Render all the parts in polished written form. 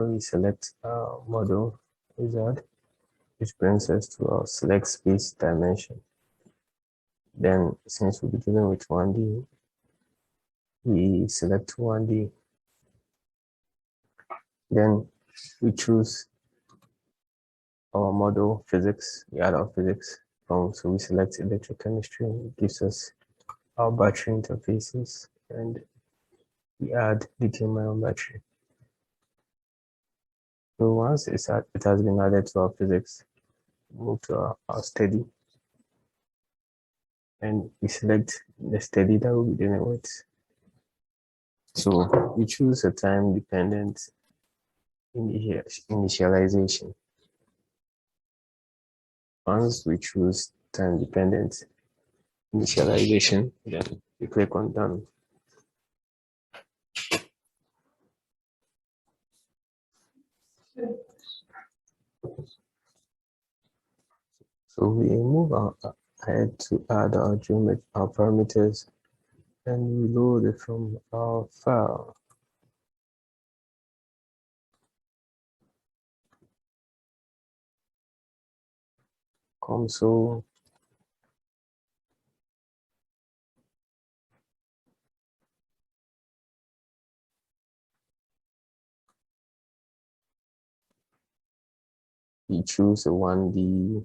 We select our model wizard, which brings us to our select space dimension. Then, since we'll be dealing with 1D, we select 1D. Then we choose our model physics. We add our physics. So we select electrochemistry. It gives us our battery interfaces, and we add lithium-ion battery. So once it has been added to our physics, move to our steady, and we select the steady that we'll be dealing with. So we choose a time-dependent initialization. Once we choose time-dependent initialization, then we click on done. So we move ahead to add our geometry, our parameters, and we load it from our file. Comsol we choose the 1D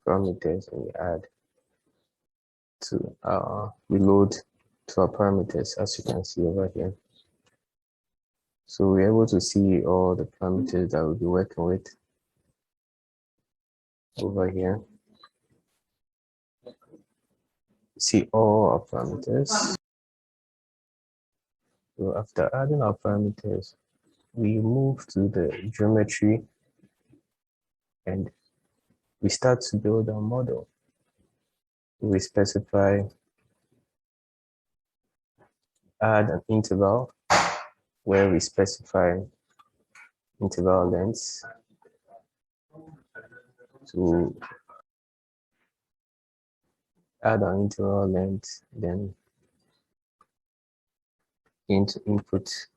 parameters and we add to we load to our parameters, as you can see over here. So we're able to see all the parameters that we'll be working with over here. See all our parameters. So after adding our parameters, we move to the geometry and we start to build our model. We specify add an interval where we specify interval lengths to add an interval length, then into input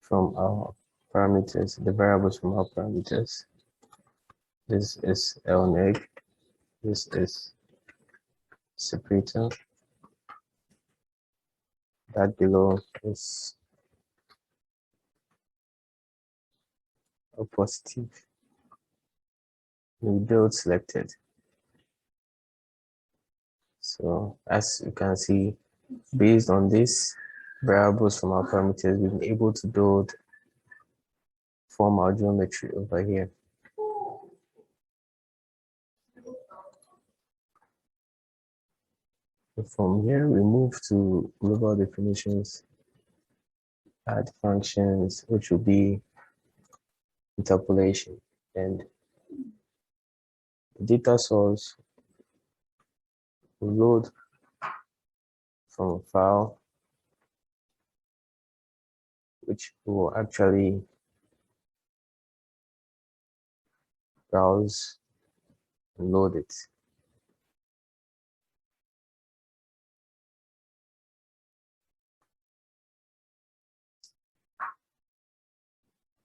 from our parameters, the variables from our parameters. This is LNEG, this is separator, that below is a positive. We build selected. So as you can see, based on these variables from our parameters, we've been able to form our geometry over here. From here, we move to global definitions, add functions, which will be interpolation, and the data source will load from a file, which will actually browse and load it.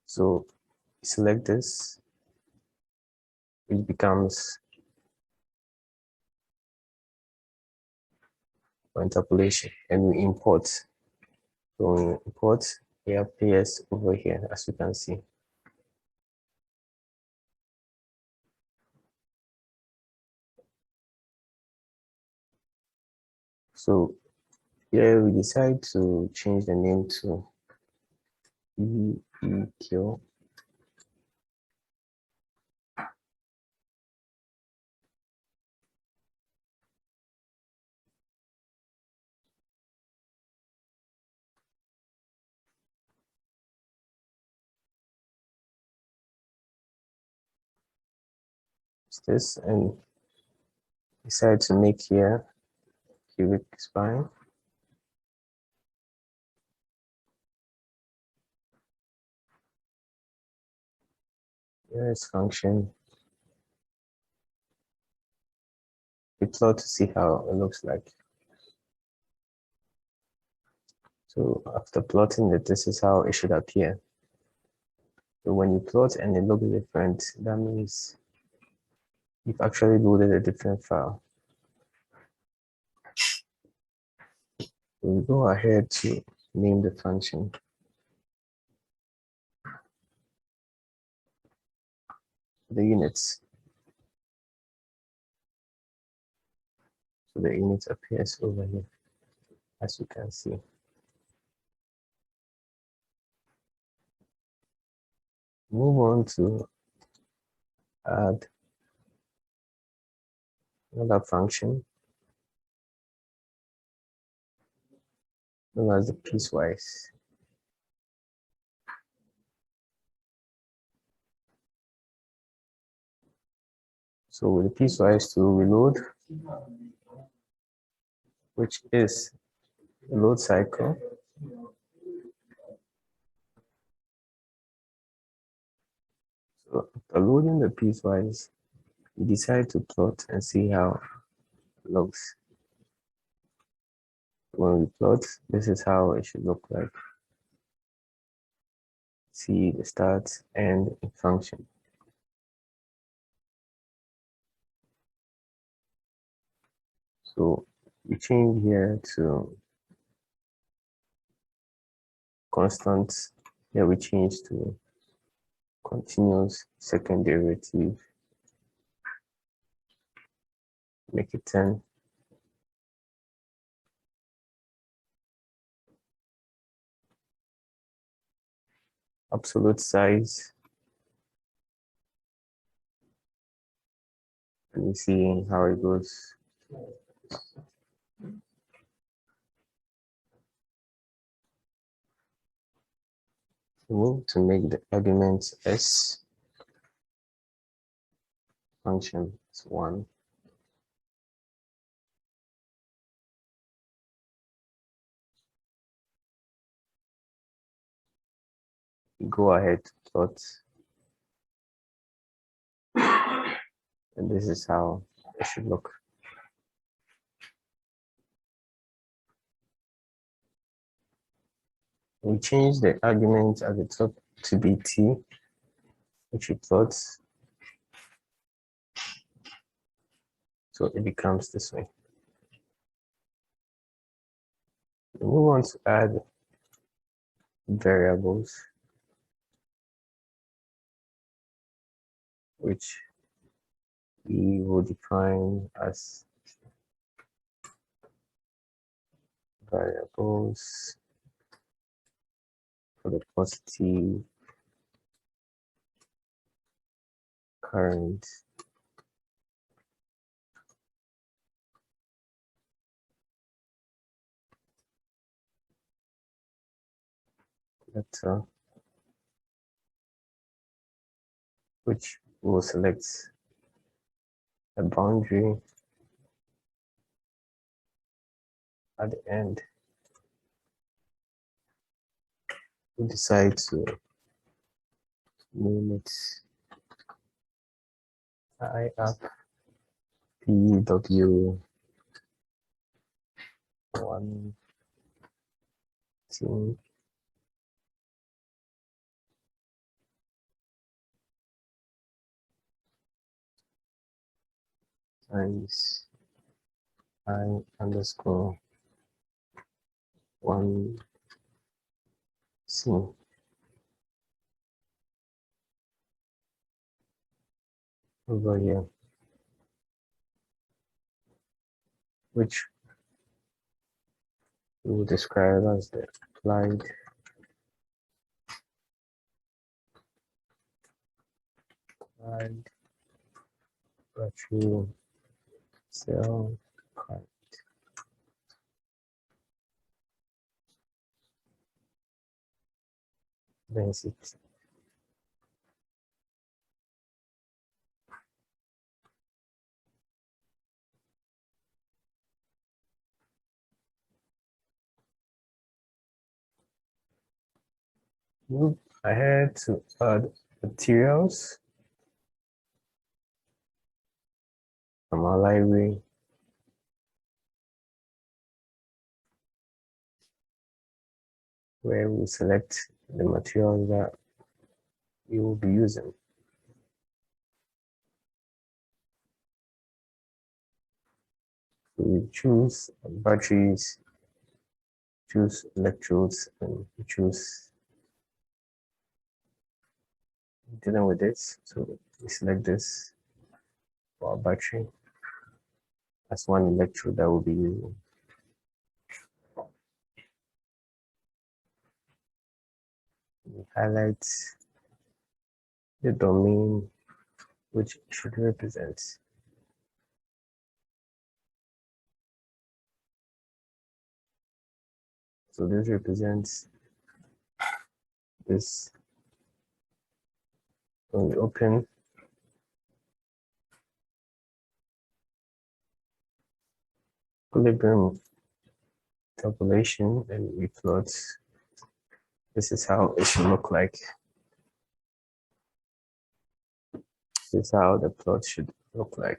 So select this, it becomes interpolation, and we import. So we import, we have PS over here, as you can see. So here we decide to change the name to EEQ. This, and decide to make here cubic spine. Here is function. We plot to see how it looks like. So after plotting it, this is how it should appear. So when you plot and it looks different, that means you've actually loaded a different file. We'll go ahead to name the function. The units. So the unit appears over here, as you can see. Move on to add another function known as the piecewise. So with the piecewise to reload, which is the load cycle, so after loading the piecewise, you decide to plot and see how it looks. When we plot, this is how it should look like. See the start and function. So we change here to constant. Here we change to continuous second derivative. Make it 10. Absolute size. And we see how it goes. Move to make the argument s function is 1. Go ahead to plot. And this is how it should look. We change the argument at the top to be t, which we plot. So it becomes this way. We move on to add variables, which we will define as variables for the positive, current, vector, which will select a boundary at the end. We decide to name it I up PW 1 2 times I underscore 1 C over here, which we will describe as the applied battery cell current. Density. Move ahead to add materials from our library. where we select the material that you will be using. So we choose batteries, choose electrodes, and we choose dealing with this. So we select this for our battery as one electrode that will be using. We highlight the domain which should represent. So this represents this. When we open, equilibrium interpolation, and we plot. This is how it should look like. This is how the plot should look like.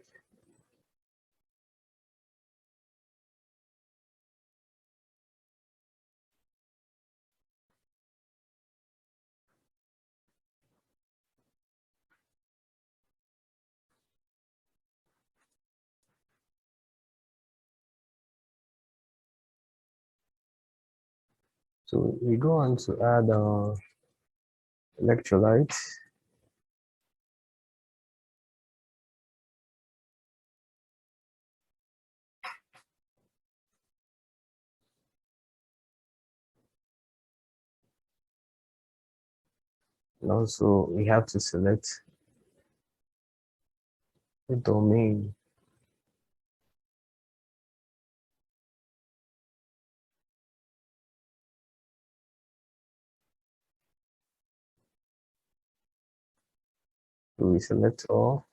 So we go on to add electrolytes. And also we have to select the domain. So we select all.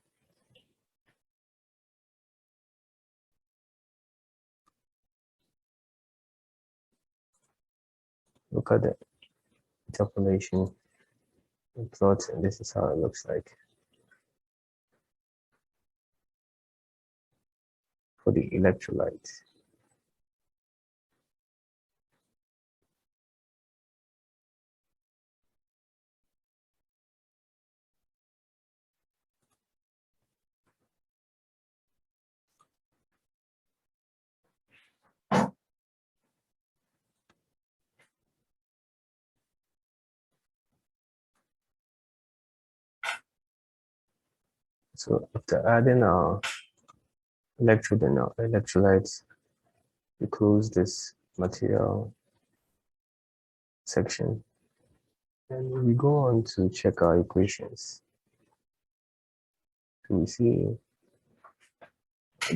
Look at the interpolation and plot, and this is how it looks like for the electrolytes. So after adding our electrode and our electrolytes, we close this material section, and we go on to check our equations. So we see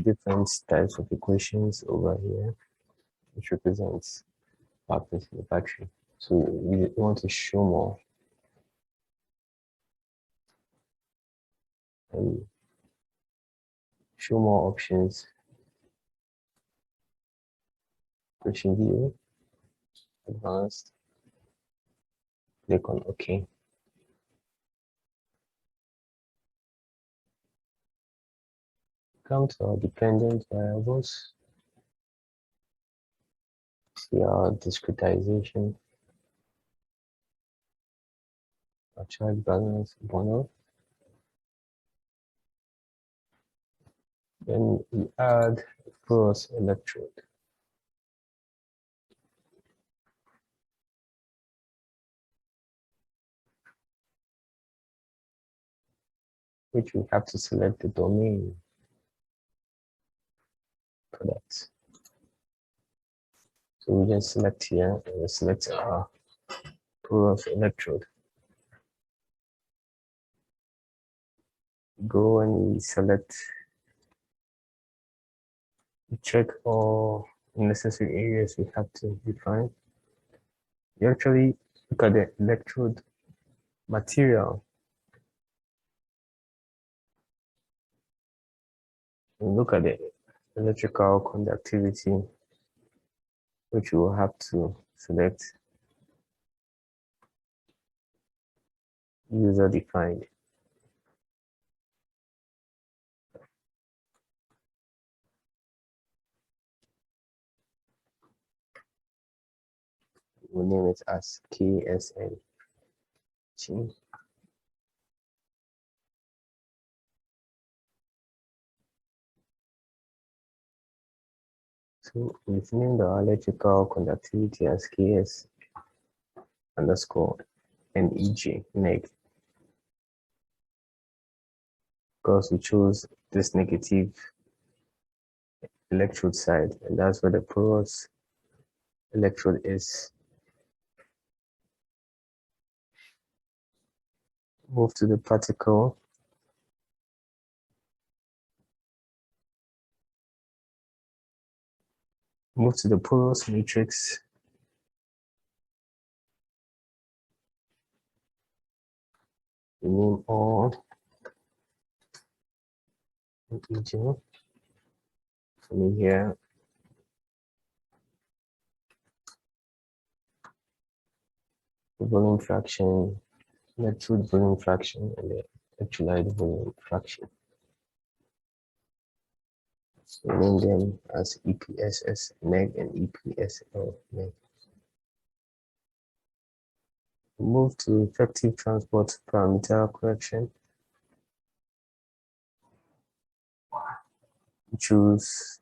different types of equations over here, which represents factors in the battery. So we want to show more and show more options. Equation view, advanced, click on OK. Come to our dependent variables. See our discretization, our charge balance bundle. Then we add porous electrode. Which we have to select the domain for that. So we just select here and we select our porous electrode. Go and we select, we check all necessary areas we have to define. You actually look at the electrode material and look at the electrical conductivity, which you will have to select user defined. We'll name it as KSN. So we've named our electrical conductivity as KS underscore NEG, neg, because we chose this negative electrode side, and that's where the porous electrode is. Move to the particle. Move to the porous matrix. Name all integer. From here, the volume fraction, electrode volume fraction, and the electrolyte volume fraction. So name them as EPSS neg and EPSL neg. Move to effective transport parameter correction. Choose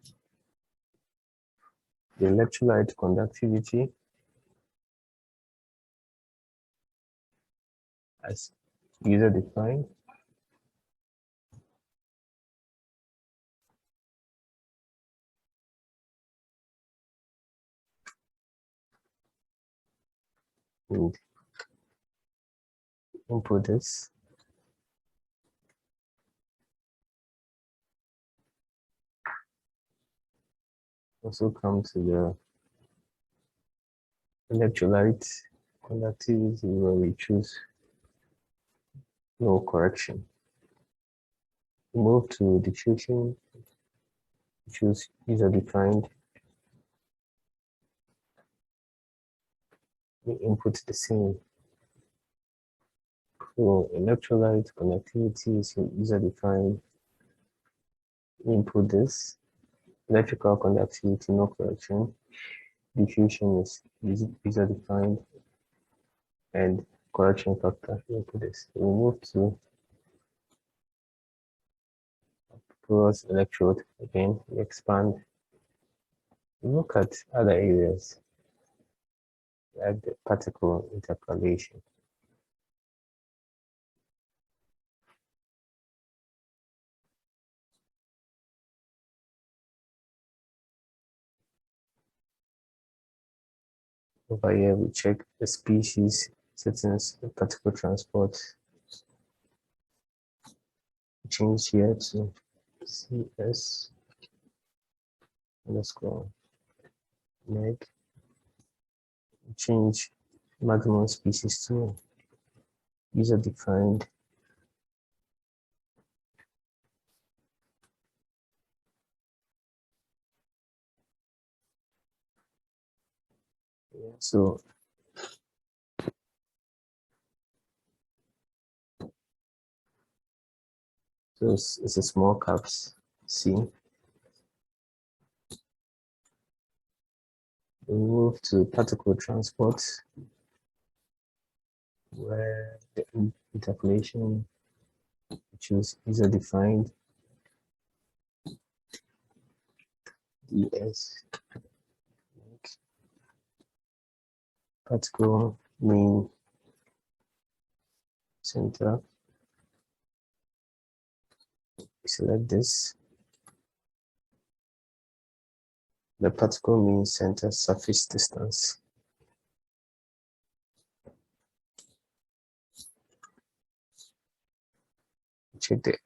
the electrolyte conductivity as user defined. And input this. Also come to the electrolyte conductivity where we choose no correction. Move to diffusion, choose user defined. We input the same. So electrolyte conductivity is user defined. Input this. Electrical conductivity, no correction. Diffusion is user defined, and correction factor. Input this. We move to porous electrode again. We expand. We look at other areas like the particle interpolation. Over here, we check the species settings, the particle transport. Change here to CS underscore neg. Change maximum species to user defined. Yeah, so it's a small caps C. We move to particle transport, where the interpolation, choose user defined DS. Particle mean center. Select this. The particle mean center surface distance. Check the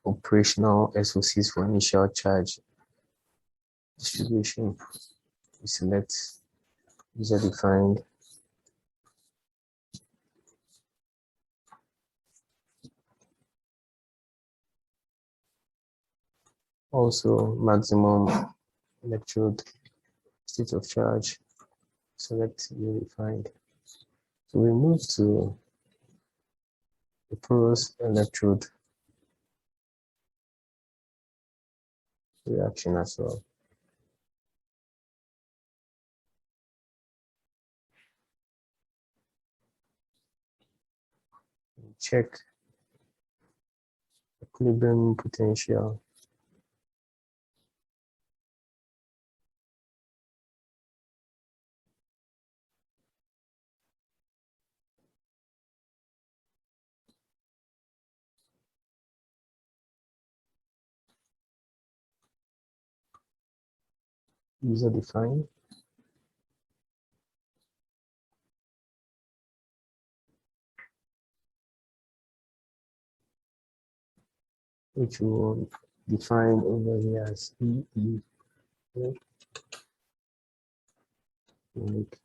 operational SOCs for initial charge distribution. We select user defined. Also maximum electrode state of charge, select user defined. So we move to the porous electrode reaction as well. check equilibrium potential. User defined. Which will define over here as EE. Unique.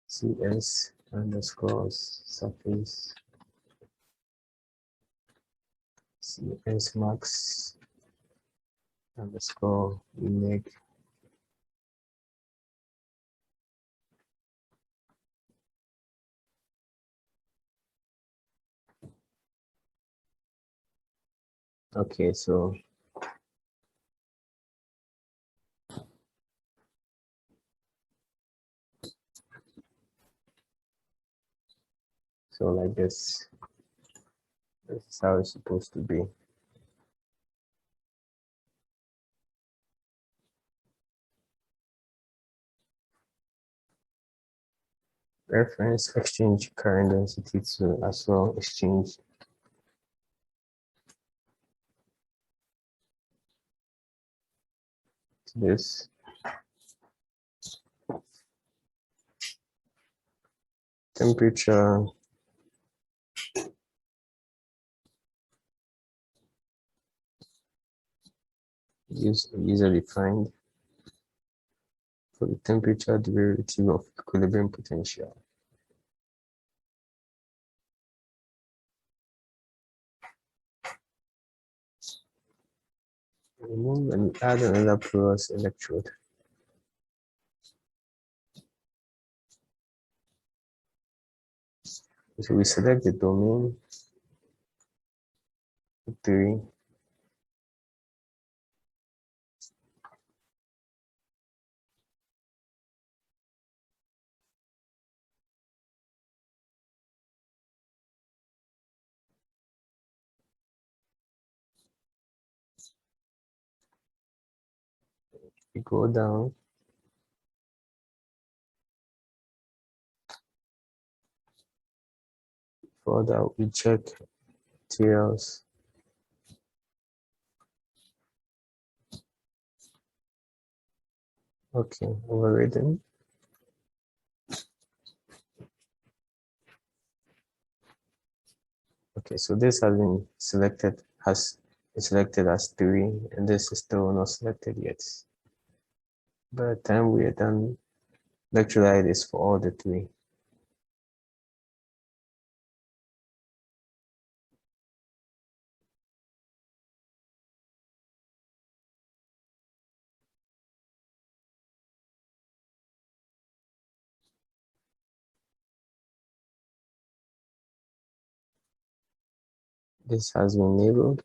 CS underscores surface CS max underscore unique. Okay, so like this is how it's supposed to be. Reference exchange current density to as well exchange to this. Temperature user defined for the temperature derivative of equilibrium potential. Remove and add another porous electrode. So we select the domain 3. We go down. Further, we check materials. Okay, overridden. Okay, so this has been selected as as 3, and this is still not selected yet. By the time we are done, electrolyte is for all the 3. This has been enabled.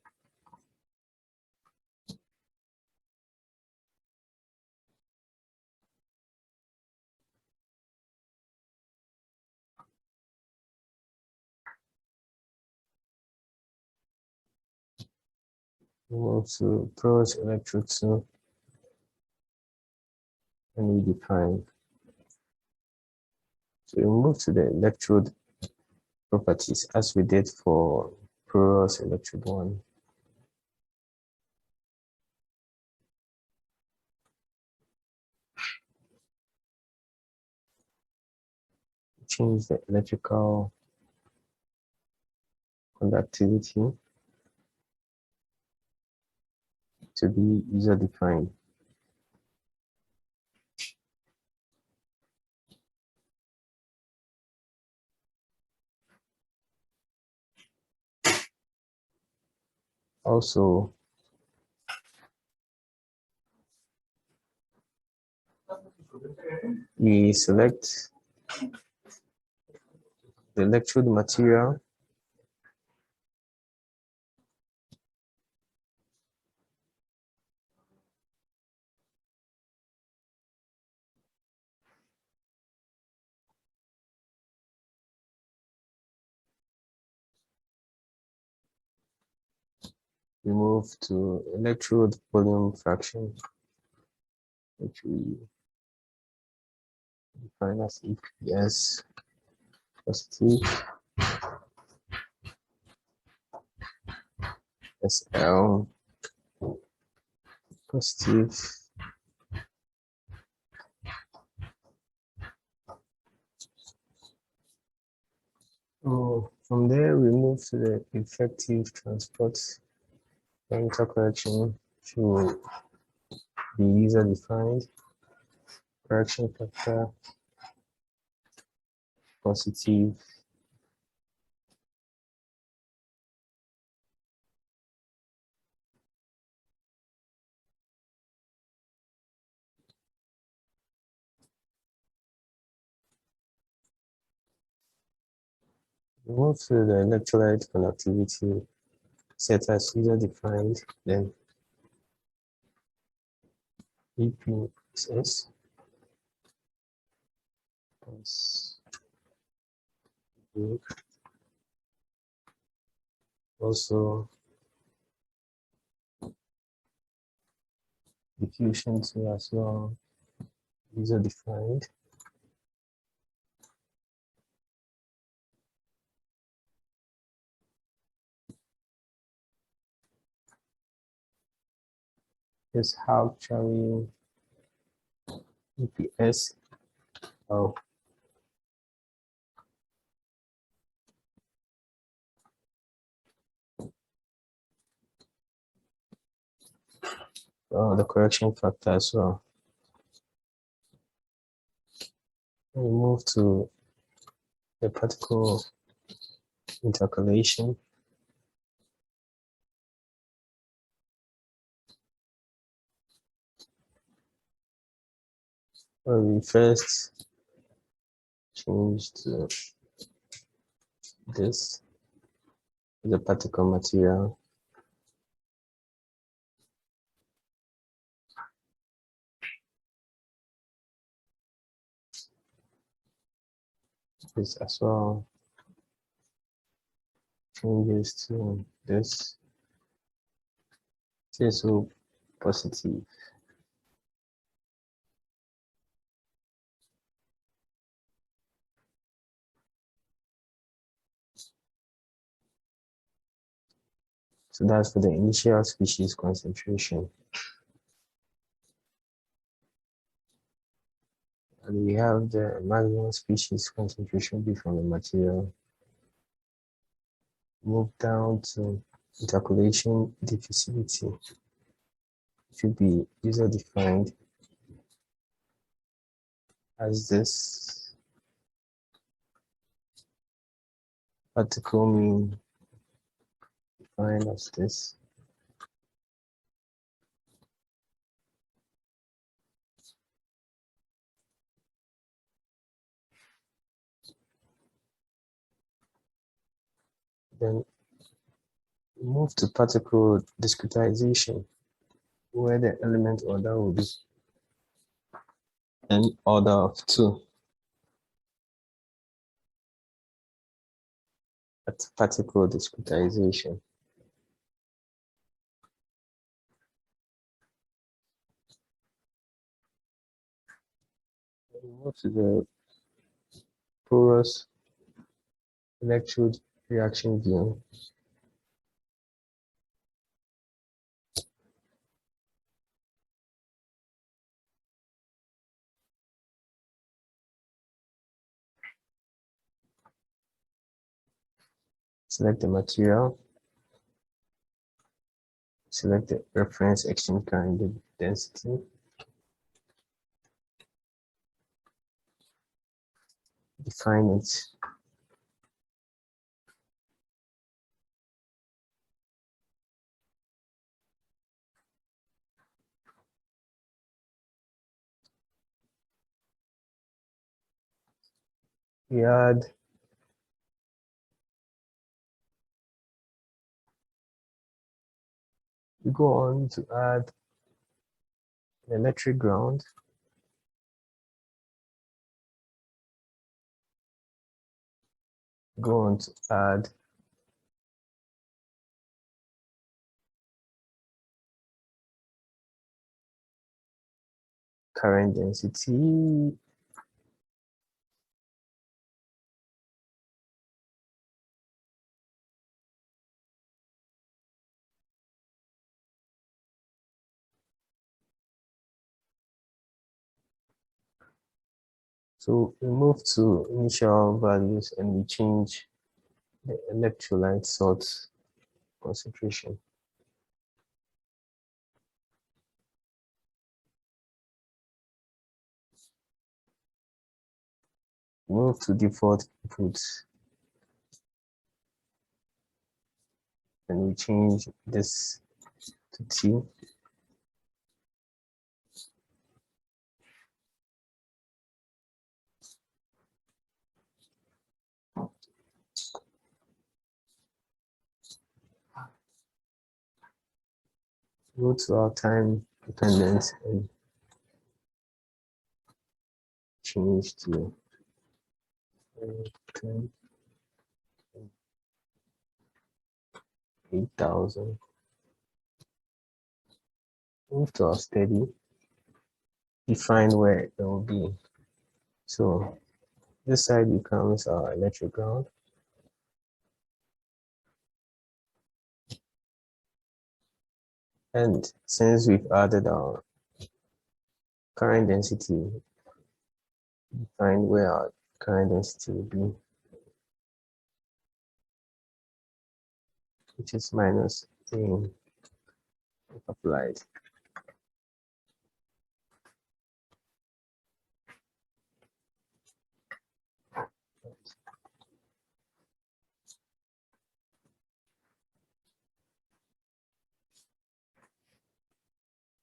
We move to pros electrode 2, and we define. So we move to the electrode properties as we did for porous electrode 1. Change the electrical conductivity to be user defined. Also, we select the electrode material we move to electrode volume fraction, which we define as EPS positive SL positive. From there, we move to the effective transport parameter correction, which will be user defined. Correction factor positive. We move to the electrolyte conductivity set as user defined, then EPS also diffusion too as well, user defined. Is how actually EPS of the correction factor as well. We move to the particle interpolation. Where we first change to this, the particle material. This as well changes to this. So positive. So that's for the initial species concentration. And we have the maximum species concentration be from the material. Move down to interpolation diffusivity. It should be user defined as this. Particle mean defined as this. Then move to particle discretization, where the element order will be an order of 2. That's particle discretization. Move to the porous electrode reaction view. Select the material. Select the reference exchange current density. Define it. We go on to add an electric ground. Go on to add current density. So we move to initial values and we change the electrolyte salt concentration. Move to default inputs and we change this to T. Go to our time dependence and change to 10, 8,000. Move to our steady, define where it will be. So this side becomes our electric ground. And since we've added our current density, find where our current density will be, which is minus in applied.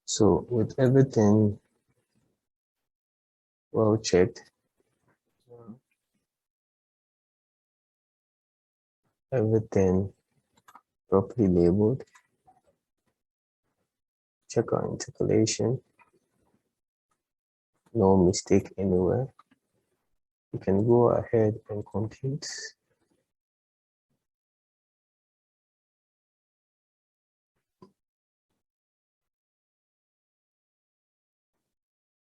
So with everything well checked, everything properly labeled, check our interpolation, no mistake anywhere. You can go ahead and compute.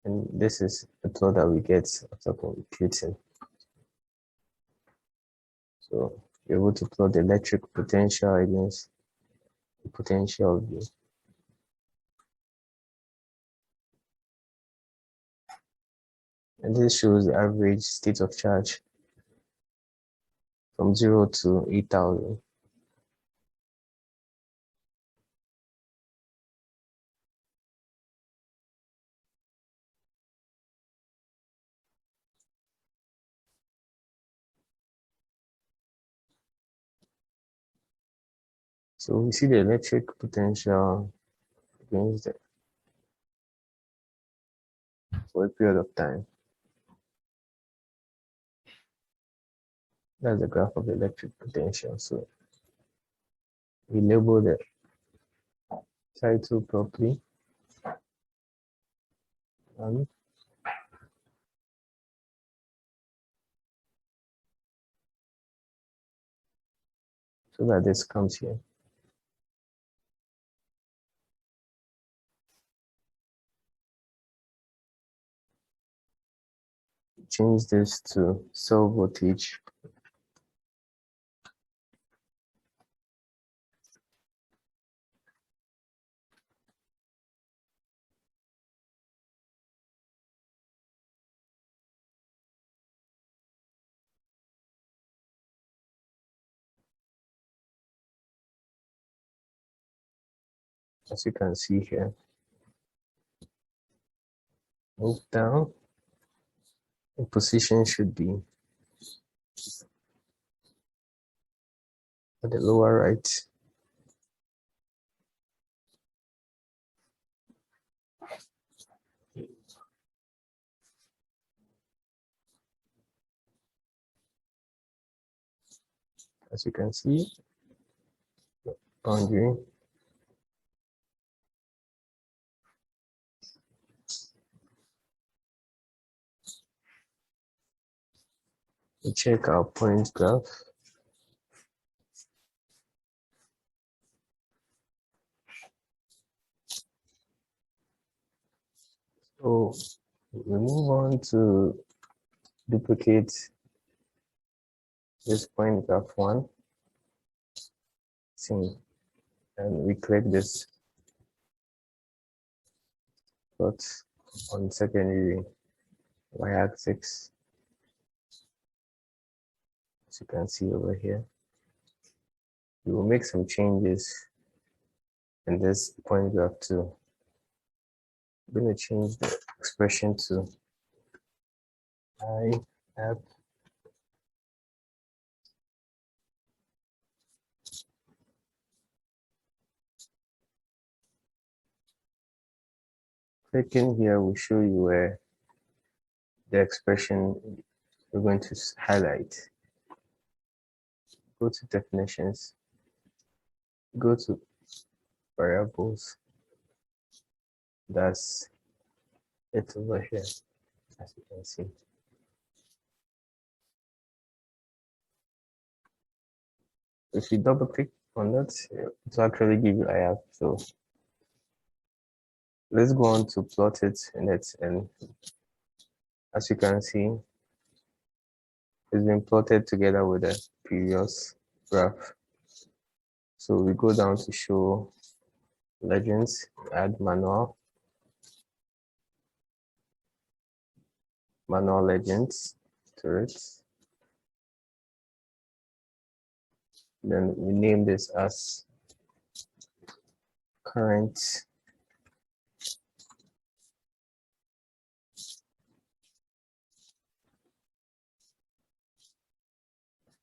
And this is the plot that we get after computing. So you're able to plot the electric potential against the potential of the and this shows the average state of charge from 0 to 8,000. So we see the electric potential against it for a period of time. That's the graph of the electric potential. So we label the title properly. So that this comes here. Change this to cell voltage. As you can see here, move down. The position should be at the lower right. As you can see, boundary. We check our point graph. So we move on to duplicate this point graph 1 scene, and we click this plot on secondary y-axis, as you can see over here. We will make some changes in this point graph too. I'm going to change the expression to I f clicking here will show you where the expression we're going to highlight. Go to definitions, go to variables. That's it over here, as you can see. If you double click on that, it will actually give you IF. So let's go on to plot it in it, and as you can see, it's been plotted together with the previous graph. So we go down to show legends, add manual legends to it. Then we name this as current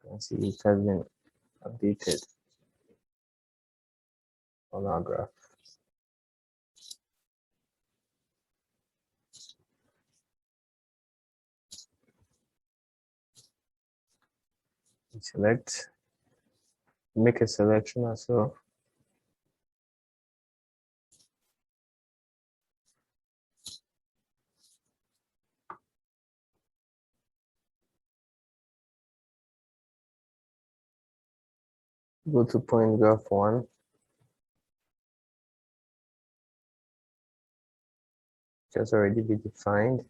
you can see it has been updated on our graph. Select, make a selection as well. Go to point graph 1. Just already be defined.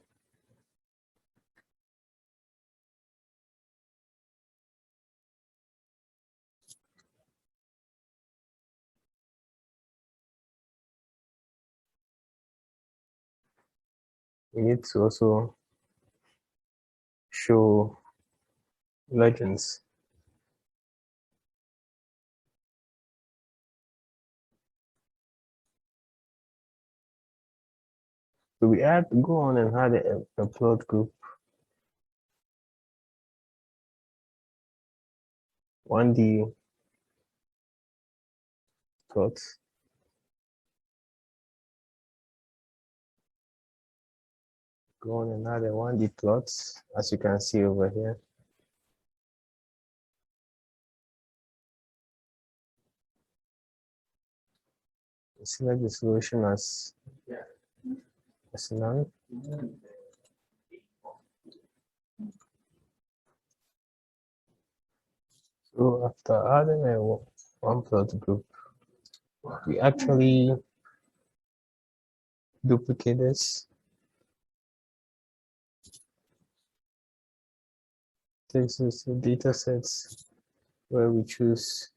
We need to also show legends. So we go on and add a plot group 1D plots. Go on and add a 1D plots, as you can see over here. Select the solution as none. So after adding a one plot group, we actually duplicate this. Takes us to data sets where we choose.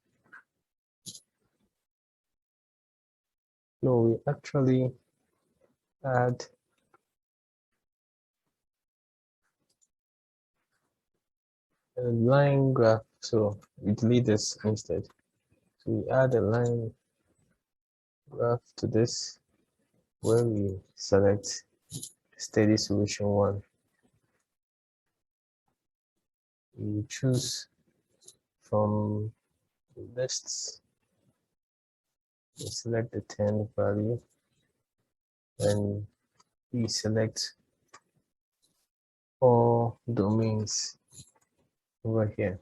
No, we actually add a line graph. So we delete this instead. So we add a line graph to this where we select steady solution 1. We choose from lists. We select the 10 value, and we select all domains over here.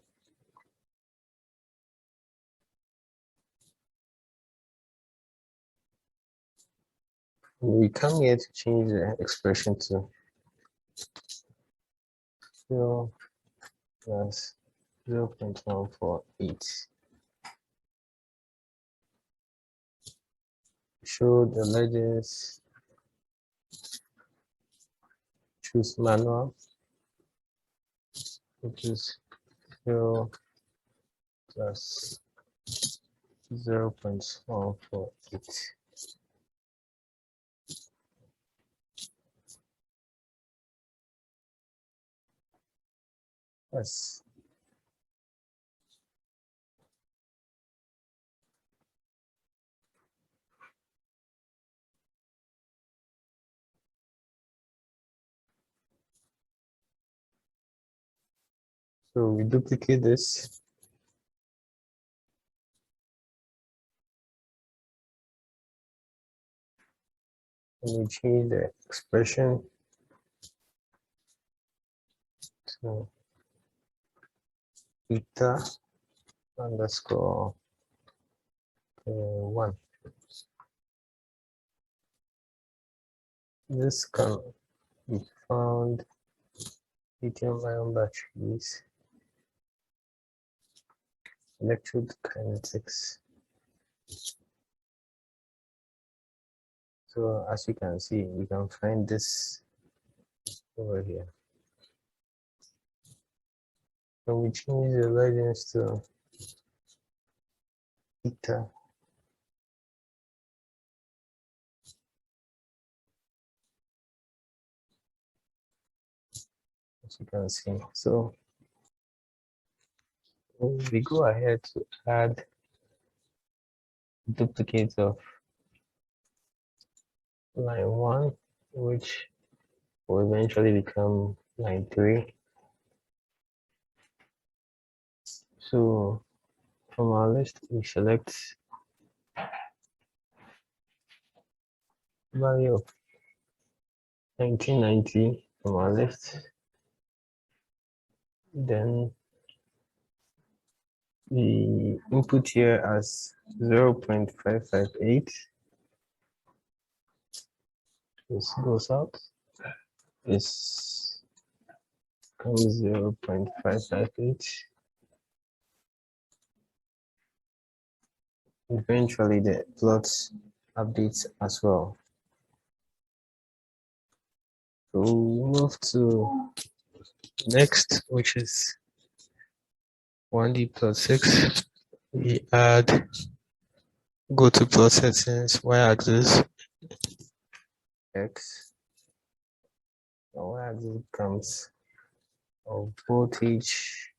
We come here to change the expression to 0 plus 0.148. Show the legends choose manual, which is fill plus 0.148. Yes. So we duplicate this. And we change the expression to eta underscore 1. This can be found lithium-ion batteries, electrode kinetics. So as you can see, we can find this over here. So we change the legends to eta. As you can see. So we go ahead to add duplicates of line 1, which will eventually become line 3. So from our list, we select value of 1990 from our list. Then the input here as 0.558. This goes out. This comes 0.558. Eventually, the plot updates as well. So we move to next, which is 1D plot 6. We add, go to plot settings, y-axis, x. Y-axis becomes of voltage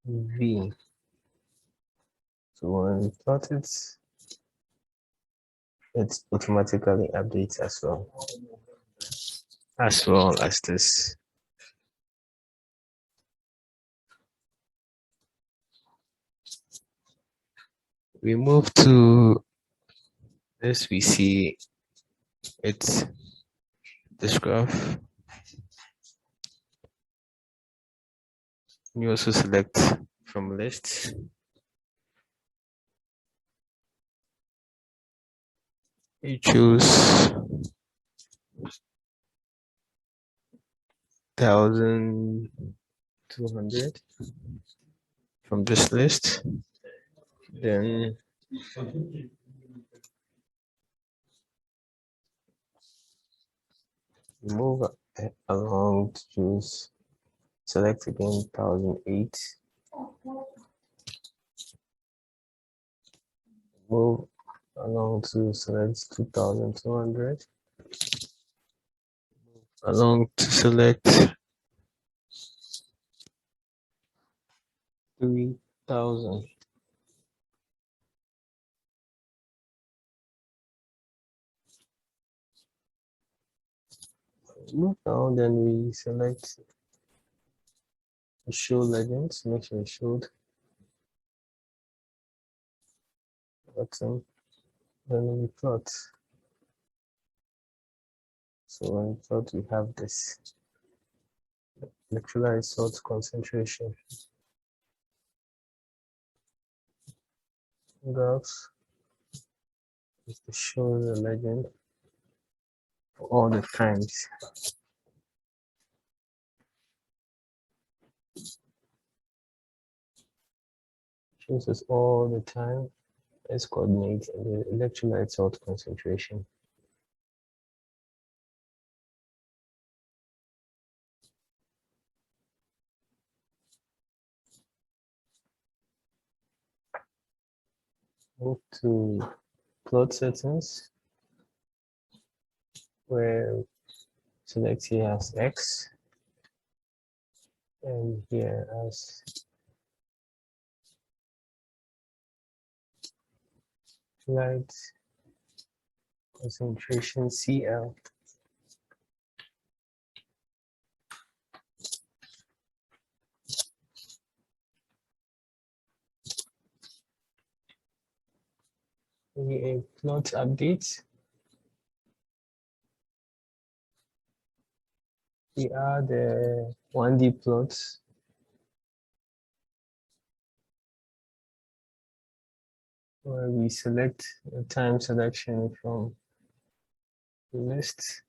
V. So when we plot it, it automatically updates as well as this. We move to this, we see it's this graph. You also select from list. You choose 1200 from this list. Then move along to choose, select again 1008. Move along to select 2200. Along to select 3000. Move down, then we select show legends, make sure it showed button, then we plot. So when we plot, we have this electrolyte salt concentration graphs. Just to show the legend for all the times. Shows us all the time its coordinates and the electrolyte salt concentration. Move to plot settings, where select here as X and here as light concentration CL. A plot update. We add the 1D plots. Where we select a time selection from the list.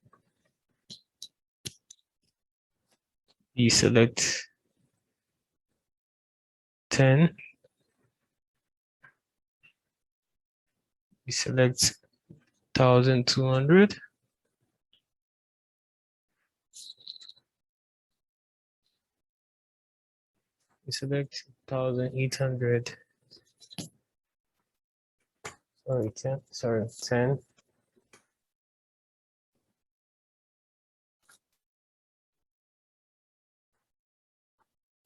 We select 10. We select 1200. We select 1800. Sorry, 10.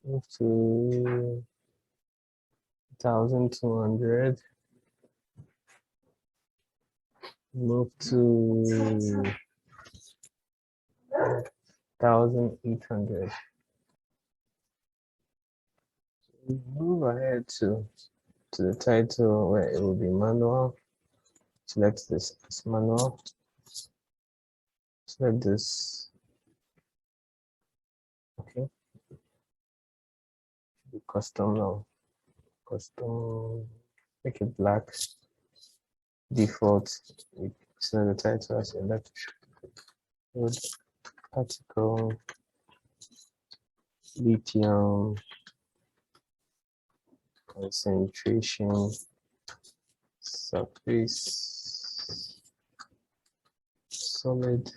Move to 1200. Move to 1800. Move ahead to the title where it will be manual. Select this as manual. Select this. Okay. Custom now. Custom. Make it black. Default. Select the title as electrode particle lithium concentration surface solid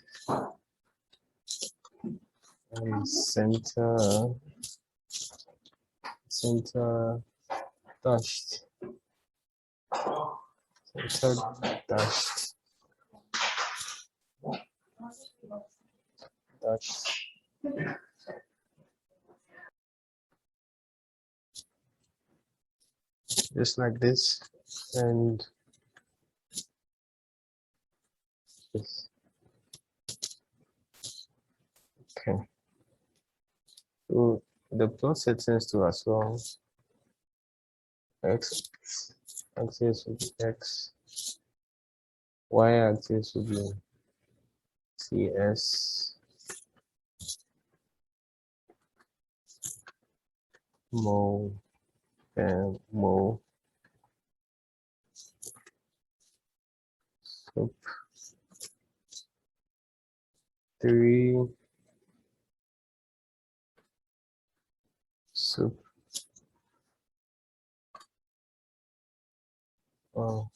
and center dashed dashed just like this, and this. Okay, so the plot settings too as well. X axis will be X, Y axis will be CS, mole, and mole, scope 3, soup. Oh,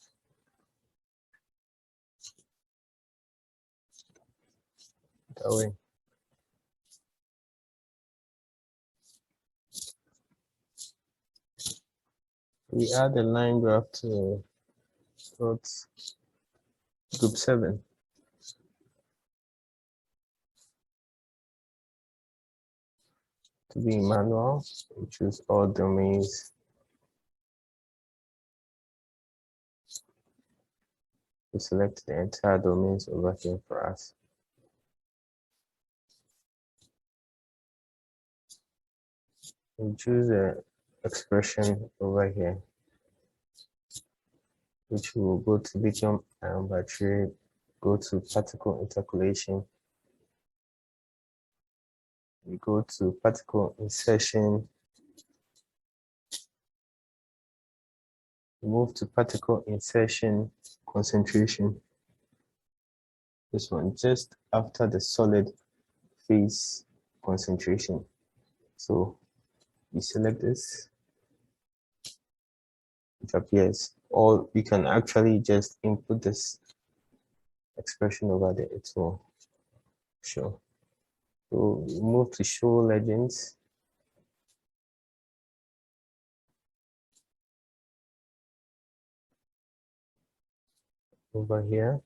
that way. We add a line graph to plot group 7. To be manual, we choose all domains. We select the entire domains over here for us. We choose the expression over here, which will go to lithium-ion battery, go to particle interpolation. We go to particle insertion. We move to particle insertion concentration. This one just after the solid phase concentration. So we select this, it appears, or we can actually just input this expression over there. It will show. So we move to show legends. over here.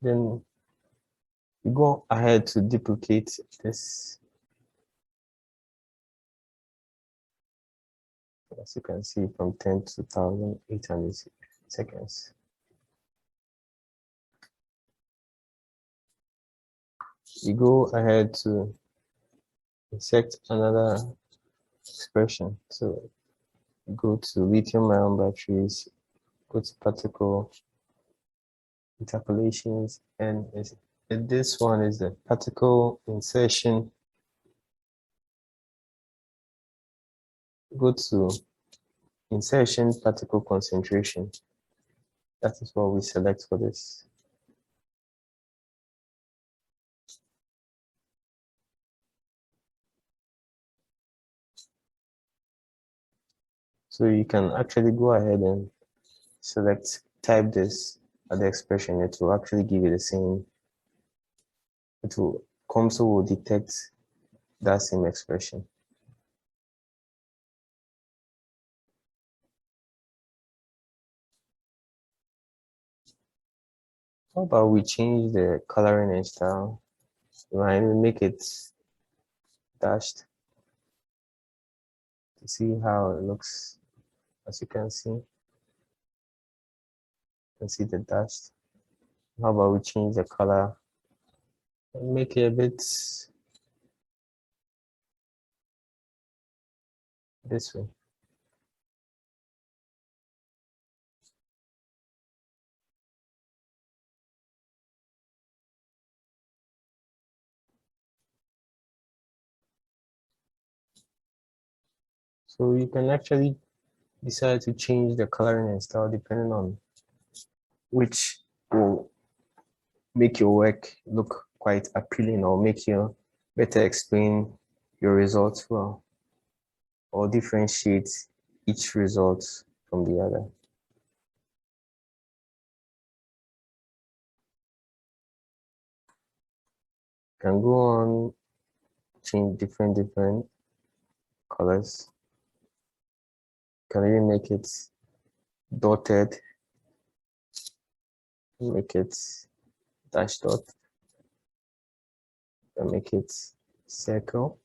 Then you go ahead to duplicate this. As you can see, from 10 to 1,800 seconds. You go ahead to insert another expression. So go to lithium-ion batteries, go to particle interpolations, and this one is the particle insertion. Go to insertion particle concentration. That is what we select for this. So you can actually go ahead and type this at the expression. It will actually give you the same. Comsol will detect that same expression. How about we change the coloring and style? Right, we make it dashed to see how it looks. As you can see, the dashed. How about we change the color and make it a bit this way. So you can actually decide to change the coloring and style depending on which will make your work look quite appealing or make you better explain your results well, or differentiate each result from the other. You can go on, change different colors. You can even make it dotted, make it dash dot, and make it circle,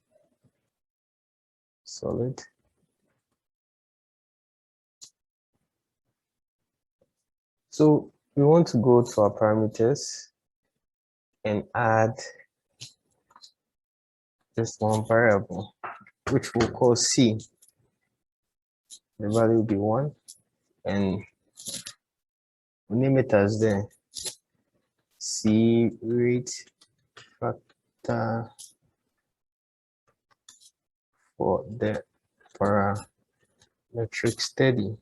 solid. So we want to go to our parameters and add just one variable, which we'll call C. The value will be 1, and we name it as the C rate factor for the parametric study.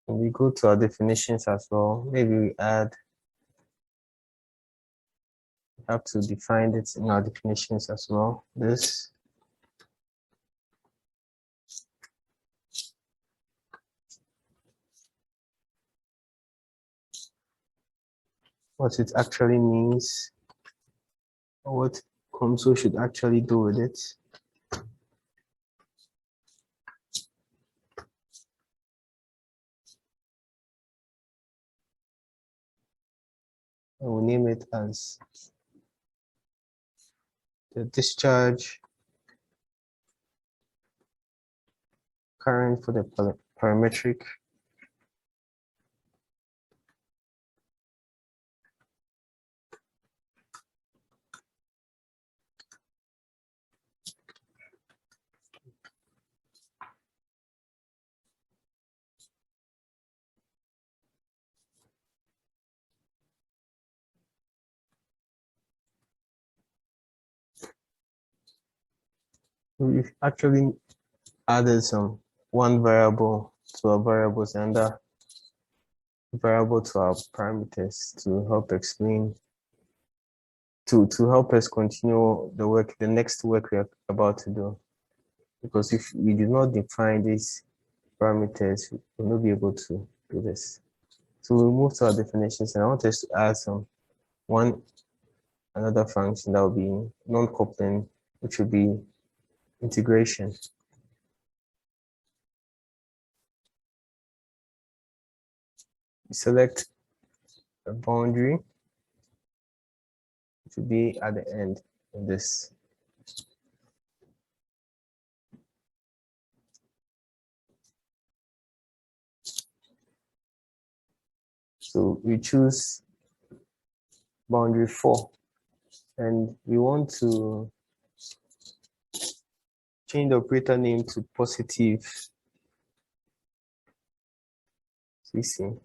And we go to our definitions as well. Maybe we have to define it in our definitions as well. This what it actually means, or what Comsol should actually do with it. And we'll name it as the discharge current for the parametric we've actually added one variable to our variables and a variable to our parameters to help explain, to help us continue the next work we're about to do. because if we do not define these parameters, we'll not be able to do this. So we'll move to our definitions, and I want us to add another function that will be non-coupling, which will be integration. Select a boundary, which will be at the end of this. So we choose boundary 4, and we want to change the operator name to positive CC.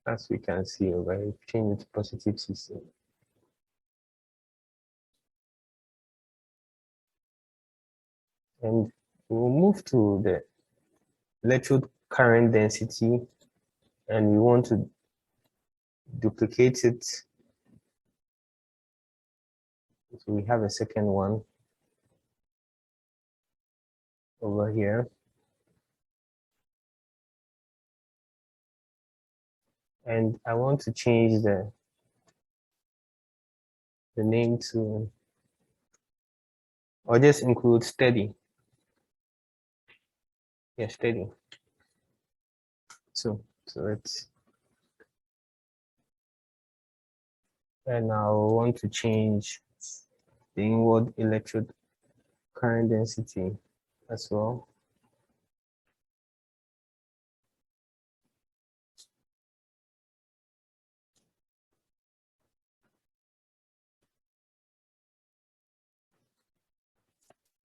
As we can see over here, change it to positive CC. And we'll move to the electrode current density, and we want to duplicate it. So we have a second one over here. And I want to change the name to, or just include steady. Yeah, steady. So let's, and I want to change the inward electrode current density as well.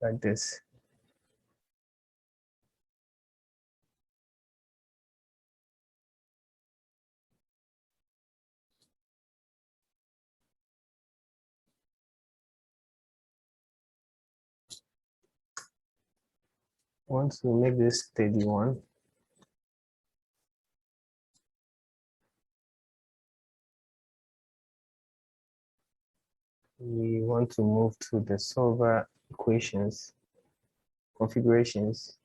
Like this. Once we make this steady one, we want to move to the solver equations, configurations.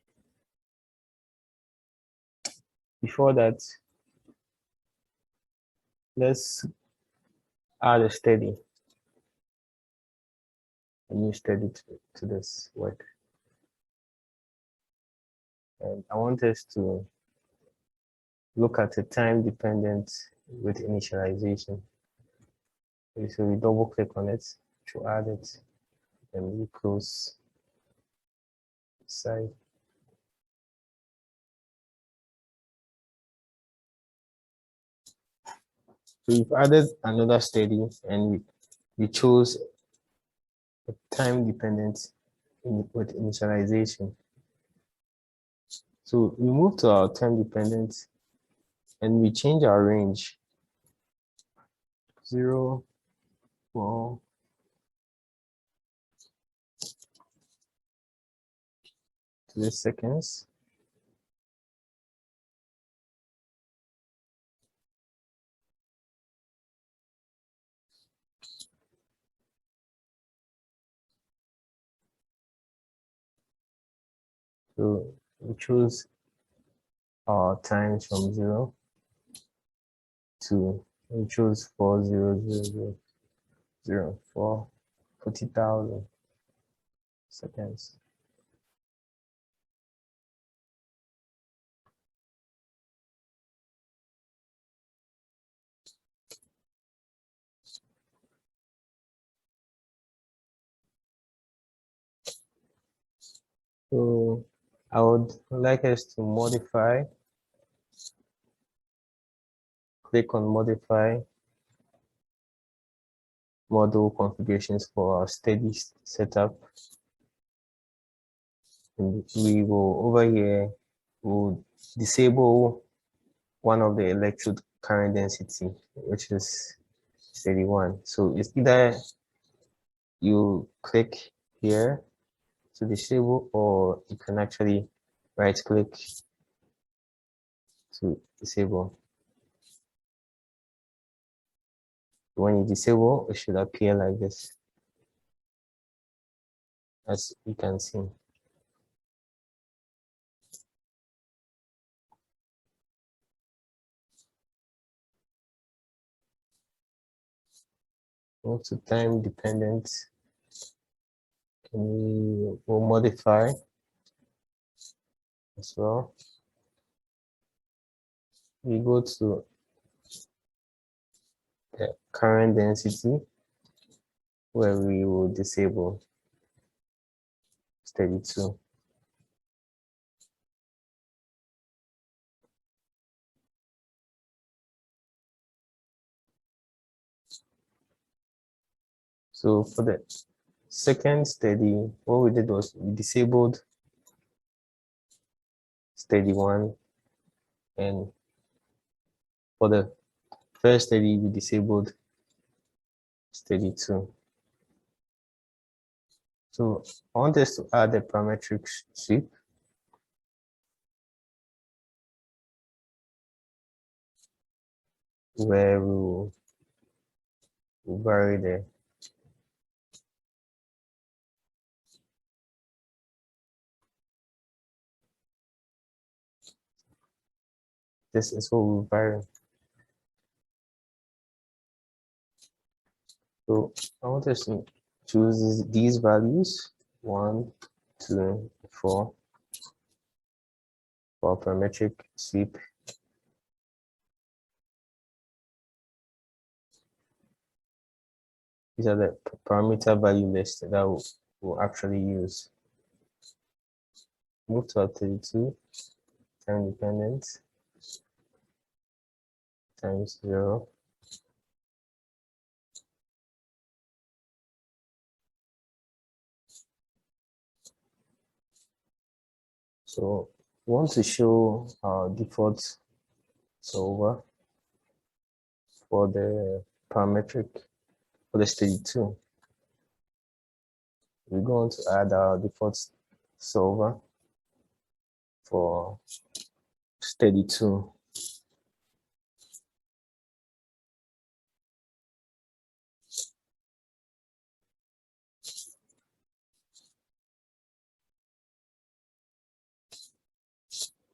Before that, let's add a steady, a new steady to this work. And I want us to look at a time dependent with initialization. Okay, so we double click on it to add it, and we close the side. So we've added another steady, and we chose a time dependent with initialization. So we move to our time dependent, and we change our range 0, 4, to the seconds. So we choose our times from 0 to, we choose 40000 for 40,000 seconds. So I would like us to modify, click on modify model configurations for our steady setup. And we will, over here, we'll disable one of the electrode current density, which is steady 1. So it's either you click here to disable, or you can actually right click to disable. When you disable, it should appear like this, as you can see. Go to time dependent. We will modify as well. We go to the current density, where we will disable 32. So for the second steady, what we did was we disabled steady 1, and for the first steady, we disabled steady 2. So I want us to add a parametric sweep. Where we will vary this is what we vary. So I want us to choose these values, 1, 2, 4, for parametric sweep. These are the parameter value list that we'll actually use. Move to our 32, time dependent, times 0. So we want to show our default solver for the parametric for the steady 2. We're going to add our default solver for steady 2.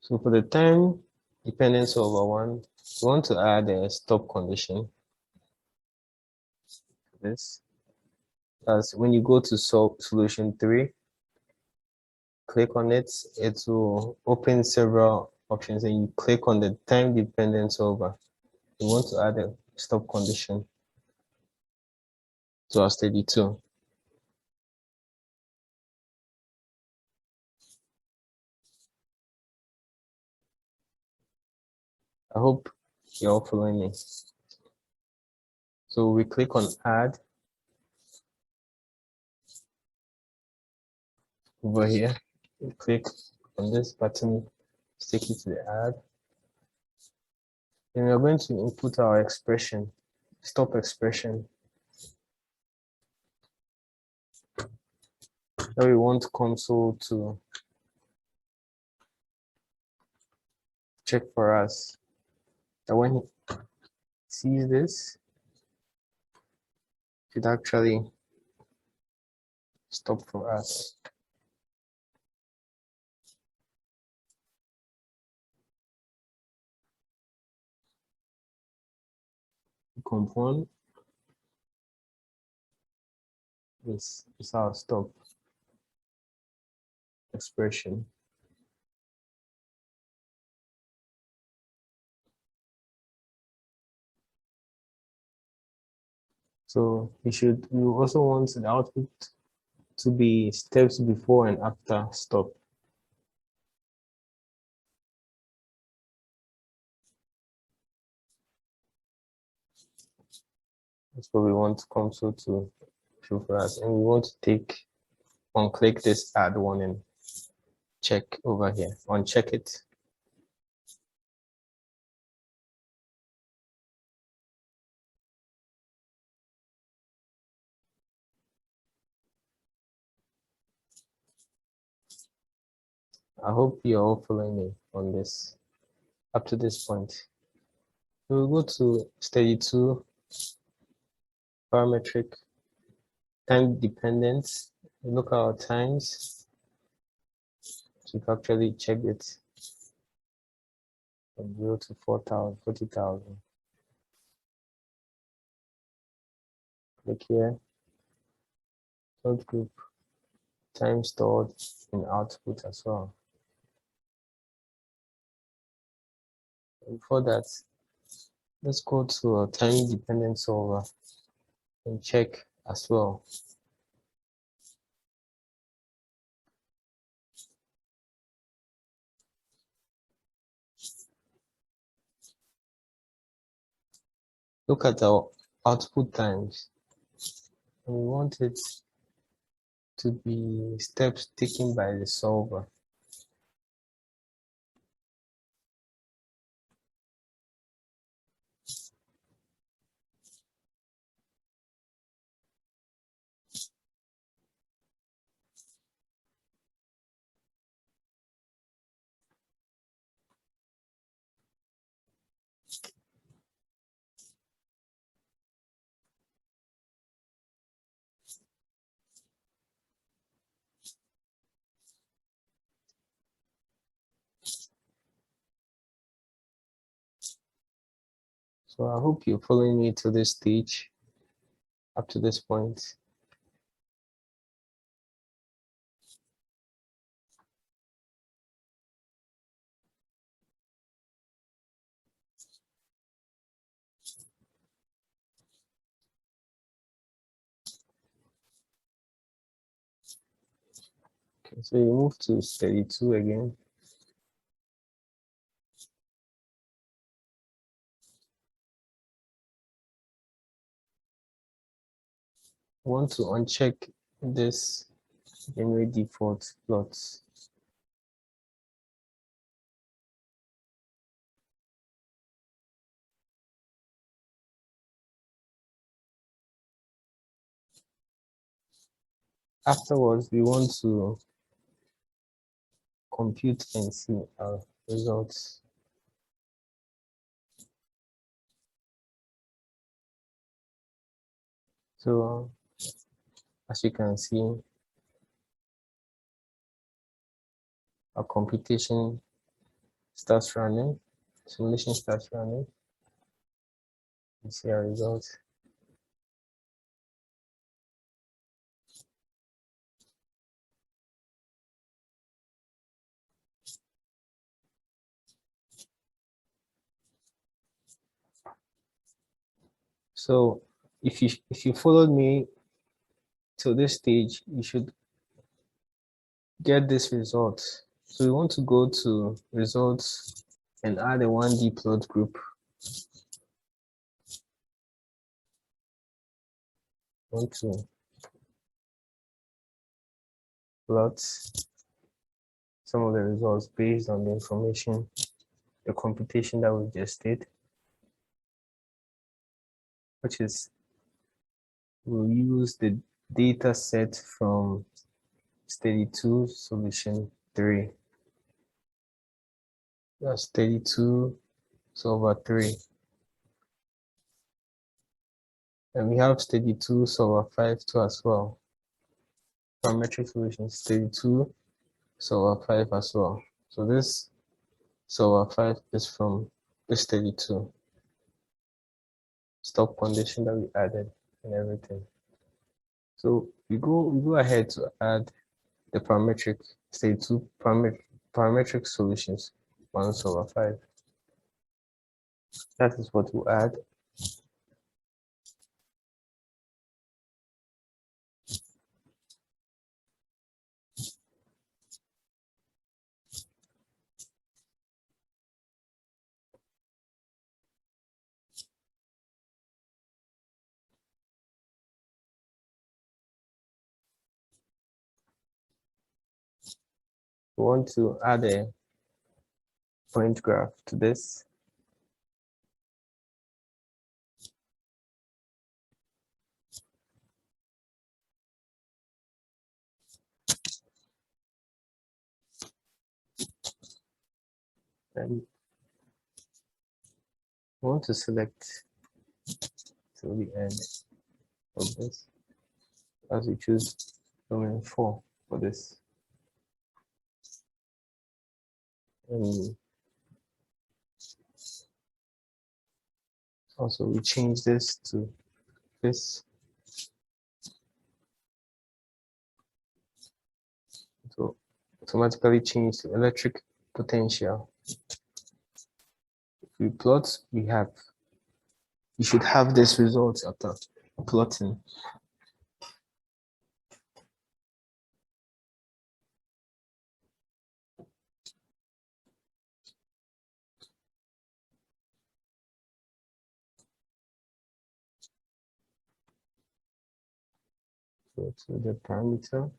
So for the time dependent solver 1, we want to add a stop condition. This, as when you go to solve solution 3, click on it, it will open several options, and you click on the time dependent solver. You want to add a stop condition to our steady 2. I hope you're all following me. So we click on add over here. We click on this button, take it to the add. And we're going to input our expression, stop expression. Now we want Comsol to check for us that when he sees this, it should actually stop for us. Comp1, this is our stop expression. So we also want the output to be steps before and after stop. That's what we want Comsol to show for us. And we want to unclick this add one and check over here, uncheck it. I hope you're all following me on this. up to this point. We'll go to study 2, parametric time dependence. Look at our times. So we've actually checked it from 0 to 4,000, 40,000. Click here, third group, time stored in output as well. And before that, let's go to a time dependent solver and check as well. Look at our output times. And we want it to be steps taken by the solver. So I hope you're following me to this stage, up to this point. Okay, so you move to study 2 again. I want to uncheck this generate default plots. Afterwards, we want to compute and see our results. So as you can see, our computation starts running, simulation starts running. You see our results. So if you followed me to this stage, you should get this result. So we want to go to results and add a 1D plot group. Want to plot some of the results based on the information, the computation that we just did, which is we'll use the data set from study 2 solution 3. That's study 2 solver 3. And we have study 2 solver 5 too as well. Parametric solutions study 2 solver 5 as well. So this solver 5 is from the study 2. Stop condition that we added and everything. So we go ahead to add the parametric study 2 parametric solutions 1 solver 5. That is what we'll add. We want to add a point graph to this. And I want to select till the end of this as we choose domain 4 for this. And also we change this to this. So automatically change to electric potential. If we plot, you should have this result after plotting. Go to the parameter.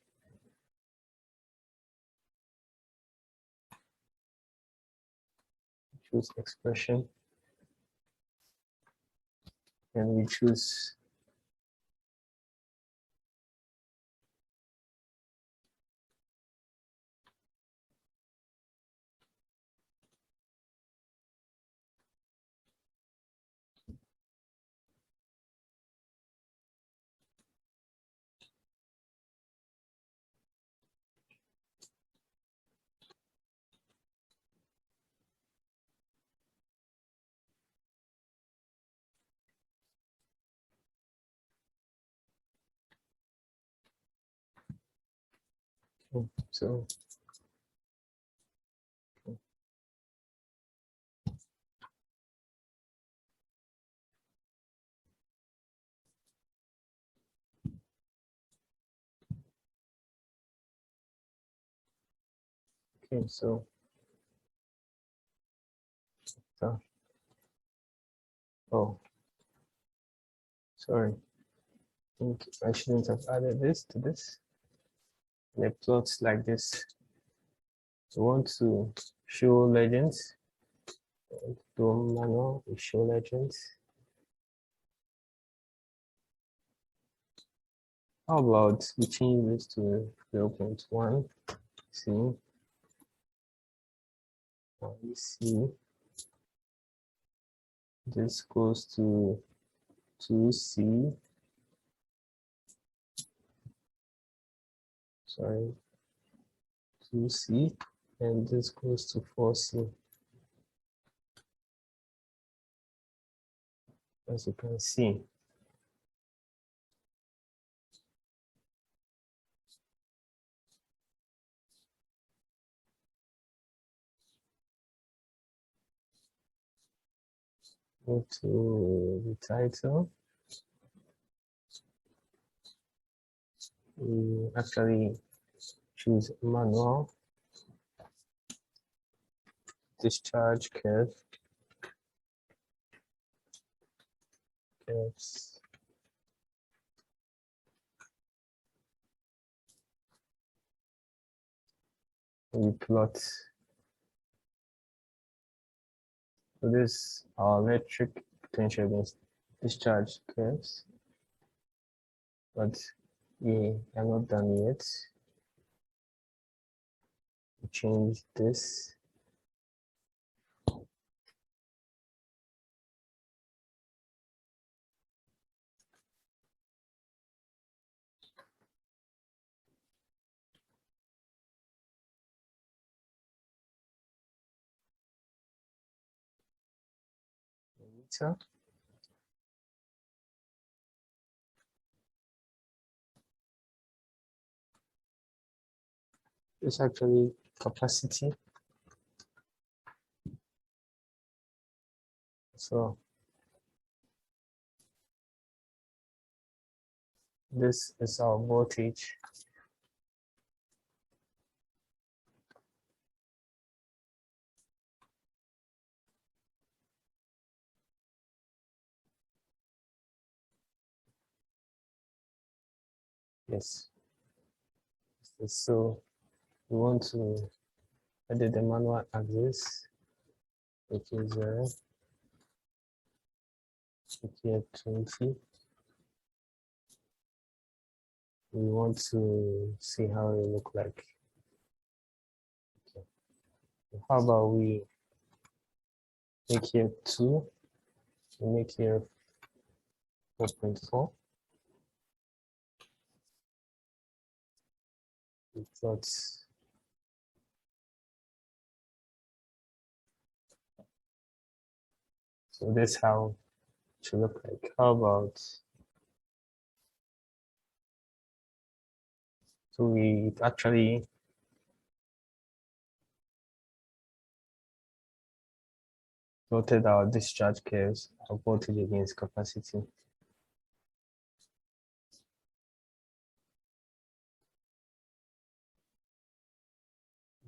Choose expression. And we choose so okay, so oh, sorry. I think I shouldn't have added this to this. And it plots like this. We want to show legends. Do manual, we show legends. How about we change this to 0.1? See, we see this goes to 2C. Sorry, 2C, and this goes to 4C. As you can see. Go to the title. We actually choose manual, discharge curves. We plot. So this our electric potential against discharge curves, but we are not done yet. We change this. Meter. It's actually capacity. So this is our voltage. Yes. So we want to edit the manual axis, which is here 20. We want to see how it look like. Okay. How about we make here 2 make here 4.4. That's so this how it should look like. How about so we actually plotted our discharge curves, our voltage against capacity.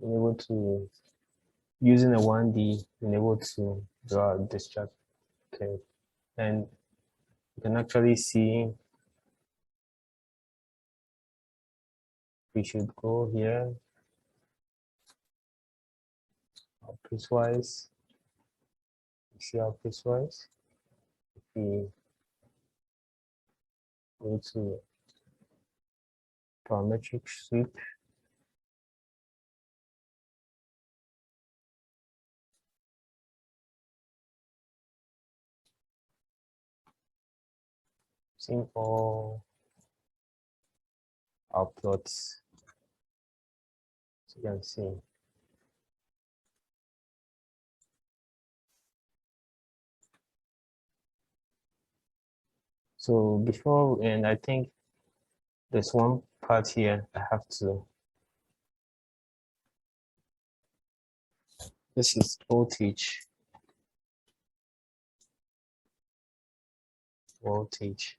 Being able to using a 1D, being able to draw a discharge curve, and you can actually see we should go here piecewise. You see how piecewise. If we go to parametric sweep, seeing all our plots, so you can see. So before, and I think there's one part here I have to. This is voltage. Voltage.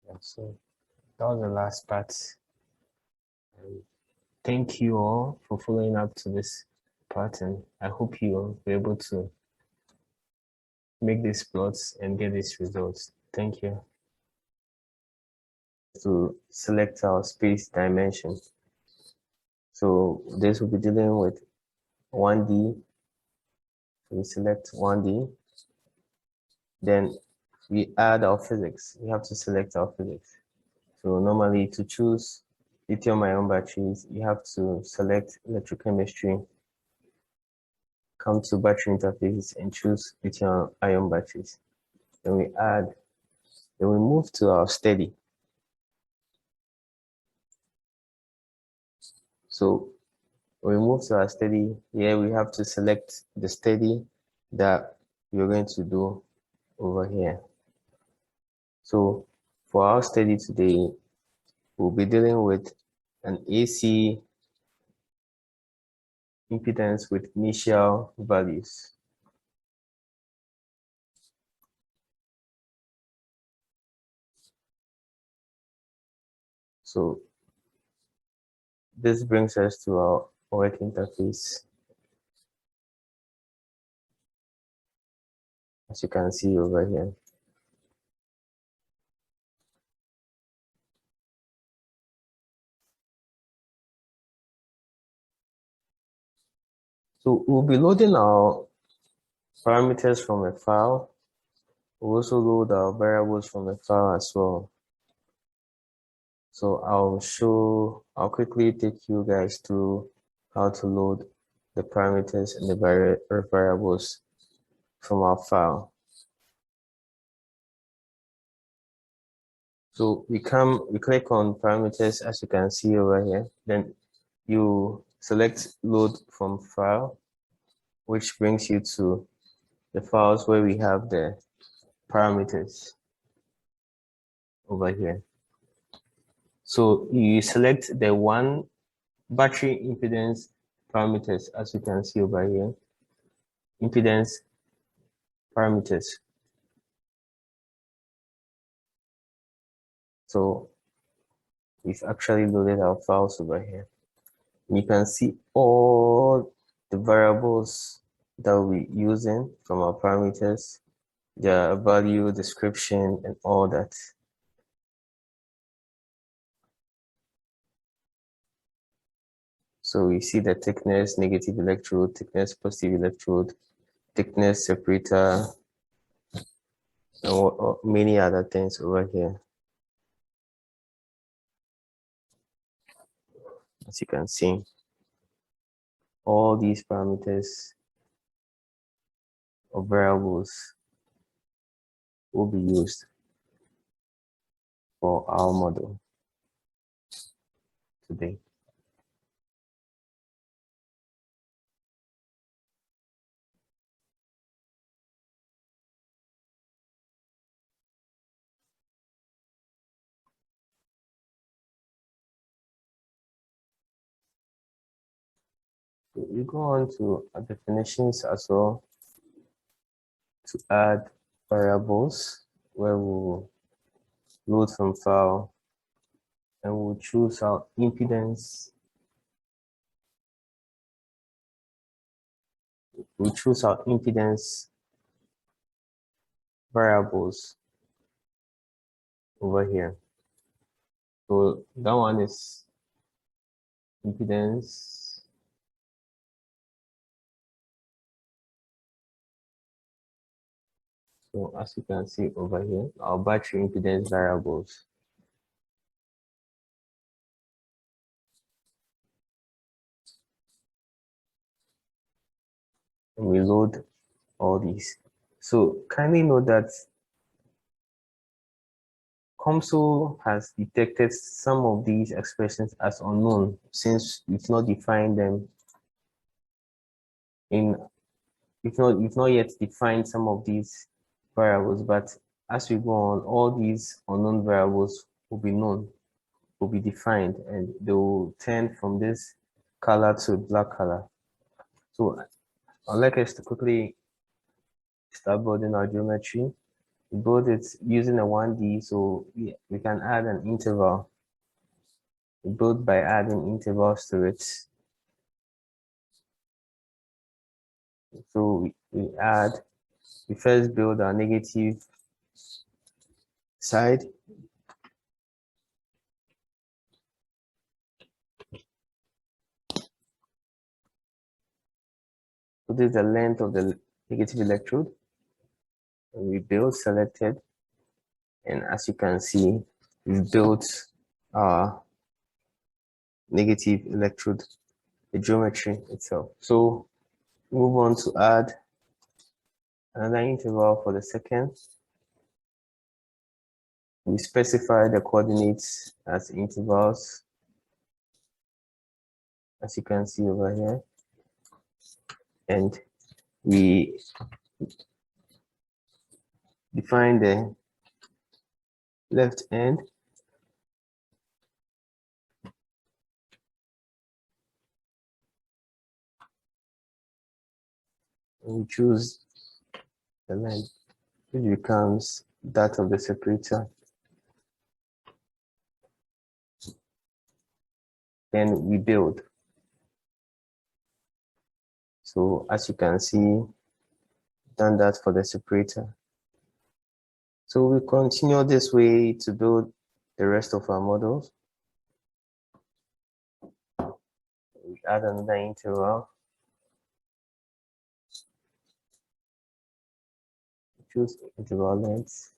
Yeah, so that was the last part. And thank you all for following up to this part, and I hope you will be able to make these plots and get these results. Thank you. To select our space dimension. So this will be dealing with 1D. We select 1D. Then we add our physics. We have to select our physics. So normally to choose lithium-ion batteries, you have to select electrochemistry, come to battery interfaces and choose lithium-ion batteries. Then we add, then we move to our steady. So when we move to our steady, here we have to select the steady that we're going to do over here. So for our study today, we'll be dealing with an AC impedance with initial values. So this brings us to our work interface. As you can see over here. So we'll be loading our parameters from a file. We'll also load our variables from a file as well. So I'll quickly take you guys through how to load the parameters and the variables from our file. So we click on parameters, as you can see over here. Then you select load from file, which brings you to the files where we have the parameters over here. So you select the one battery impedance parameters, as you can see over here, impedance parameters. So we've actually loaded our files over here. And you can see all the variables that we're using from our parameters, their value, description, and all that. So we see the thickness, negative electrode, thickness, positive electrode, thickness, separator, and many other things over here. As you can see, all these parameters of variables will be used for our model today. So we go on to definitions as well to add variables where we'll load from file and we'll choose our impedance. We'll choose our impedance variables over here. So that one is impedance. So as you can see over here, our battery impedance variables. And we load all these. So kindly note that Comsol has detected some of these expressions as unknown since we've not defined them in we've not yet defined some of these variables, but as we go on, all these unknown variables will be known, will be defined, and they will turn from this color to black color. So I'd like us to quickly start building our geometry. We build it using a 1D, so we can add an interval. We build by adding intervals to it. So we first build our negative side. So this is the length of the negative electrode. And we build selected. And as you can see, we've built our negative electrode, the geometry itself. So move on to add another interval for the second. We specify the coordinates as intervals, as you can see over here. And we define the left end. And we choose the length, which becomes that of the separator. Then we build. So as you can see, done that for the separator. So we continue this way to build the rest of our models. We add another interval. Choose interval length.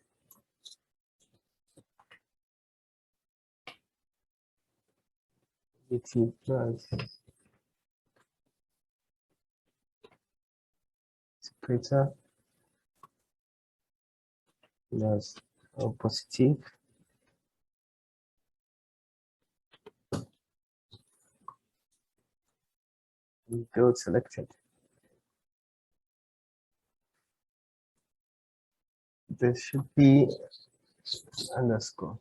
Negative plus separator plus positive. We build selected. There should be underscore.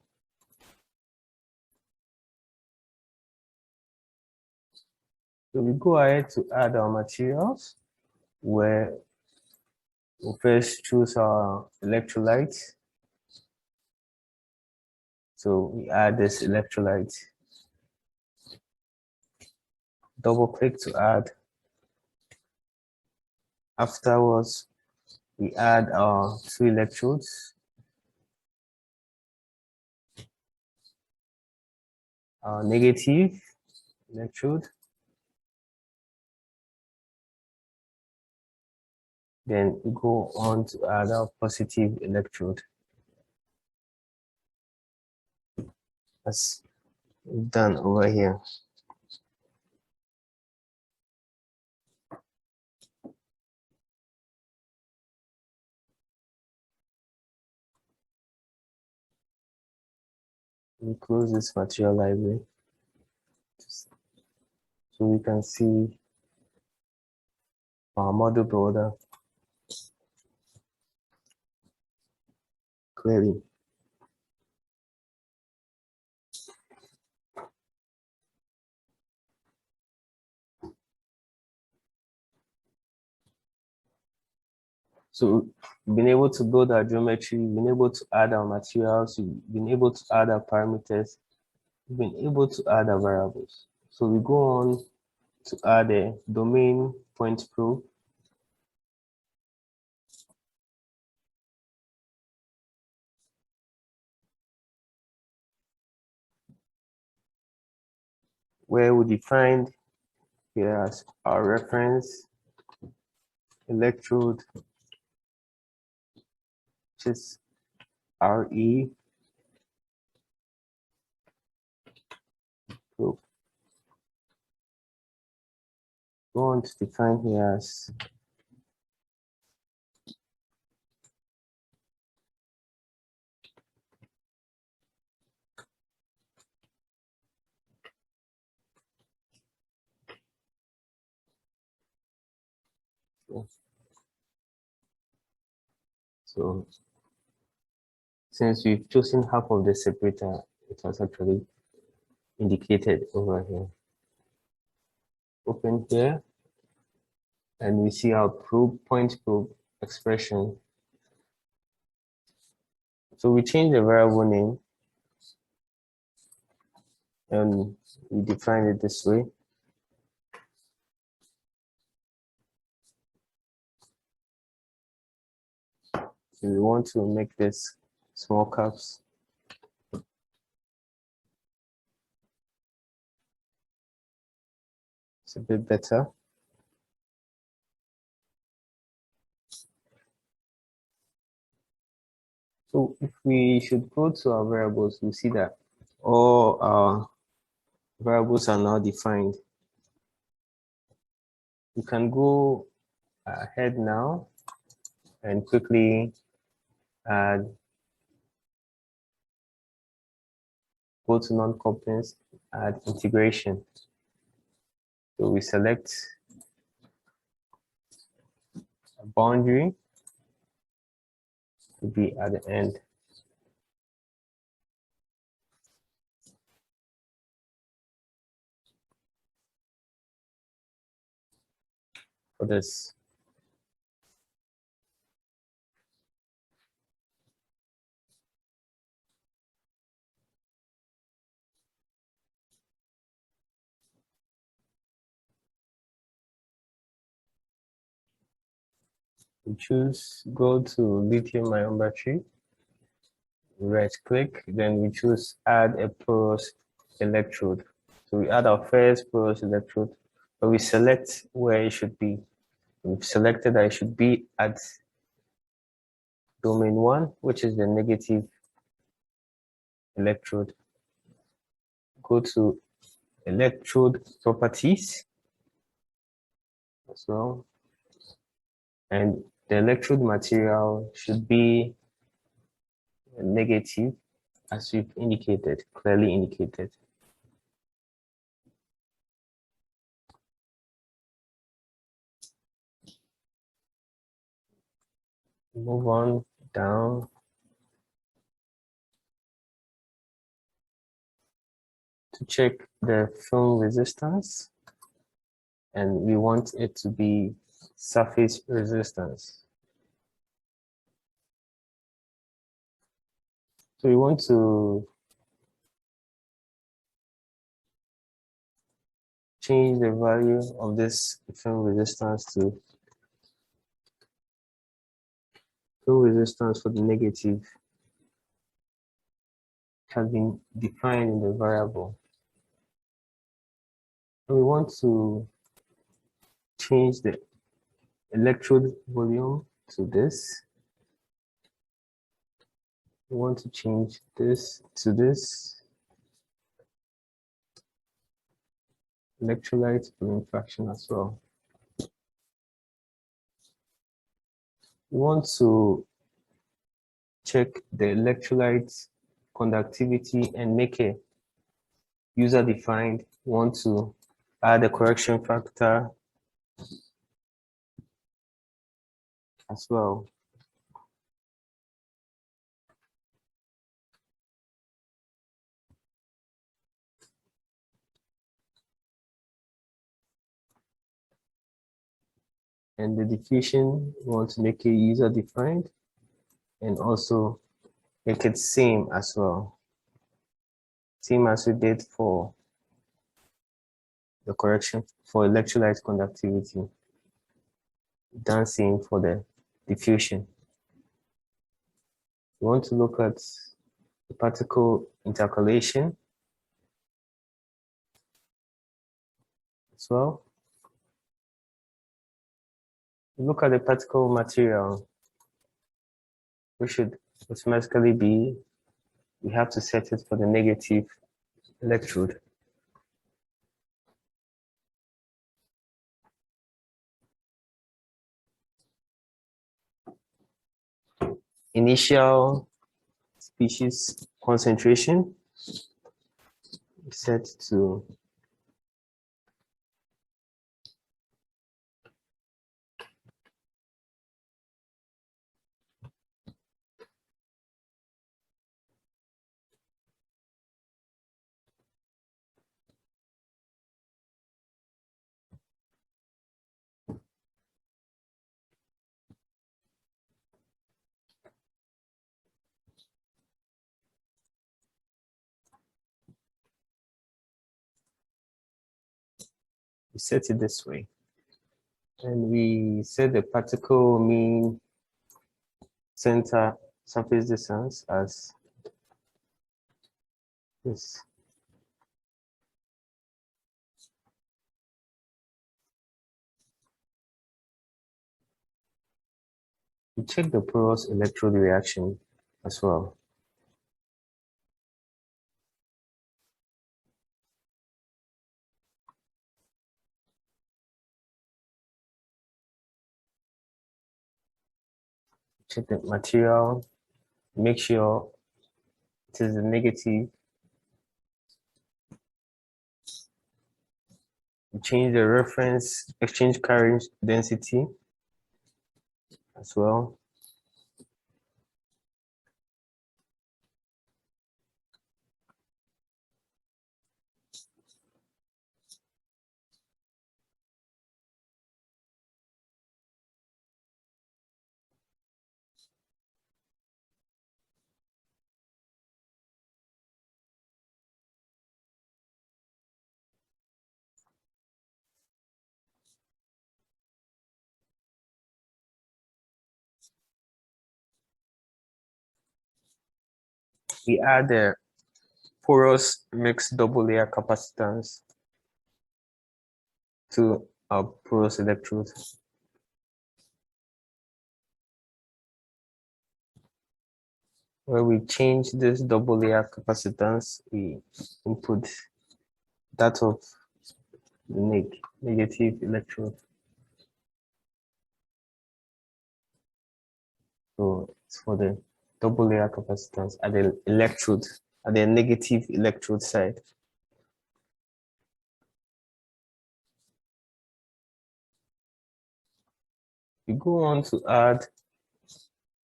So we go ahead to add our materials, where we first choose our electrolytes. So we add this electrolyte. Double click to add. Afterwards, we add our 2 electrodes. Our negative electrode. Then we go on to add our positive electrode. As done over here. We close this material library so we can see our model builder clearly. So we've been able to build our geometry, we've been able to add our materials, we've been able to add our parameters, we've been able to add our variables. So we go on to add a domain point probe. Where we define here as our reference electrode, which is RE probe. Go on to define here as so since we've chosen half of the separator, it was actually indicated over here. Open here, and we see our probe point probe expression. So we change the variable name, and we define it this way. So we want to make this small caps. It's a bit better. So if we should go to our variables, we see that all our variables are now defined. We can go ahead now and quickly add, go to non-couplings, add integration. So we select a boundary to be at the end. For this. We choose, go to lithium ion battery, right click, then we choose add a porous electrode. So we add our first porous electrode, but we select where it should be. We've selected that it should be at domain 1, which is the negative electrode. Go to electrode properties as well, and the electrode material should be negative, as we've indicated, clearly indicated. Move on down to check the film resistance, and we want it to be surface resistance. So we want to change the value of this film resistance to film resistance for the negative has been defined in the variable. And we want to change the electrode volume to this. We want to change this to this. Electrolyte volume fraction as well. We want to check the electrolytes conductivity and make it user-defined. You want to add a correction factor as well. And the diffusion, we want to make it user-defined and also make it same as well. Same as we did for the correction for electrolyte conductivity. Done same for the diffusion. We want to look at the particle interpolation as well. Look at the particle material. We should automatically be, we have to set it for the negative electrode. Initial species concentration set to we set it this way. And we set the particle mean center surface distance as this. We check the porous electrode reaction as well. Check the material, make sure it is the negative. Change the reference exchange current density as well. We add the porous mixed double layer capacitance to our porous electrode. Where we change this double layer capacitance, we input that of the negative electrode. So it's for the double layer capacitance at the electrode, at the negative electrode side. We go on to add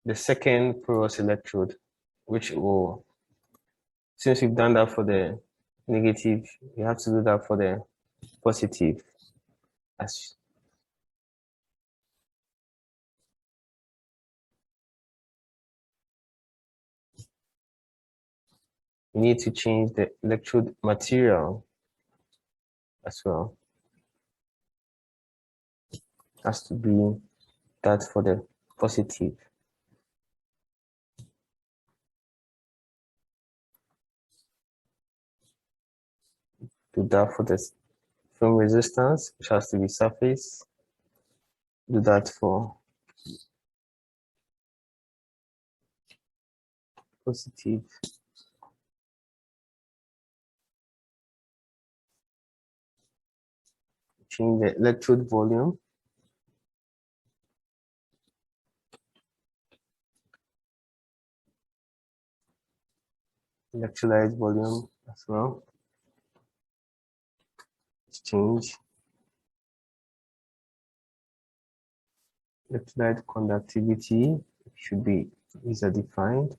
the second porous electrode, which will, since we've done that for the negative, we have to do that for the positive. As we need to change the electrode material as well. It has to be that for the positive. Do that for the film resistance, which has to be surface. Do that for positive. Change the electrode volume. electrolyte volume as well. Exchange. Electrolyte conductivity should be user defined.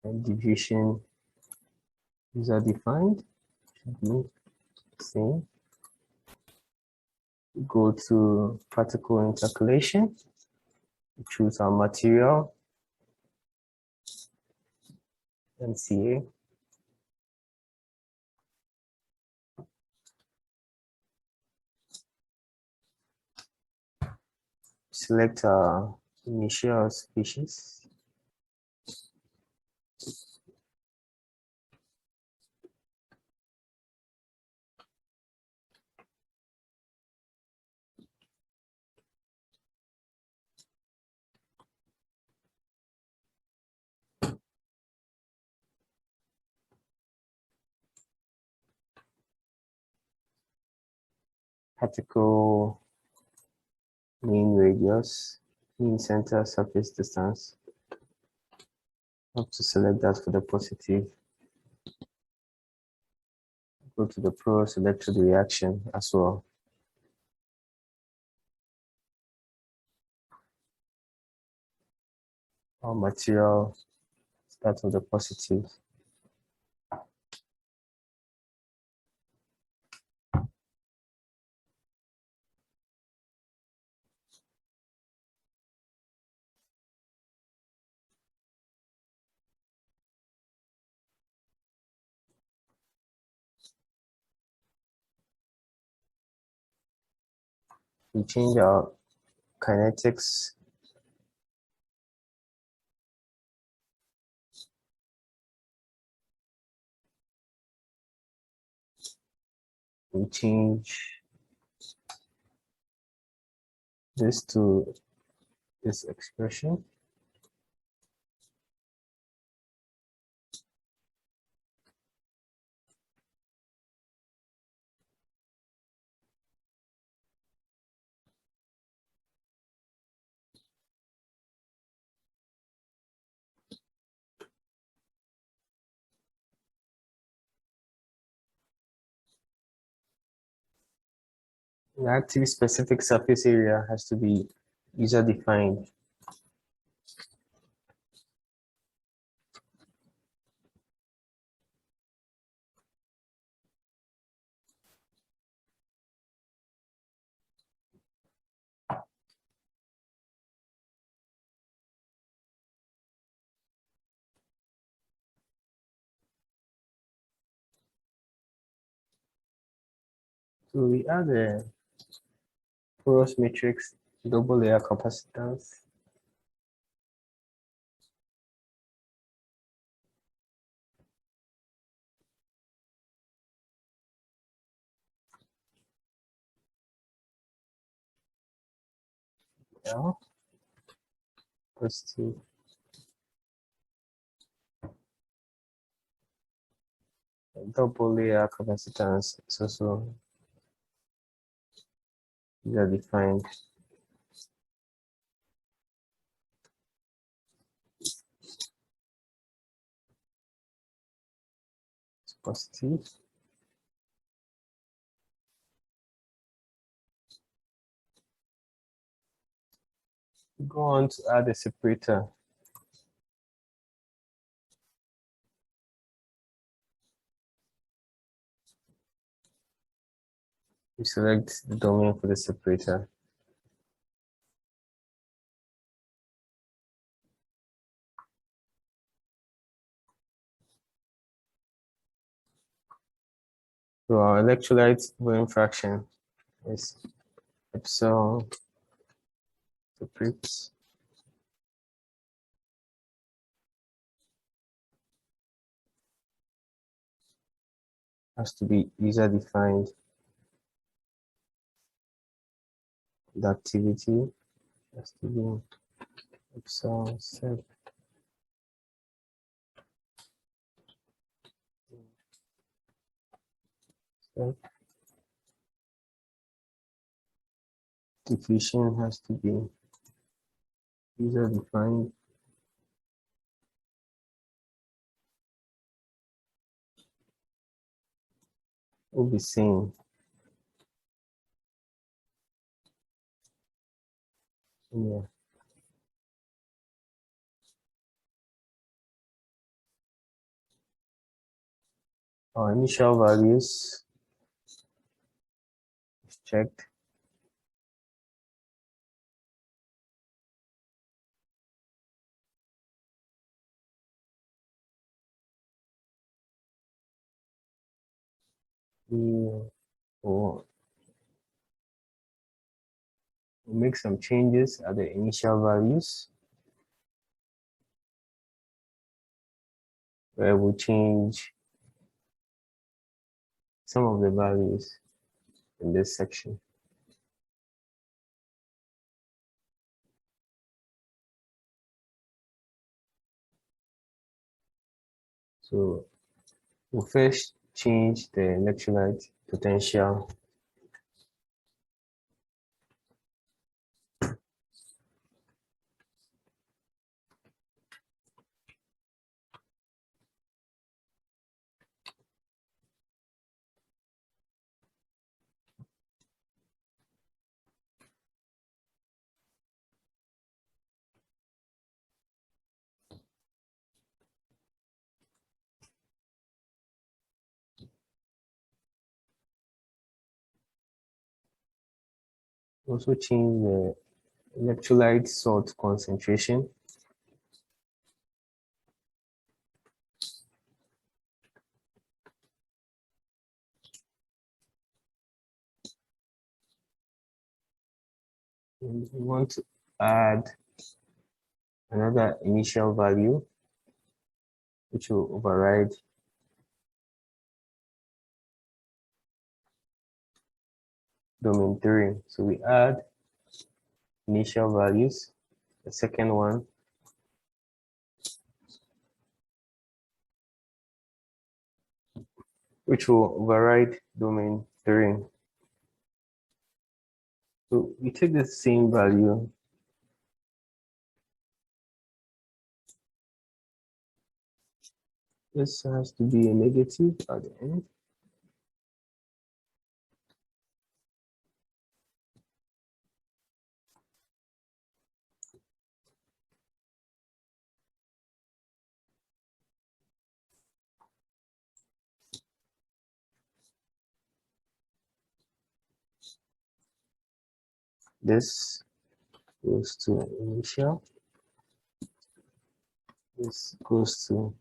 And division user defined should be same. Go to particle interpolation, choose our material, MCA. Select our initial species. Particle mean radius, mean center surface distance. I have to select that for the positive. Go to the pro, select the reaction as well. Our material start with the positive. We change our kinetics. We change this to this expression. The active specific surface area has to be user defined. So we add a porous matrix, double layer capacitance. Yeah. Positive. Double layer capacitance is also user defined. It's positive. Go on to add a separator. We select the domain for the separator. So our electrolyte volume fraction is epsilon separate. Has to be user defined. The activity has to be epsilon set diffusion has to be user defined. Will be same. Yeah. Our initial values is checked. We will make some changes at the initial values, where we change some of the values in this section. So we'll first change the electrolyte potential also change the electrolyte salt concentration. And we want to add another initial value, which will override domain 3. So we add initial values, the second one, which will override domain 3. So we take the same value, this has to be a negative at the end. This goes to initial, this goes to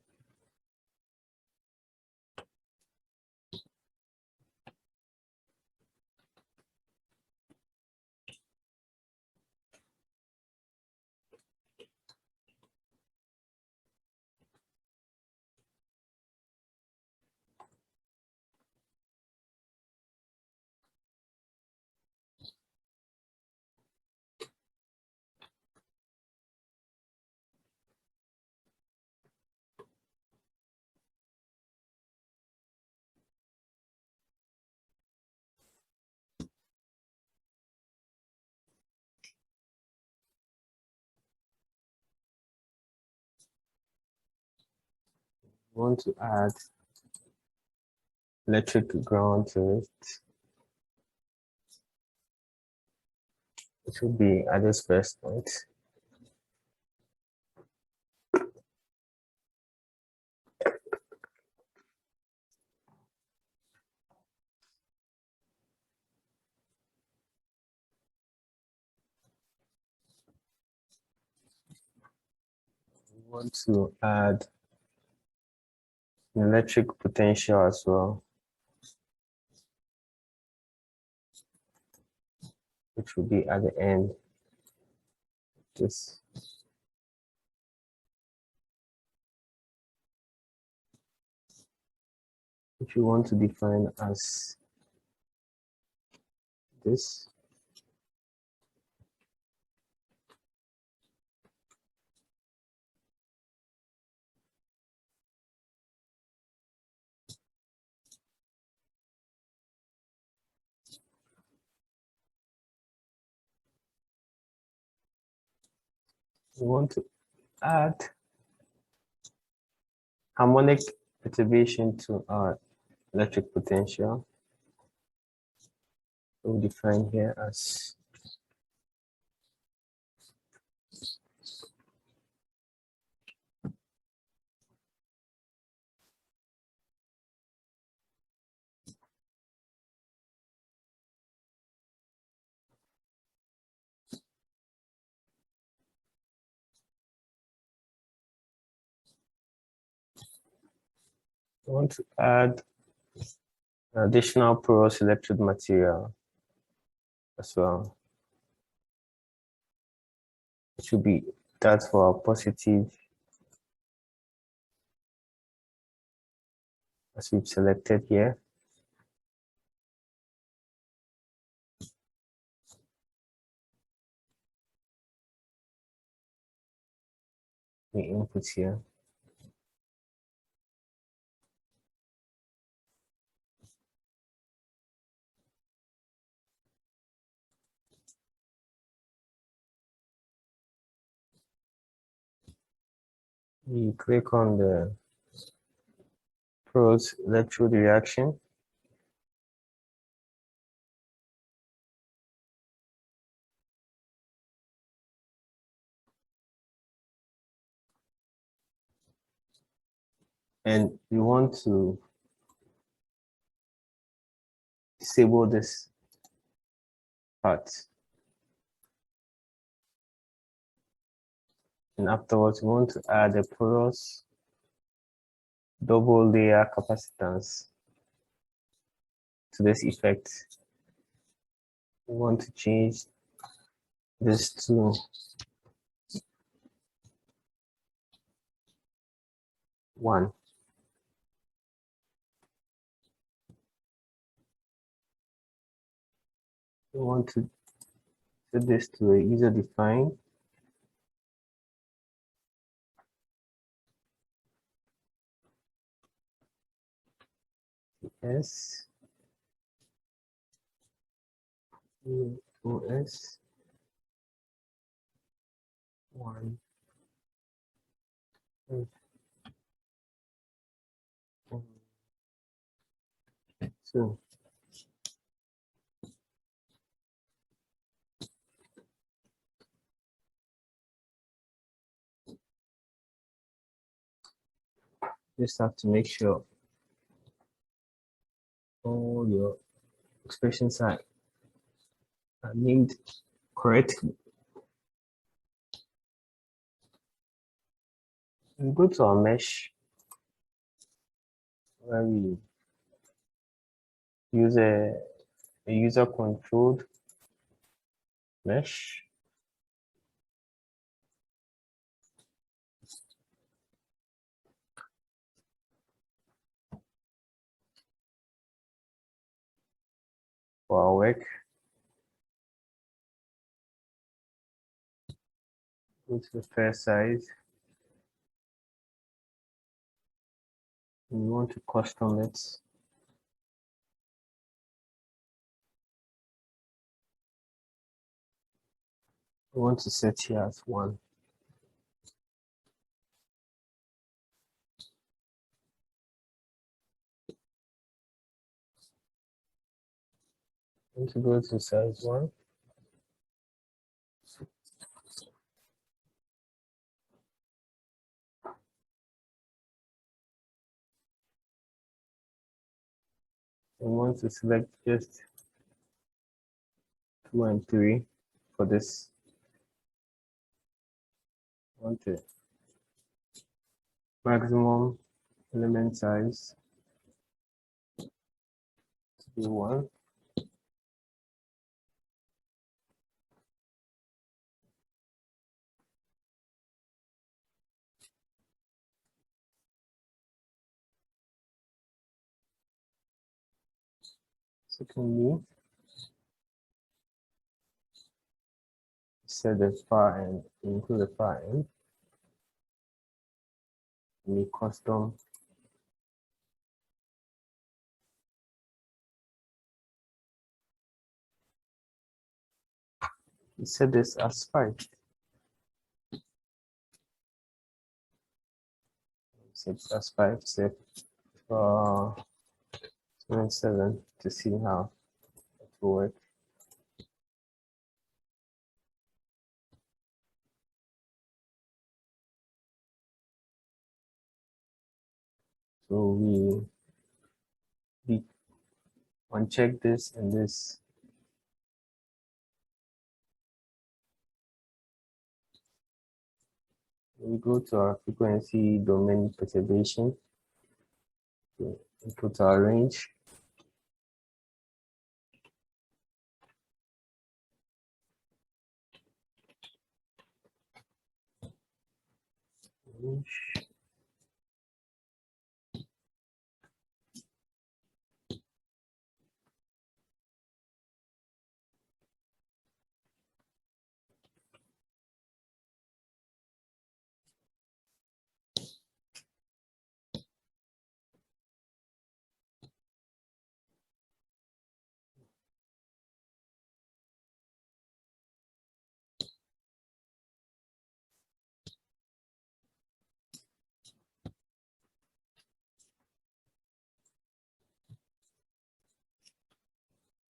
want to add electric ground to it. It should be at this first point. We want to add an electric potential as well, which will be at the end. This which we want to define as this. We want to add harmonic perturbation to our electric potential. We'll define here as we want to add additional porous electrode material as well. It should be that for our positive, as we've selected here. The input here. You click on the porous electrode reaction. And you want to disable this part. And afterwards, we want to add a porous double layer capacitance to this effect. We want to change this to 1. We want to set this to a user defined. S OS 1. So just have to make sure all your expressions are named correctly. We go to our mesh where we use a user controlled mesh. For our work, go to the first size. And we want to custom it. We want to set here as 1. We want to go to size 1. We want to select just 2 and 3 for this. We want the maximum element size to be 1. Secondly, set the far end, include the far end, and we custom we set this as 5. 6 plus 5, 6 for 7 to see how it will work. So we uncheck this and this. We go to our frequency domain perturbation. We put our range.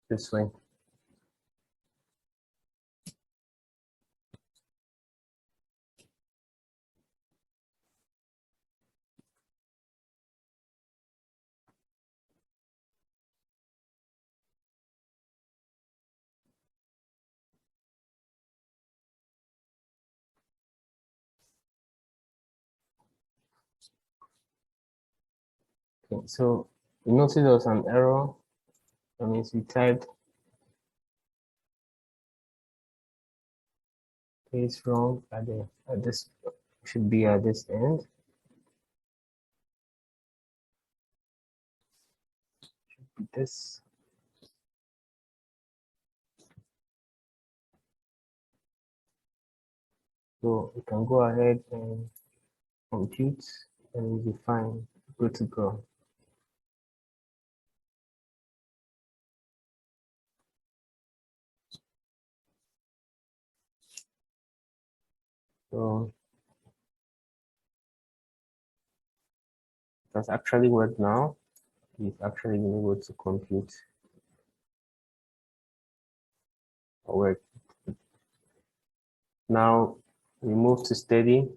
This way. Okay, so you notice there was an error. That means we typed place wrong at this should be at this end. Should be this. So we can go ahead and compute and we'll be fine. Good to go. So that's actually worked now. We've actually been able to compute our work. Now we move to steady.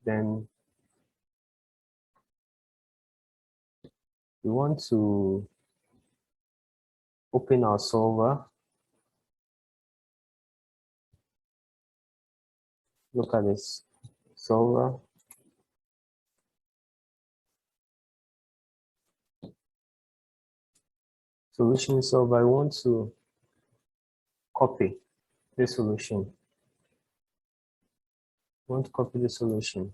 Then we want to open our solver. Look at this solver. Solution solver. I want to copy the solution. I want to copy the solution.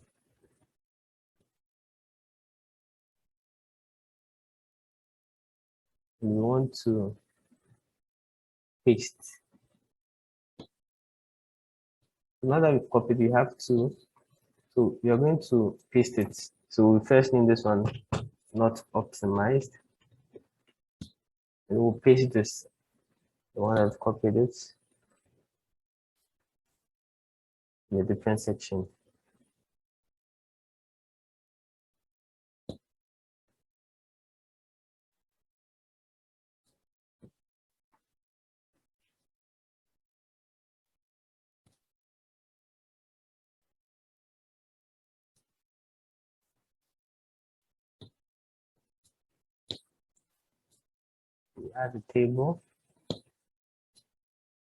And we want to paste. Now that we've copied, we have to, so we are going to paste it. So we first name this one not optimized. And we'll paste this, the one I've copied it, in a different section. We add a table.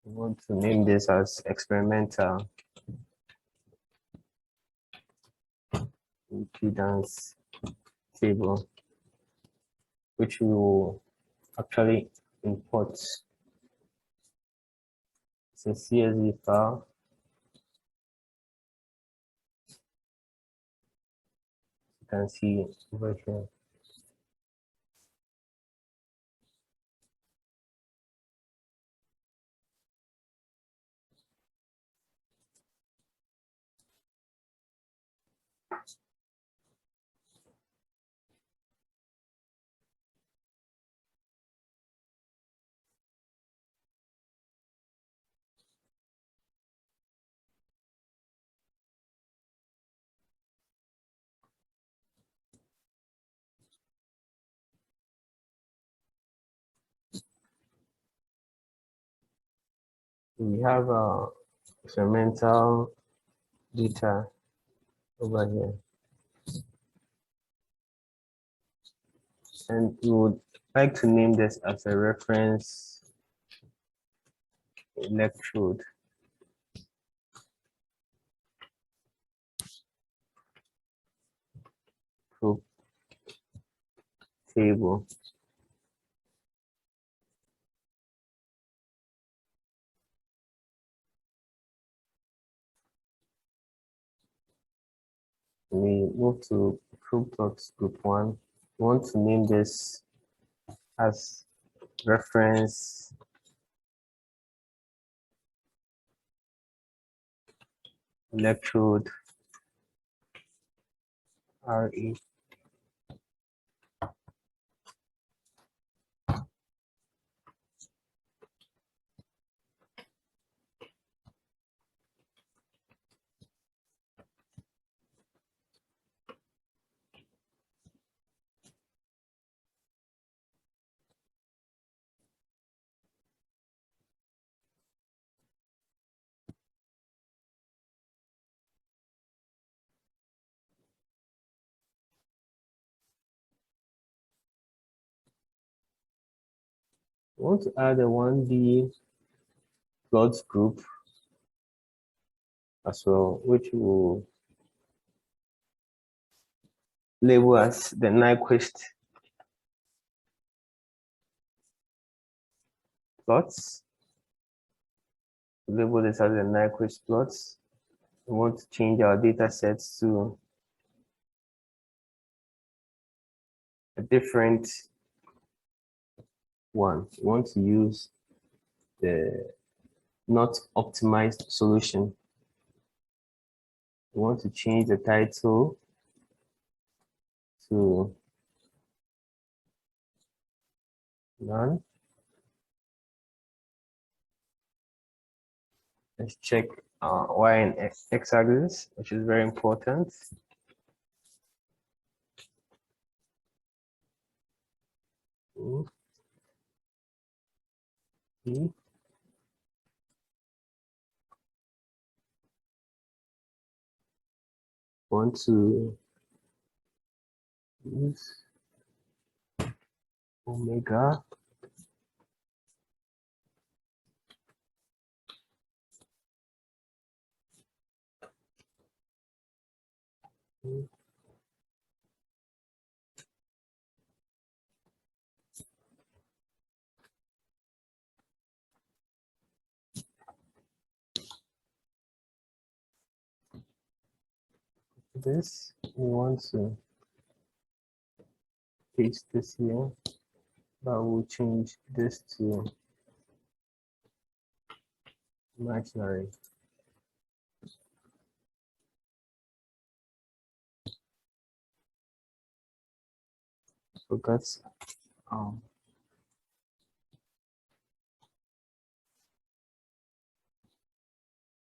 We want to name this as experimental impedance table, which we will actually import. It's a CSV file. You can see over here. We have experimental data over here, and we would like to name this as a reference electrode. Probe table. We move to probe plots group 1. We want to name this as reference electrode RE. We want to add a 1D plots group as well, which will label as the Nyquist plots. Label this as the Nyquist plots. We want to change our data sets to a different one. We want to use the not optimized solution. We want to change the title to none. Let's check y and x axis, which is very important. Want to use omega this. We want to paste this here, but we'll change this to imaginary. So that's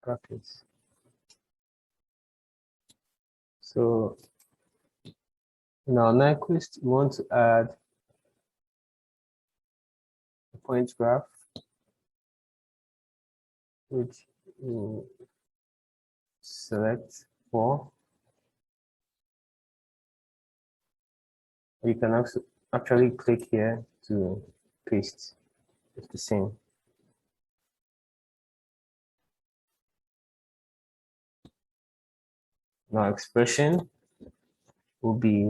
brackets. So in our Nyquist, we want to add a point graph, which we'll select for. You can actually click here to paste. It's the same. Now expression will be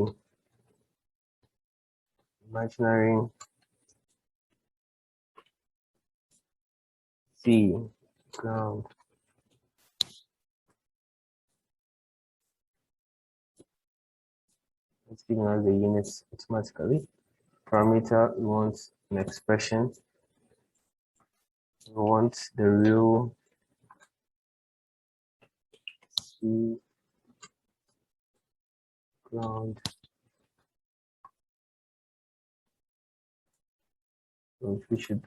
imaginary Z ground. It's giving us the units automatically. Parameter, we want an expression. We want the real Z ground. So we should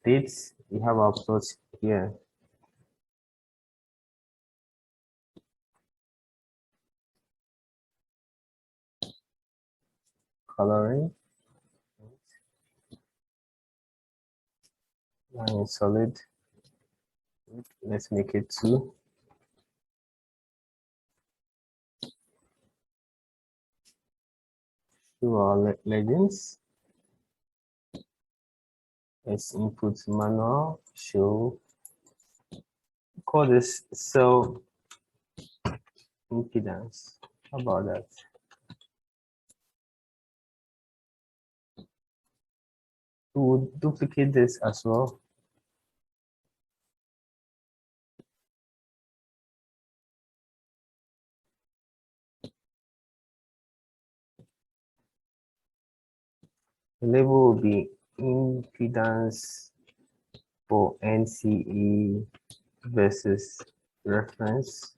dates. We have our plots here. Coloring. Line solid. let's make it 2. To our legends. Let's input manual show. Call this cell impedance. How about that? We will duplicate this as well. The label will be impedance for NCE versus reference.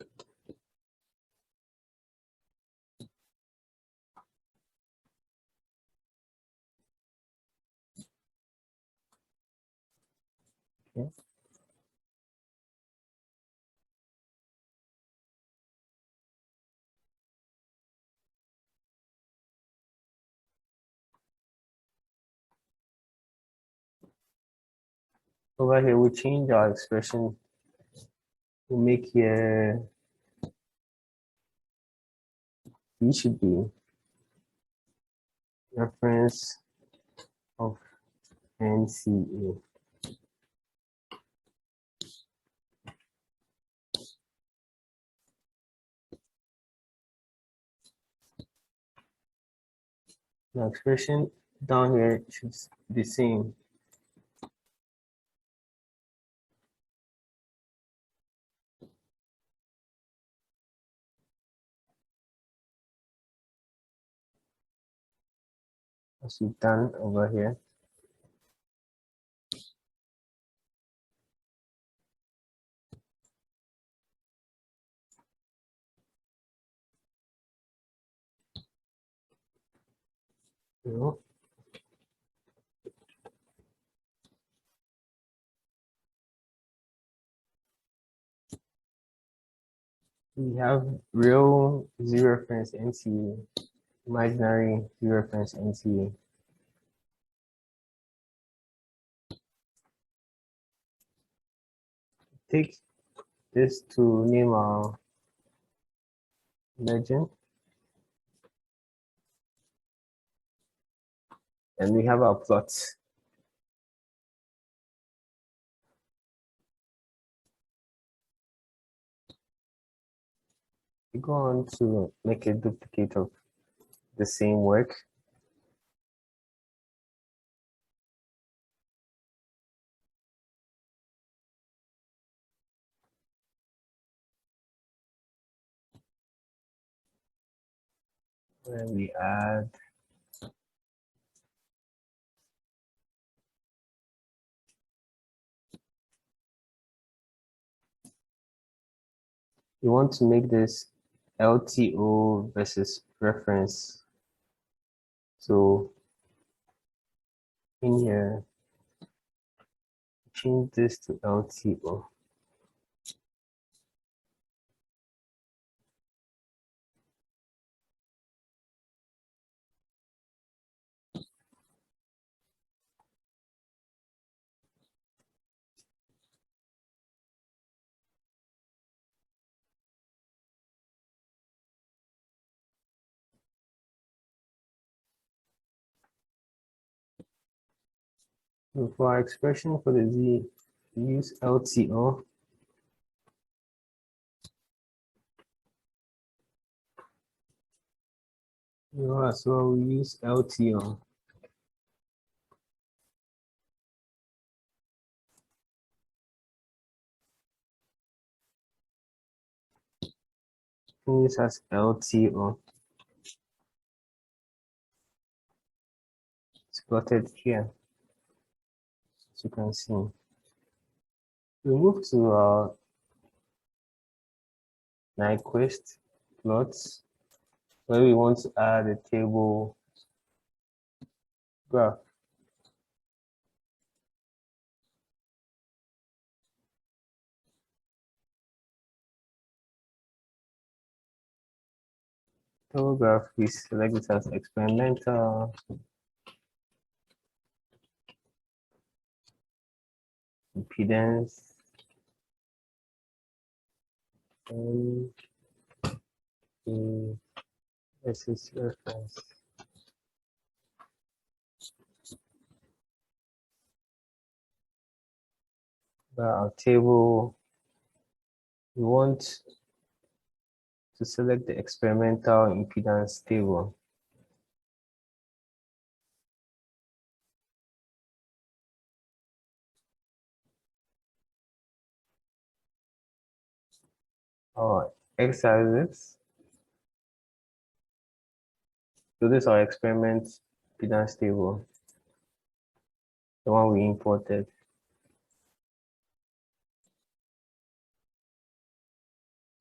Okay. Over here, we change our expression. We make here E should be reference of NCE. The expression down here should be the same. As we've done over here. No. We have real zero reference NCE, imaginary zero reference NCE. Take this to name our legend. And we have our plot. We go on to make a duplicate of the same work. And we add we want to make this LTO versus reference. So in here, change this to LTO. So for our expression for the Z, we use LTO. So we use LTO. This as LTO. It's plotted here, as you can see. We move to our Nyquist plots, where we want to add a table graph. Table graph, we select it as experimental. Impedance. And this is reference. Our table, we want to select the experimental impedance table. Our x-axis. So this is our experiment impedance table, the one we imported.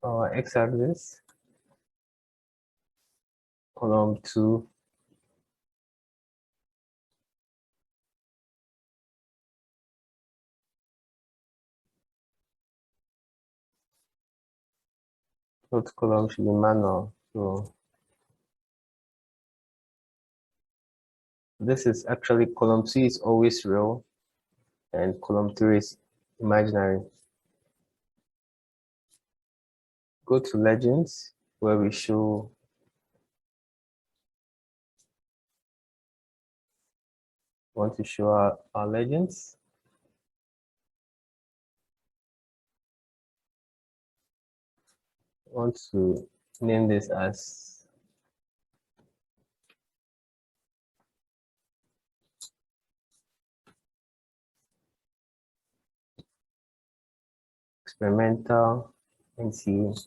Our x-axis, column 2, third column should be manual. So this is actually column 2 is always real and column 3 is imaginary. Go to legends where we want to show our legends. I want to name this as experimental NCA.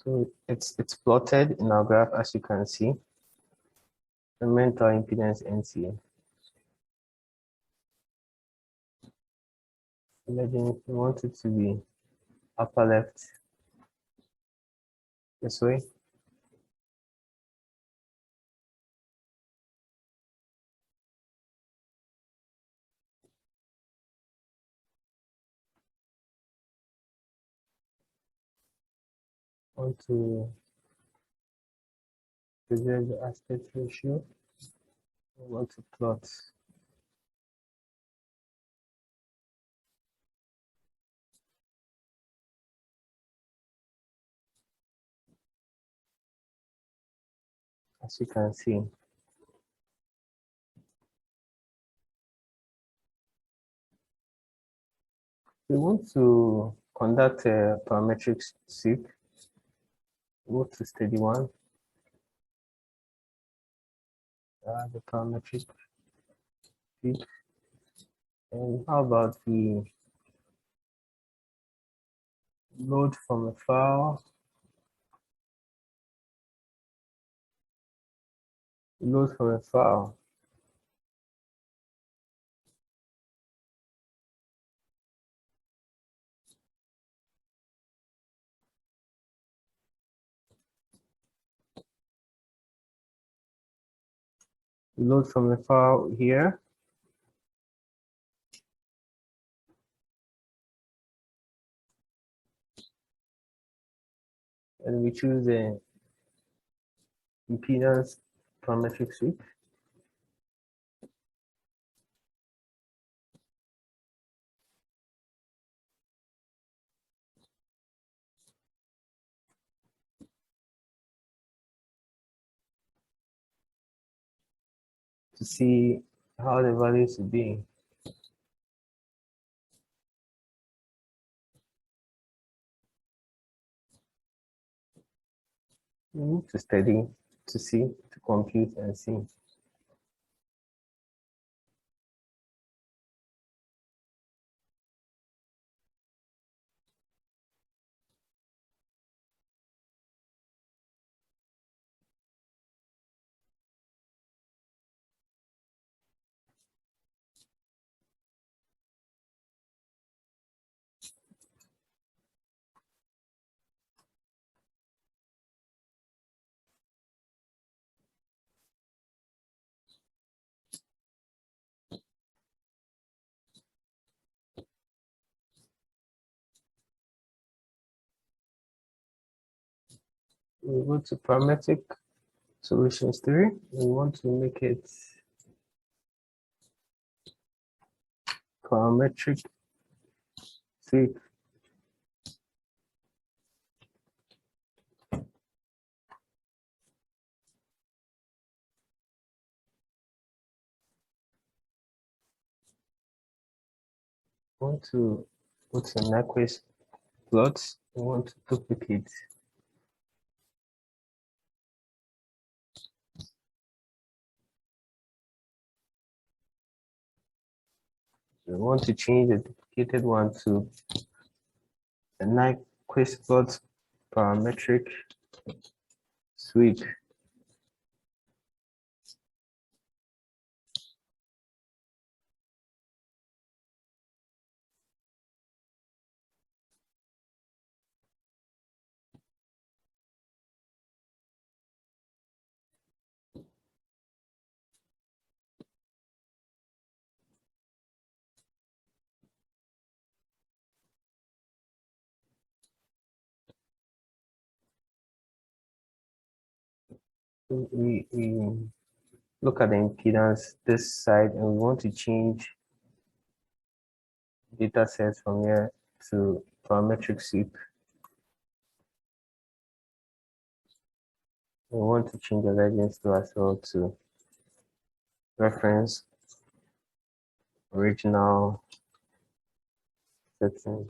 So it's plotted in our graph, as you can see. Experimental impedance NCA. Legend, we want it to be upper left this way. Want to preserve the aspect ratio. We want to plot as you can see. We want to conduct a parametric sweep. Go to steady one. The parametric sweep. And how about the load from a file? Load from a file. Load from the file here. And we choose the impedance parametric sweep. To see how the values should be. We need to study to see, to compute and see. We go to parametric solutions 3. We want to make it parametric sweep. We want to put an Nyquist plot. We want to duplicate. We want to change the duplicated one to the Nyquist plot parametric sweep. We look at the impedance this side, and we want to change data sets from here to parametric sweep. We want to change the legends to as well to reference original settings.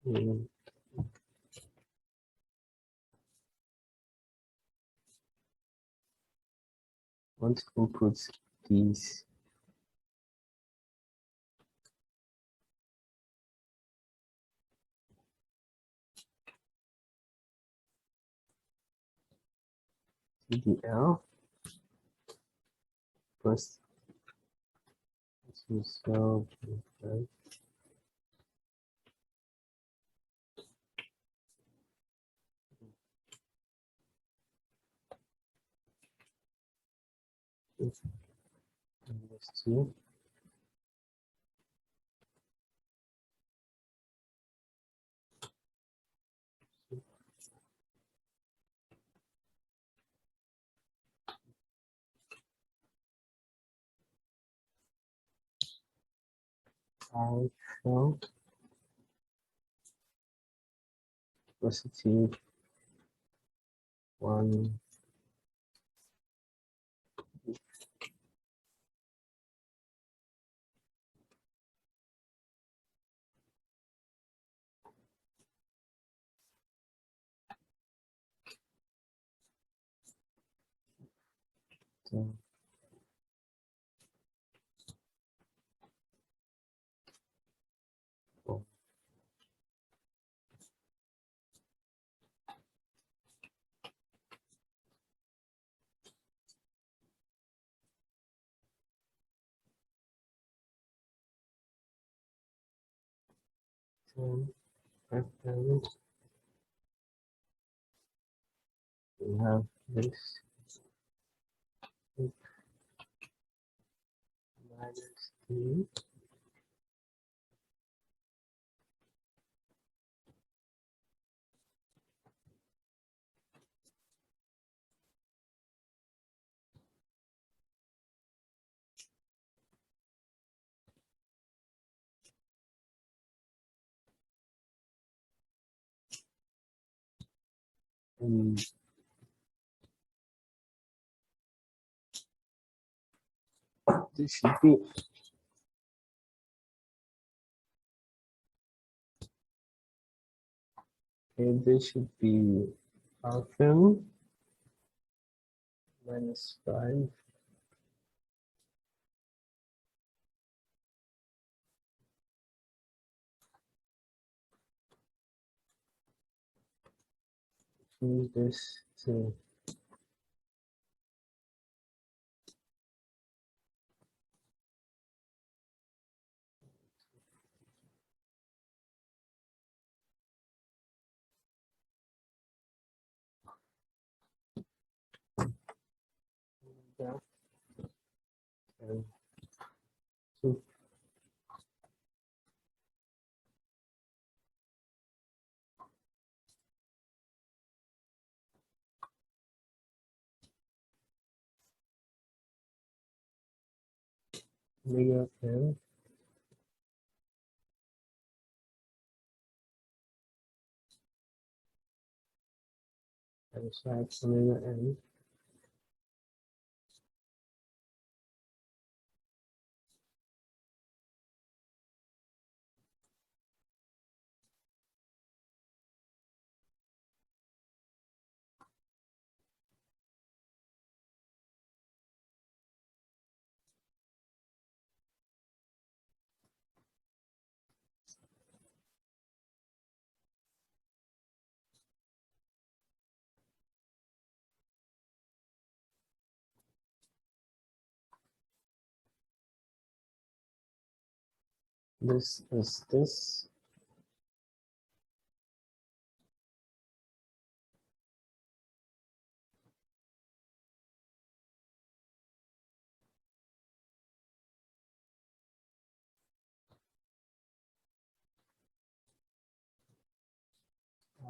We want to input these. CDL first. So this two. So positive 1. So, oh, so, we have this minus 3. And this should be okay. This should be alpha minus 5. Change this to Yeah. And 2. Omega n times omega n this is this.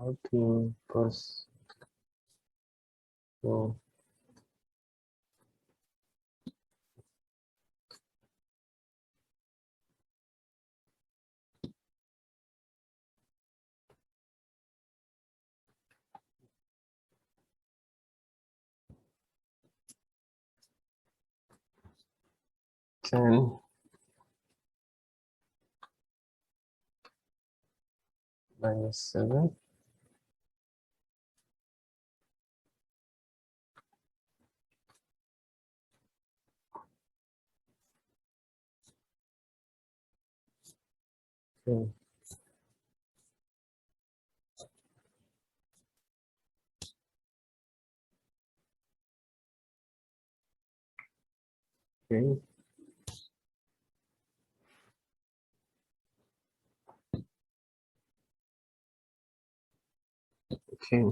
R2 plus 4. Ten minus 7. Okay. Okay. Okay.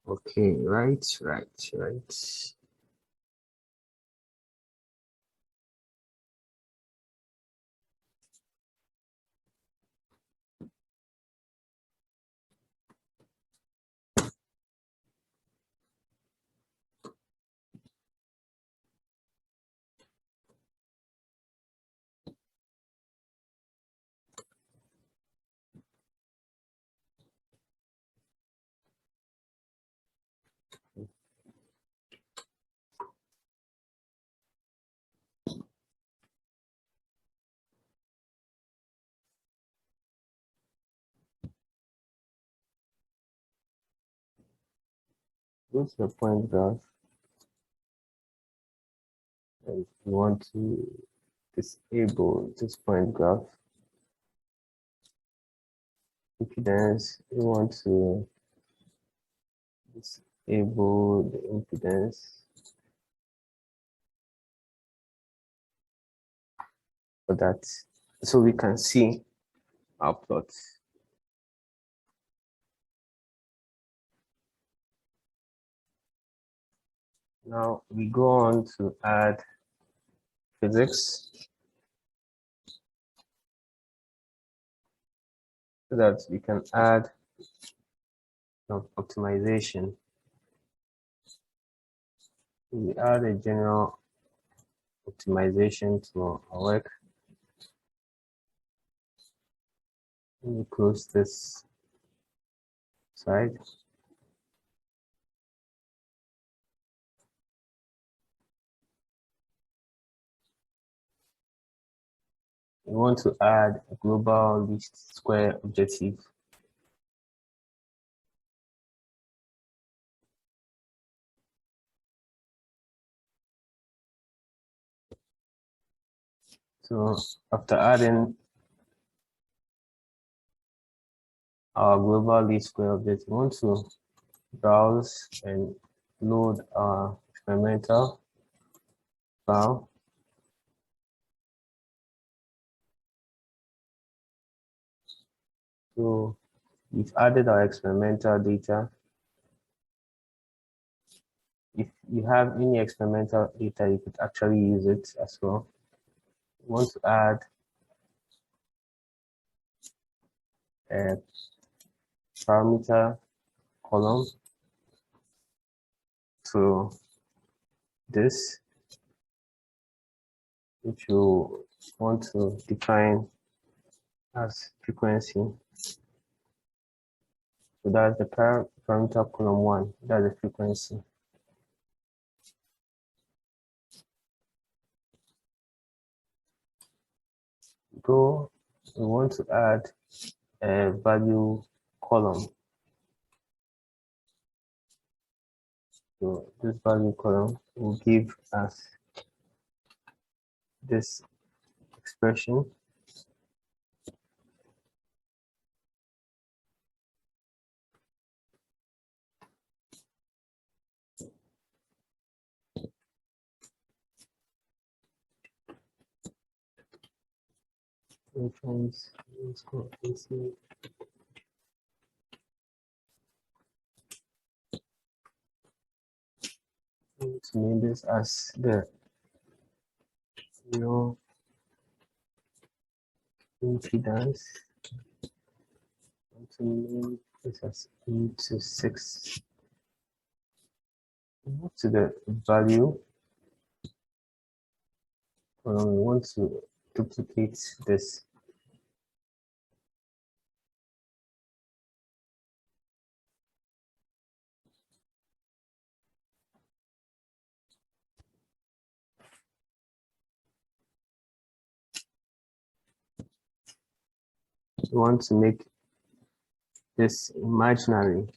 Okay. Right. Right. Right. Go to the point graph, and you want to disable this point graph impedance. You want to disable the impedance for that, so we can see our plot. Now we go on to add physics so that we can add optimization. We add a general optimization to our work. Let me close this side. We want to add a global least square objective. So after adding our global least square objective, we want to browse and load our experimental file. So we've added our experimental data. If you have any experimental data, you could actually use it as well. You want to add a parameter column to this, which you want to define as frequency. So that's the parameter column 1, that's the frequency. Go, we want to add a value column. So this value column will give us this expression. Which ones? Let's go and see. To name this as the no impedance. To name this as into 6. Move to the value. We want to duplicate this. We want to make this imaginary.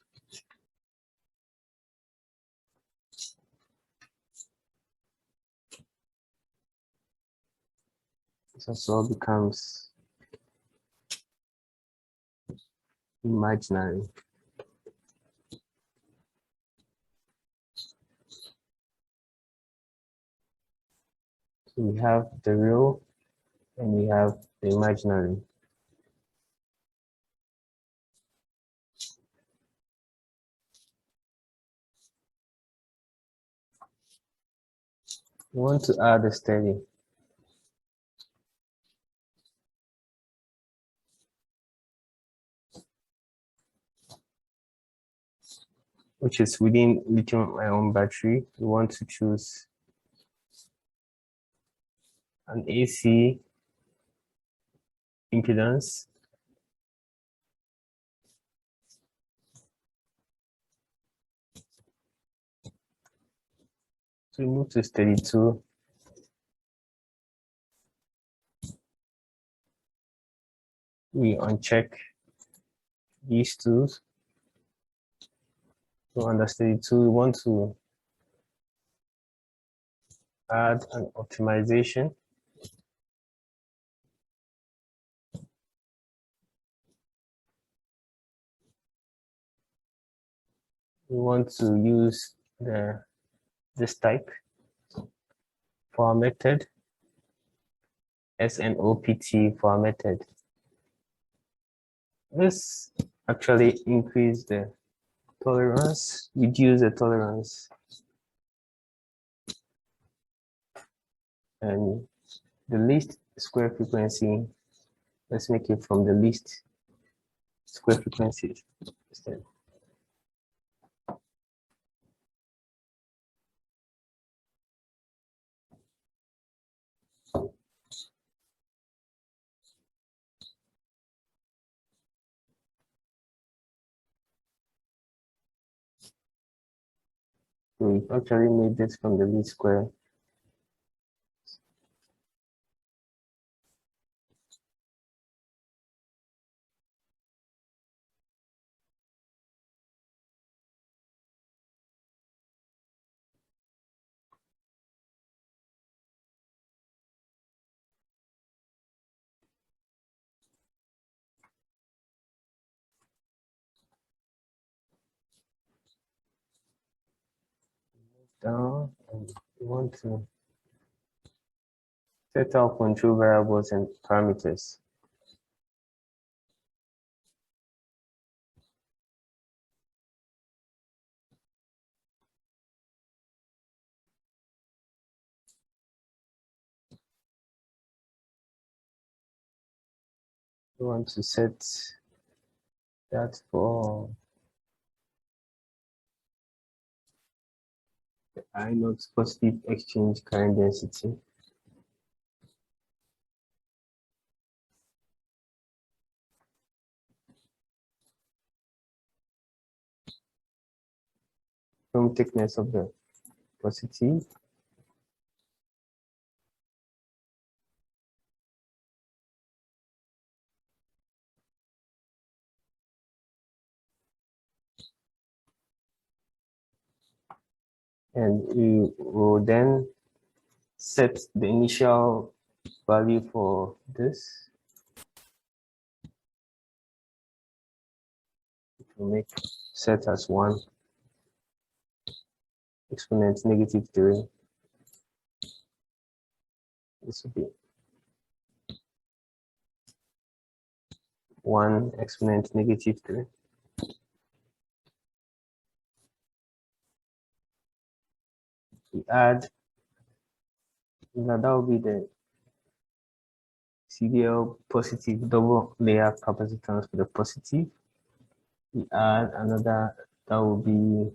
This also becomes imaginary. So we have the real and we have the imaginary. We want to add a steady. Which is within lithium-ion battery. We want to choose an AC impedance. So we move to steady 2. We uncheck these two. So under steady 2, we want to add an optimization. We want to use this type for our method, SNOPT for our method. This actually increase the tolerance, reduce the tolerance, and the least square frequency, let's make it from the least square frequency instead. So we've actually made this from the least square. Down, and we want to set our control variables and parameters. We want to set that for the I0 positive exchange current density. Film thickness of the positive. And we will then set the initial value for this. It will make set as 1 exponent -3. This will be 1 exponent -3. We add, that will be the CDL positive double layer capacitance for the positive. We add another, that will be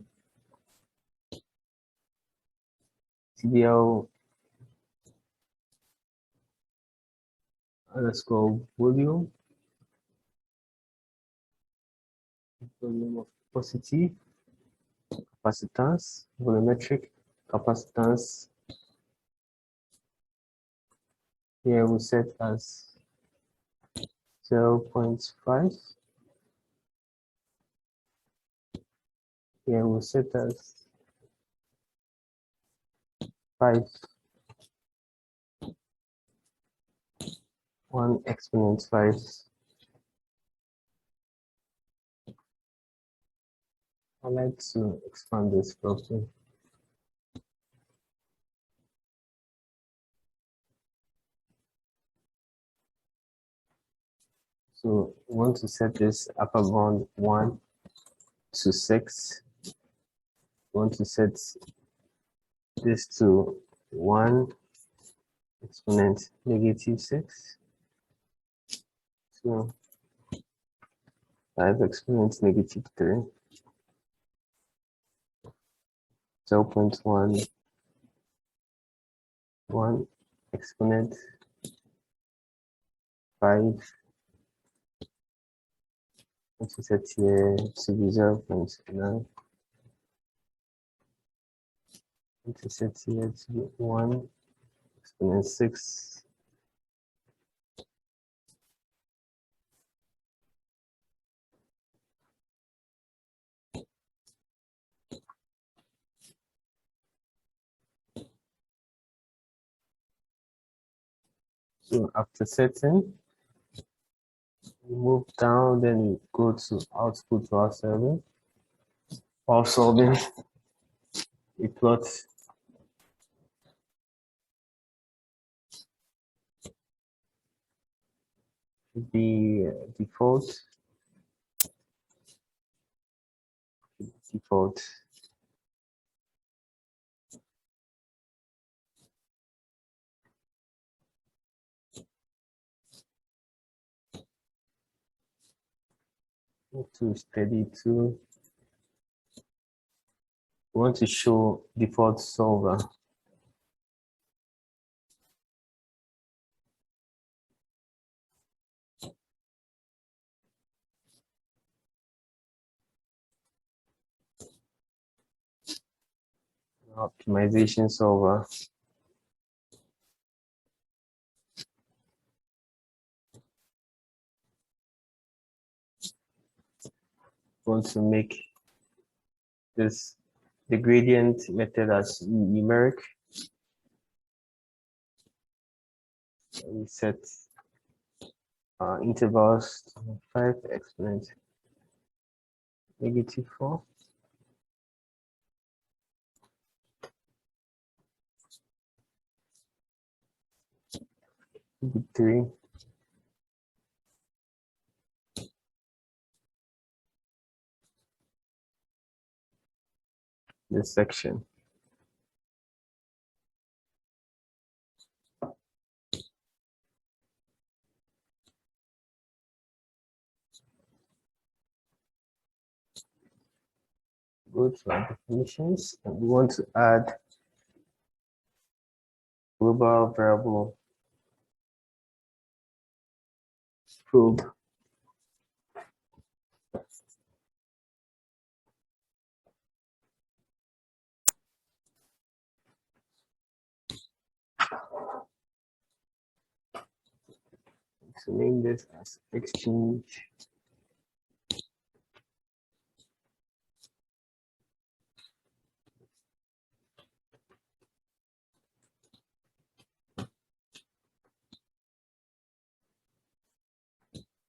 CDL underscore volume of positive capacitance, volumetric capacitance. Here we set as 0.5. Here we set as 5. 1 exponent 5. I like to expand this properly. So we want to set this upper bound 1 to 6. We want to set this to 1 exponent -6. So 5 exponent -3. 0.1 1 exponent 5. Let's set here to be 0.9. Let's set here to be 1 exponent 6. So after setting, we move down, then we go to output while solving. While solving, we plot the default to steady to. We want to show default solver. Optimization solver. Want to make this the gradient method as numeric. We set intervals to 5 exponent -4. 3. This section. go to our definitions and we want to add global variable probe. So name this as exchange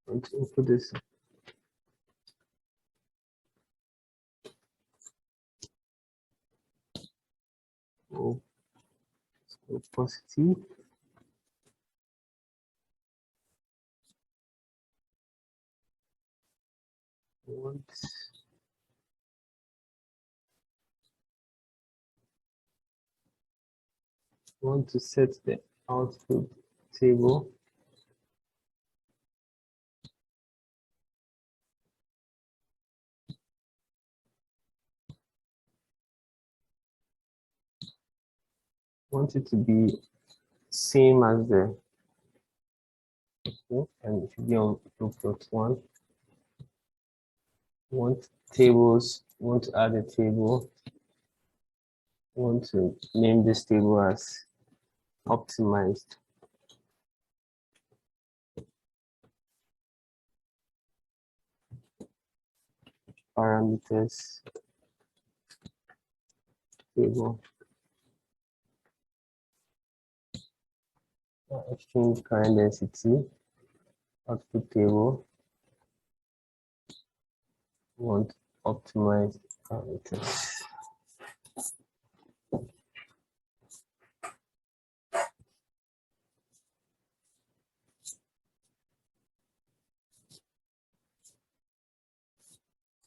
and to input this positive. Want to set the output table want it to be same as the and it should be on input one. Want tables, want to add a table, want to name this table as optimized parameters table. Exchange current density output table. Want optimized parameters.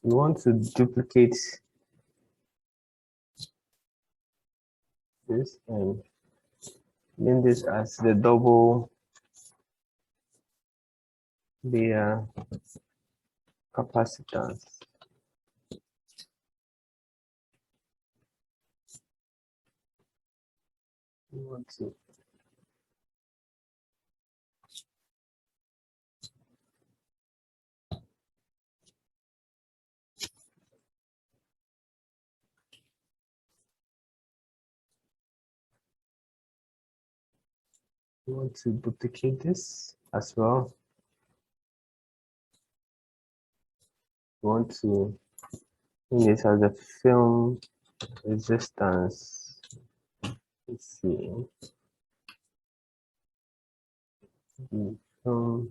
We want to duplicate this and name this as the double layer capacitance. We want to duplicate this as well. We want to name this as a film resistance. Let's see. The film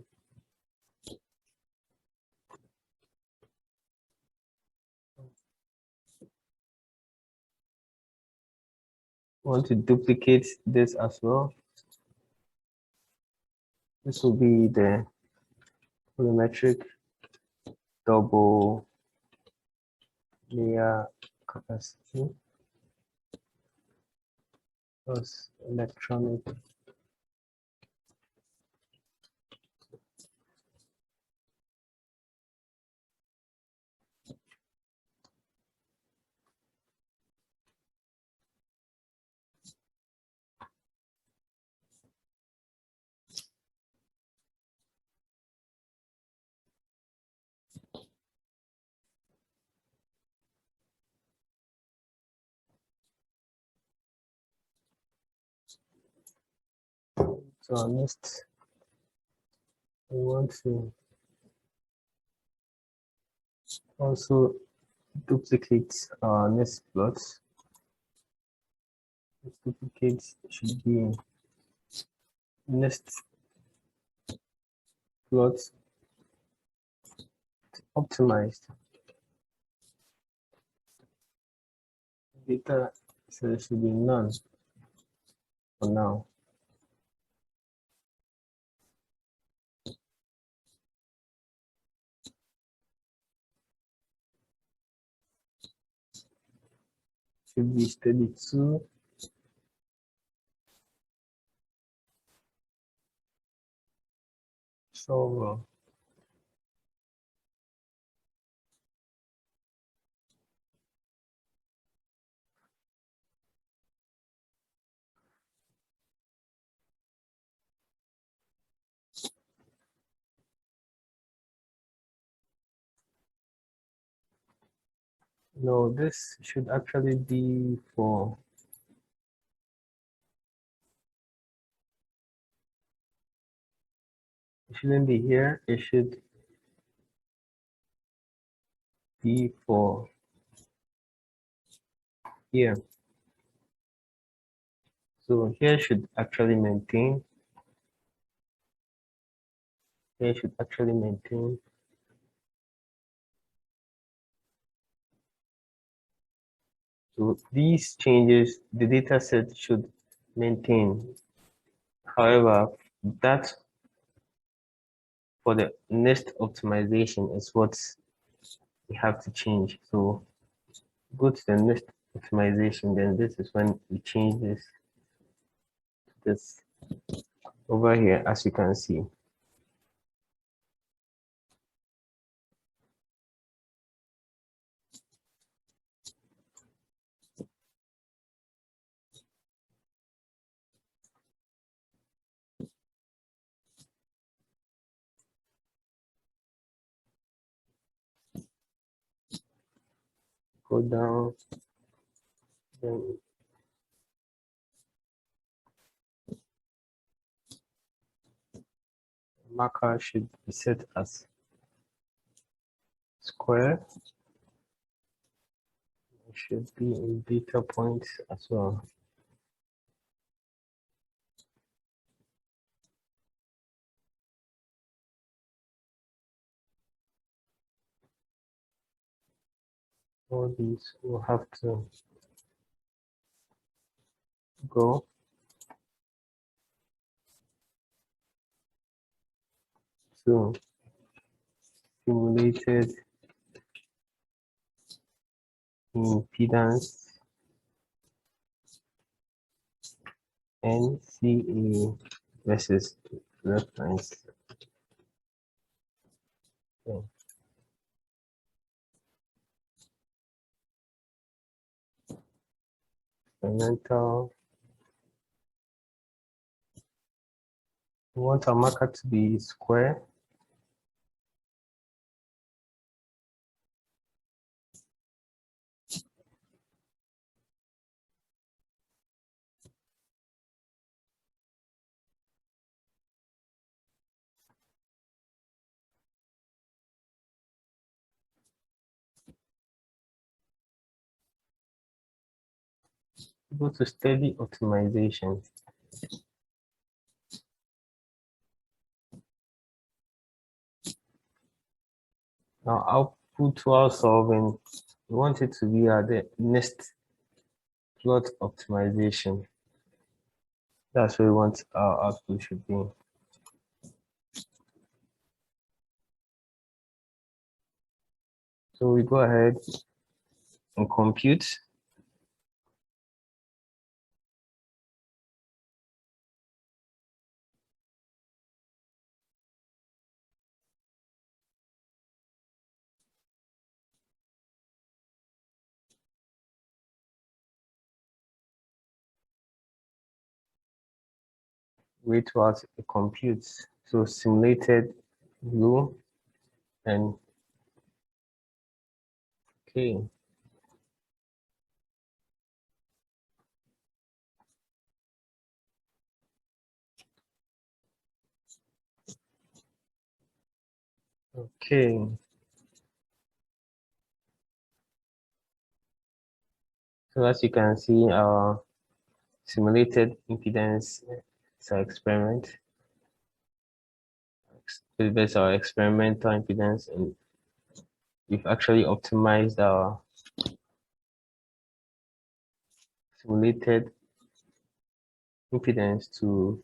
want to duplicate this as well. This will be the volumetric double layer capacity plus electronic So next, we want to also duplicate our next plot. This duplicate should be next plot optimized data, so it should be none for now. Should be steady 2. So No, this should actually be for, it shouldn't be here, it should be for here. So here should actually maintain, here should actually maintain. So these changes, the data set should maintain. However, that for the next optimization is what we have to change. So go to the next optimization, then this is when we change this over here, as you can see. Go down, then marker should be set as square. It should be in data points as well. All these will have to go to simulated impedance NCA versus reference. Okay. Experimental. We want our marker to be square. Go to steady optimization. Now output while solving, we want it to be at the next plot optimization. That's where we want our output should be. So we go ahead and compute. Wait while it computes. So simulated blue and okay. Okay. So as you can see, our simulated impedance is our experiment. That's our experimental impedance, and we've actually optimized our simulated impedance to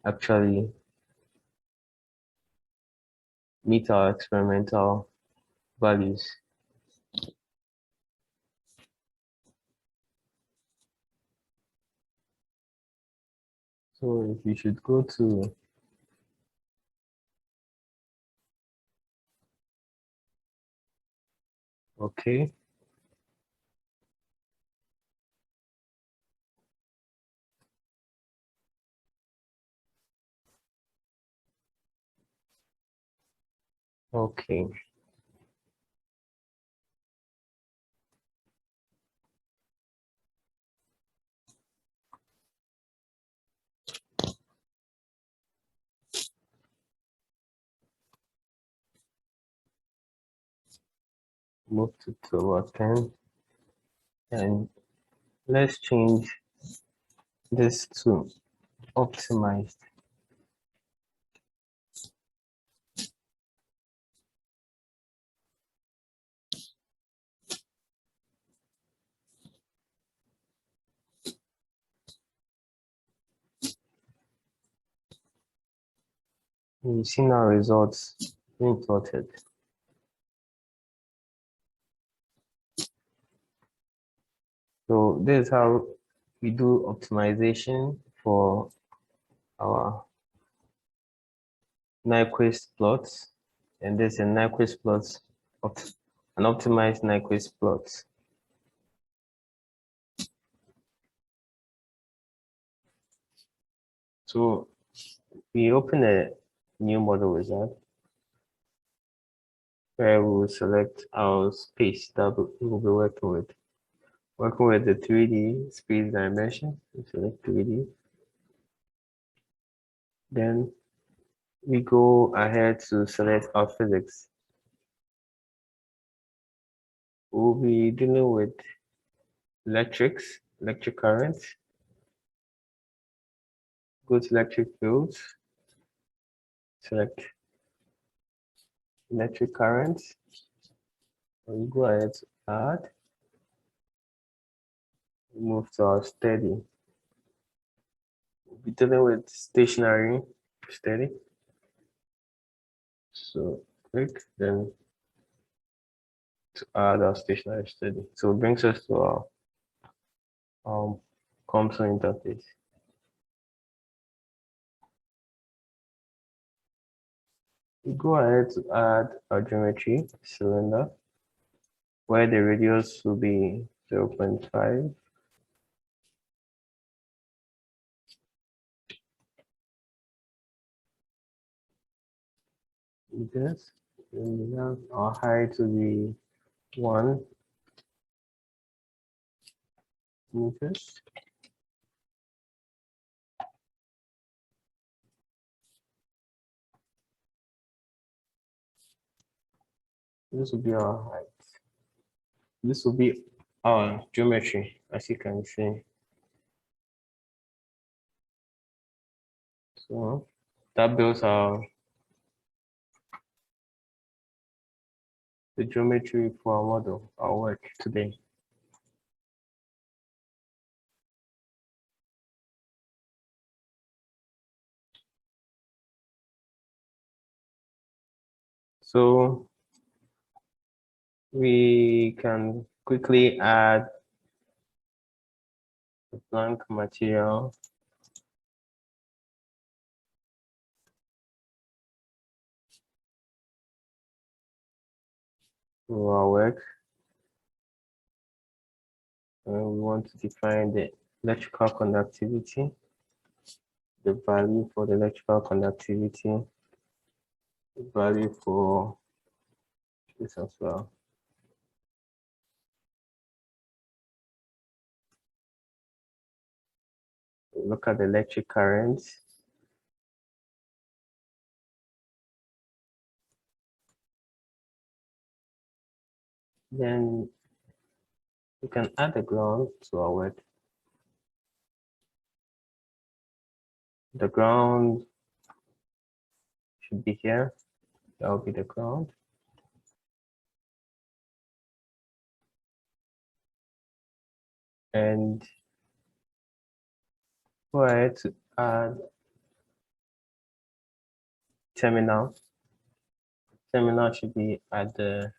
actually meet our experimental values. So if you should go to okay. Okay. move to about 10, and let's change this to optimized. We've seen our results being plotted. So this is how we do optimization for our Nyquist plots, and this is a Nyquist plot, an optimized Nyquist plot. So we open a new model wizard where we will select our space that we will be working with. Working with the 3D space dimension, we select 3D. Then we go ahead to select our physics. We'll be dealing with electric currents. Go to electric fields, select electric currents, and we go ahead to add, move to our steady. We'll be dealing with stationary steady. So click, then to add our stationary steady. So it brings us to our Comsol interface. We go ahead to add our geometry cylinder, where the radius will be 0.5. Meters. And we have our height to be 1 meters. This will be our height. This will be our geometry, as you can see. So that builds the geometry for our model, our work today. So we can quickly add a blank material to our work. And we want to define the electrical conductivity, the value for the electrical conductivity, the value for this as well. Look at the electric current. Then we can add a ground to our work. The ground should be here. That will be the ground. And go ahead to add terminal. Terminal should be at the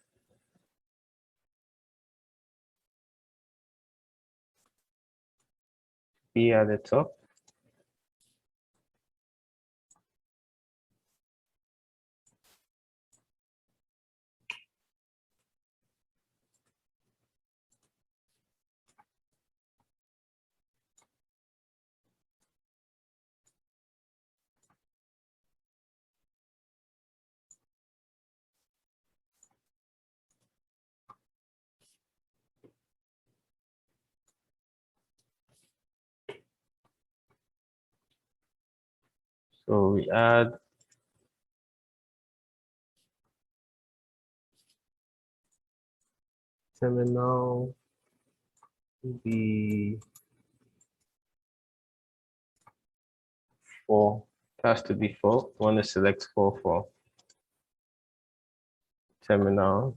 top. So we add terminal be 4. It has to be 4. I want to select 4 for terminal.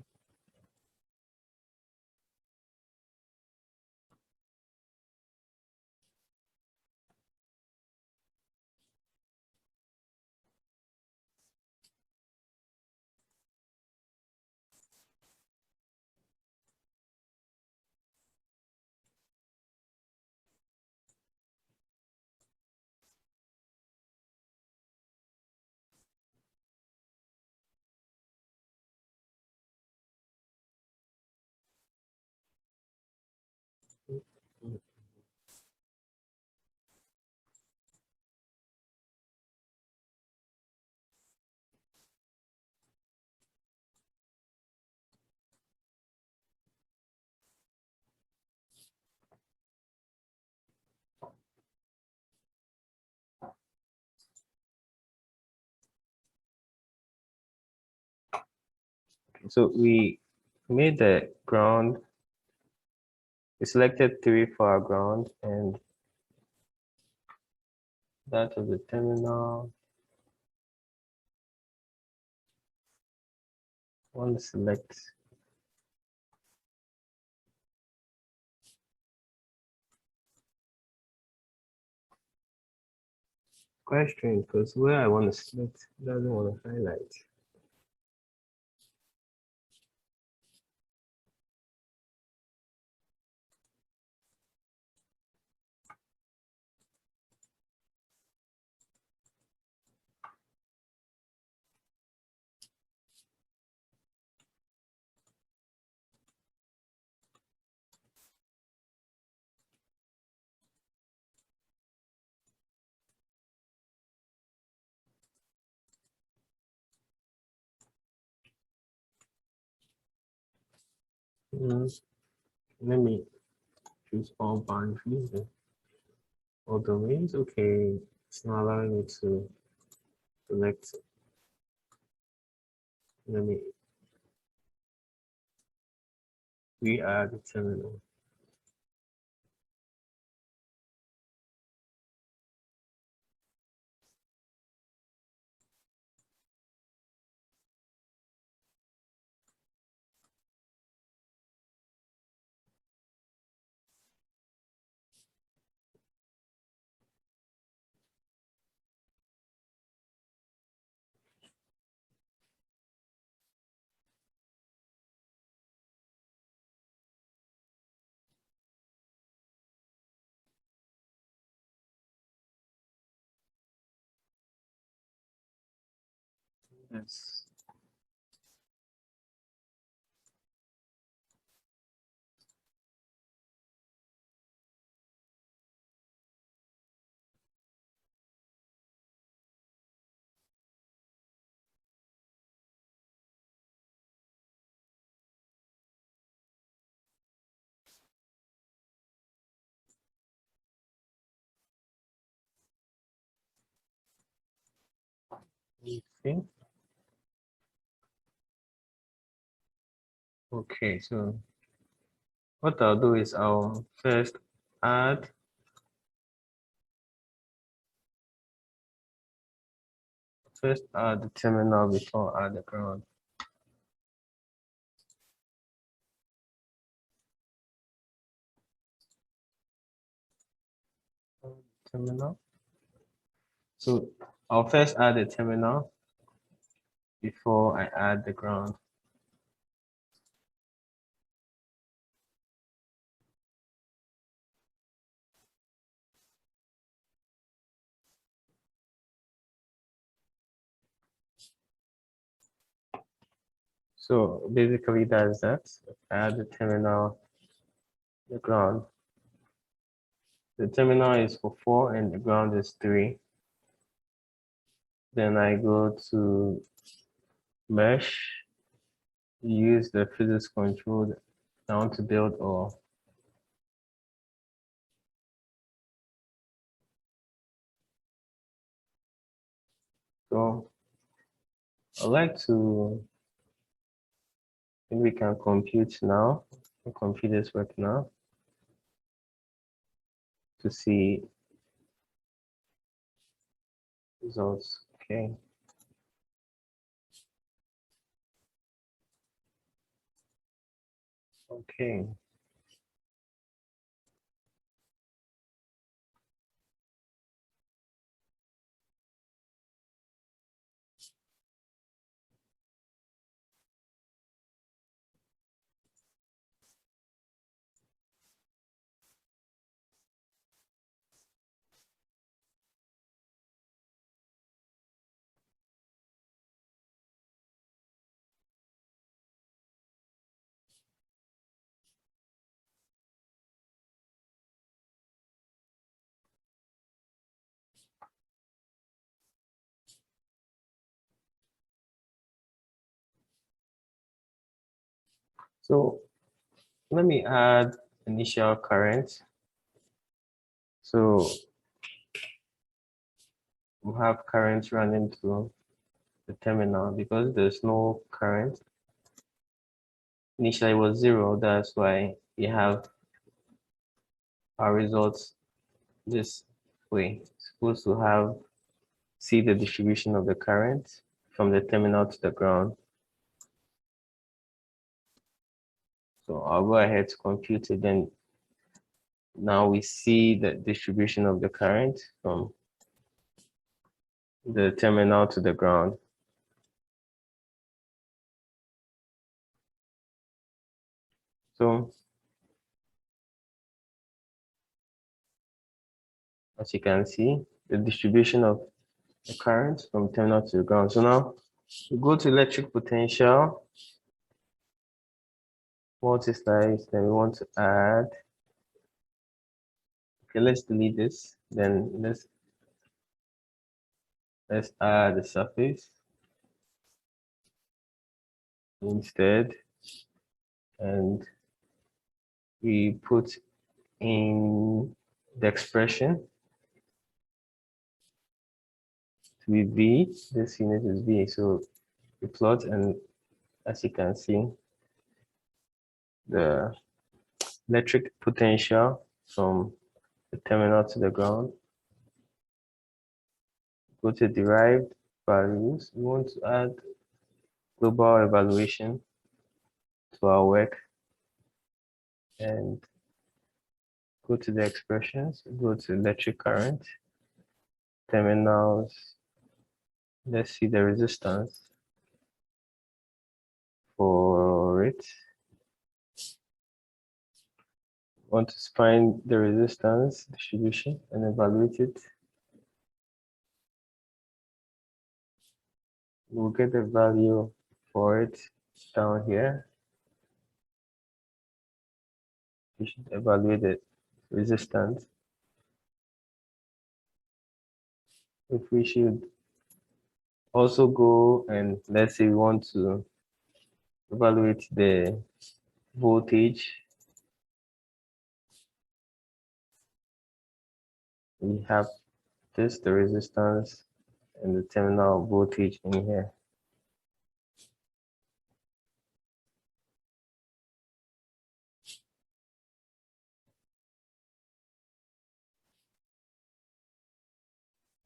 So we made the ground. We selected 3 for our ground, and that of the terminal. I want to select quite strange because where I want to select doesn't want to highlight. Let me choose all boundaries and all domains. Okay, it's not allowing me to select. Let me re-add the terminal. Yes. Okay. Okay, so what I'll do is I'll first add the terminal before I add the ground. Terminal. So I'll first add the terminal before I add the ground. So basically that's that. Add the terminal, the ground. The terminal is for 4 and the ground is 3. Then I go to mesh, use the physics control down to build all. So I'd like to, think we can compute now. I'll compute this work now to see results. Okay. Okay. So let me add initial current. So we have current running through the terminal because there's no current. Initially it was 0, that's why we have our results this way. Supposed to have see the distribution of the current from the terminal to the ground. So I'll go ahead to compute it. Then now we see the distribution of the current from the terminal to the ground. So as you can see, the distribution of the current from terminal to the ground. So now we go to electric potential, multi-slice, then we want to add. Okay, let's delete this. Then let's add the surface instead, and we put in the expression to be V. This unit is V. So we plot, and as you can see, the electric potential from the terminal to the ground. Go to derived values. We want to add global evaluation to our work, and go to the expressions, go to electric current, terminals. Let's see the resistance for it. Want to find the resistance distribution and evaluate it. We'll get the value for it down here. We should evaluate the resistance. If we should also go and let's say we want to evaluate the voltage, we have this, the resistance and the terminal voltage in here.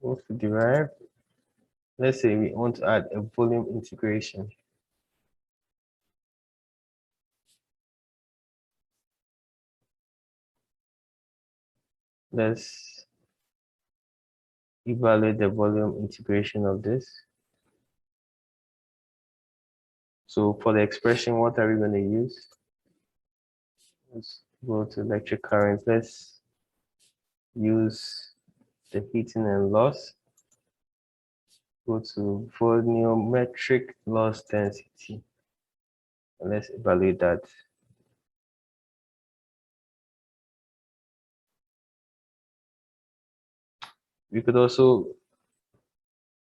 What's to derive? Let's say we want to add a volume integration. Let's evaluate the volume integration of this. So for the expression, what are we going to use? Let's go to electric current. Let's use the heating and loss. Go to volumetric loss density. And let's evaluate that. We could also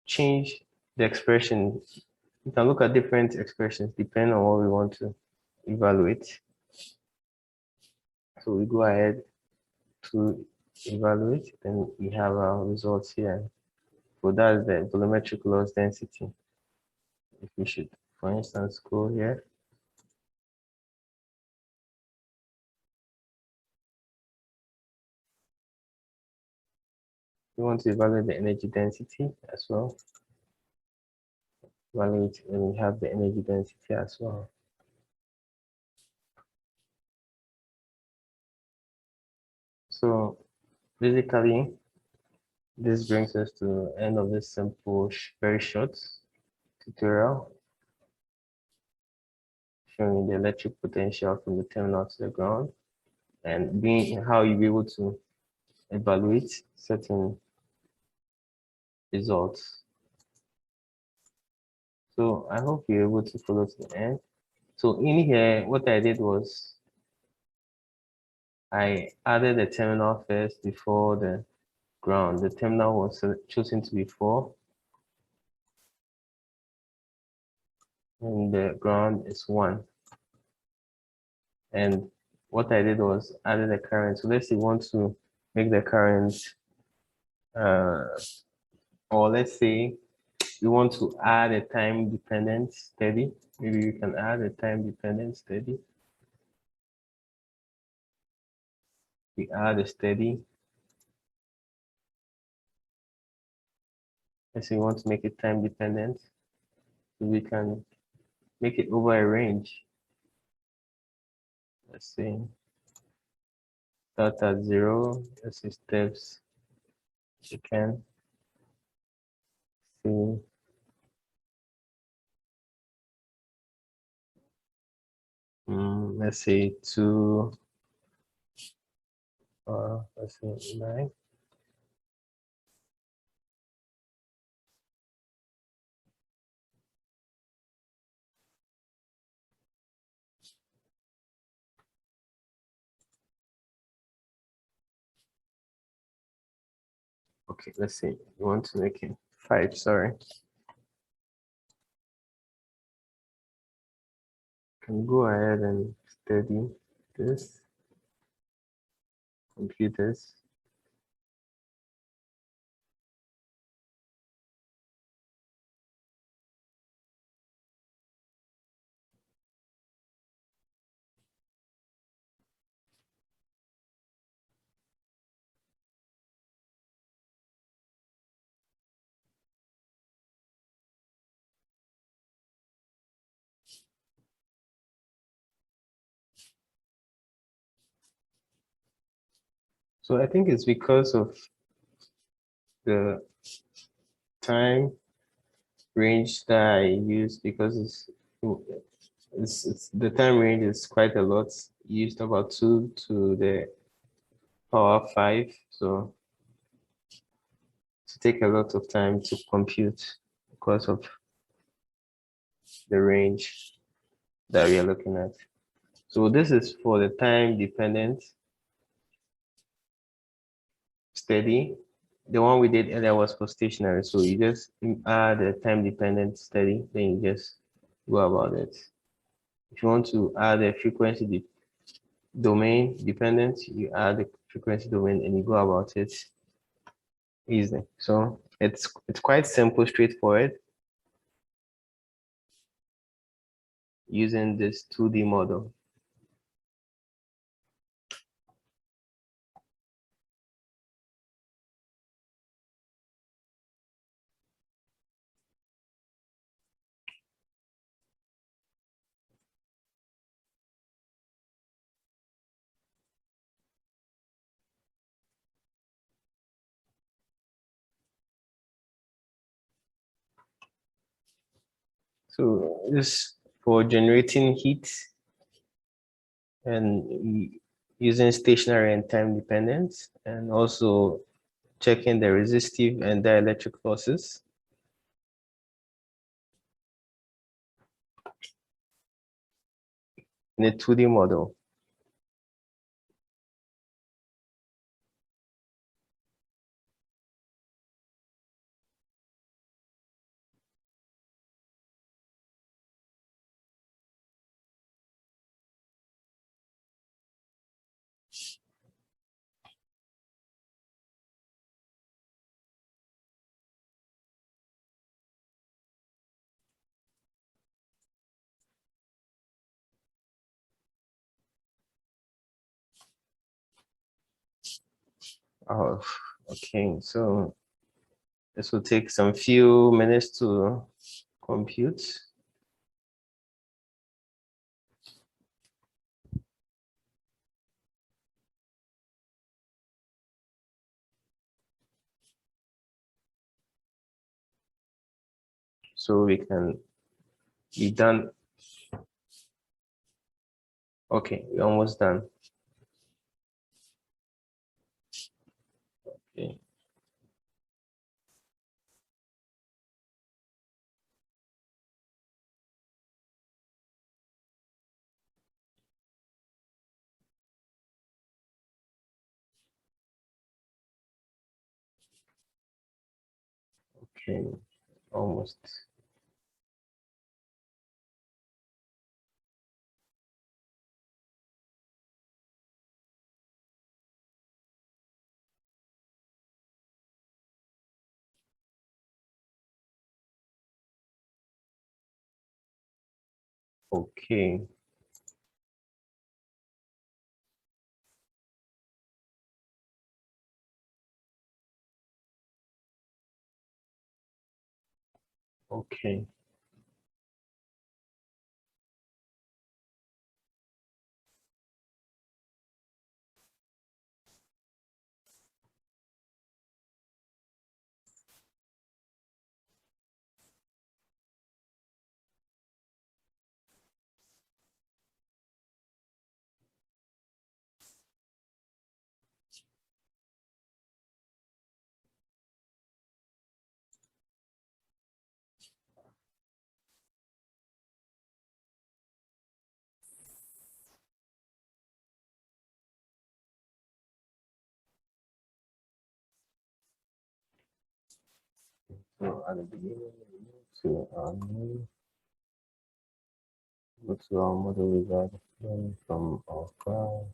change the expression. You can look at different expressions depending on what we want to evaluate. So we go ahead to evaluate, then we have our results here. So that's the volumetric loss density. If we should, for instance, go here, We want to evaluate the energy density as well. Evaluate, and we have the energy density as well. So basically, this brings us to the end of this simple, very short tutorial showing the electric potential from the terminal to the ground and being how you'll be able to evaluate certain results. So I hope you're able to follow to the end. So in here, what I did was I added the terminal first before the ground. The terminal was chosen to be 4. And the ground is 1. And what I did was added the current. So let's say you want to make the current, or let's say you want to add a time dependent steady. Maybe you can add a time dependent steady. We add a steady. Let's say you want to make it time dependent. So we can make it over a range. Let's see. Start at 0. Let's see steps. You can see. Let's say 2. Let's see 9. Okay, let's see. You want to make it 5, sorry. Can go ahead and study this. Computers. So I think it's because of the time range that I use, because it's the time range is quite a lot, used about 2 to the power 5, so to take a lot of time to compute because of the range that we are looking at. So this is for the time dependent steady. The one we did earlier was for stationary, so you just add a time dependent steady, then you just go about it. If you want to add a frequency domain dependent, you add the frequency domain and you go about it easily. So it's quite simple, straightforward, using this 2D model. So this for generating heat and using stationary and time dependent, and also checking the resistive and dielectric forces. In a 2D model. Okay, so this will take some few minutes to compute. So we can be done. Okay, we're almost done. Okay. Okay, almost. Okay. Okay. So at the beginning, we need to go to our model wizard, then from our file,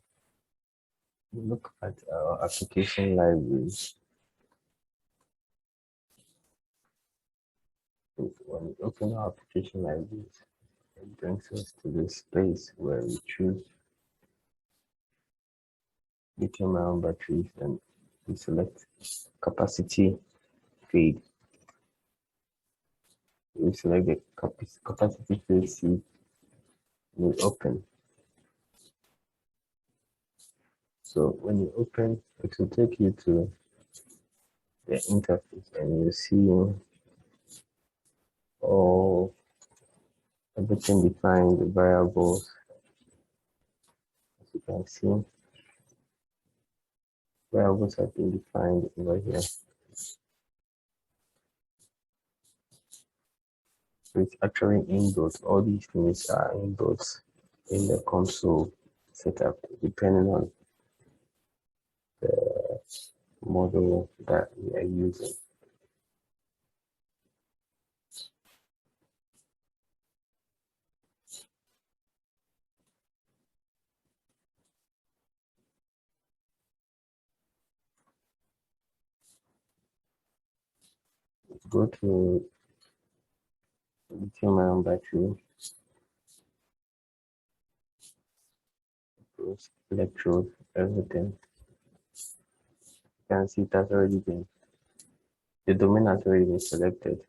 we look at our application libraries. So when we open our application libraries, it brings us to this space where we choose lithium-ion batteries and we select capacity fade. We select the capacity fade seed, we open. So when you open, it will take you to the interface and you see all everything defined, the variables. As you can see, variables have been defined over here. So it's actually inbuilt. All these things are inbuilt in the console setup, depending on the model that we are using. Go to lithium-ion battery, electrode, everything. You can see it has already been, the domain has already been selected.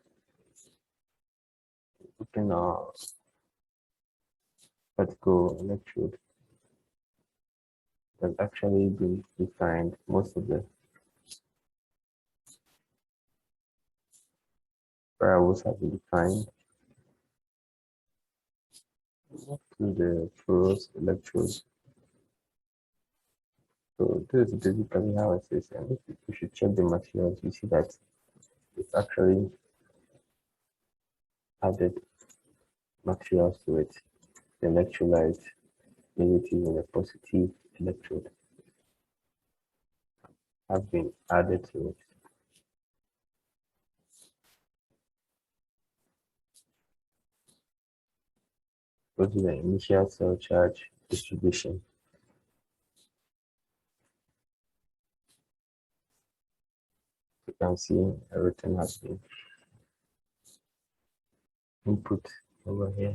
Open our particle electrode has actually been defined. Most of the variables have been defined. To the porous electrode. So this is basically how it is. And if you should check the materials, you see that it's actually added materials to it. The electrolyte, negative and a positive electrode have been added to it. Go to the initial cell charge distribution. You can see everything has been input over here.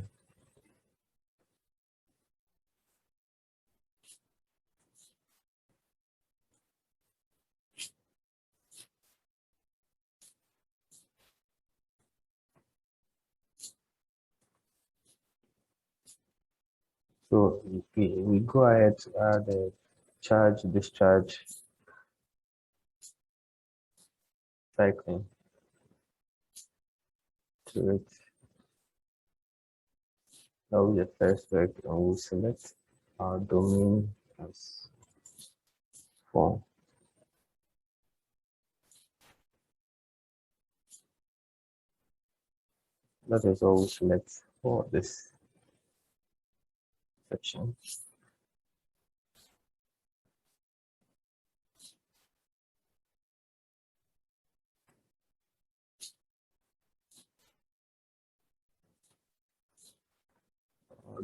So we go ahead to add a charge discharge cycling to it. That will be the first work, and we'll select our domain as form. That is all we select for this section.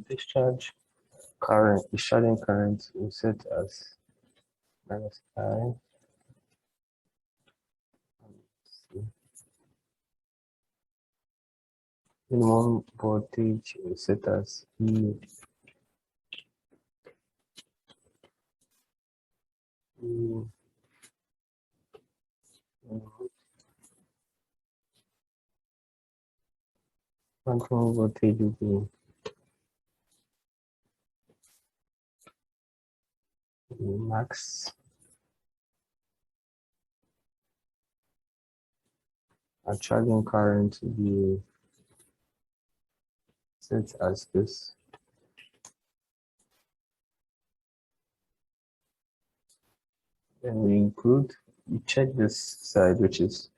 Discharge current, discharging current we set as -I. Minimum voltage we set as E. Maximum voltage will be max. And charging current will be set as this. Then we check this side, which is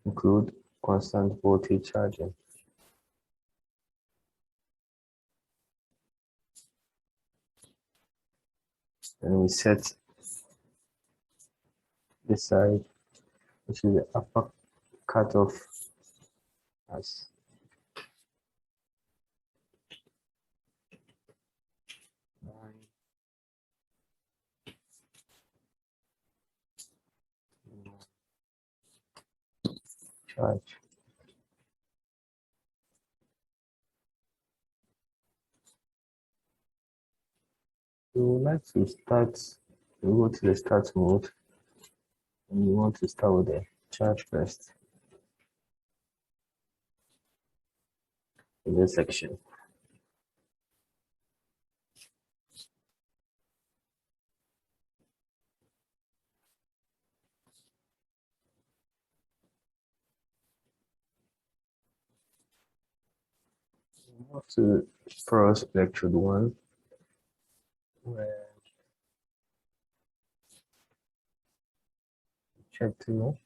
include constant voltage charging. And we set this side, which is the upper cutoff, as charge. We would like to start, we go to the start mode, and we want to start with the charge first in this section. We move to first electrode 1, where check 2.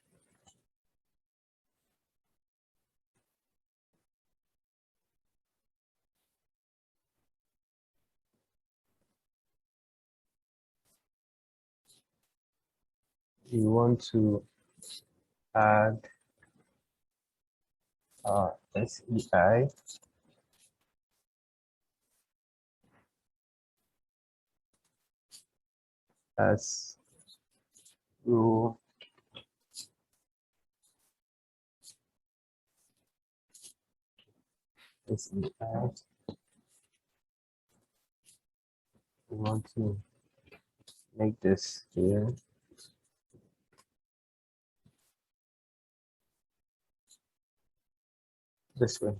We want to add SEI as rho SEI. We want to make this here this way.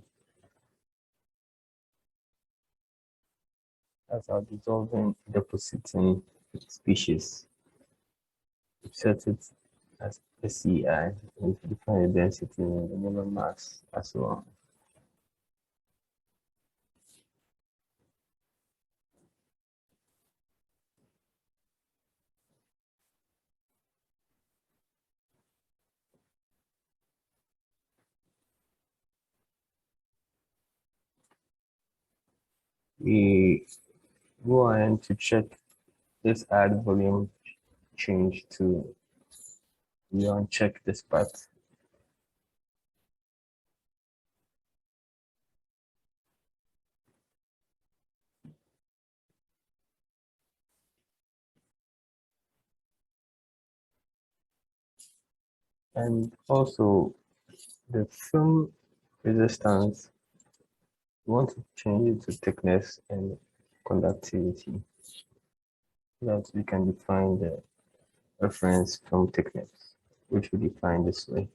That's our dissolving depositing species. We set it as SEI. We define the density and the molar mass as well. We go ahead to check this add volume change to, we uncheck this part. And also the film resistance, we want to change it to thickness and conductivity so that we can define the reference film thickness, which we define this way.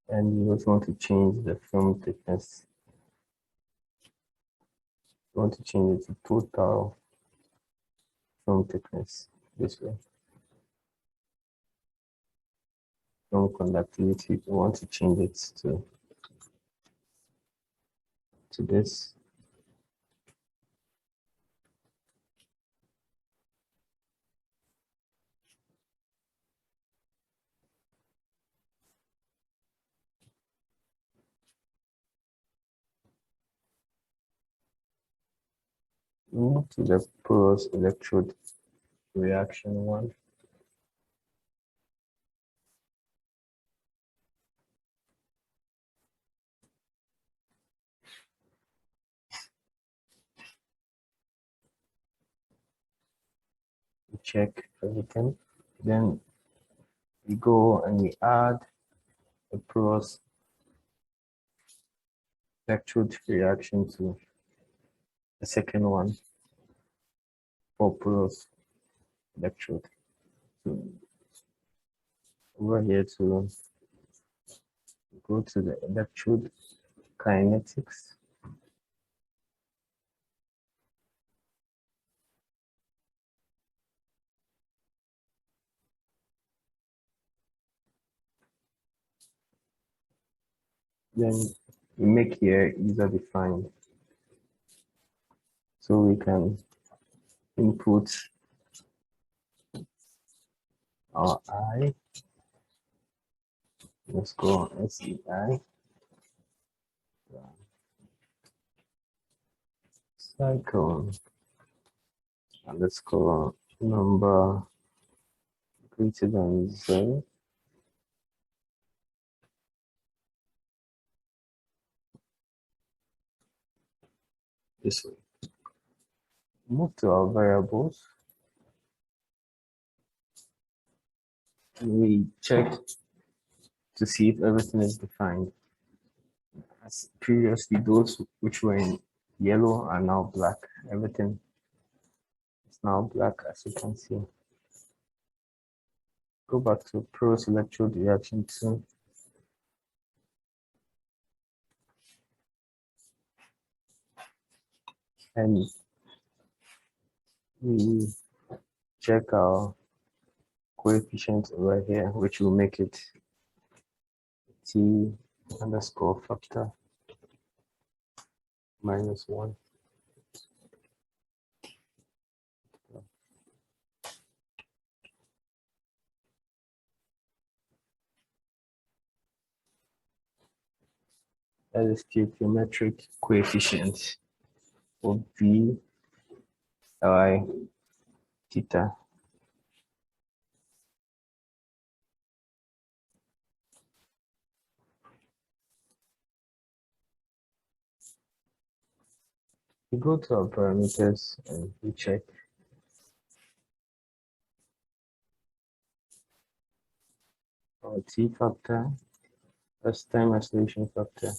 And we also want to change the film thickness We want to change it to total film thickness this way. Film conductivity, we want to change it to this. Move to the porous electrode reaction one. We check everything. Then we go and we add the porous electrode reaction to the second one for porous electrode. So over here to go to the electrode kinetics. Then we make here user defined. So we can input our I. Let's go on SEI. Cycle and let's go number greater than 0. This way. Move to our variables. And we check to see if everything is defined. As previously, those which were in yellow are now black. Everything is now black, as you can see. Go back to porous electrode reaction 2. And we check our coefficient over here, which will make it T underscore factor -1. That is stoichiometric coefficient of V Li theta. We go to our parameters and we check our T factor, that's time isolation factor.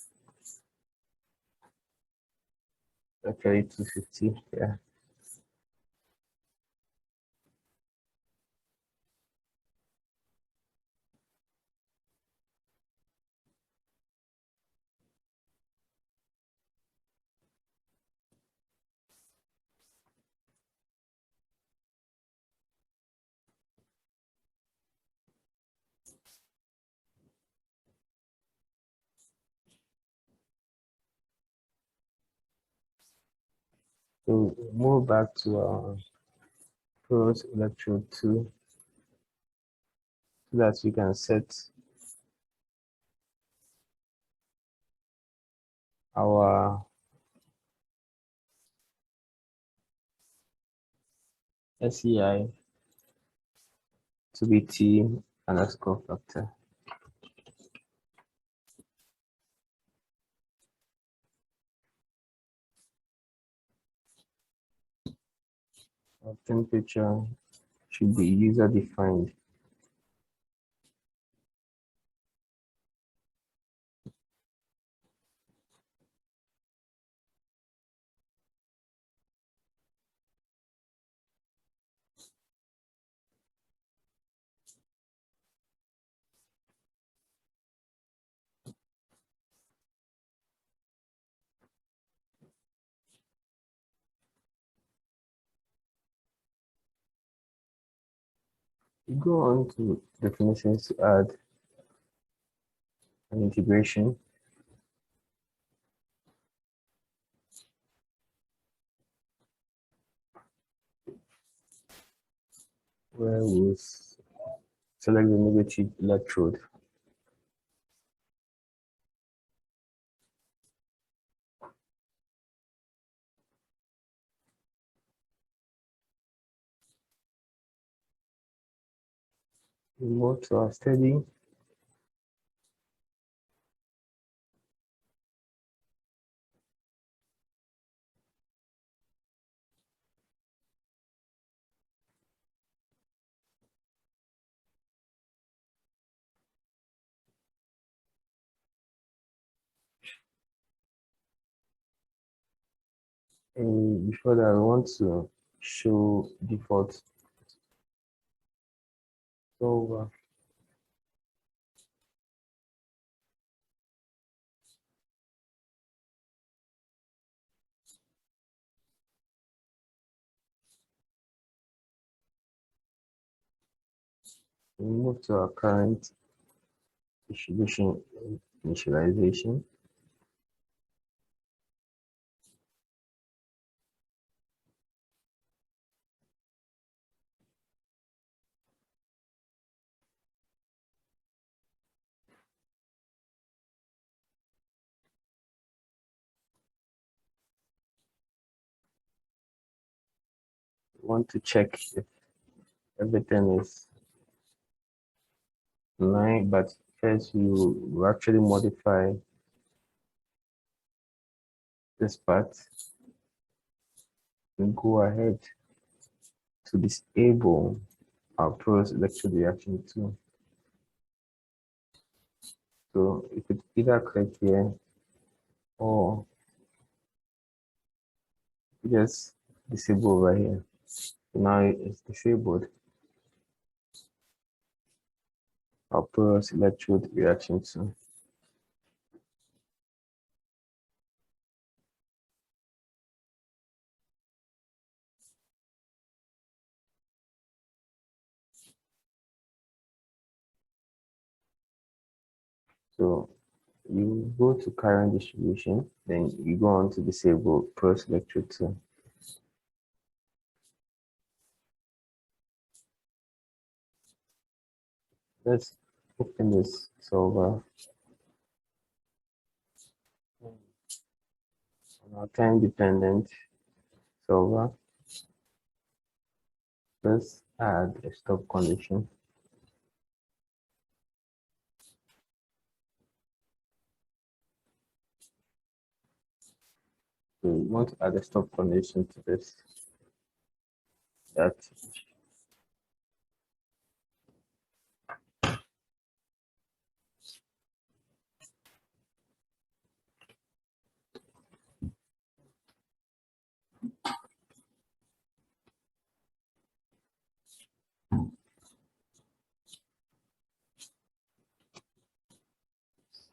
Actually 250, yeah. So move back to our porous electrode 2 so that we can set our SEI to be T underscore factor. Our temperature should be user defined. We go on to definitions to add an integration. Where we select the negative electrode. We move to our study. And before that, I want to show default solver. We move to our current distribution initialization. We want to check if everything is in line, but first we will actually modify this part and go ahead to disable our pros electrode reaction too. So you could either click here or just disable over here. So now it's disabled. Our pros electrode reaction too. So you go to current distribution, then you go on to disable pros electrode too. Let's open this solver. On our time dependent solver, let's add a stop condition. So we want to add a stop condition to this. That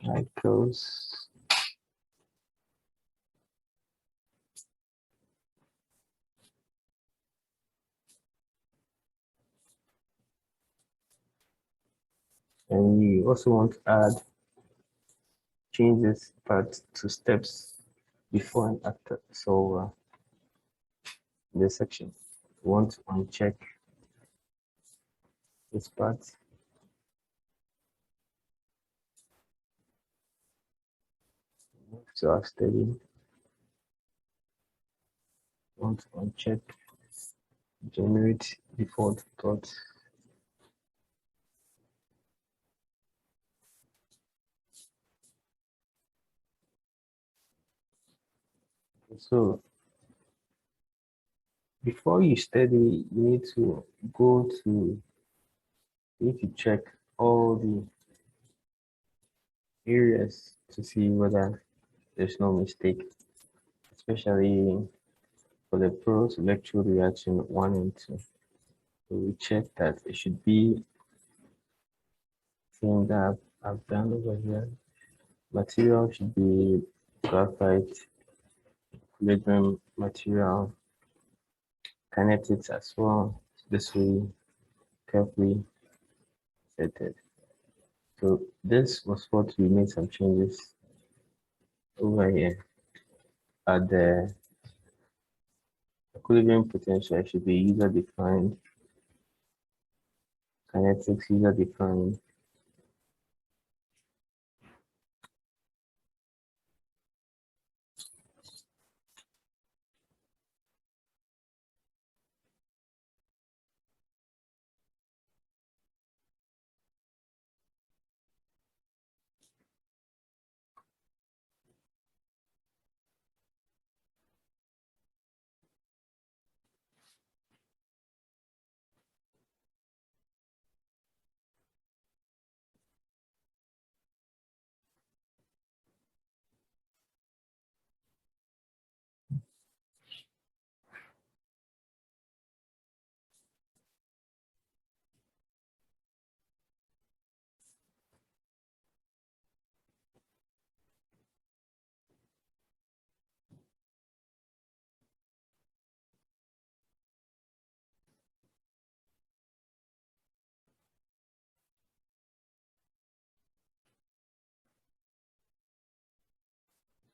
cycles. And we also want to add changes part to steps before and after. So this section, we want to uncheck this part. Move to our study. Want to uncheck generate default plot. So before you study, you need to go to, you need to check all the areas to see whether there's no mistake, especially for the pros electrode reaction 1 and 2. So we check that it should be same that I've done over here. Material should be graphite, equilibrium material, kinetics as well. This way carefully set it. So this was what we made some changes over here. At the equilibrium potential should be user defined, kinetics user defined.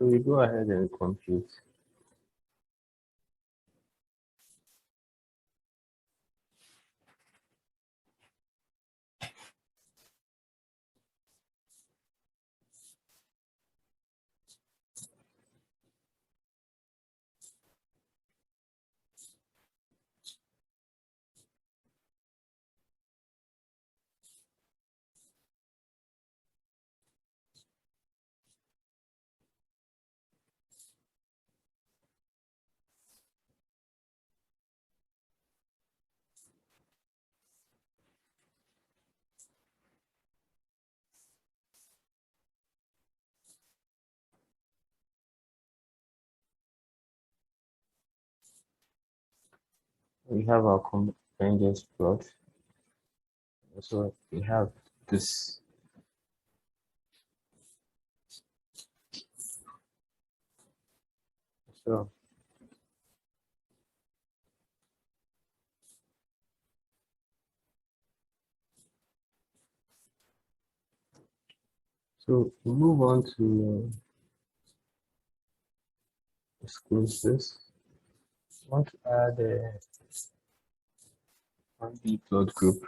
So we go ahead and compute. We have our convergence plot. So we have this. So we move on to exclude this. I want to add one B plot group.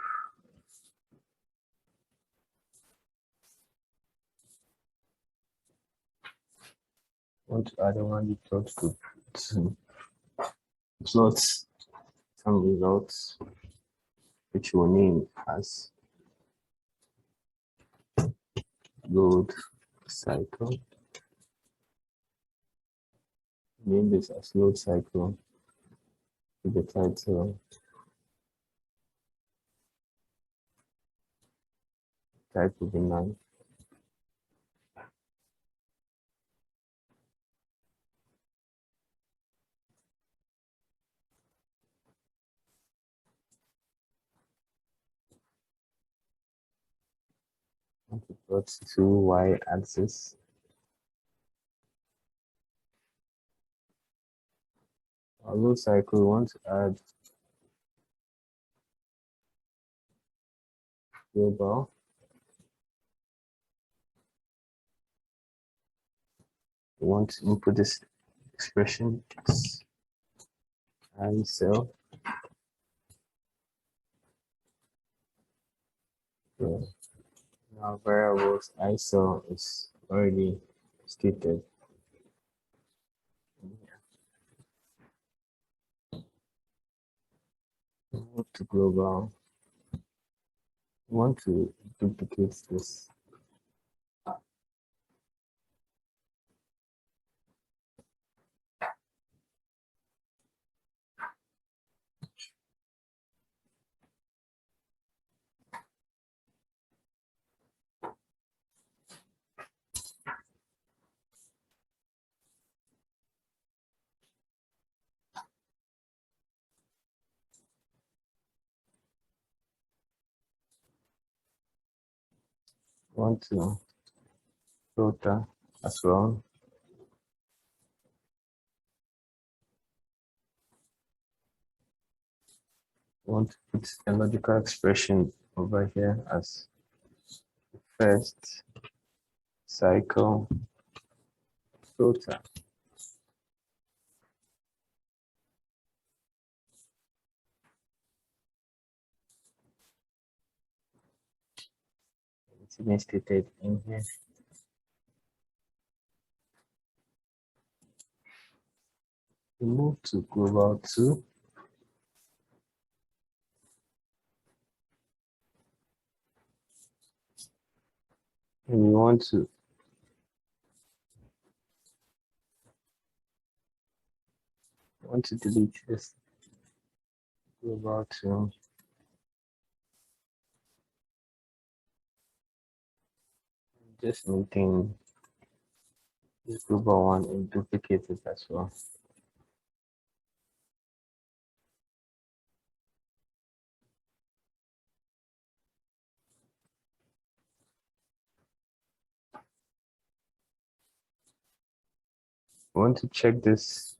I want to add a one B plot group to plot some results, which we'll name as load cycle. Name this as load cycle with the title. Type will be none. Plot to y-axis. Our load cycle, we want to add global. We want to input this expression, I cell. So now variables I cell is already stated. Move to global. We want to duplicate this. We want to filter as well. Want to put a logical expression over here as first cycle filter. It's been stated in here. We move to global 2. And we want to delete this global 2. Just maintain this global 1 and duplicate it as well. We want to check this.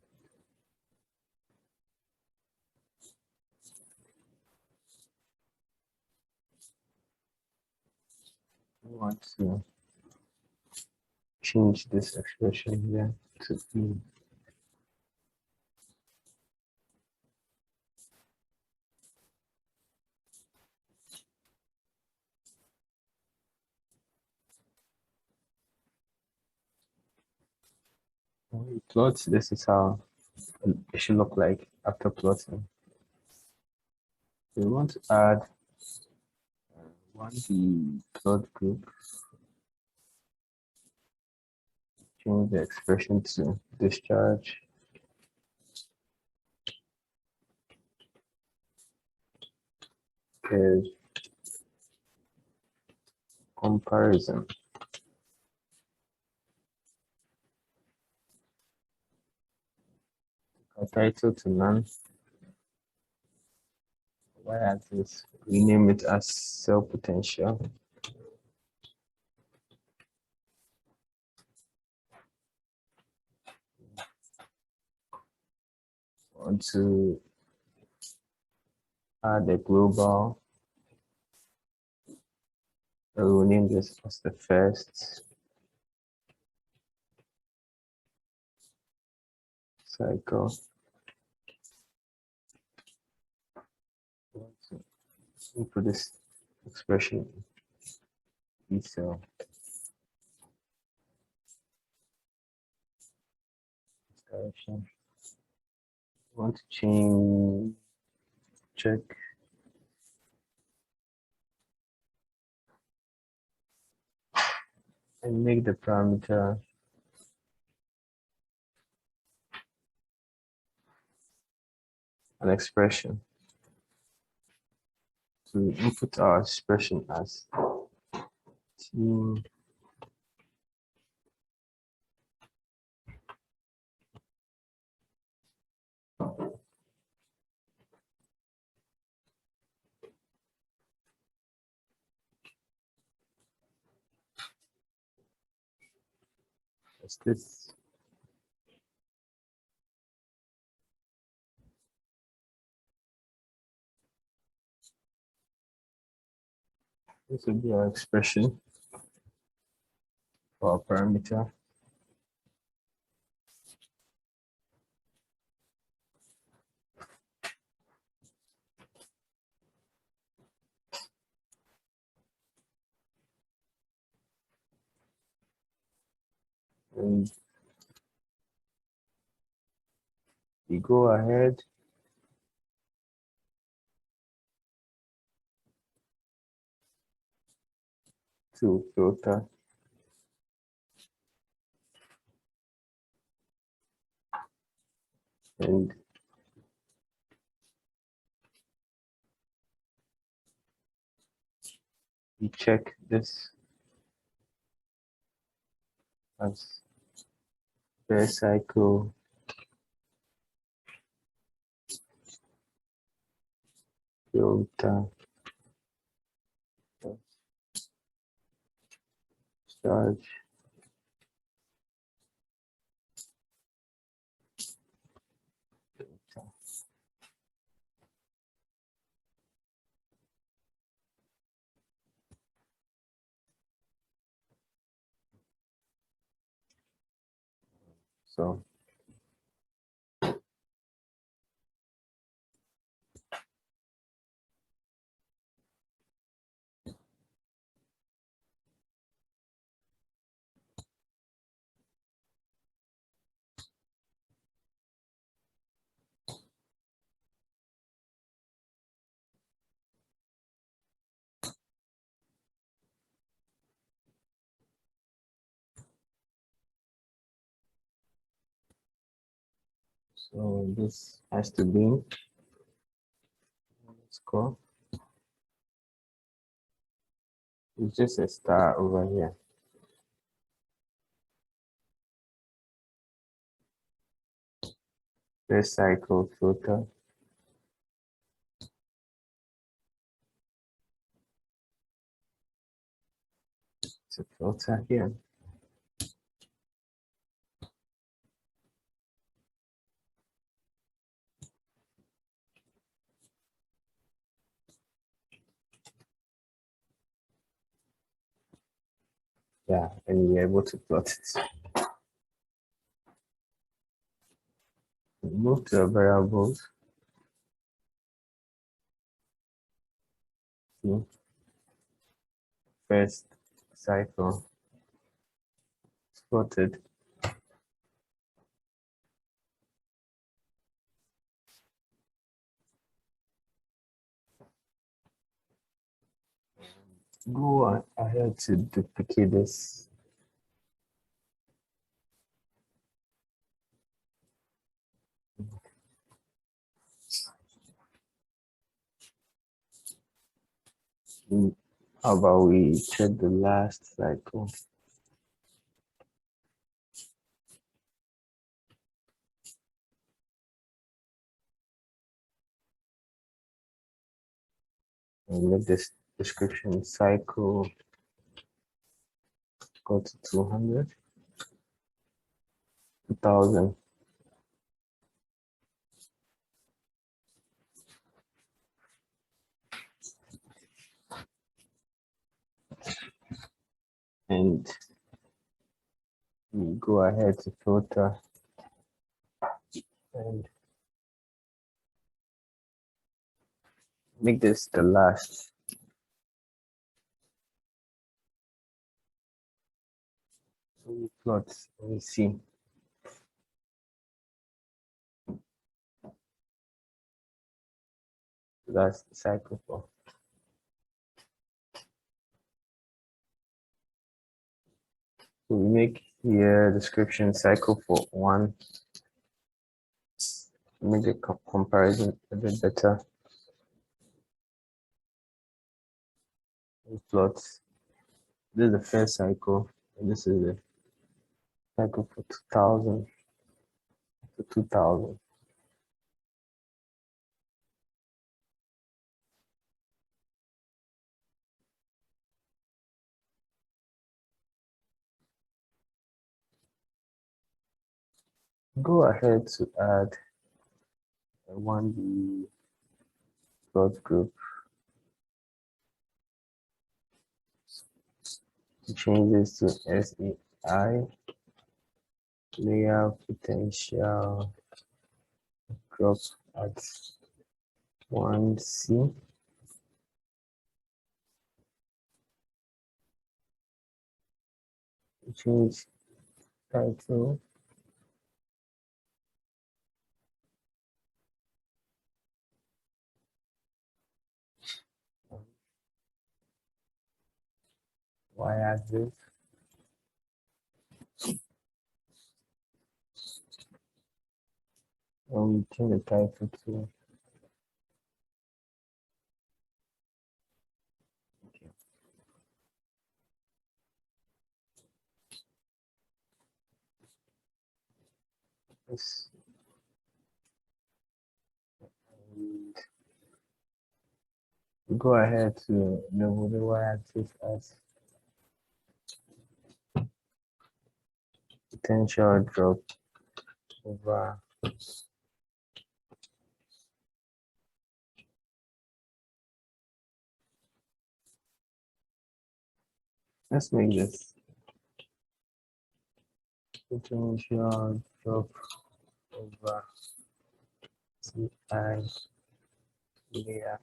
We want to change this expression here to E. When we plot, this is how it should look like after plotting. We want to add the plot group, change the expression to discharge is comparison. Our title to none. Y-axis, rename it as cell potential. Want to add a global. I will name this as the first cycle. We put this expression in cell. Direction. Want to change check and make the parameter an expression. So we input our expression as T as this. This will be our expression for our parameter. And we go ahead to filter and we check this as first cycle filter charge filter. So this has to be, let's go. It's just a star over here. First cycle filter. It's a filter here. Yeah, and you're able to plot it. Move to the variables. See, first cycle plotted. Go ahead to duplicate this. How about we check the last cycle? And let this description cycle go to 200, 2000. And we go ahead to filter and make this the last. So we plot and we see. That's the cycle for. So we make here description cycle for 1. Make the comparison a bit better. We plot. This is the first cycle, and this is the cycle for 2000 to 2000. Go ahead to add a 1D plot group. Change this to SEI, layer potential drop at 1C. Change title. Y-axis. And we change the title to this. And go ahead to label the y-axis as potential drop over let's make this potential drop over Ti layer.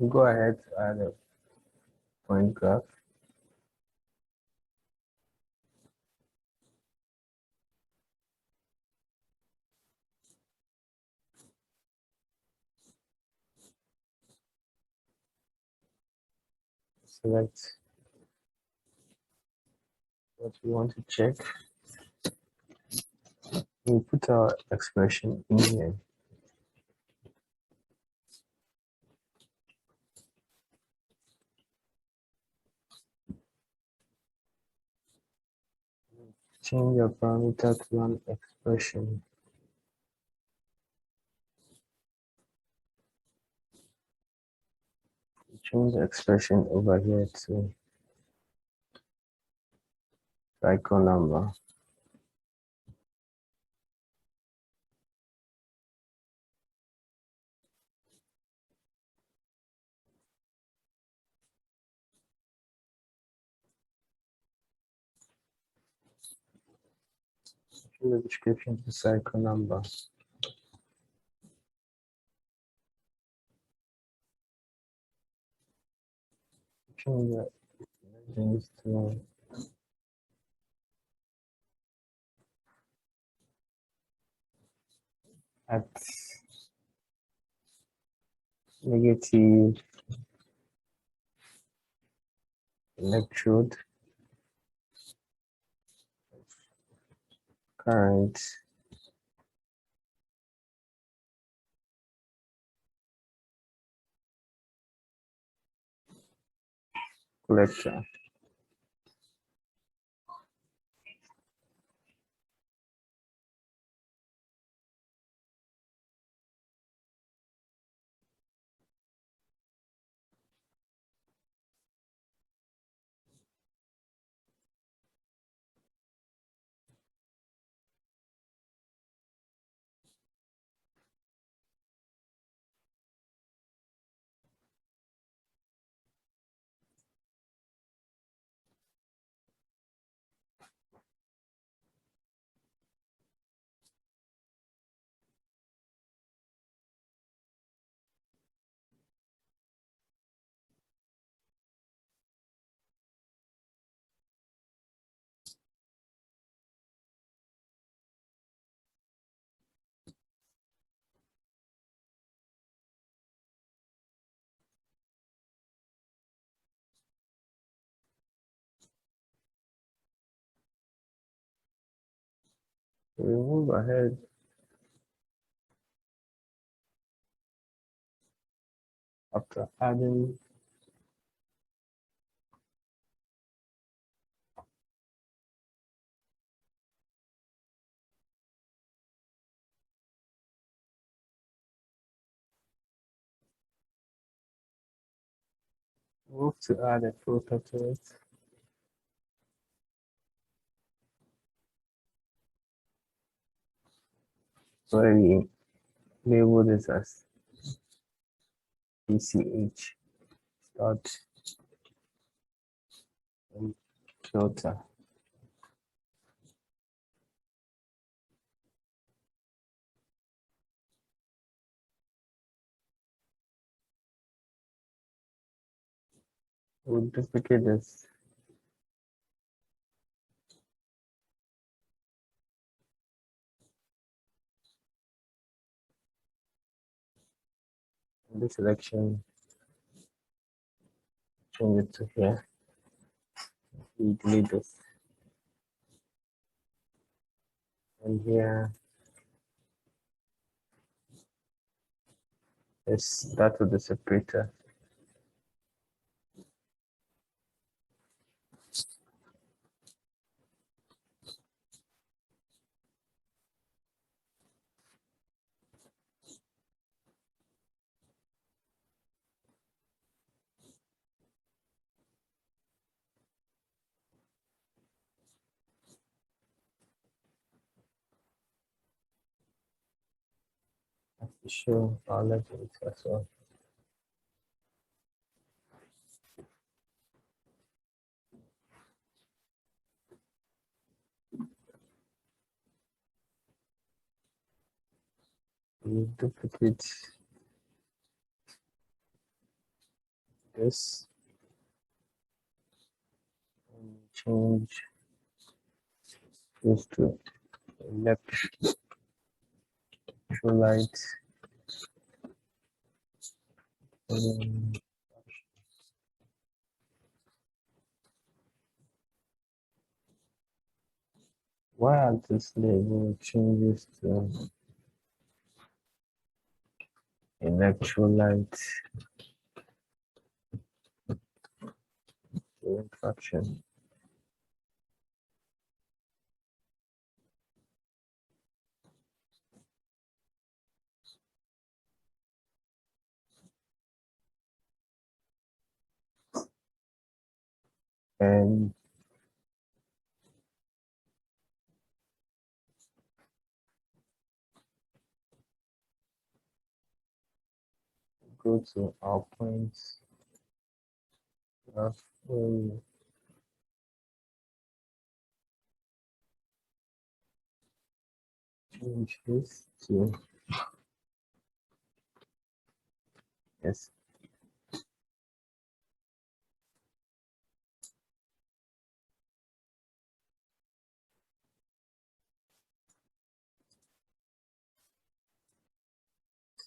Go ahead to add a point graph. Select what we want to check. We put our expression in here. Change your parameter to an expression. Change the expression over here to cycle number. Change the description to cycle number. Change the things to at negative electrode current collector. We move ahead after adding move to add a filter to it. So we label this as PCH dot filter. We'll duplicate this. This selection, change it to here. We delete this. And here is that with the separator. show our legends as well. We duplicate this and change this to electrolyte. Y-axis label changes to electrolyte fraction. And go to our points graph where we change this to yes.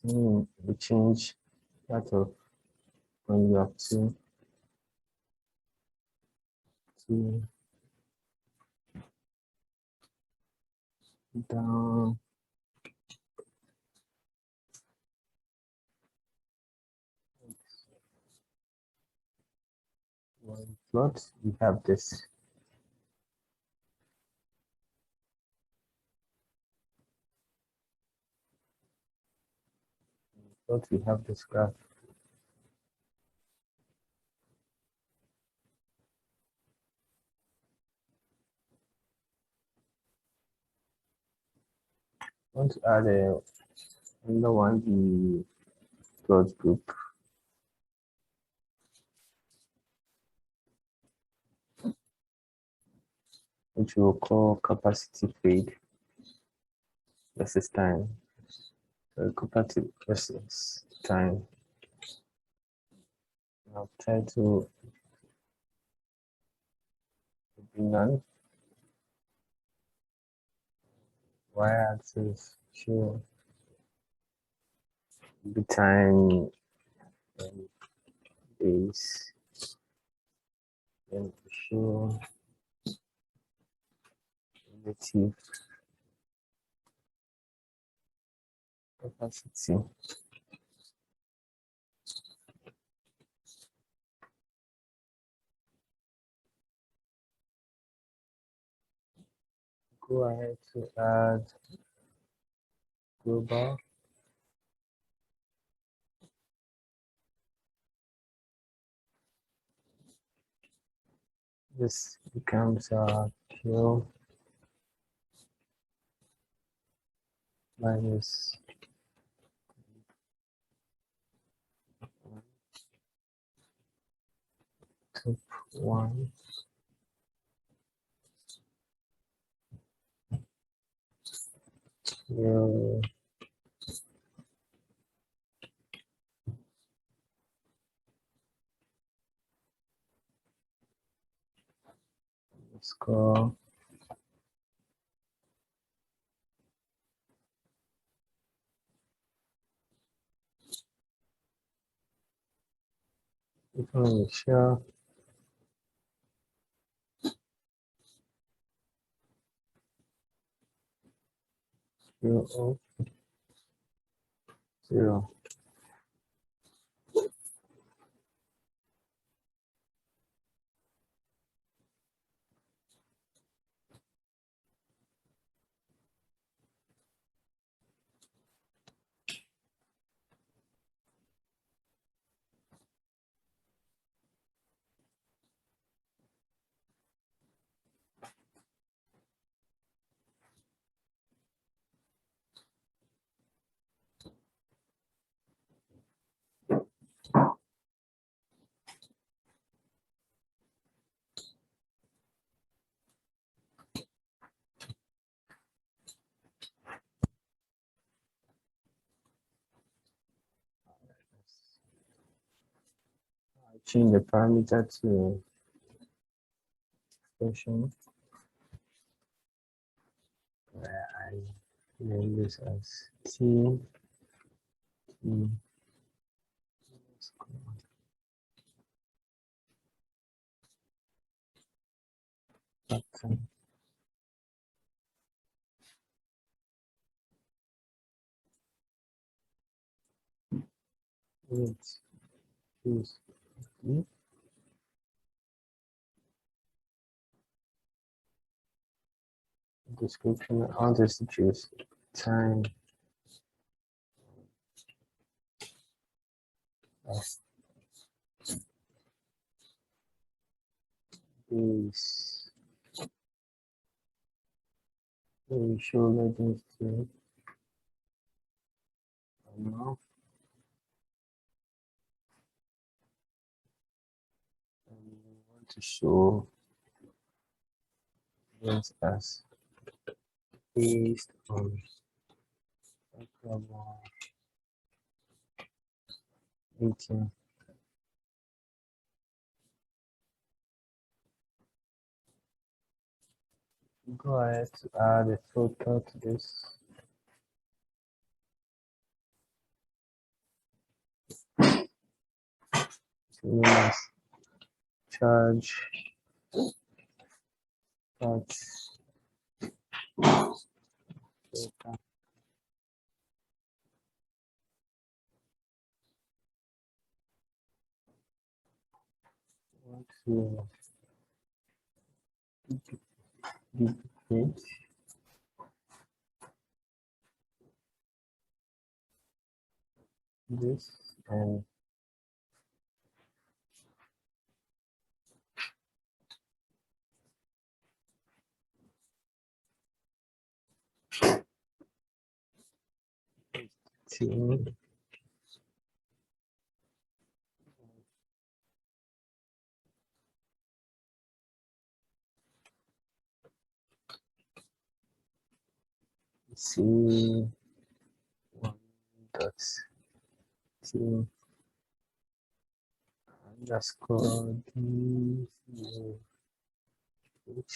We change that of when you have to down one plot. We have this. Plot. We have this graph. I want to add another one, the plot group. Which we'll call capacity fade versus time. So capacity versus time. I'll try to be none. Y-axis show the time and days. And show relative capacity. Go ahead to add global. This becomes Q minus 1. Q score share 0, 0. change the parameter to expression where I name this as T. Okay. Let's choose description. I want us to choose time as base. We show legends to now. And we want to show this as based on cycle 18. Go ahead to add a filter to this. Minus charge filter. Want to duplicate this and to C1 dot T underscore D which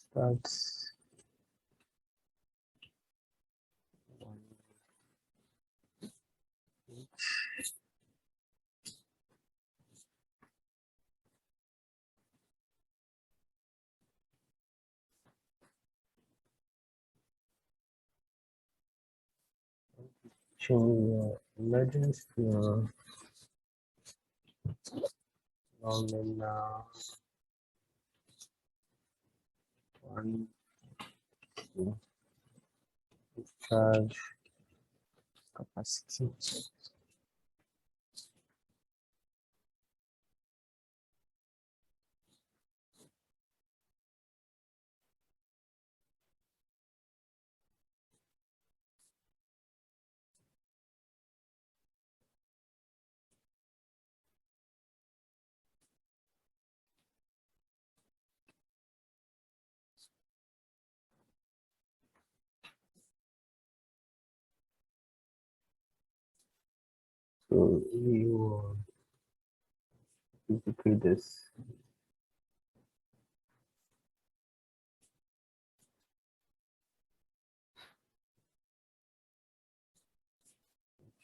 starts change your legends to nominal one to charge capacity. So we will duplicate this.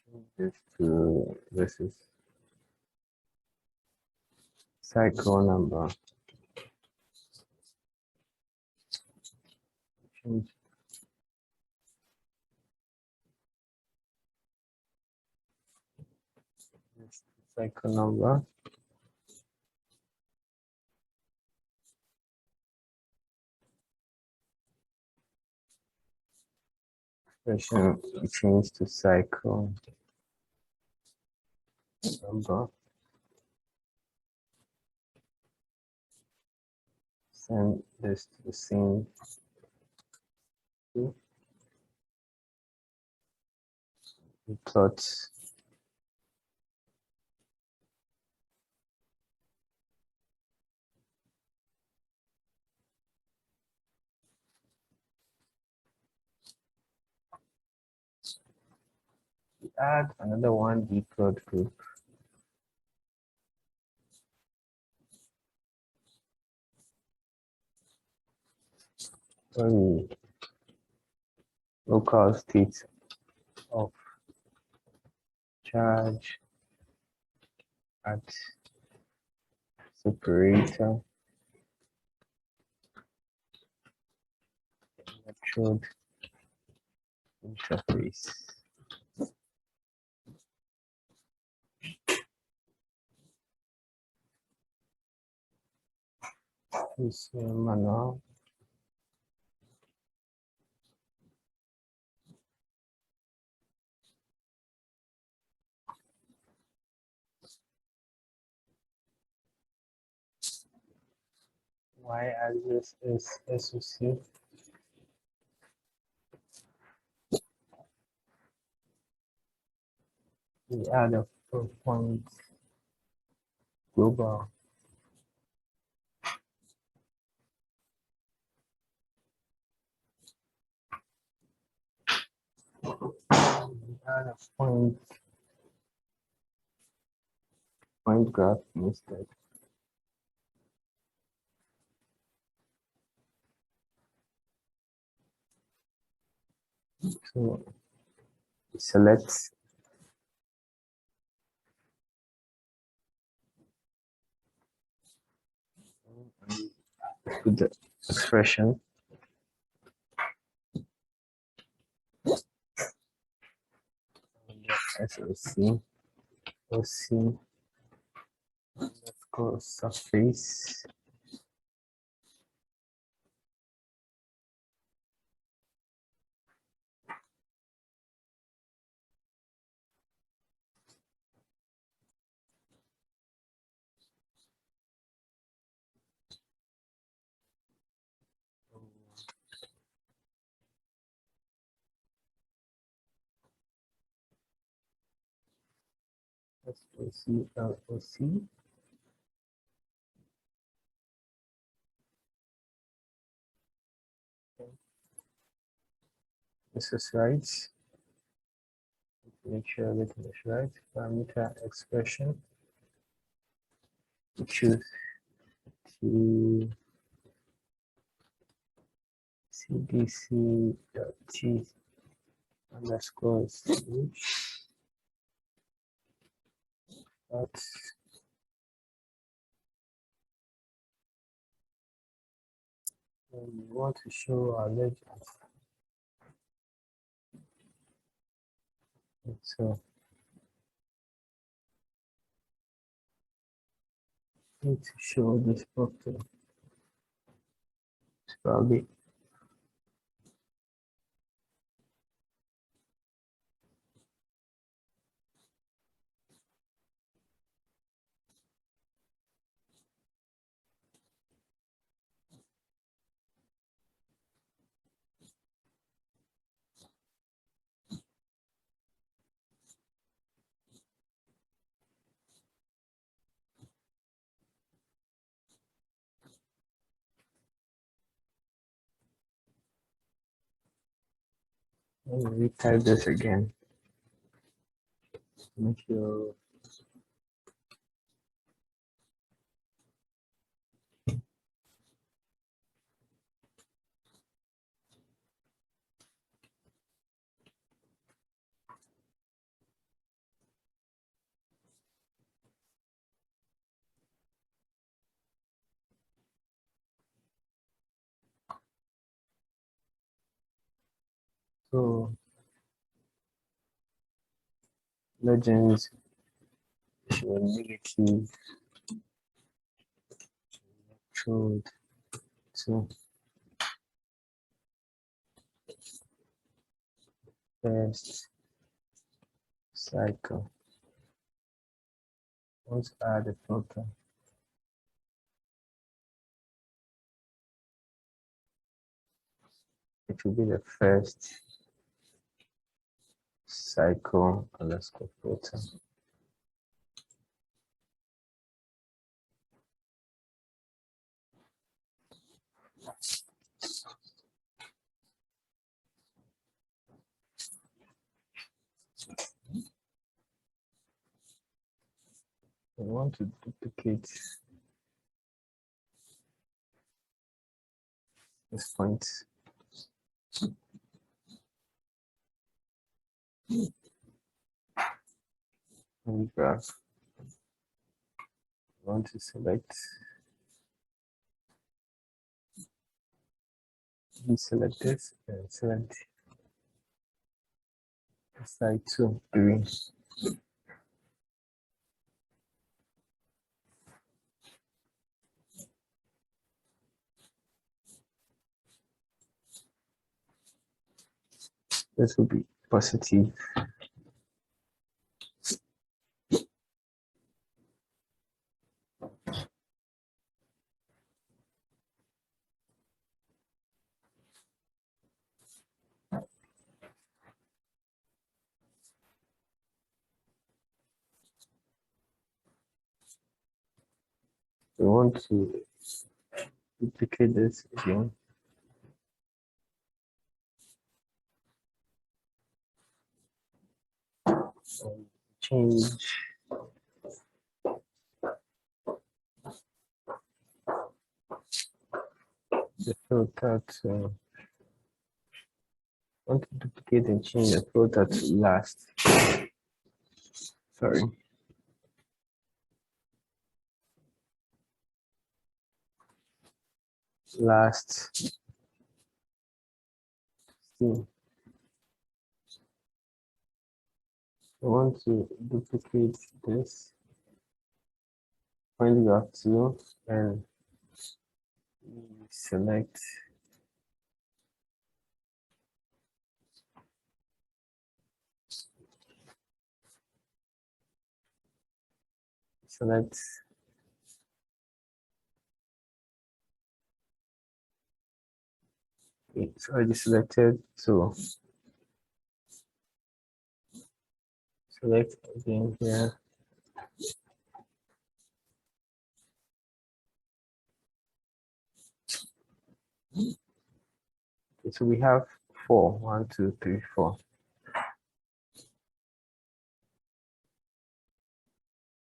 Change this is cycle number. Change this to cycle number. Expression change to cycle number. Send this to the scene. Plot add another one deployed group. when local state of charge at separator electrode interface. This manual. Y-axis is SOC. We add a 4-point global. We add a point graph instead. So select put the expression SOC OC underscore surface SOC LOC. This is right. Make sure everything is right. Parameter expression. Choose to cdc.t underscore switch. But we want to show our legend. So need to show this property. It's probably let me retype this again. Make sure so legends show negative electrode to first cycle. Let's add a filter. It will be the first cycle underscore filter. We want to duplicate this point And graph. I want to select. Deselect this and select side 2, 3. This will be positive. We want to duplicate this again. And change the filter to, want to duplicate and change the filter to last. Sorry. Last. See. I want to duplicate this. Point graph 2 and select it's already selected, so select again here. Okay, so we have 4. 1, 2, 3, 4.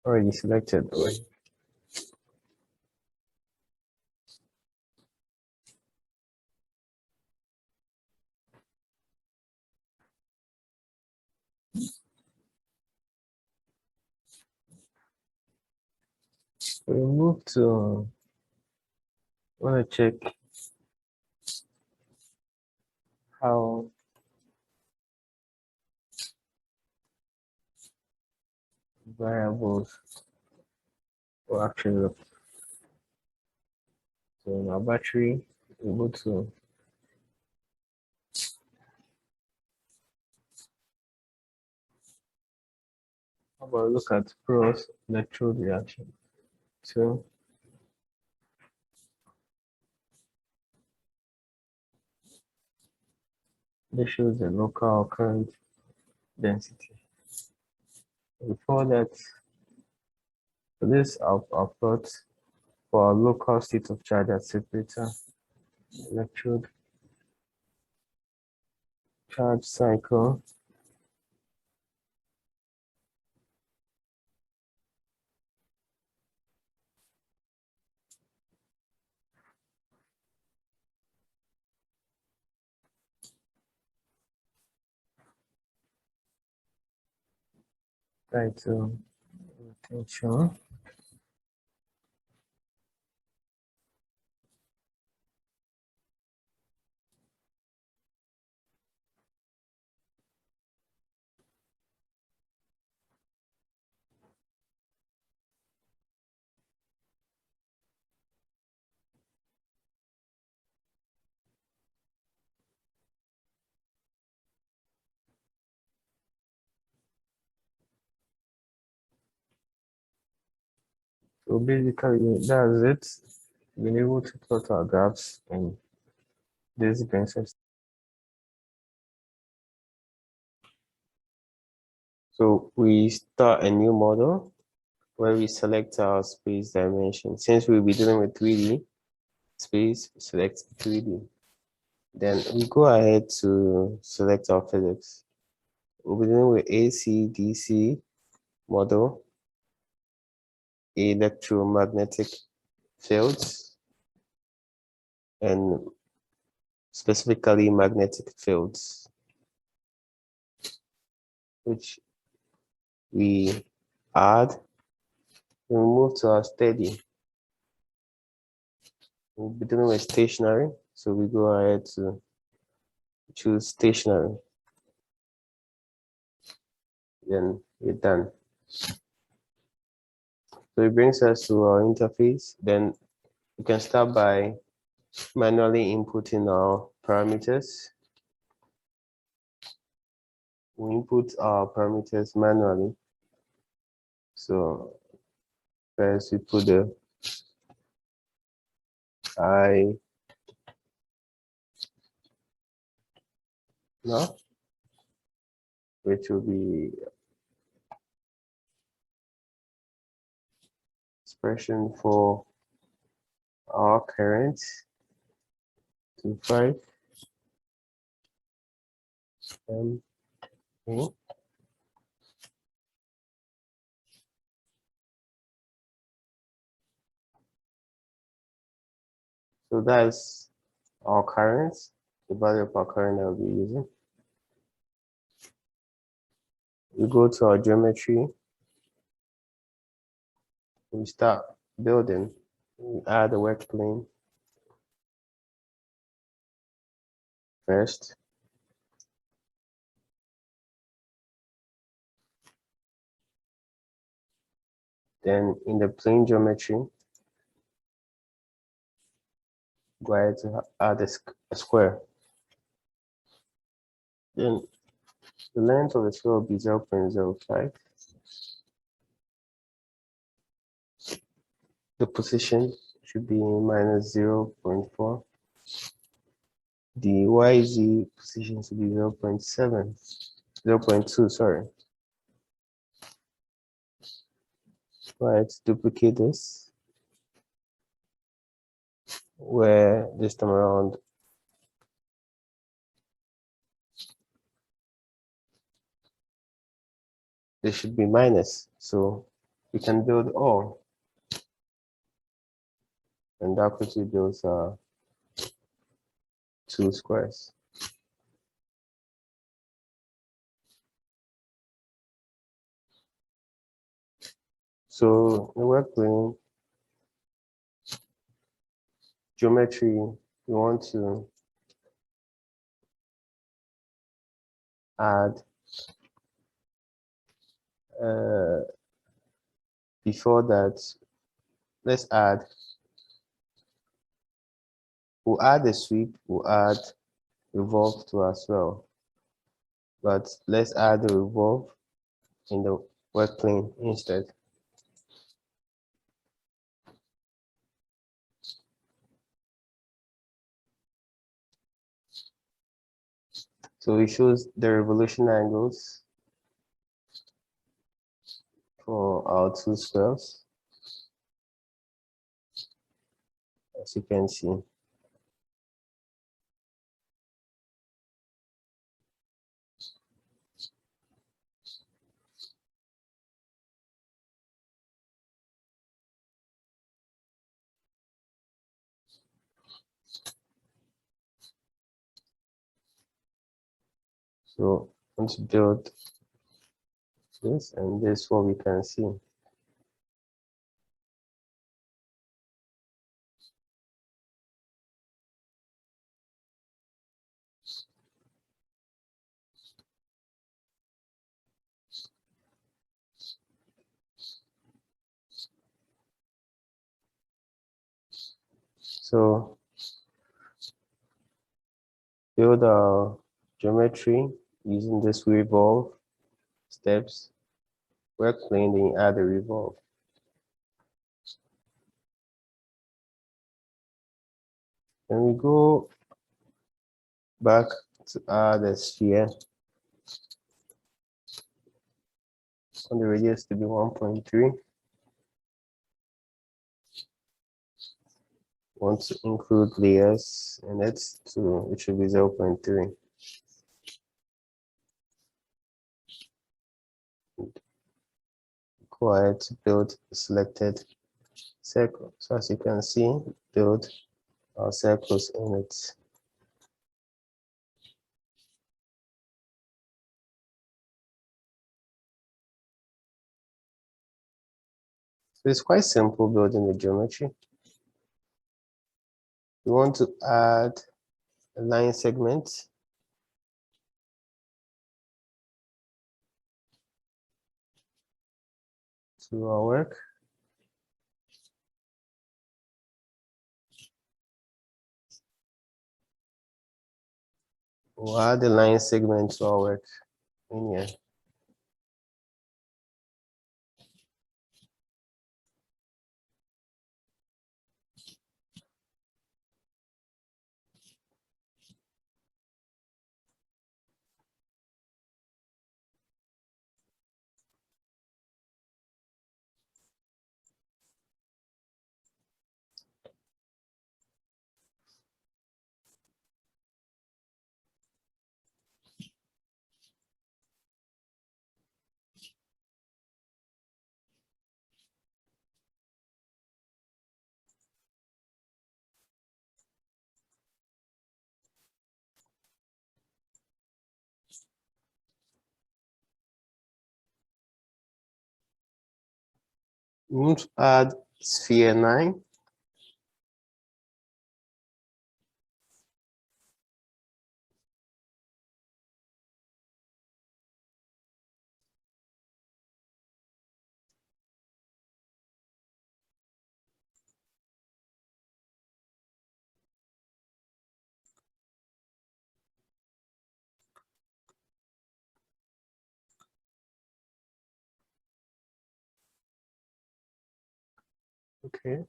Already selected. We move to, want to check how variables will actually look. So in our battery, we go to how about look at cross electrode reaction. So this shows the local current density. Before that, for this I'll plot for our local state of charge at separator, electrode charge cycle. Try to attention. So basically that's it. Being able to plot our graphs, and this brings us. So we start a new model where we select our space dimension. Since we'll be dealing with 3D space, select 3D. Then we go ahead to select our physics. We'll be dealing with AC, DC model, electromagnetic fields, and specifically magnetic fields, which we add. Then we move to our steady. We'll be dealing with stationary, so we go ahead to choose stationary. Then we're done. So it brings us to our interface. Then we can start by manually inputting our parameters. We input our parameters manually. So first we put the I now, which will be expression for our current to 5 M. So that's our current, the value of our current that we'll be using. We go to our geometry. We start building. We add the work plane first. Then in the plane geometry, go ahead to add a square. Then the length of the square will be 0.05. The position should be minus 0.4. The YZ position should be 0.7, 0.2, sorry. Right, duplicate this, where this time around there should be minus, so we can build all, and that quickly builds 2 squares. So the work plane geometry, we want to add before that, let's add, we'll add a sweep, we'll add revolve to as well, but let's add the revolve in the work plane instead. So it shows the revolution angles for our 2 squares, as you can see. So let's build this, and this is what we can see. So build our geometry using this revolve steps, work plane, then add a revolve. Then we go back to add a sphere on the radius to be 1.3. Want to include layers, and that's 2, it should be 0.3. Go ahead to build a selected circle. So as you can see, build our circles in it. So it's quite simple building the geometry. We want to add a line segment to our work. We'll add the line segment to our work in here. We want to add sphere 9. Okay.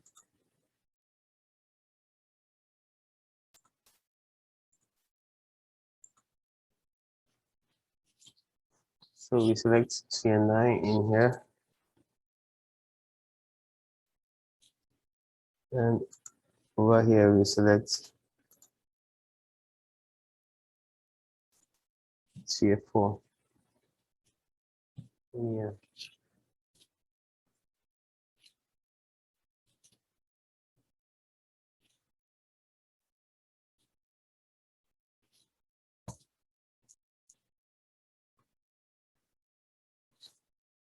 So we select sphere 9 in here. And over here we select sphere 4. Yeah.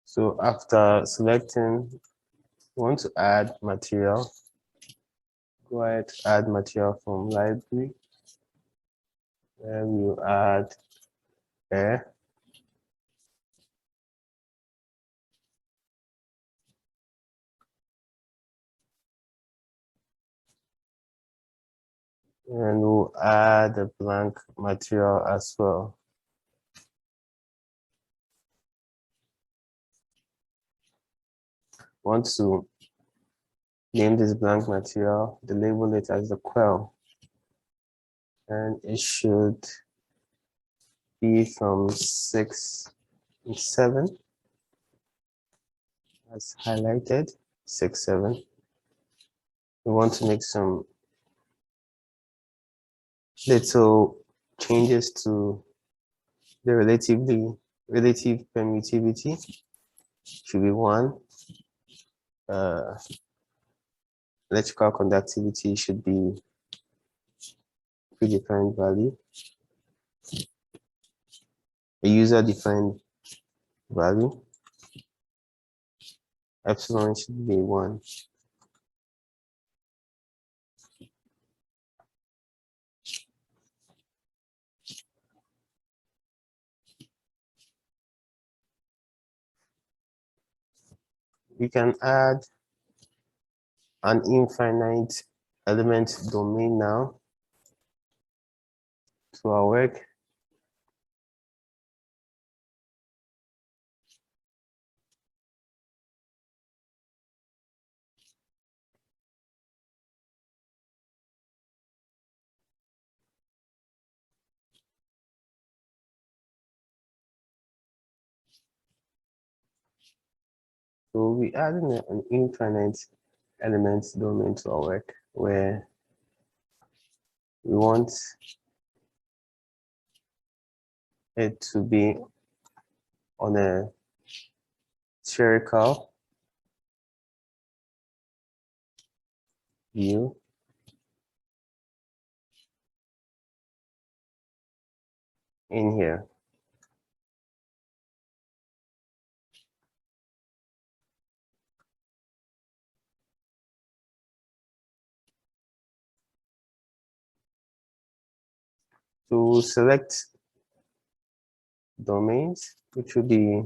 So after selecting, we want to add material. Go ahead, add material from library. Then we'll add air. And we'll add a blank material as well. Want to name this blank material, the label it as the quell. And it should be from 6 and 7 as highlighted, 6, 7. We want to make some little changes to the relative permittivity. Should be 1. Electrical conductivity should be predefined value. A user-defined value. Epsilon should be 1. We can add an infinite element domain now to our work. So we adding an infinite element domain to our work where we want it to be on a spherical view. In here. to select domains, which will be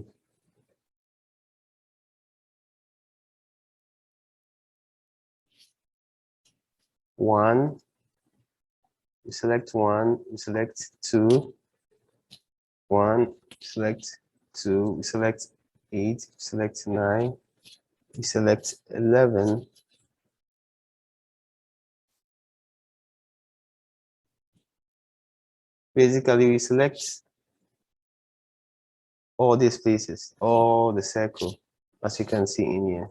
one. You select one, you select two, one, select two, we select 8, select 9, we select 11. Basically, we select all these places, all the circle, as you can see in here.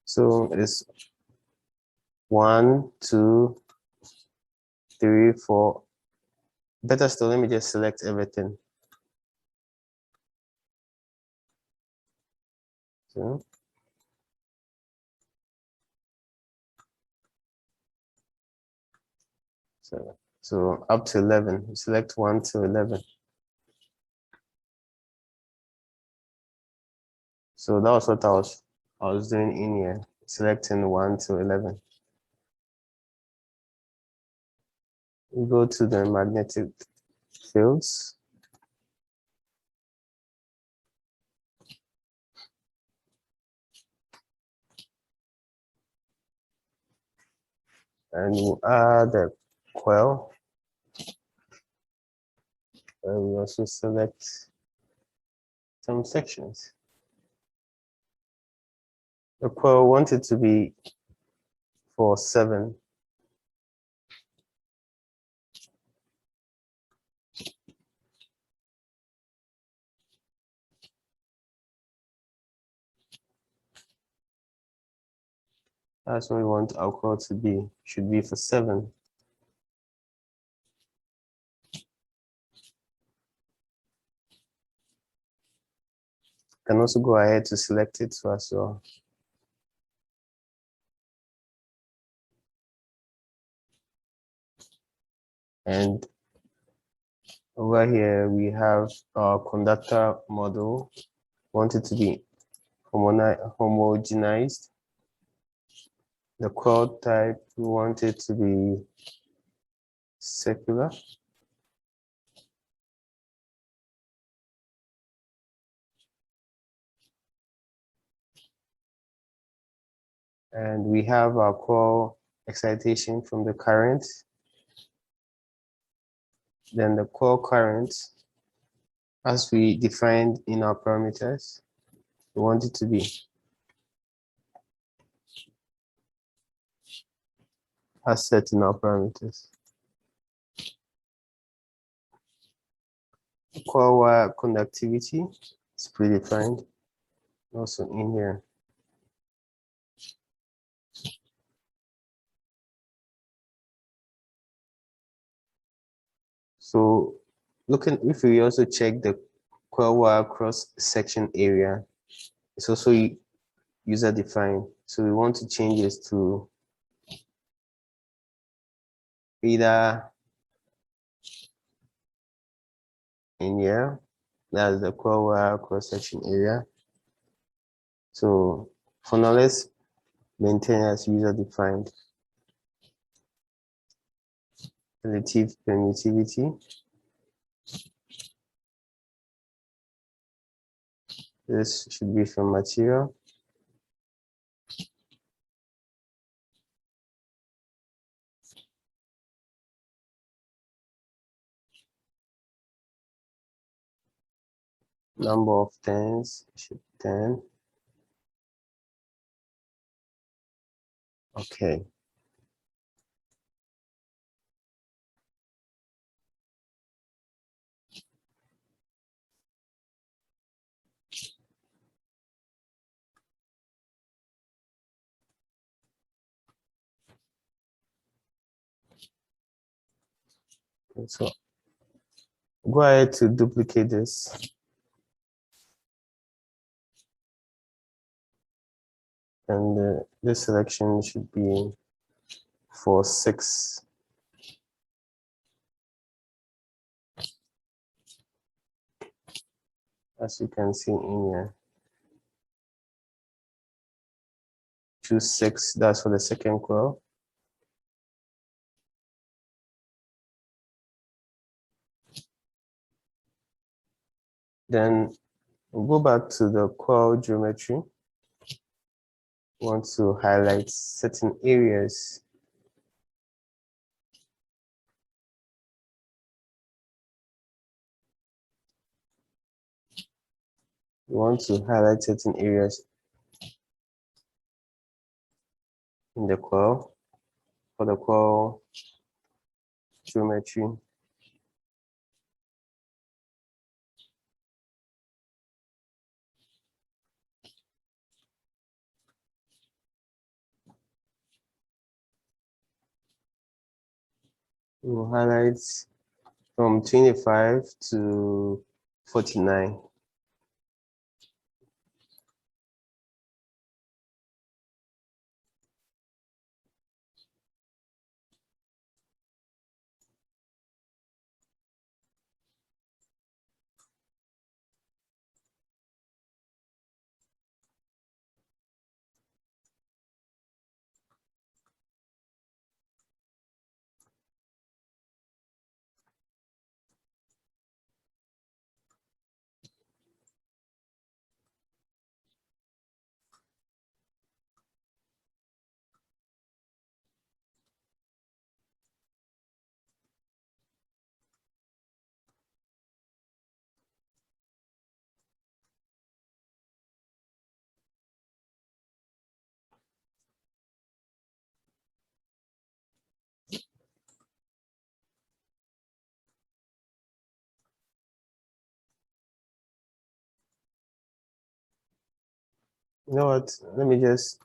So it's 1, 2, 3, 4. Better still, let me just select everything. So up to 11, you select 1 to 11. So that was what I was doing in here, selecting 1 to 11. We go to the magnetic fields. And we'll add the coil. And we also select some sections. The coil wanted to be for 7. That's what we want our coil to be. Should be for 7. Can also go ahead to select it as well. And over here we have our conductor model. Want it to be homogenized. The coil type, we want it to be circular. And we have our coil excitation from the current. Then the coil current, as we defined in our parameters, we want it to be as set in our parameters. Coil wire conductivity is predefined also in here. So looking, if we also check the coil wire cross section area, it's also user defined. So we want to change this to either in here, that's the coil wire cross section area. So for now, let's maintain as user defined. Relative permittivity. This should be from material. Number of turns should 10. Okay. So go ahead to duplicate this. And this selection should be for 6. As you can see in here. Choose 6, that's for the second coil. Then we'll go back to the coil geometry. We want to highlight certain areas. We want to highlight certain areas in the coil for the coil geometry. We'll highlight from 25 to 49. You know what? Let me just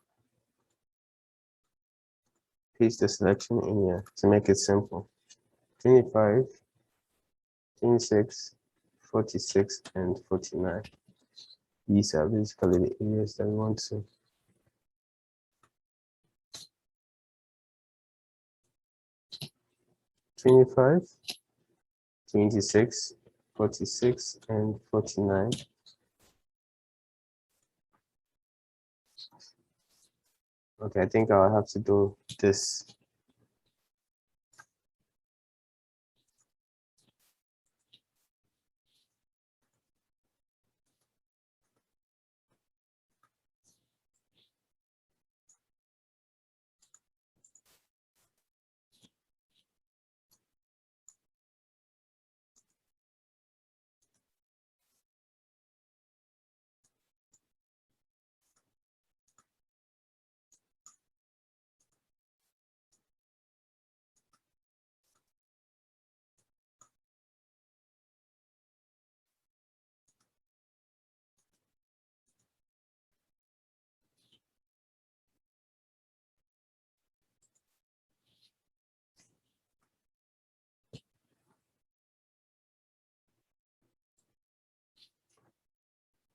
paste the selection in here to make it simple. 25, 26, 46, and 49. These are basically the areas that we want to. Twenty-five, 26, 46, and 49. Okay, I think I'll have to do this.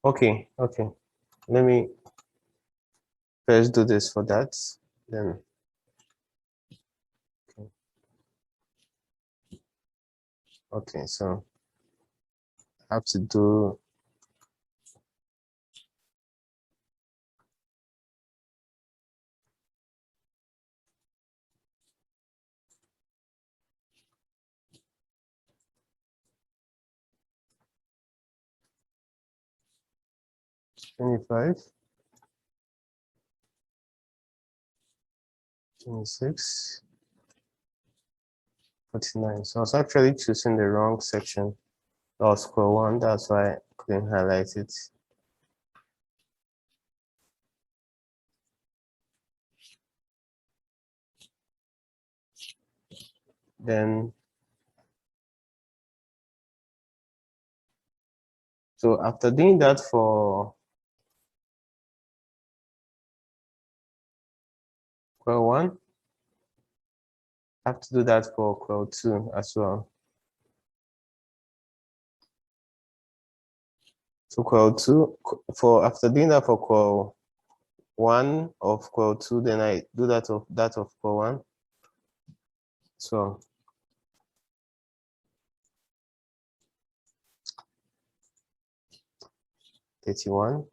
Okay. Let me first do this for that. Then okay, so I have to do 25, 26, 49. So I was actually choosing the wrong section. That was square one, that's why I couldn't highlight it. Then so after doing that for coil one, I have to do that for coil two as well. So coil two, after doing that for coil one of coil two, then I do that of coil one. So 31,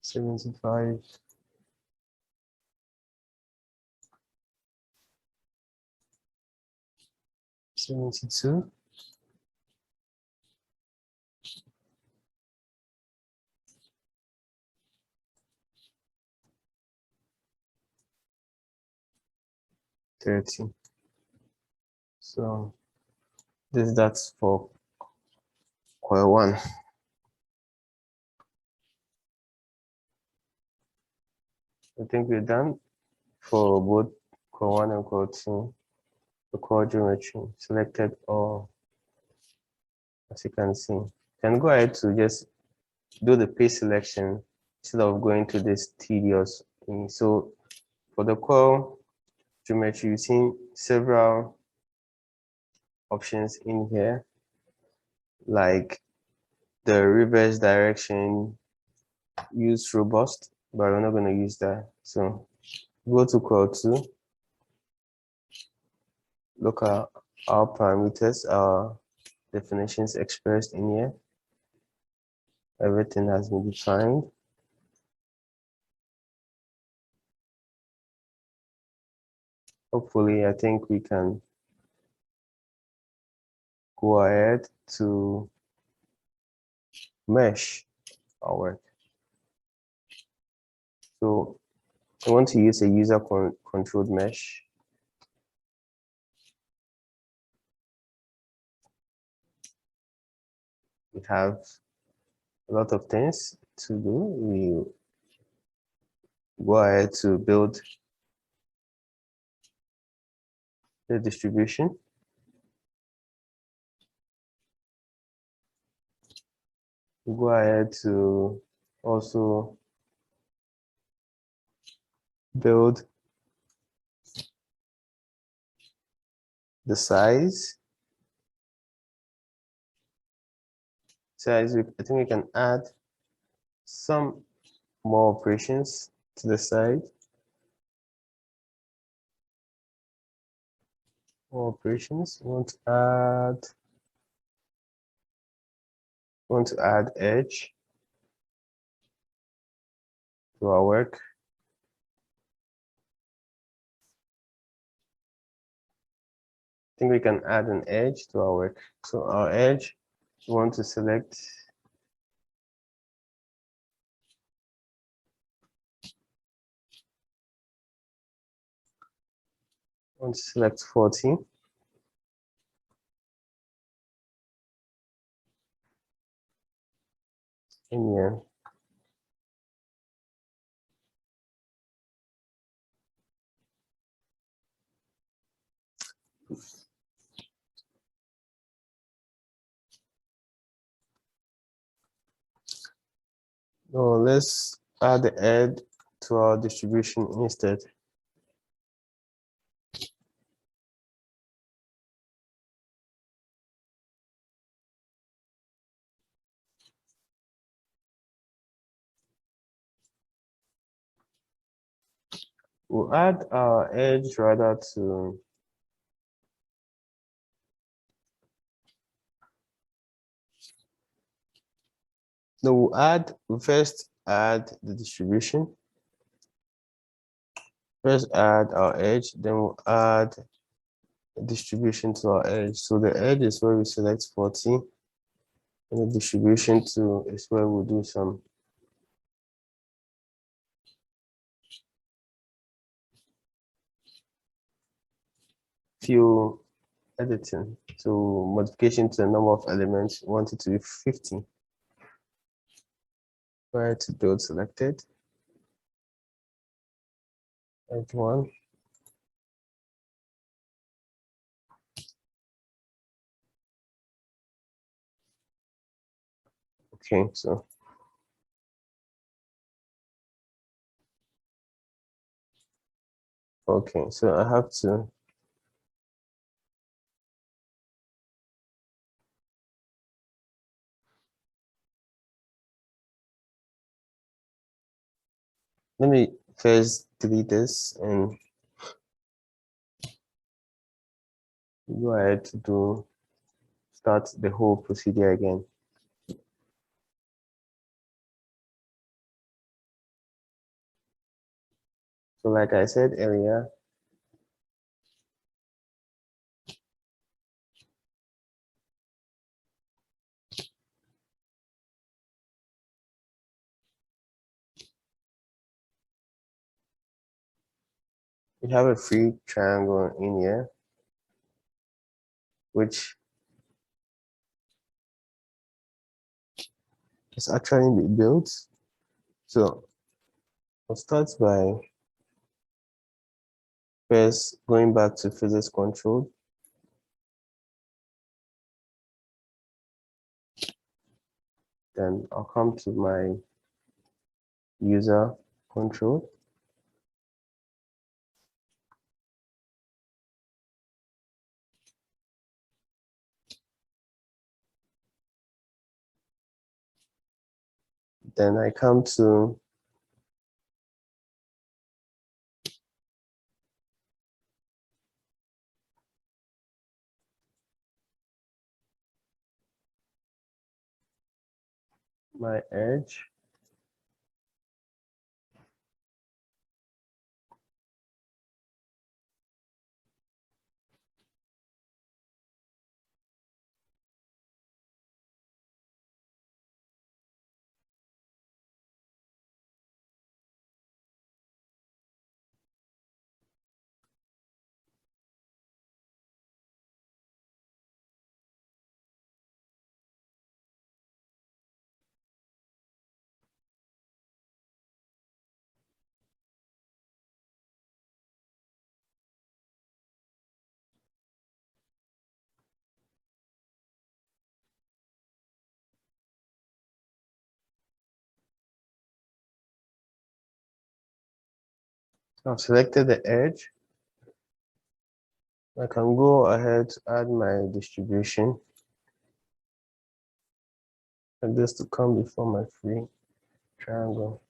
75, 72. So that's for coil 1. I think we're done for both coil 1 and coil 2. The coil geometry selected all, as you can see. You can go ahead to just do the paste selection instead of going to this tedious thing. So for the coil geometry, you've seen several options in here, like the reverse direction, use robust, but we're not going to use that. So go to coil 2, look at our parameters, our definitions expressed in here. Everything has been defined. Hopefully, I think we can go ahead to mesh our work. So I want to use a user controlled mesh. We have a lot of things to do. We go ahead to build the distribution. We go ahead to also build the size. I think we can add some more operations to the side. More operations. We want to add edge to our work. I think we can add an edge to our work. So our edge, we want to select want to select 40. In here. So let's add the edge to our distribution instead. We'll add our edge rather to we'll first add the distribution. First add our edge, then we'll add a distribution to our edge. So the edge is where we select 40, and the distribution to is where we'll do some few editing. So modification to the number of elements, we want it to be 50. Prior to build selected. Edge 1. Okay, so I have to let me first delete this and go ahead to start the whole procedure again. So like I said earlier, we have a free triangle in here, which is actually being built. So I'll start by first going back to physics control. Then I'll come to my user control. Then I come to my edge. So I've selected the edge. I can go ahead to add my distribution. And this to come before my free triangle.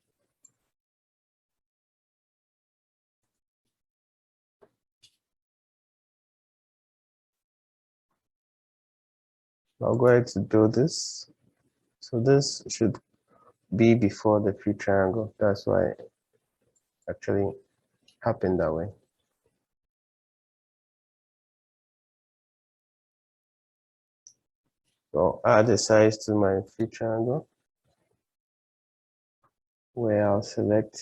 I'll go ahead to do this. So this should be before the free triangle. That's why it actually happened that way. So I'll add a size to my free triangle, where I'll select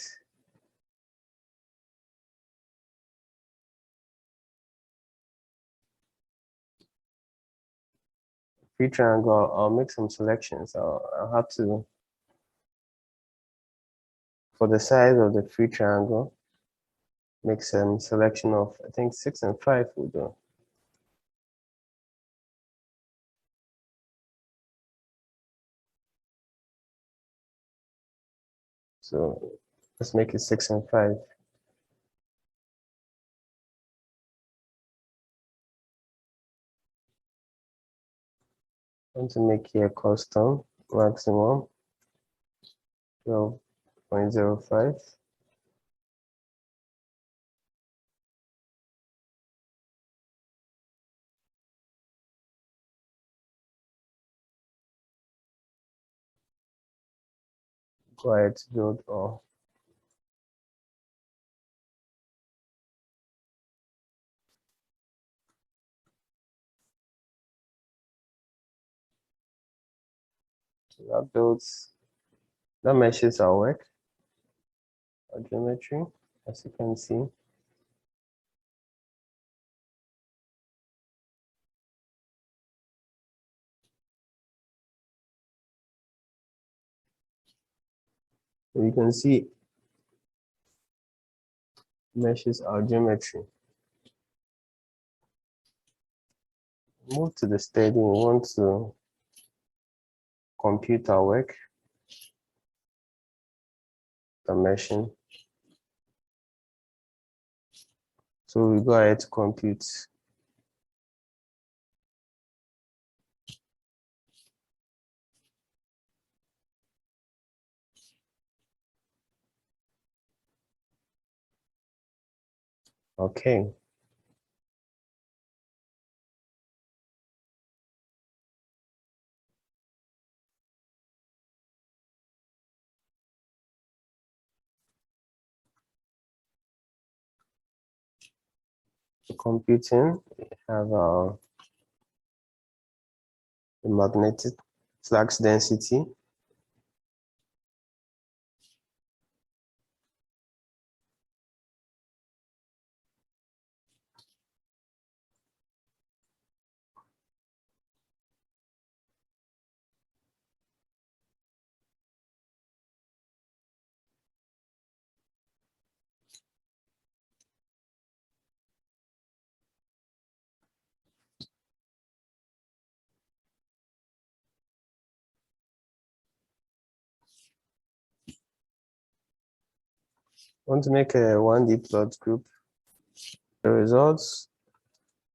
free triangle. I'll make some selections. I'll have to, for the size of the free triangle, make some selection of, I think 6 and 5 will do. So let's make it 6 and 5. I want to make here custom maximum 12.05. Go ahead to build all. So that builds, that meshes our work, our geometry, as you can see. So you can see meshes our geometry. Move to the staging. We want to compute our work, the meshing. So we go ahead to compute. Okay. For computing, we have the magnetic flux density. Want to make a 1D plot group. The results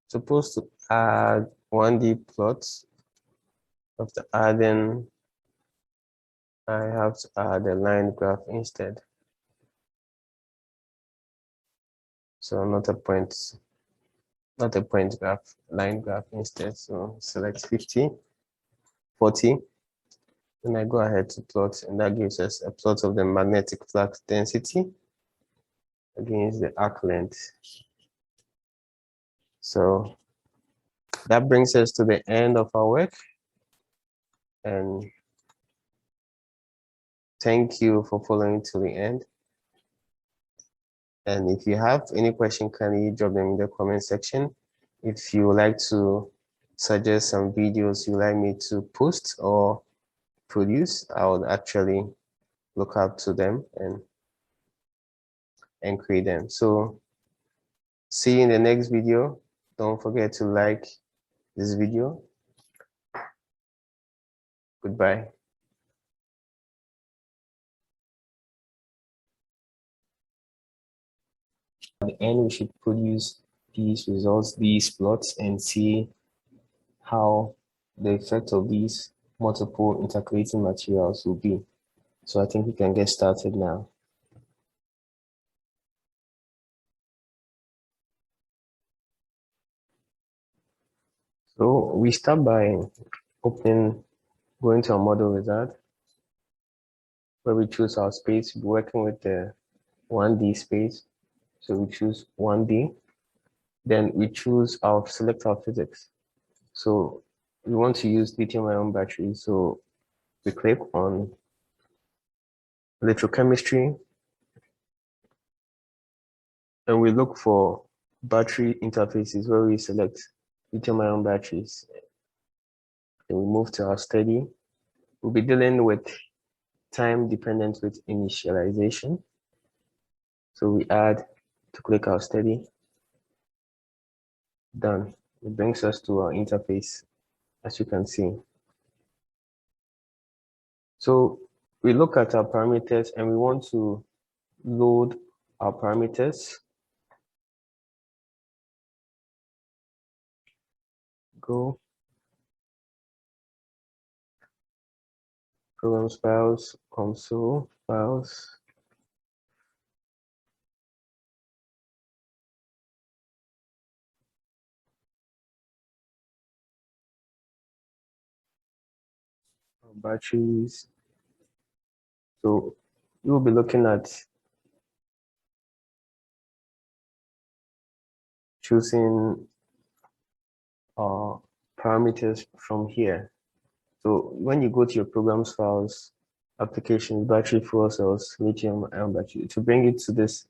supposed to add 1D plots. After adding, I have to add a line graph instead. So not a point graph, line graph instead. So select 50, 40. Then I go ahead to plot, and that gives us a plot of the magnetic flux density against the arc length. So that brings us to the end of our work. And thank you for following to the end. And if you have any question, kindly drop them in the comment section. If you would like to suggest some videos you like me to post or produce, I would actually look up to them and create them. So see you in the next video. Don't forget to like this video. Goodbye. At the end, we should produce these results, these plots, and see how the effect of these multiple intercalating materials will be. So I think we can get started now. So we start by going to our model wizard, where we choose our space. We're working with the 1D space. So we choose 1D. Then we select our physics. So we want to use lithium-ion batteries. So we click on electrochemistry, and we look for battery interfaces where we select lithium-ion batteries. Then we move to our study. We'll be dealing with time dependent with initialization. So we add to click our study. Done. It brings us to our interface, as you can see. So we look at our parameters and we want to load our parameters. Go. Programs files, console files. Batteries. So we will be looking at choosing our parameters from here. So when you go to your programs files, applications, battery fuel cells, lithium ion battery, to bring it to this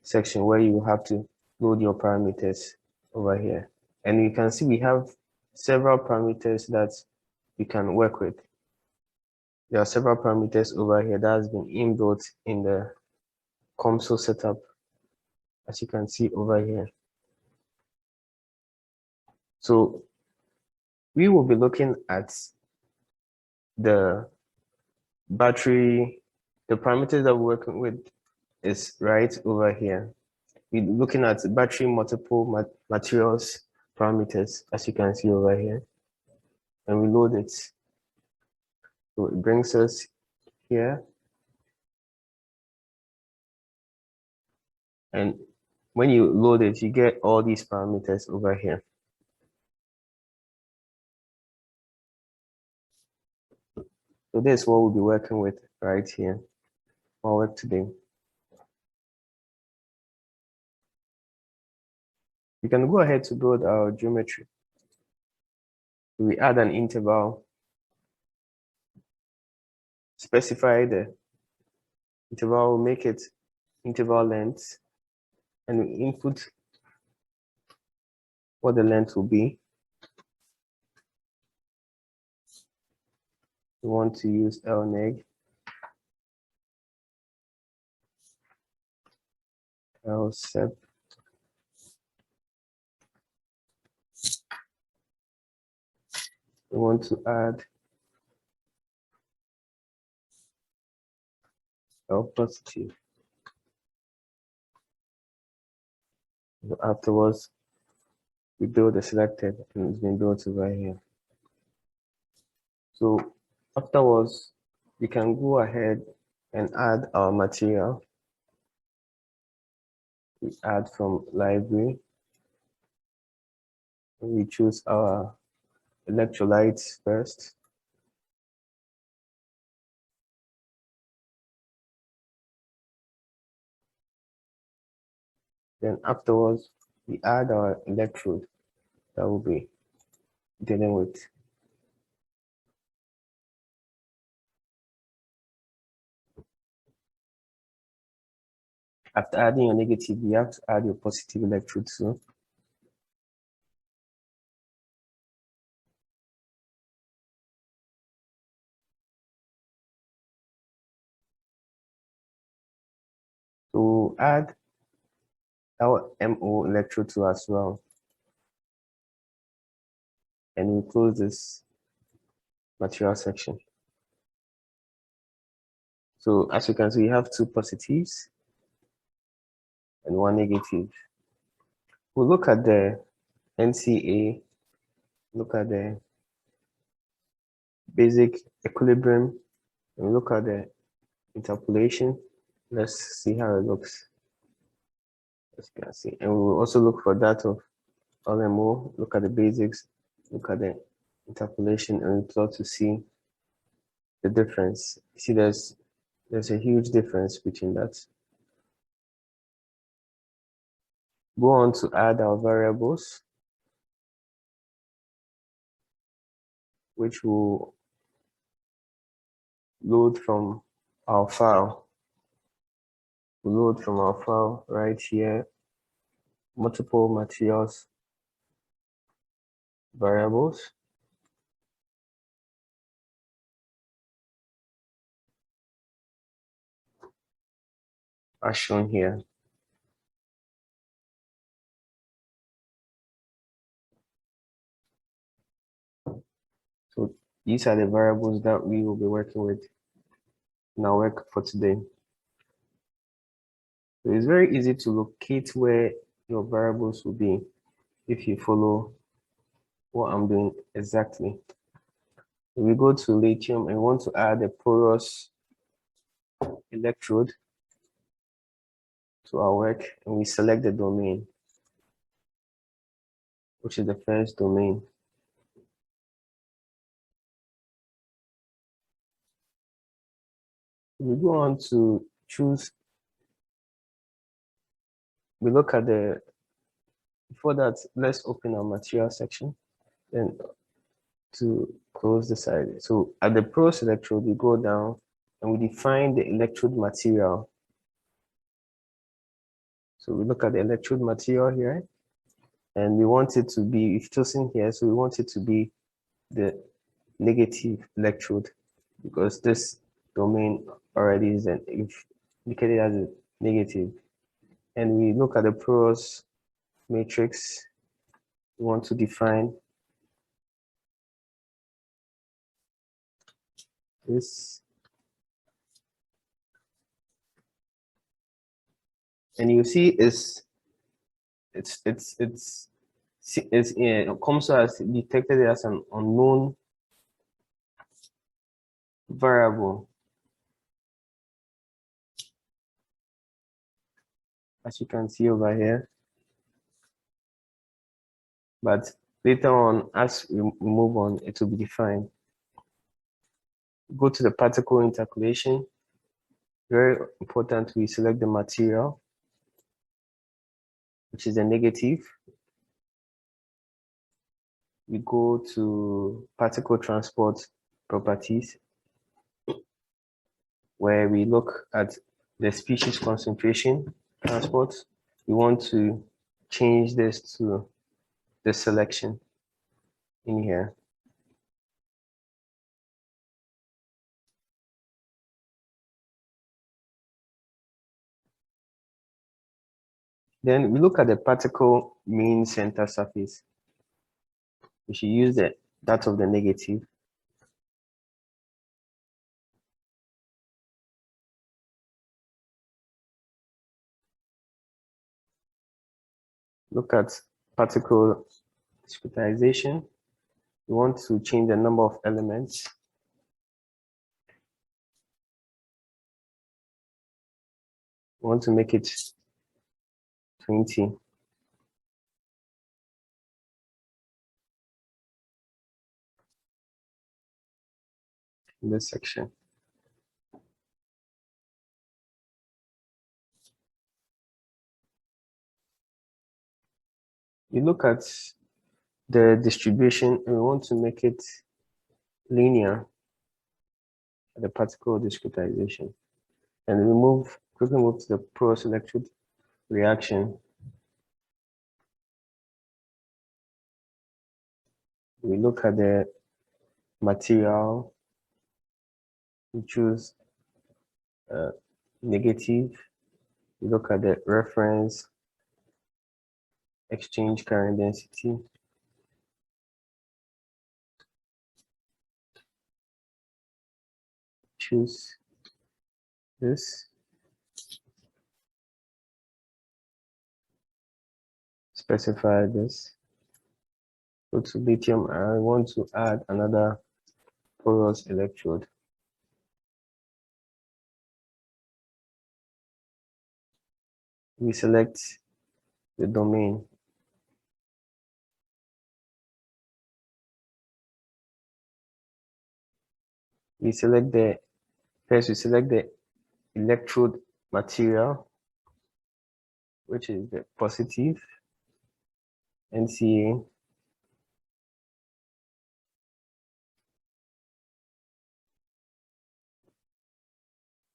section where you have to load your parameters over here. And you can see we have several parameters that we can work with. There are several parameters over here that has been inbuilt in the Comsol setup, as you can see over here. So we will be looking at the battery, the parameters that we're working with is right over here. We're looking at battery multiple materials parameters, as you can see over here, and we load it. So it brings us here. And when you load it, you get all these parameters over here. So this is what we'll be working with right here for work today. We can go ahead to build our geometry. We add an interval, specify the interval, make it interval length, and we input what the length will be. We want to use LNEG, LSEP. We want to add L positive. Afterwards, we build the selected, and it's been built over here. So afterwards, we can go ahead and add our material. We add from library. We choose our electrolytes first. Then afterwards, we add our electrode that will be dealing with. After adding your negative, you have to add your positive electrode too. So add our MO electrode too as well. And we close this material section. So as you can see, we have two positives and one negative. We'll look at the NCA, look at the basic equilibrium, and look at the interpolation. Let's see how it looks. As you can see, and we will also look for that of LMO, look at the basics, look at the interpolation, and plot to see the difference. See, there's a huge difference between that. Go on to add our variables, which will load from our file. We'll load from our file right here, multiple materials variables. As shown here. So these are the variables that we will be working with in our work for today. So it's very easy to locate where your variables will be if you follow what I'm doing exactly. If we go to lithium and want to add a porous electrode to our work, and we select the domain, which is the first domain. We go on to choose, we look at the, before that, let's open our material section, then to close the side. So at the porous electrode, we go down and we define the electrode material. So we look at the electrode material here, and we want it to be, if chosen here, so we want it to be the negative electrode, because this domain already is indicated as a negative. And we look at the porous matrix. We want to define this, and you see it's Comsol has detected it as an unknown variable, as you can see over here. But later on, as we move on, it will be defined. Go to the particle interpolation. Very important, we select the material, which is a negative. We go to particle transport properties, where we look at the species concentration transport. We want to change this to the selection in here. Then we look at the particle mean center surface. We should use that of the negative. Look at particle discretization. We want to change the number of elements. We want to make it 20. In this section. You look at the distribution and we want to make it linear, the particle discretization. And we quickly move to the porous electrode reaction. We look at the material, we choose negative. We look at the reference exchange current density. Choose this. Specify this. Go to lithium. I want to add another porous electrode. We select the domain. We select the electrode material, which is the positive NCA.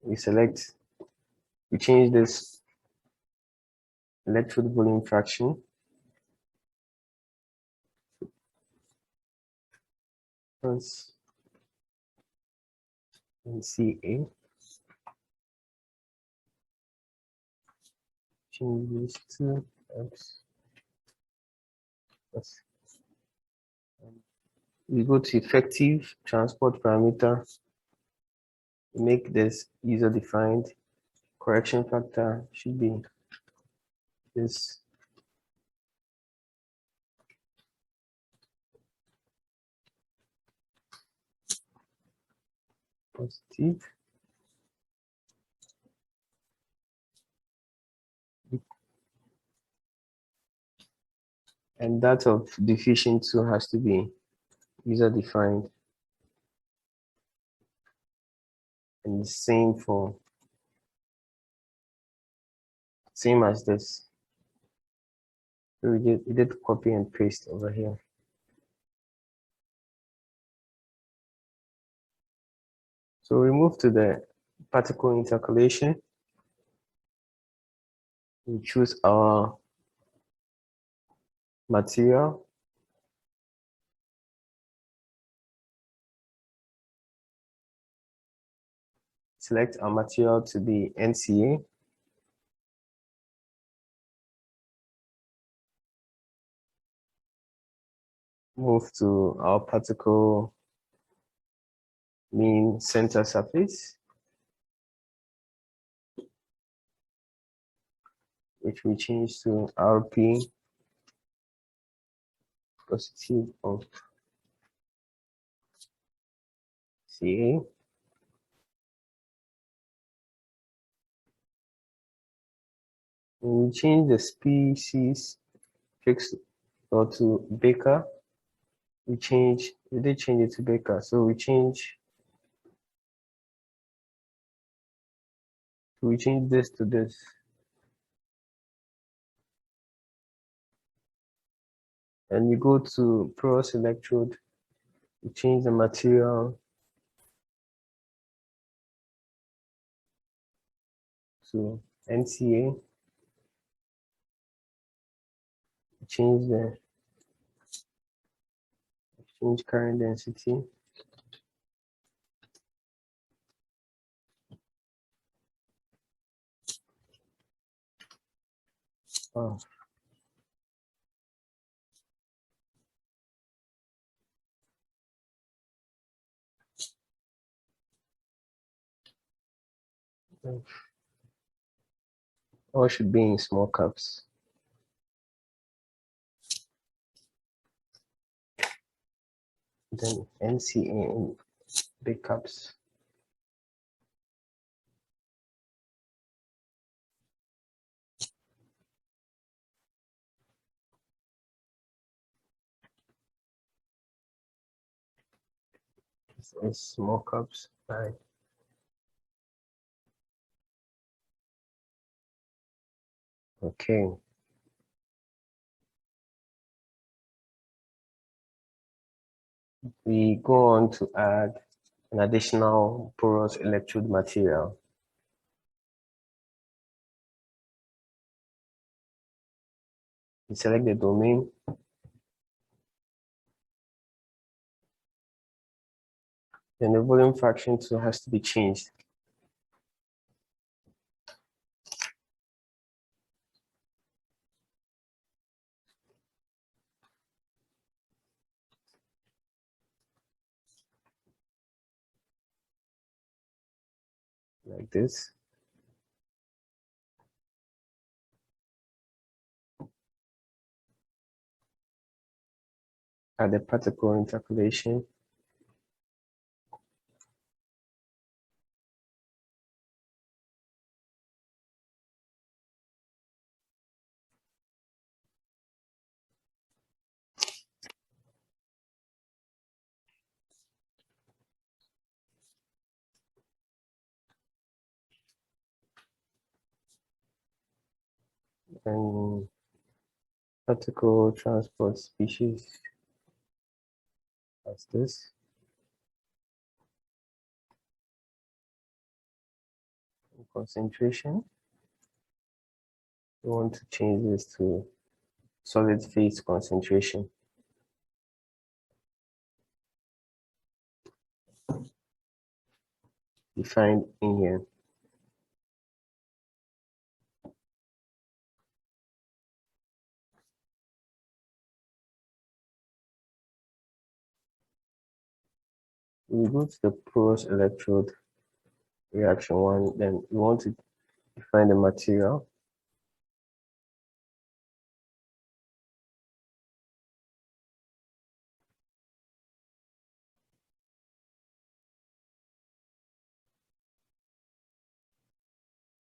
We change this electrode volume fraction as NCA. Change this to X. We go to effective transport parameter. We make this user defined. Correction factor should be this. Positive. And that of diffusion 2 has to be user defined. And the same same as this. So we did copy and paste over here. So we move to the particle interpolation. We choose our material. Select our material to be NCA. Move to our particle mean center surface, which we change to RP positive of CA. And we change the species fixed or to Baker. We did change it to Baker, so we change this to this. And we go to porous electrode, we change the material to NCA, we change the exchange current density. Oh. All should be in small caps. then NCA in big caps. This is small caps. Right. Okay. We go on to add an additional porous electrode material. We select the domain. Then the volume fraction too has to be changed. Like this. Add the particle interpolation. And particle transport species as this. Concentration. We want to change this to solid phase concentration. Defined in here. We go to the porous electrode reaction one, then we want to define the material.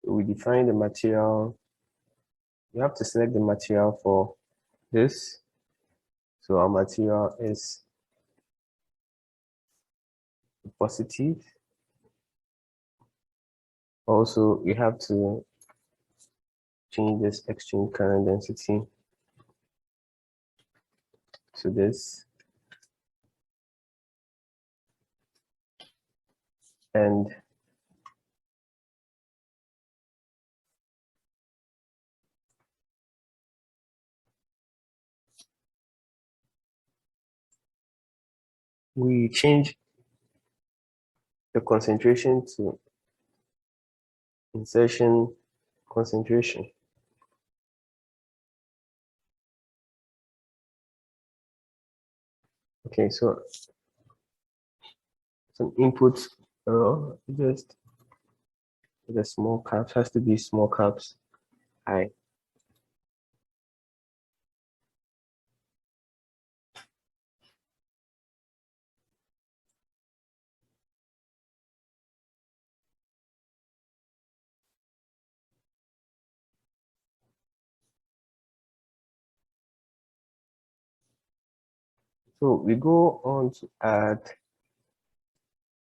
We define the material. You have to select the material for this. So our material is positive. Also, we have to change this exchange current density to this. And we change the concentration to insertion concentration. Okay, so some input just the small caps has to be small caps I. So we go on to add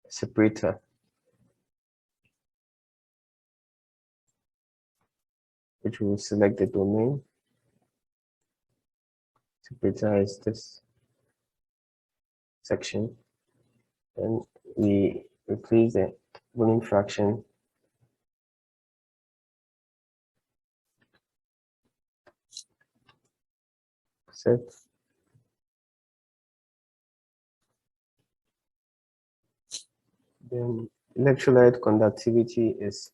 a separator. Which will select the domain. Separator is this section. And we replace the volume fraction set. Then electrolyte conductivity is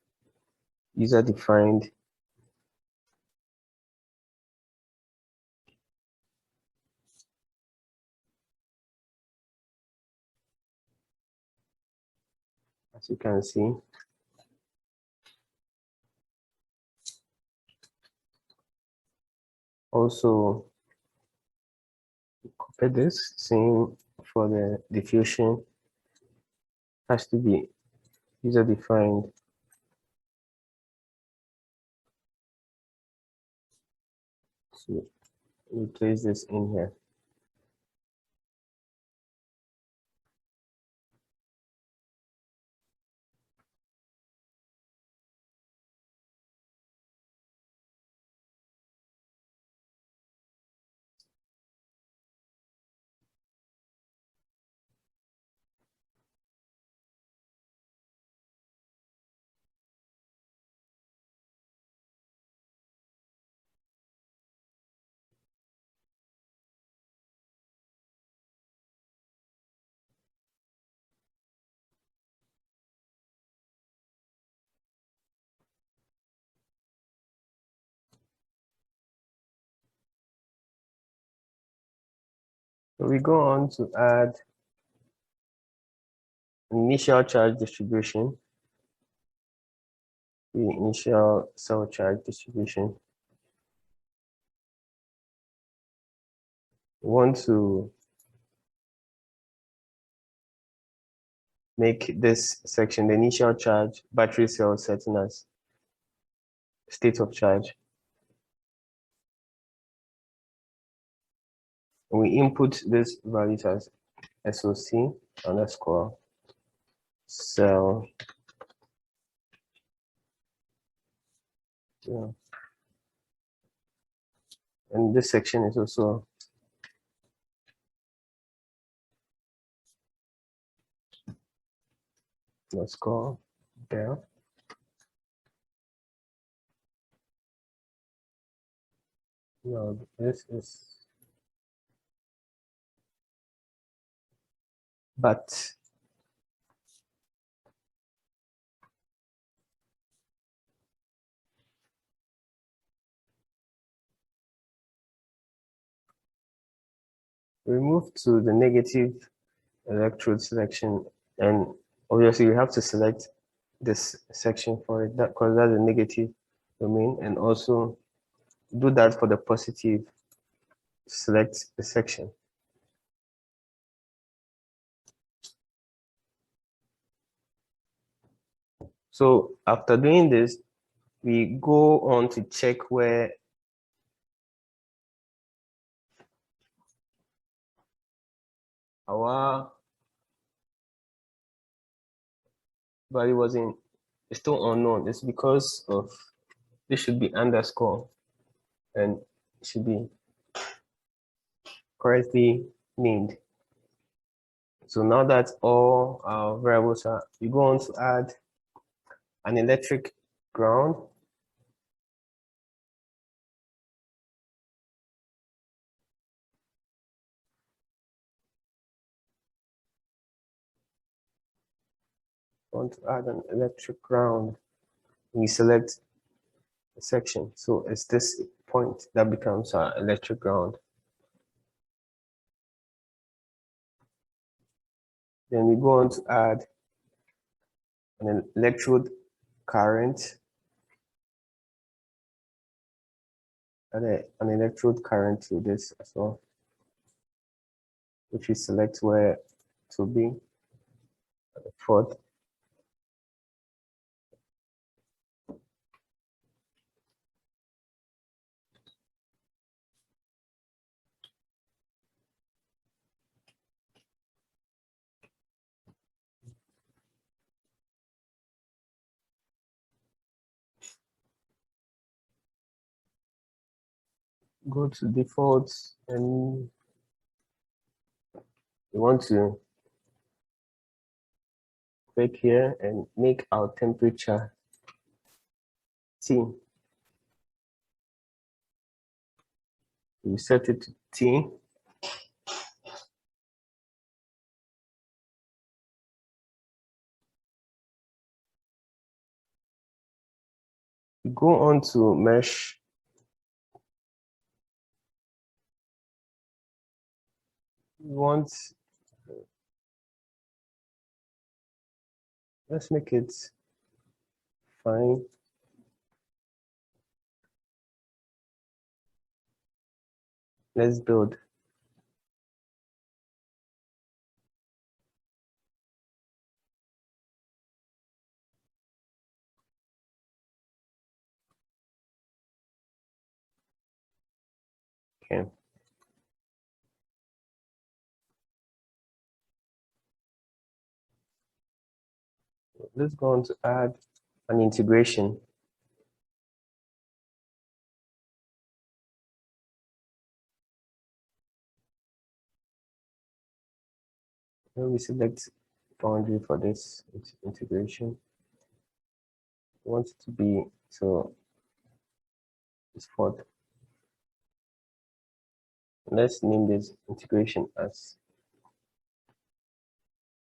user defined. As you can see. Also, copy this, same for the diffusion has to be user defined. So we place this in here. So we go on to add initial charge distribution, the initial cell charge distribution. We want to make this section, the initial charge, battery cell setting as state of charge. And we input this values as SOC underscore cell. Yeah. And this section is also underscore there. No, this is but we move to the negative electrode selection, and obviously we have to select this section for it, that because that's a negative domain, and also do that for the positive, select the section. So after doing this, we go on to check where our value was in, it's still unknown. It's because of, this should be underscore and it should be correctly named. So now that all our variables are, you go on to add an electric ground. Want to add an electric ground. We select a section. So it's this point that becomes our electric ground. Then we go on to add an electrode current, and an electrode current to this as well, which we select where to be at the fourth. Go to defaults, and we want to click here and make our temperature T. We set it to T. We go on to mesh. We want, let's make it fine. Let's build. Okay. Let's go on to add an integration. When we select boundary for this integration, we want it to be so it's fourth. Let's name this integration as,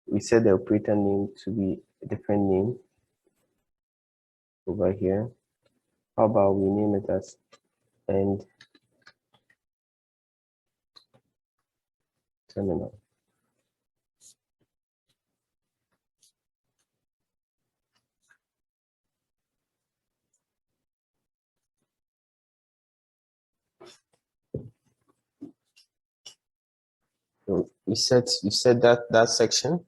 we set the operator name to be a different name over here. How about we name it as end terminal? So we set that section.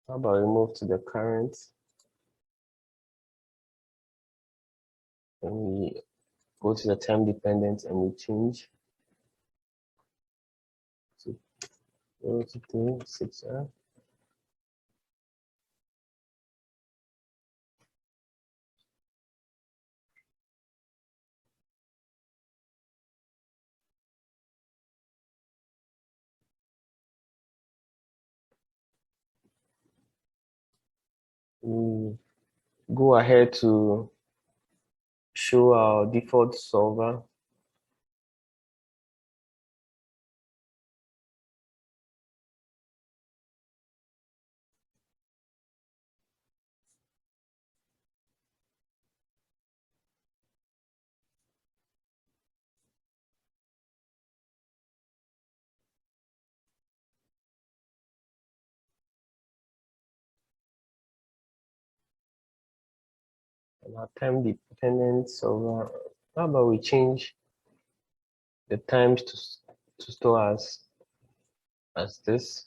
How about we move to the current and we go to the time dependent and we change to 0 to 3, 6. We go ahead to show our default solver. And our time dependent solver. How about we change the times to store as this?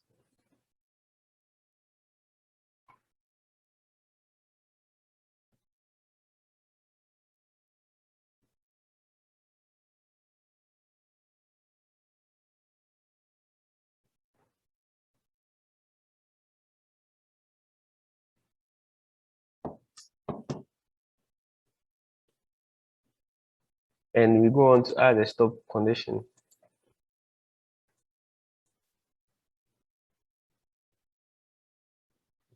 And we go on to add a stop condition.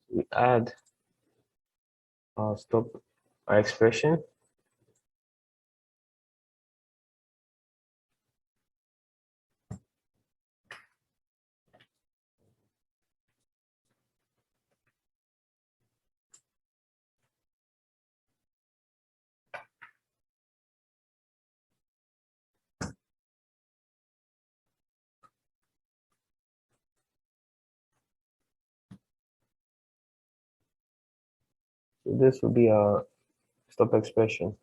We add our stop, our expression. So this will be our stop expression.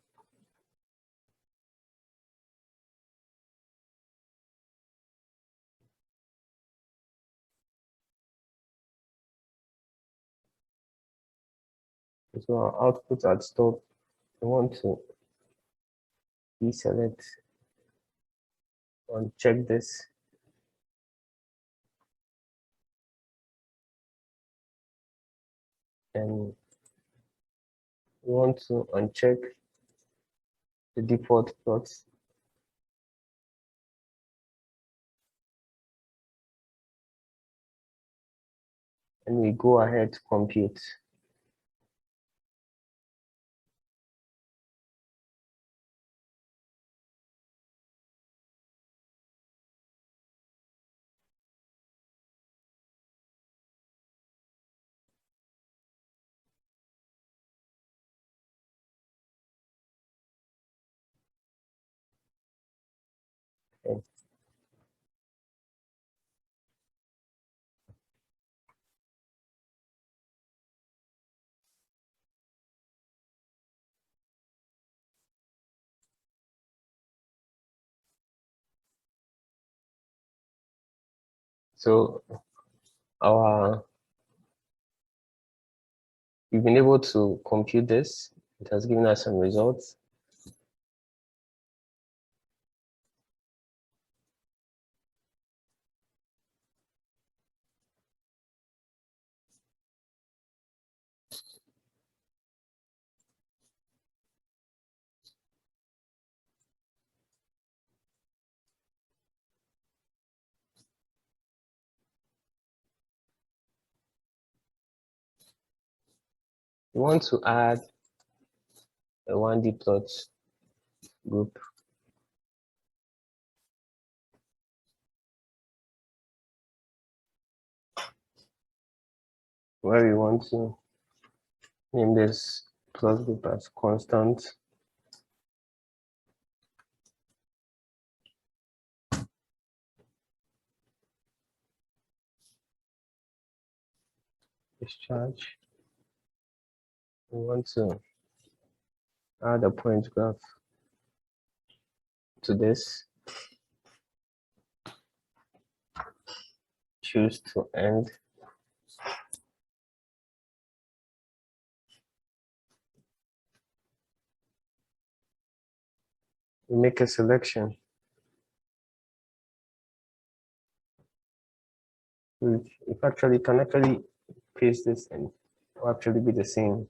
So our output at stop, we want to deselect and check this. And we want to uncheck the default plots. And we go ahead to compute. Okay. So we've been able to compute this. It has given us some results. We want to add a 1D plot group. Where we want to name this plot group as constant discharge. We want to add a point graph to this. Choose to end. We make a selection. If actually can actually paste this and it will actually be the same.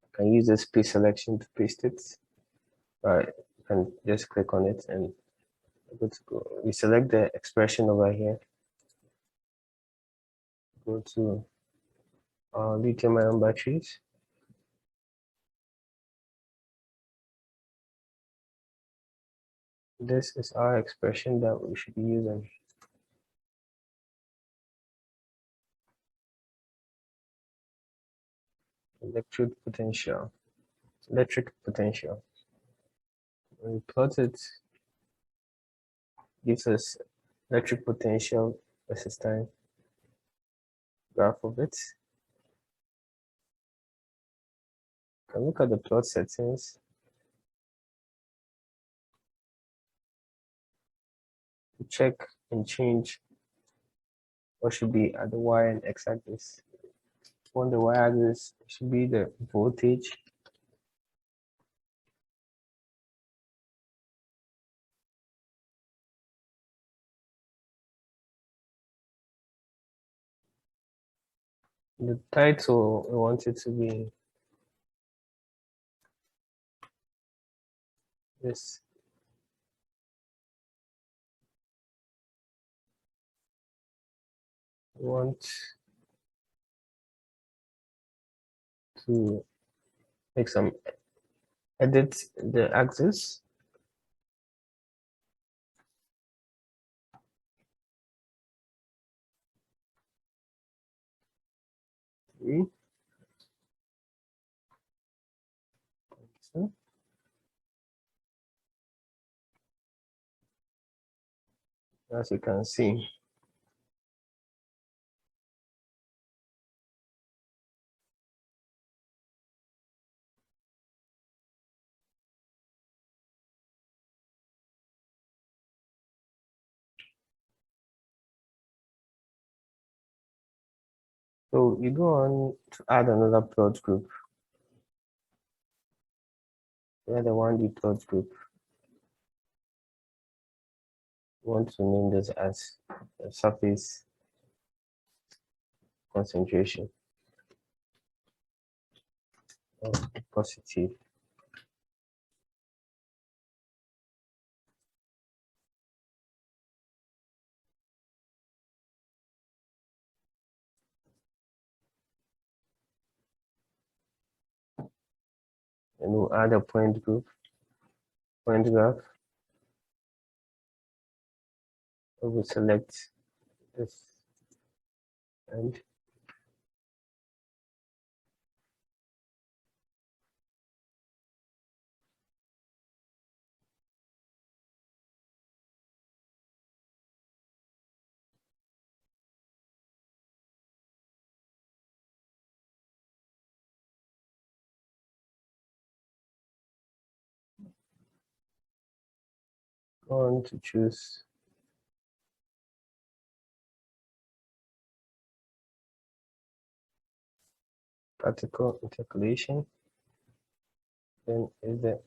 I can use the space selection to paste it. Right, and just click on it and good to go. We select the expression over here. Go to lithium-ion batteries. This is our expression that we should be using. Electric potential. When we plot it, gives us electric potential versus time graph of it. You can look at the plot settings. To check and change what should be at the y and x axis. On the y axis, it should be the voltage. The title, we want it to be this. We want to make some edit the axis. So, as you can see, so you go on to add another plot group. We add a 1D plot group. We want to name this as a surface concentration of positive. And we'll add a point graph. We will select this and go on to choose particle interpolation. Then is the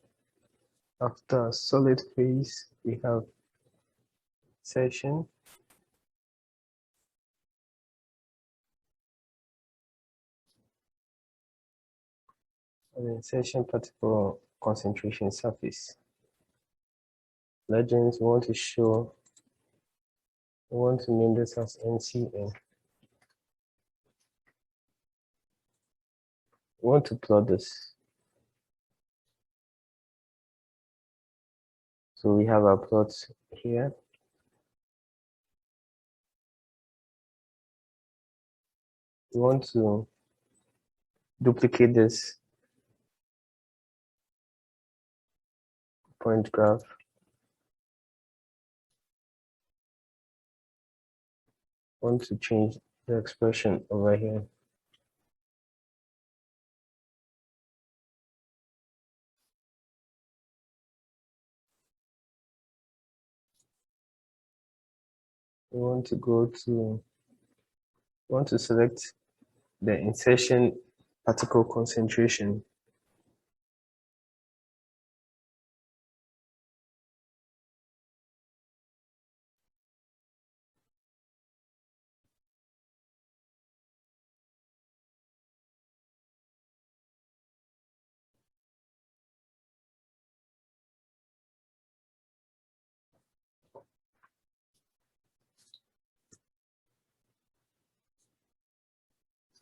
after solid phase we have insertion. And insertion particle concentration surface. Legends we want to name this as NCN. We want to plot this. So we have our plots here. We want to duplicate this point graph. Want to change the expression over here. We want to select the insertion particle concentration.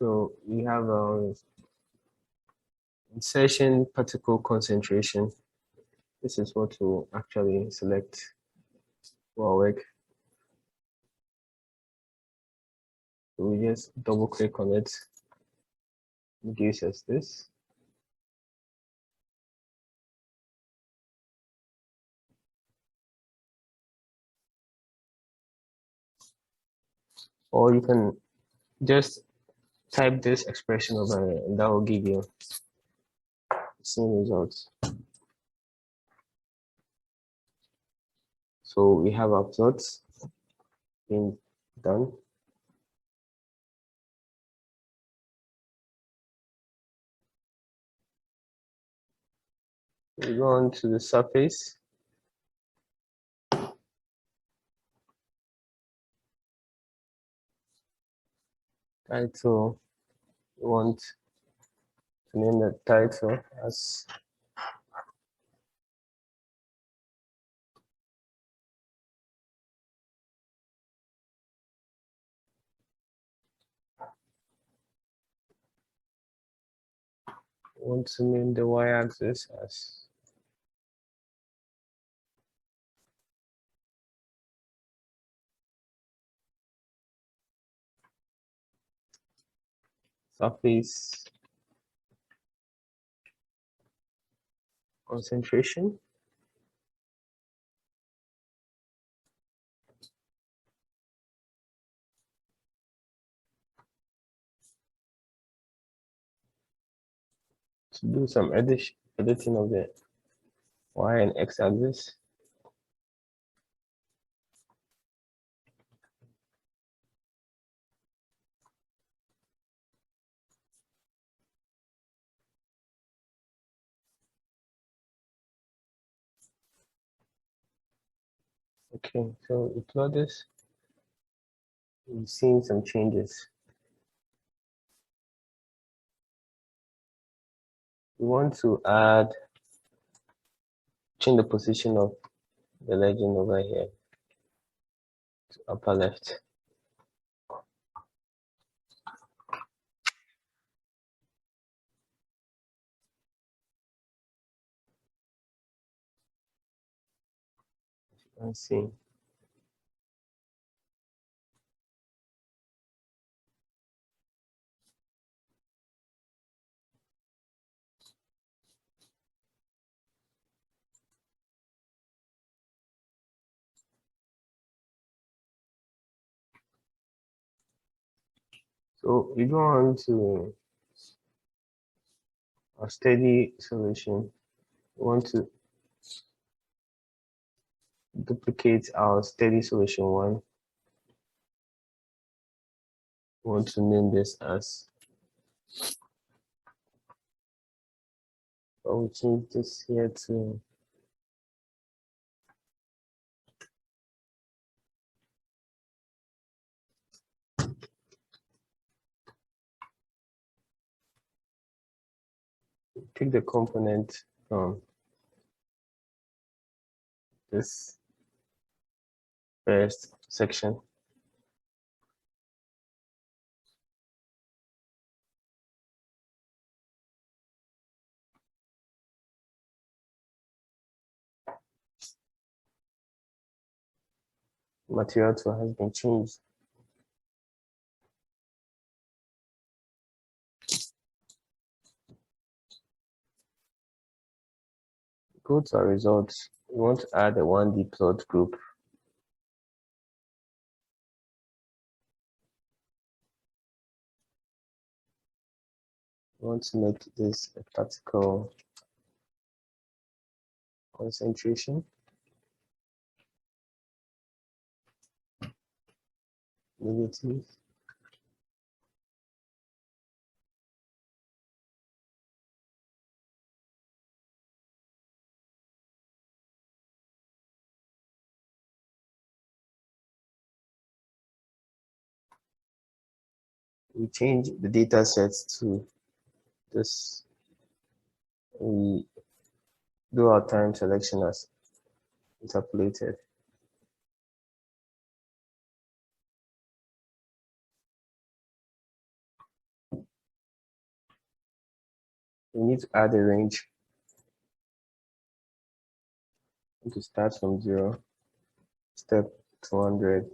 So we have our insertion particle concentration. This is what we'll actually select for our work. So we just double click on it. It gives us this. Or you can just type this expression over here and that will give you the same results. So we have our plots being done. We go on to the surface. Title, we want to name the title as want to name the y-axis as surface concentration. To do some editing of the y and x axis. Okay, so we plot this. We've seen some changes. We want to change the position of the legend over here to upper left. Let's see. So we go on to a steady solution. We want to duplicate our steady solution one. We want to name this as, we'll change this here to take the component from this first section. material tool has been changed. Go to our results. We want to add a 1D plot group. We want to make this a particle concentration. Negative. We change the data sets to this. We do our time selection as interpolated. We need to add a range. To start from 0, step 200,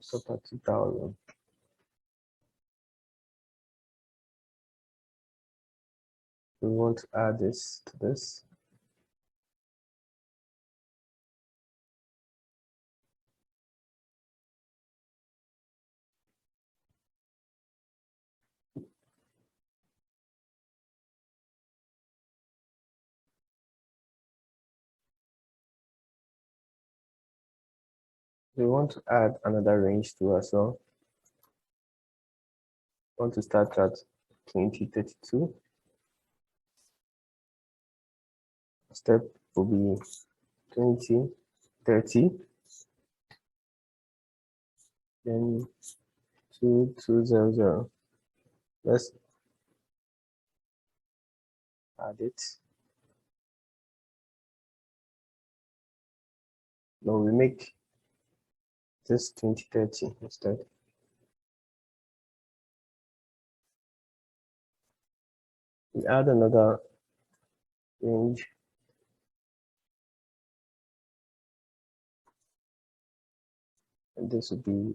stop at 2000. We want to add this to this. We want to add another range to as well. We want to start at 2032. Step will be 2030. Then 2200. Let's add it. No, we make this 2030 instead. We add another range. And this would be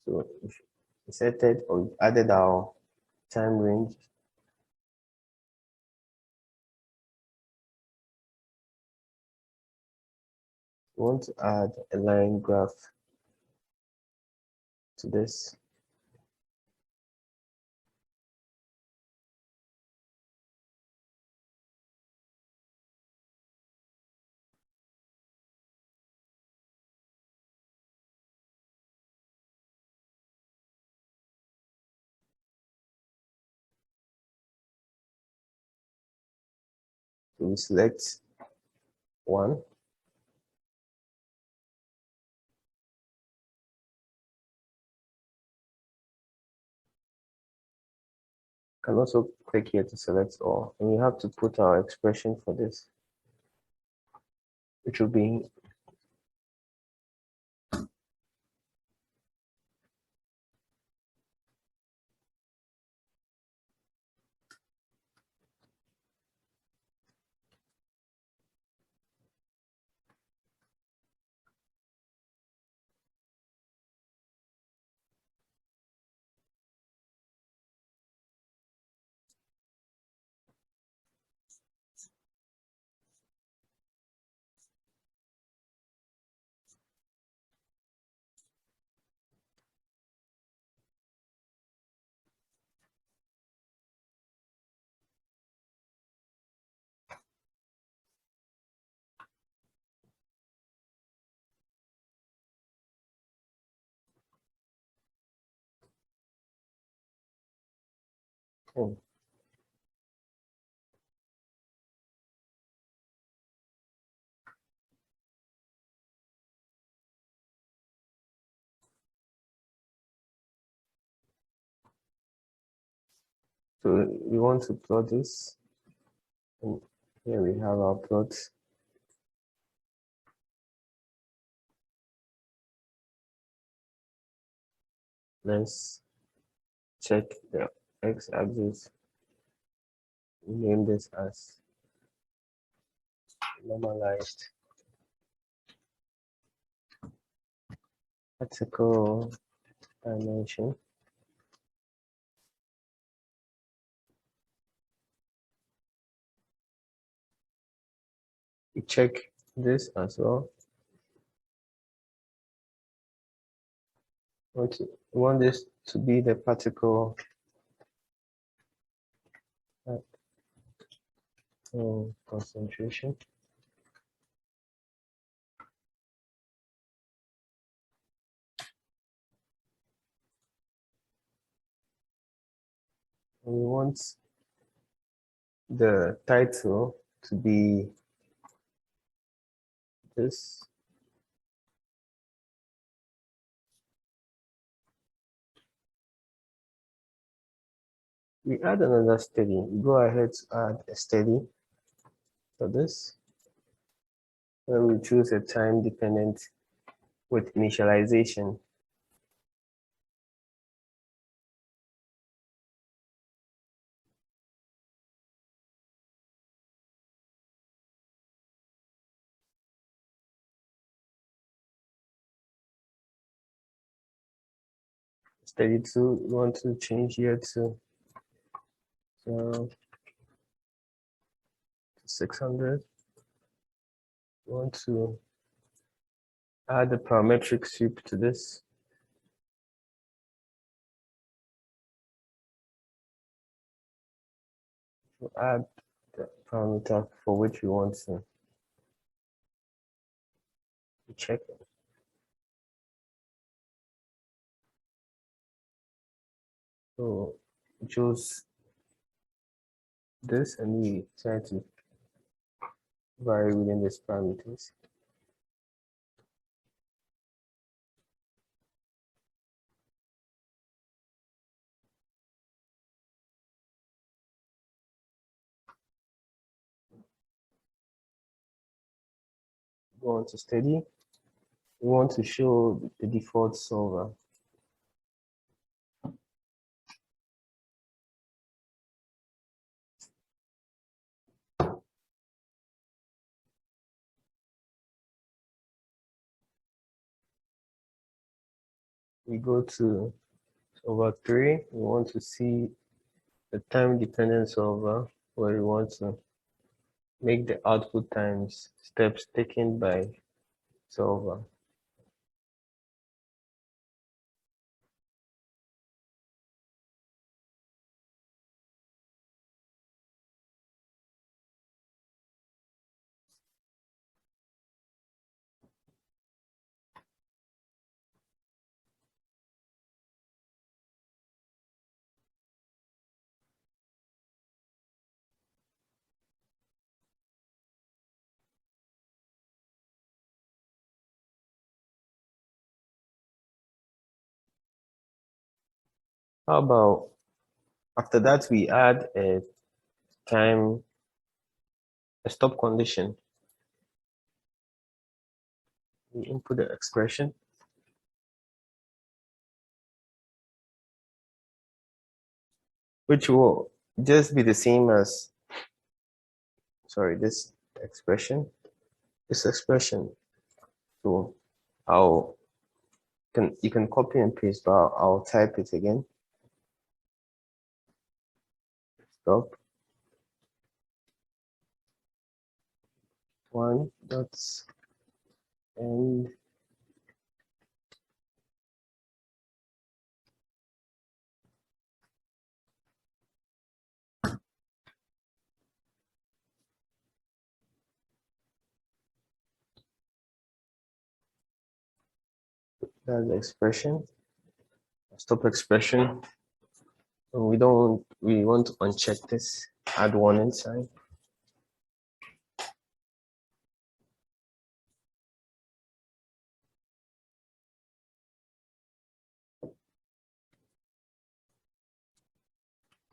so if we inserted or added our time range. We want to add a line graph to this. So we select one. Can also click here to select all, and we have to put our expression for this, which will be okay. So we want to plot this, and here we have our plot. Let's check the x-axis. Name this as normalized particle dimension. We check this as well. We want this to be the particle concentration. We want the title to be this. We add another steady. We go ahead to add a steady for this. Then we choose a time dependent with initialization. Steady 2, we want to change here to 600. We want to add the parametric sweep to this. We'll add the parameter for which we want to check it. So we choose this and we try to vary within these parameters. Go on to steady. We want to show the default solver. We go to solver 3. We want to see the time dependent solver where we want to make the output times steps taken by solver. How about after that we add a stop condition. We input the expression. Which will just be the same as, this expression. So you can copy and paste, but I'll type it again. Stop. 1 dots and that's the expression. Stop expression. We want to uncheck this. Add 1 inside.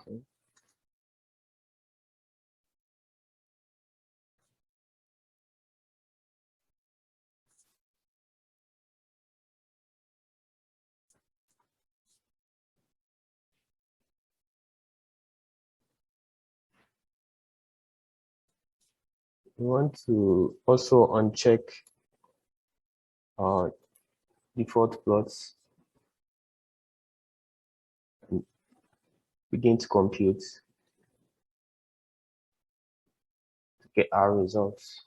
Okay. We want to also uncheck our default plots and begin to compute to get our results.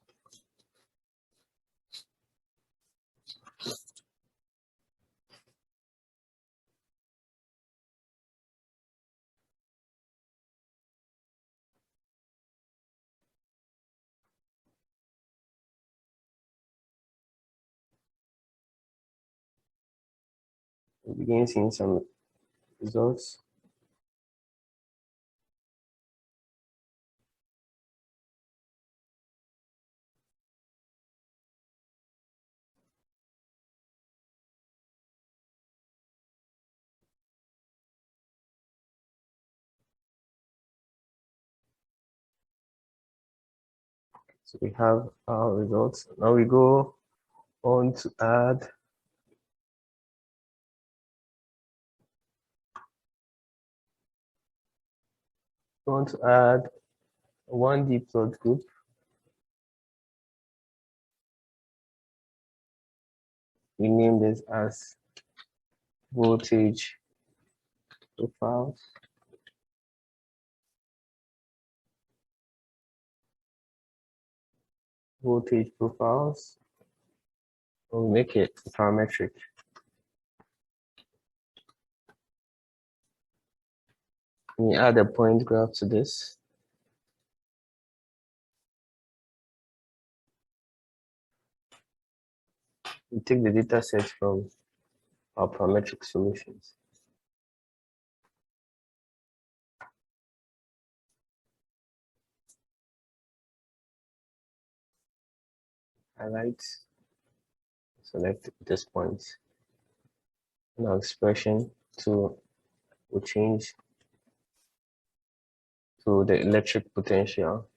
We begin seeing some results. So we have our results. Now we go on to add a 1D plot group. We name this as voltage profiles. Voltage profiles. We'll make it parametric. We add a point graph to this. We take the data set from our parametric solutions. Highlight, select this point. Now expression to will change to the electric potential.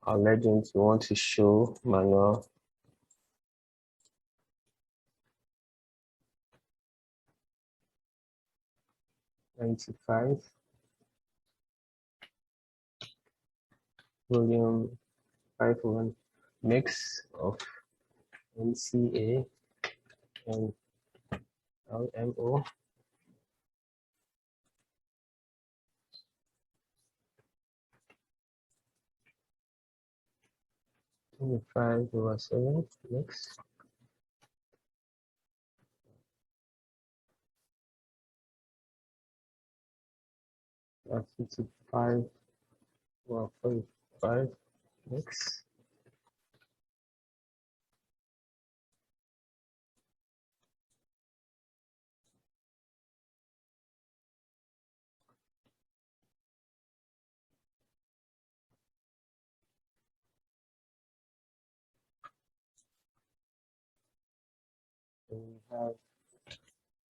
Our legends, we want to show manual '95 volume 5.1 mix of NCA and LMO. (25/7) mix. That's 55/45 mix. And we have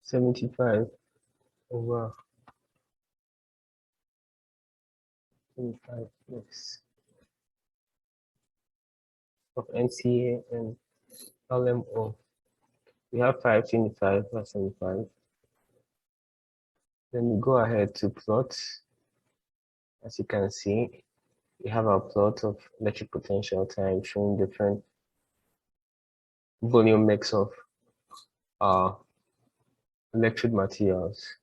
75/25 mix of NCA and LMO. We have 525/75. Then we go ahead to plot. As you can see, we have our plot of electric potential time showing different volume mix of electrode materials.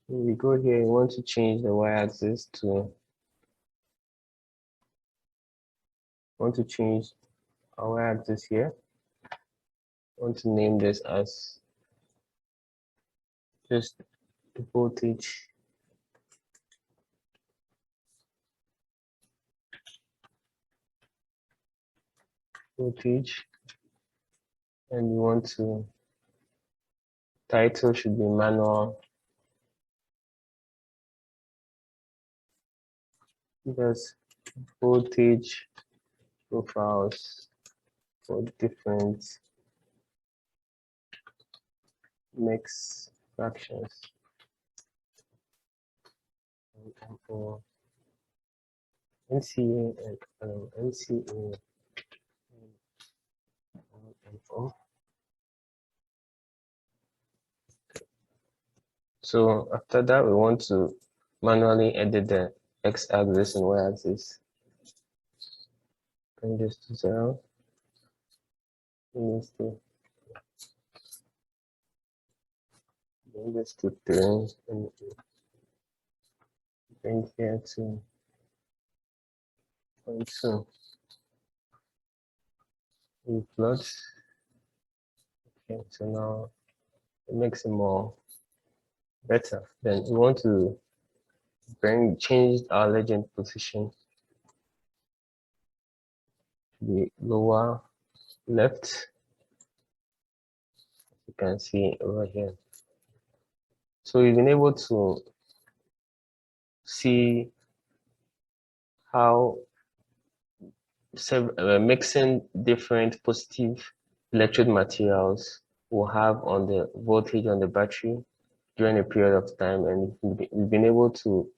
When we go here, we want to change the y-axis to change our y-axis here. I want to name this as just the voltage and we want to title should be manual because voltage profiles for different mix fractions and for NCA and NCA and O. So after that, we want to manually edit the x-axis and y-axis. Bring this to 0. Bring this to 3, and bring here to 0.2. We plot. Okay, so now it makes it more better. Then we want to change our legend position to the lower left. You can see over here. So we've been able to see how mixing different positive electrode materials will have on the voltage on the battery during a period of time, and we've been able to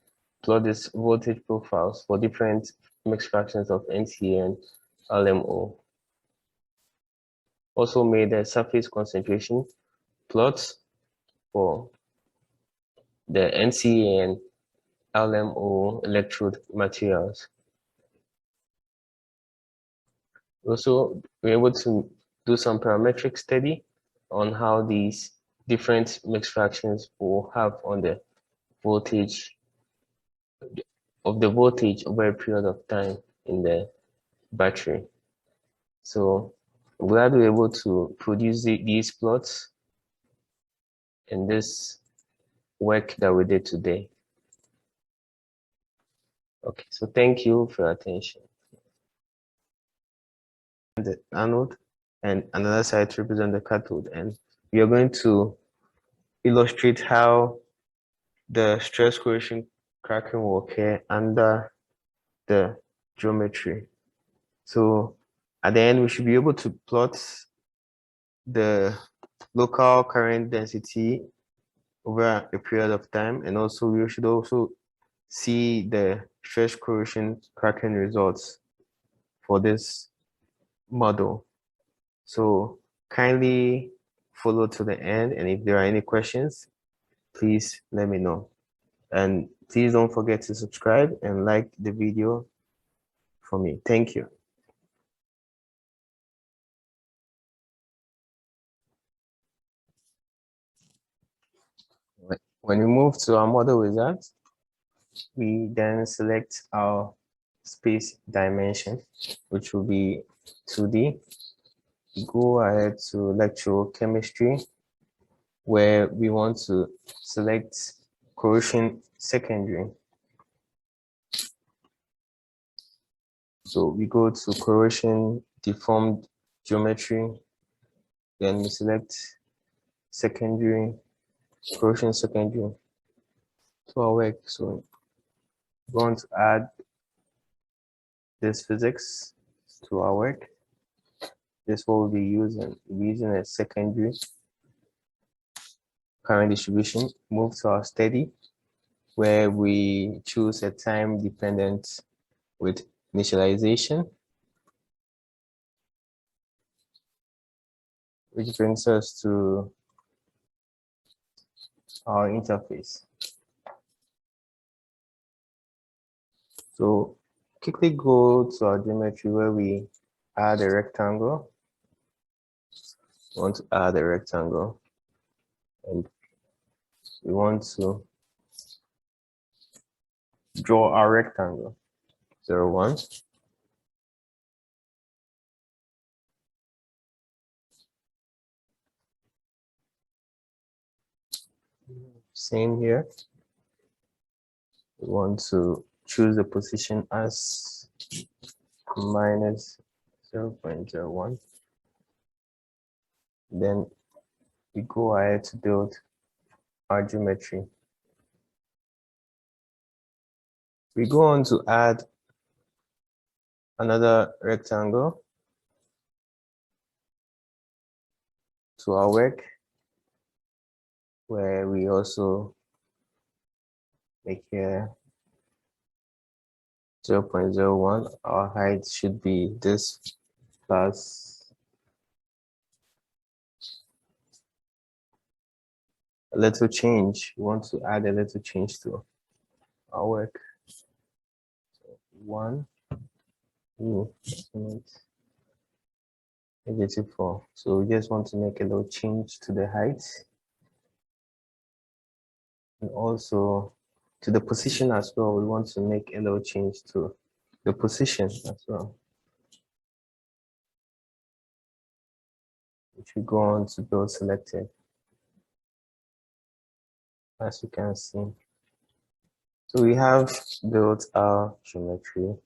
plot these voltage profiles for different mixed fractions of NCA and LMO. Also made a surface concentration plots for the NCA and LMO electrode materials. Also, we're able to do some parametric study on how these different mixed fractions will have on the voltage over a period of time in the battery. So I'm glad we're able to produce these plots in this work that we did today. Okay, so thank you for your attention. The anode and another side to represent the cathode, and we are going to illustrate how the stress corrosion cracking will occur under the geometry. So at the end, we should be able to plot the local current density over a period of time, and also we should also see the stress corrosion cracking results for this model. So kindly follow to the end, and if there are any questions, please let me know. And please don't forget to subscribe and like the video for me. Thank you. When we move to our model wizard, we then select our space dimension, which will be 2D. Go ahead to electrochemistry, where we want to select corrosion secondary. So we go to corrosion deformed geometry, then we select secondary, corrosion secondary to our work. So we're going to add this physics to our work. This will be using a secondary current distribution. Move to our study, where we choose a time dependent with initialization, which brings us to our interface. So quickly go to our geometry, where we add a rectangle. We want to add a rectangle, and we want to draw our rectangle. 0, 1. Same here. We want to choose the position as minus 0.01. Then we go ahead to build our geometry. We go on to add another rectangle to our work, where we also make here 0.01. Our height should be this plus a little change. We want to add a little change to our work. So 1, -4. So we just want to make a little change to the height and also to the position as well. We want to make a little change to the position as well. If you go on to build selected, as you can see. So we have built our geometry.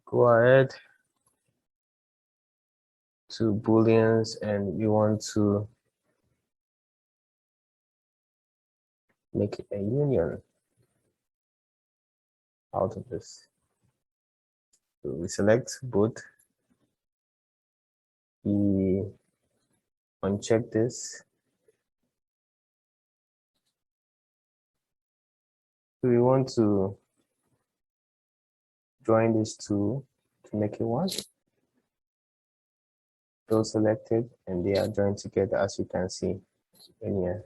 Go ahead to booleans and we want to make a union out of this. So we select both, we uncheck this. So we want to join these two to make it one. Those selected and they are joined together, as you can see in here.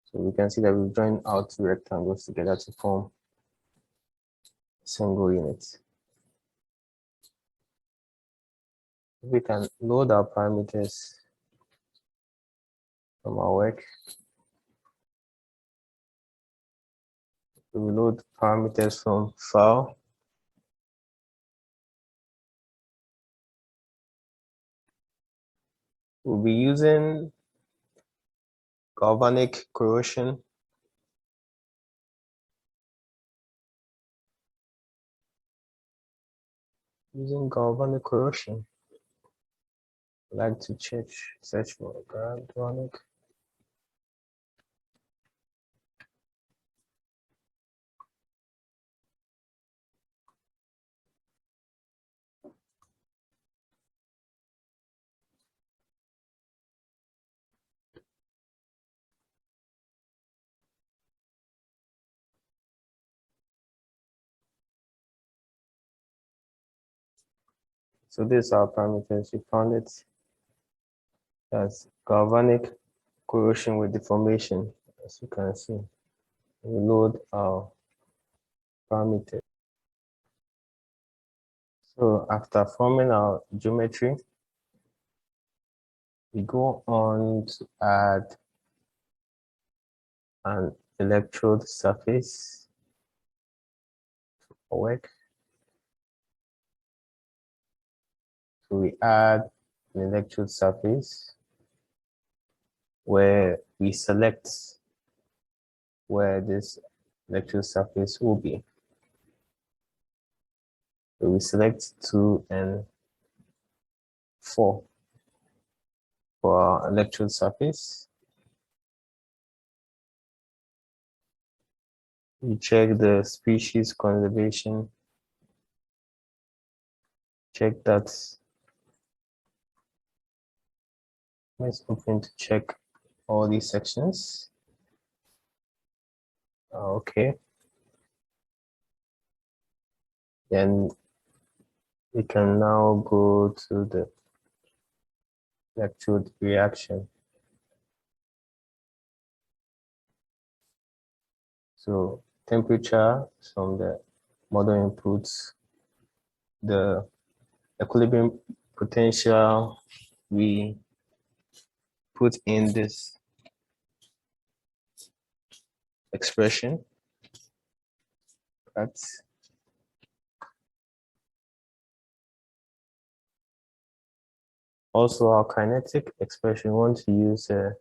So we can see that we've joined our two rectangles together to form a single unit. We can load our parameters from our work. We load parameters from file. We'll be using galvanic corrosion. Using galvanic corrosion. I like to search for galvanic. So these are parameters. We found it. That's galvanic corrosion with deformation, as you can see. We load our parameters. So after forming our geometry, we go on to add an electrode surface to our work. So we add an electrode surface where we select where this electrode surface will be. So we select 2 and 4 for our electrode surface. We check the species conservation. Check that. Let's open to check all these sections. Okay. Then we can now go to the electrode reaction. So temperature from the model inputs, the equilibrium potential, we put in this expression. That's also our kinetic expression. We want to use a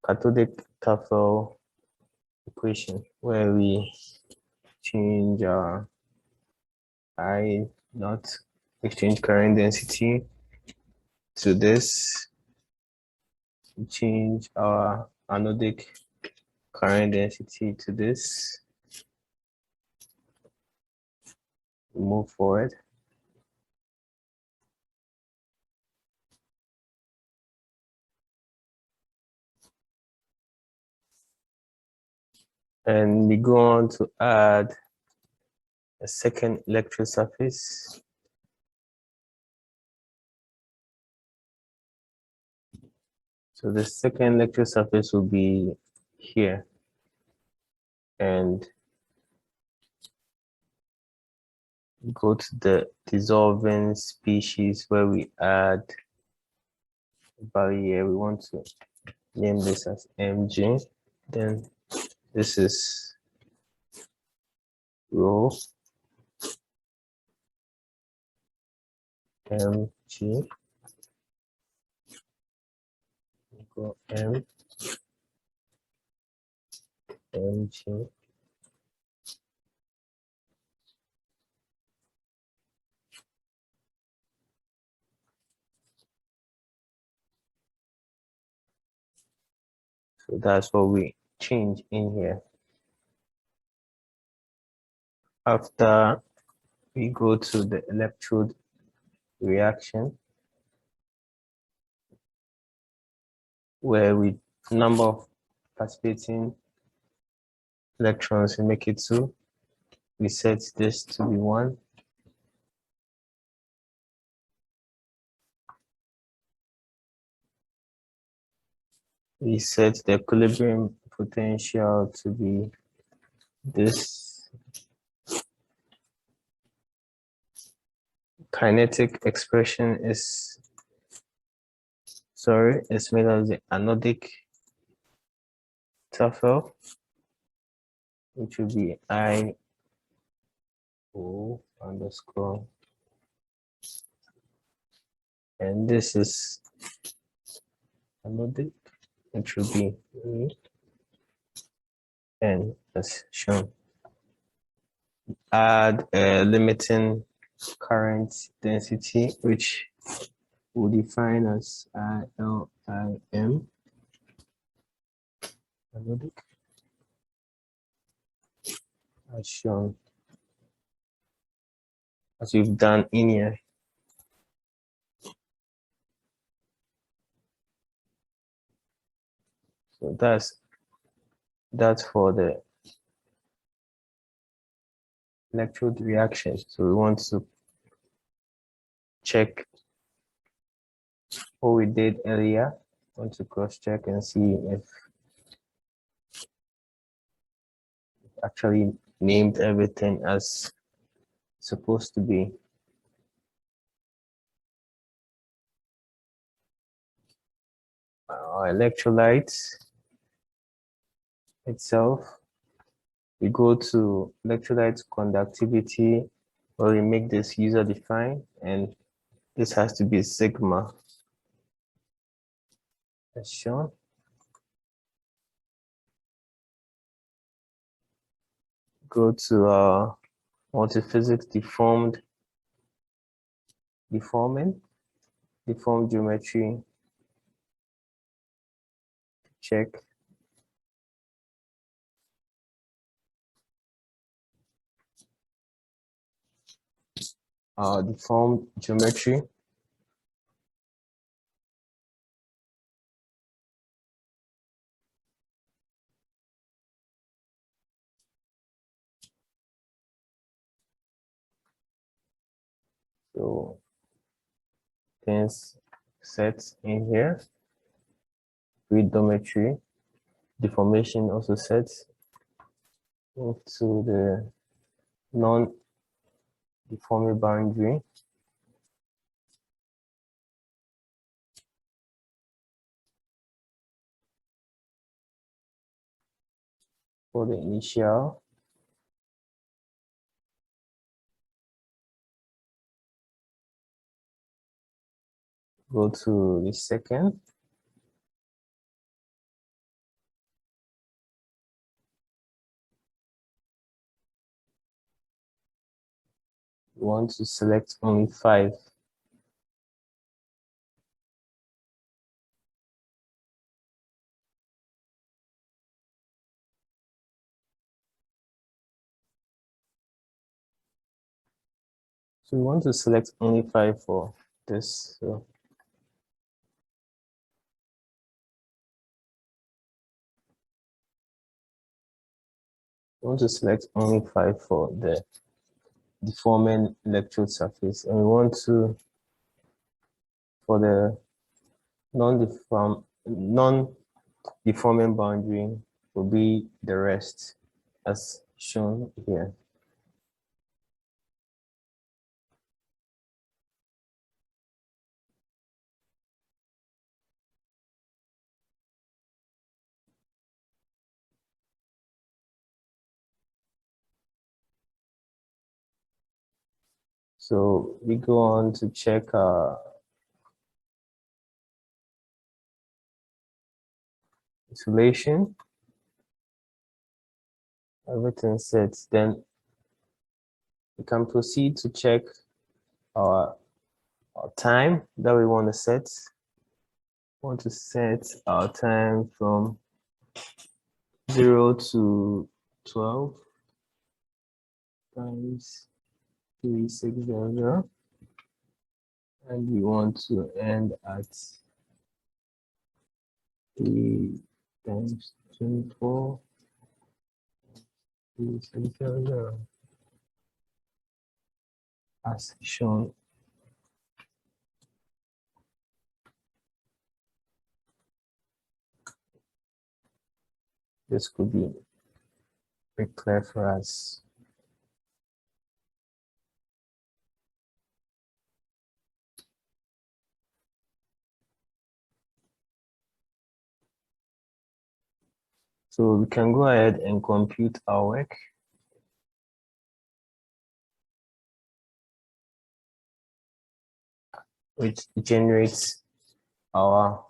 cathodic Tafel equation where we change our I not exchange current density to this. We change our anodic current density to this. We move forward. And we go on to add a second electrode surface. So the second electrode surface will be here. And go to the dissolving species where we add value here. We want to name this as Mg. Then this is rho Mg equal Mg. So that's what we change in here. After we go to the electrode reaction, where we number of participating electrons, we make it 2. We set this to be 1. We set the equilibrium potential to be this. Kinetic expression is made of the anodic tuffle, which will be IO underscore. And this is anodic, which will be N as shown. Add a limiting current density, which we'll define as ILIM, anodic, as shown, as we've done in here. So that's for the electrode reaction. So we want to check what we did earlier. Want to cross-check and see if actually named everything as supposed to be. Our electrolytes itself, we go to electrolyte conductivity, where we make this user defined, and this has to be sigma as shown. Go to our multiphysics deformed geometry, check our deformed geometry. So things set in here, geometry, deformation also sets. Move to the non-deforming boundary. For the initial, go to the second. We want to select only 5. So we want to select only 5 for this. So We want to select only 5 for the deforming electrode surface, and we want to, for the non-deforming boundary, will be the rest as shown here. So we go on to check isolation. Everything sets, then we can proceed to check our time that we want to set. We want to set our time from 0 to 12 times 3600, and we want to end at 3 times 24 3600 as shown. This could be very clear for us. So we can go ahead and compute our work. Which generates our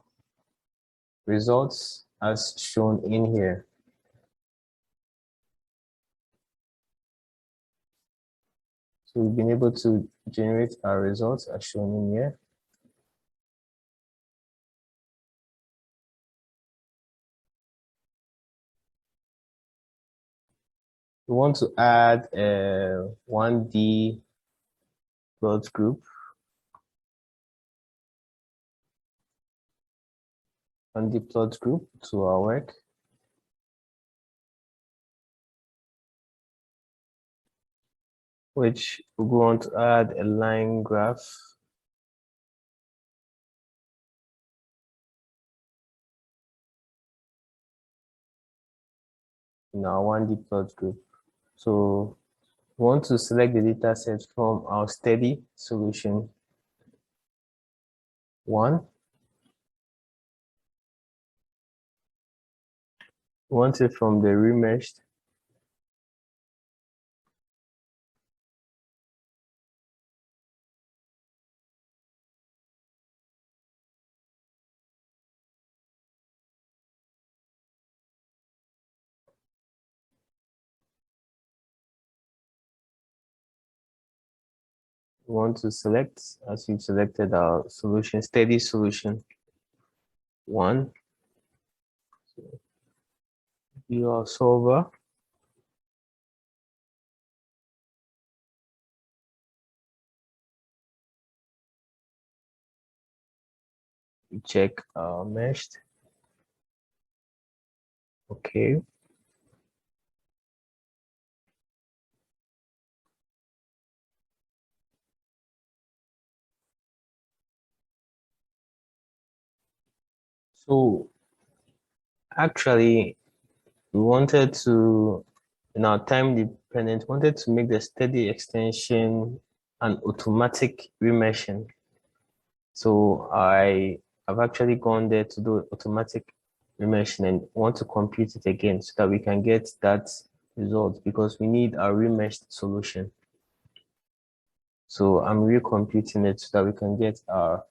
results as shown in here. So we've been able to generate our results as shown in here. We want to add a 1D plot group. 1D plot group to our work. Which we want to add a line graph. In our 1D plot group. So we want to select the data set from our steady solution 1. We want it from the remeshed. We want to select, as we've selected our solution, steady solution 1. So view our solver. We check our meshed. Okay. So actually, we wanted to, in our time dependent, wanted to make the steady extension an automatic remeshing. So I have actually gone there to do automatic remeshing and want to compute it again so that we can get that result, because we need a remeshed solution. So I'm recomputing it so that we can get our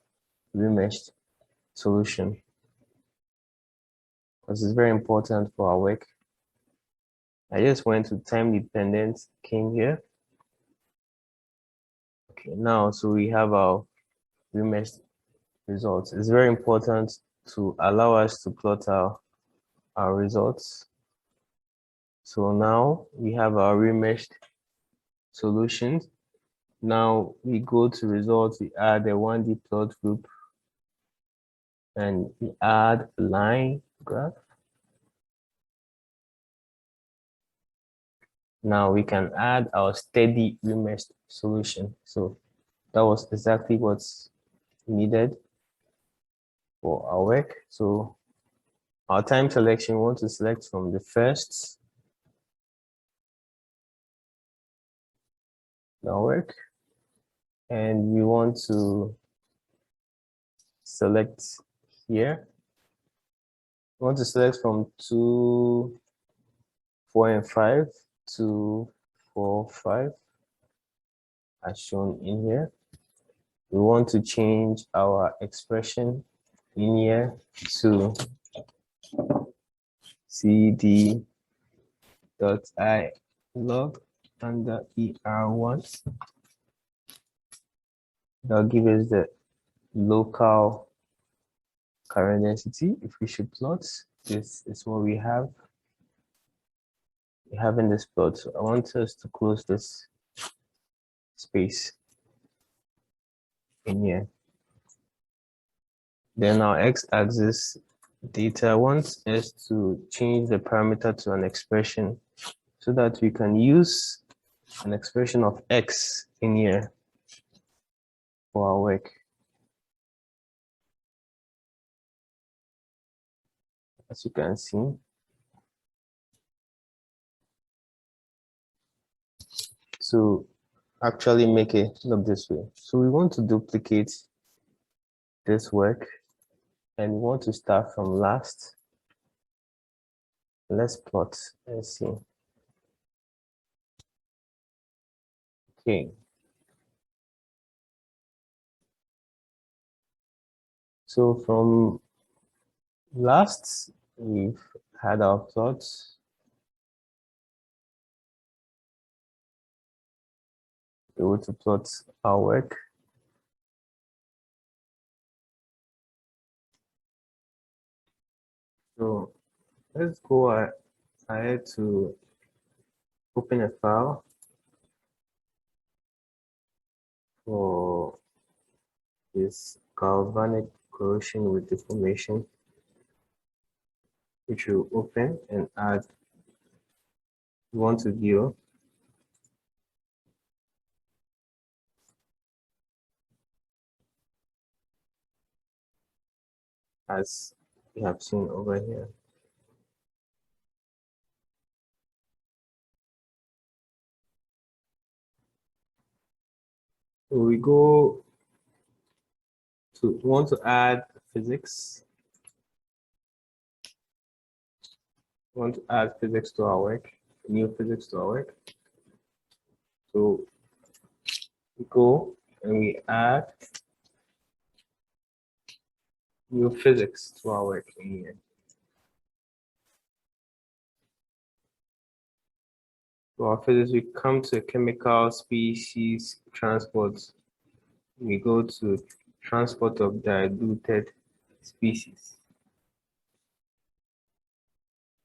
remeshed solution, because it's very important for our work. I just went to time dependent, came here. Okay, now, so we have our remeshed results. It's very important to allow us to plot our results. So now we have our remeshed solutions. Now we go to results, we add a 1D plot group, and we add a line graph. Now we can add our steady remeshed solution. So that was exactly what's needed for our work. So our time selection, we want to select from the first work, and we want to select here. We want to select from 2, 4, and 5 to 4, 5, as shown in here. We want to change our expression in here to CD dot I log under ER1. That'll give us the local current density. If we should plot, this is what we have. We have in this plot. So I want us to close this space in here. Then our x-axis data wants us to change the parameter to an expression so that we can use an expression of x in here for our work. As you can see, to actually make it look this way. So we want to duplicate this work and we want to start from last. Let's plot and see. Okay. So from last, we've had our plots. We want to plot our work. So let's go ahead to open a file for this galvanic corrosion with deformation, which will open and add. We want to view as we have seen over here. So we go to want to add physics. We want to add physics to our work, new physics to our work. So we go and we add new physics to our work in here. So our physics, we come to chemical species transport. We go to transport of diluted species.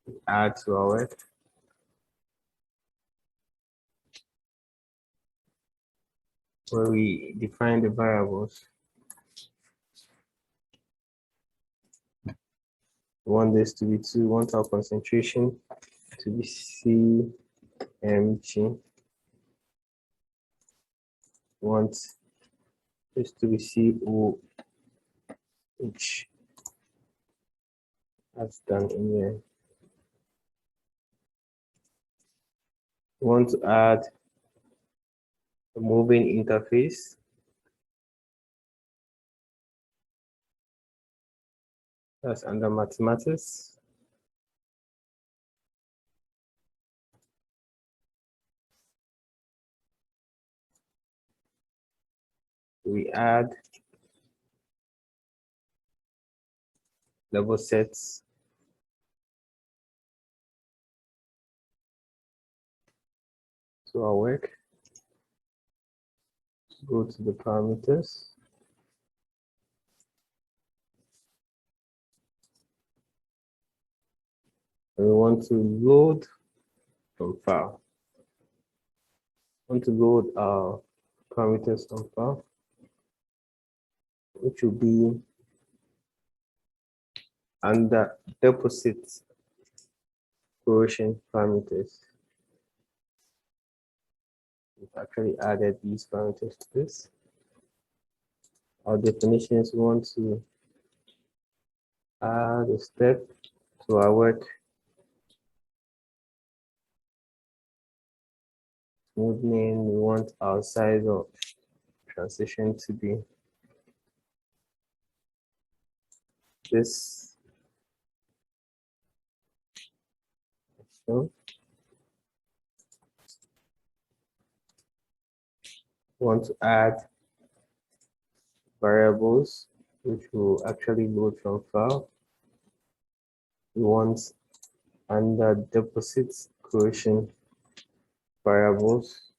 We add to our work. Where we define the variables. We want this to be 2, we want our concentration to be CMG. We want this to be COH. That's done in here. We want to add a moving interface. That's under mathematics. We add level sets. To our work. Go to the parameters. And we want to load from file. We want to load our parameters from file, which will be under deposit corrosion parameters. we've actually added these parameters to this. Our definitions, we want to add a step to our work. Smoothing, we want our size of transition to be this. So we want to add variables which will actually load from file. We want under deposits creation variables.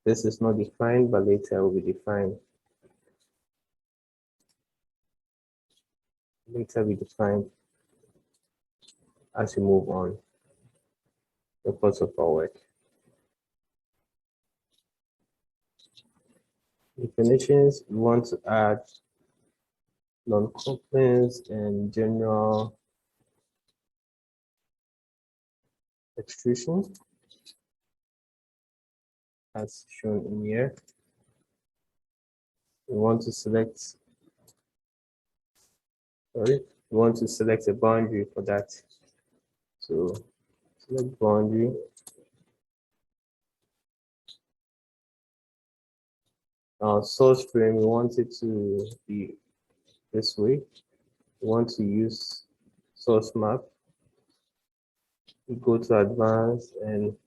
This is not defined, but later will be defined. Later we define as we move on the course of our work. Definitions, we want to add non-couplings and general extrusion as shown in here. We want to select a boundary for that. So select boundary. Our source frame, we want it to be this way. We want to use source map. We go to advanced and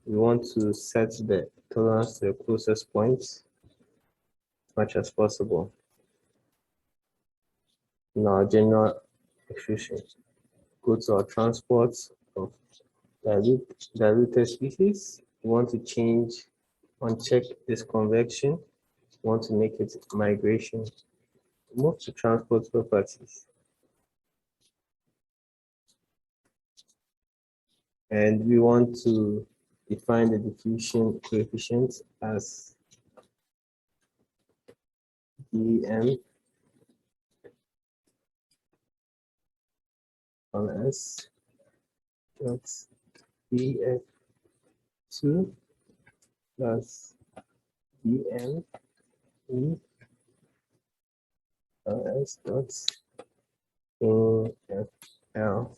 we want to set the tolerance to the closest point as much as possible. Now, general extrusion. Go to our transport of diluted species. We want to uncheck this convection. We want to make it migration. Move to transport properties. And we want to define the diffusion coefficient as dm on s dot bf2 plus dm e on s dot infl.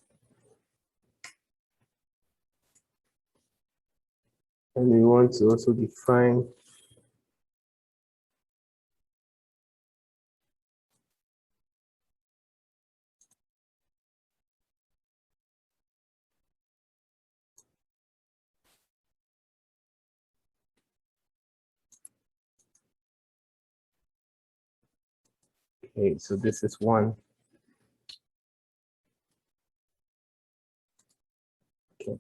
And we want to also define okay, so this is 1. Okay,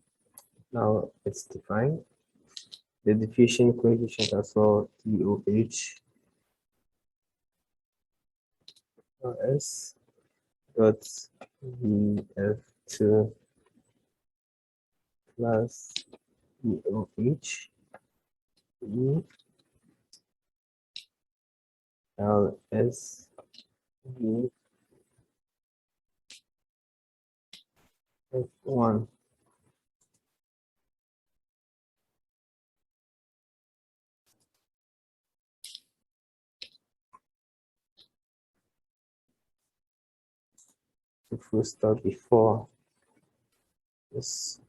now it's defined. The diffusion coefficient as well, DOH S dot VF2 plus DOH E LS V F1. If we start before this,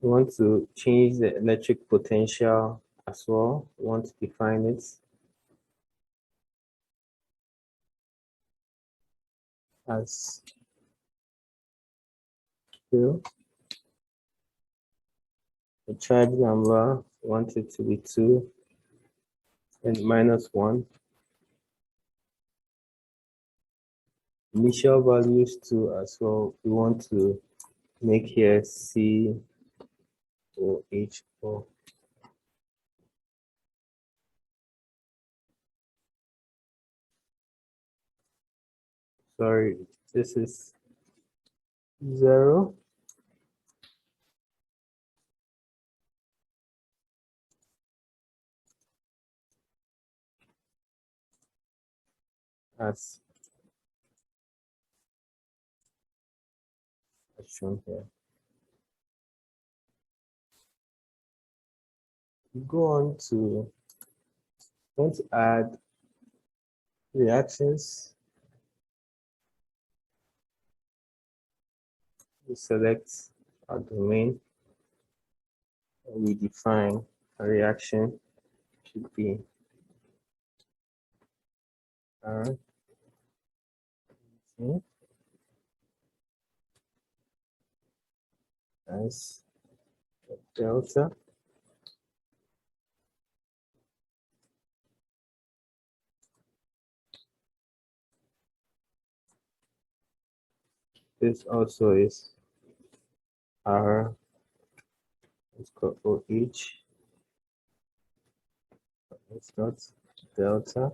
we want to change the electric potential as well. We want to define it as Q. The charge number, we want it to be 2 and -1. Initial values 2 as well. We want to make here COH4. Sorry, this is 0. as shown here. We go on to want to add reactions. We select our domain and we define a reaction should be R as delta this also is R, let's go OH, it's not delta.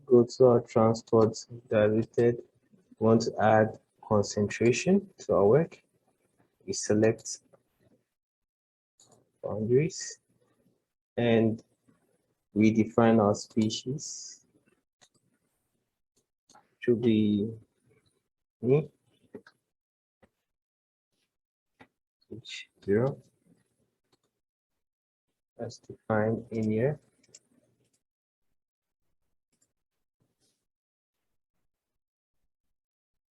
Go to our transport diluted. We want to add concentration to our work. We select boundaries and we define our species. Should be H0 as defined in here.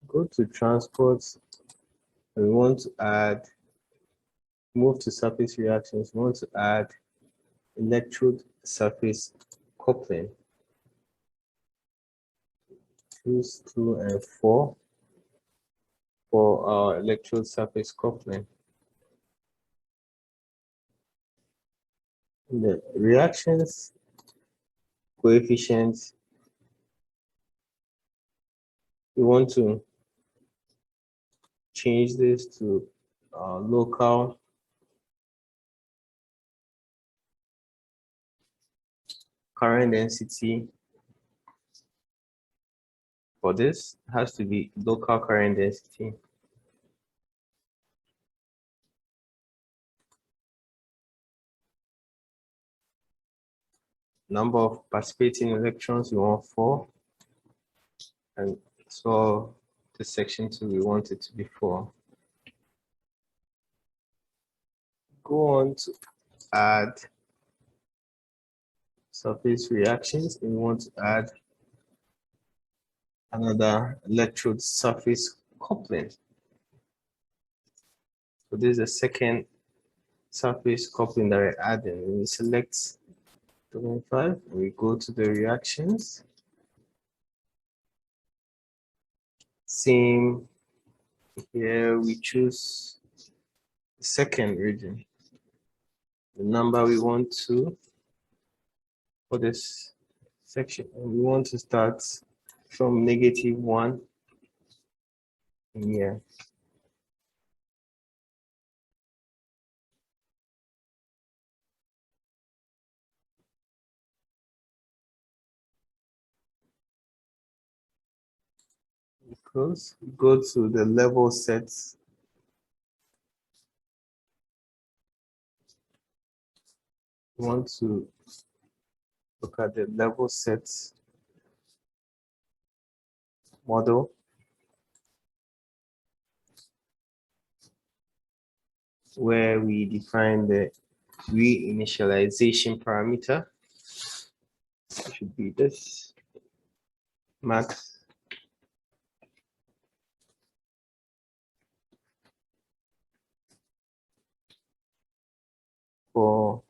Go to transport. We want to add, move to surface reactions. We want to add electrode surface coupling. Choose 2 and 4 for our electrode surface coupling. The reactions coefficient, we want to change this to local current density. For this, it has to be local current density. Number of participating electrons, we want 4. And so the section 2, we want it to be 4. Go on to add surface reactions. We want to add another electrode surface coupling. So this is the second surface coupling that we're adding. When we select domain 5, we go to the reactions. Same here, we choose the second region. The number we want to for this section, and we want to start from -1 in here. Close. Go to the level sets. We want to look at the level sets model. Where we define the reinitialization parameter. It should be this max for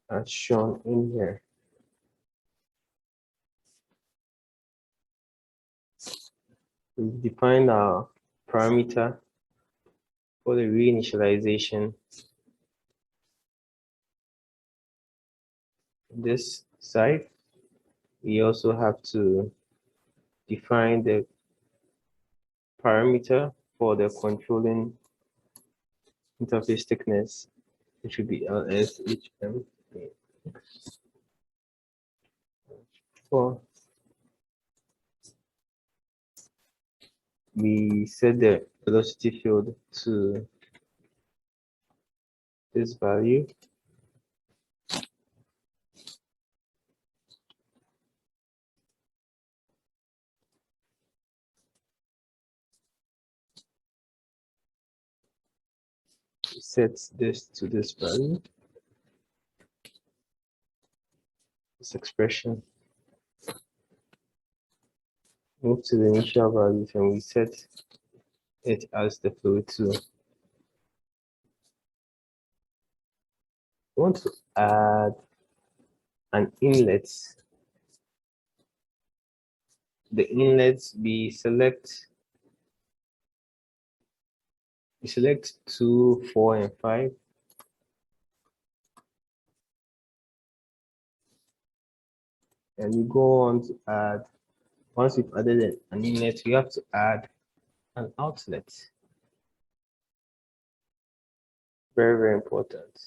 as shown in here. We've defined our parameter for the reinitialization. This side, we also have to define the parameter for the controlling interface thickness. It should be LSHM. before, we set the velocity field to this value. We set this to this value, this expression. Move to the initial values and we set it as the fluid 2. We want to add an inlet. The inlets we select 2, 4, and 5. And we go on to add, once we've added an inlet, we have to add an outlet. Very, very important.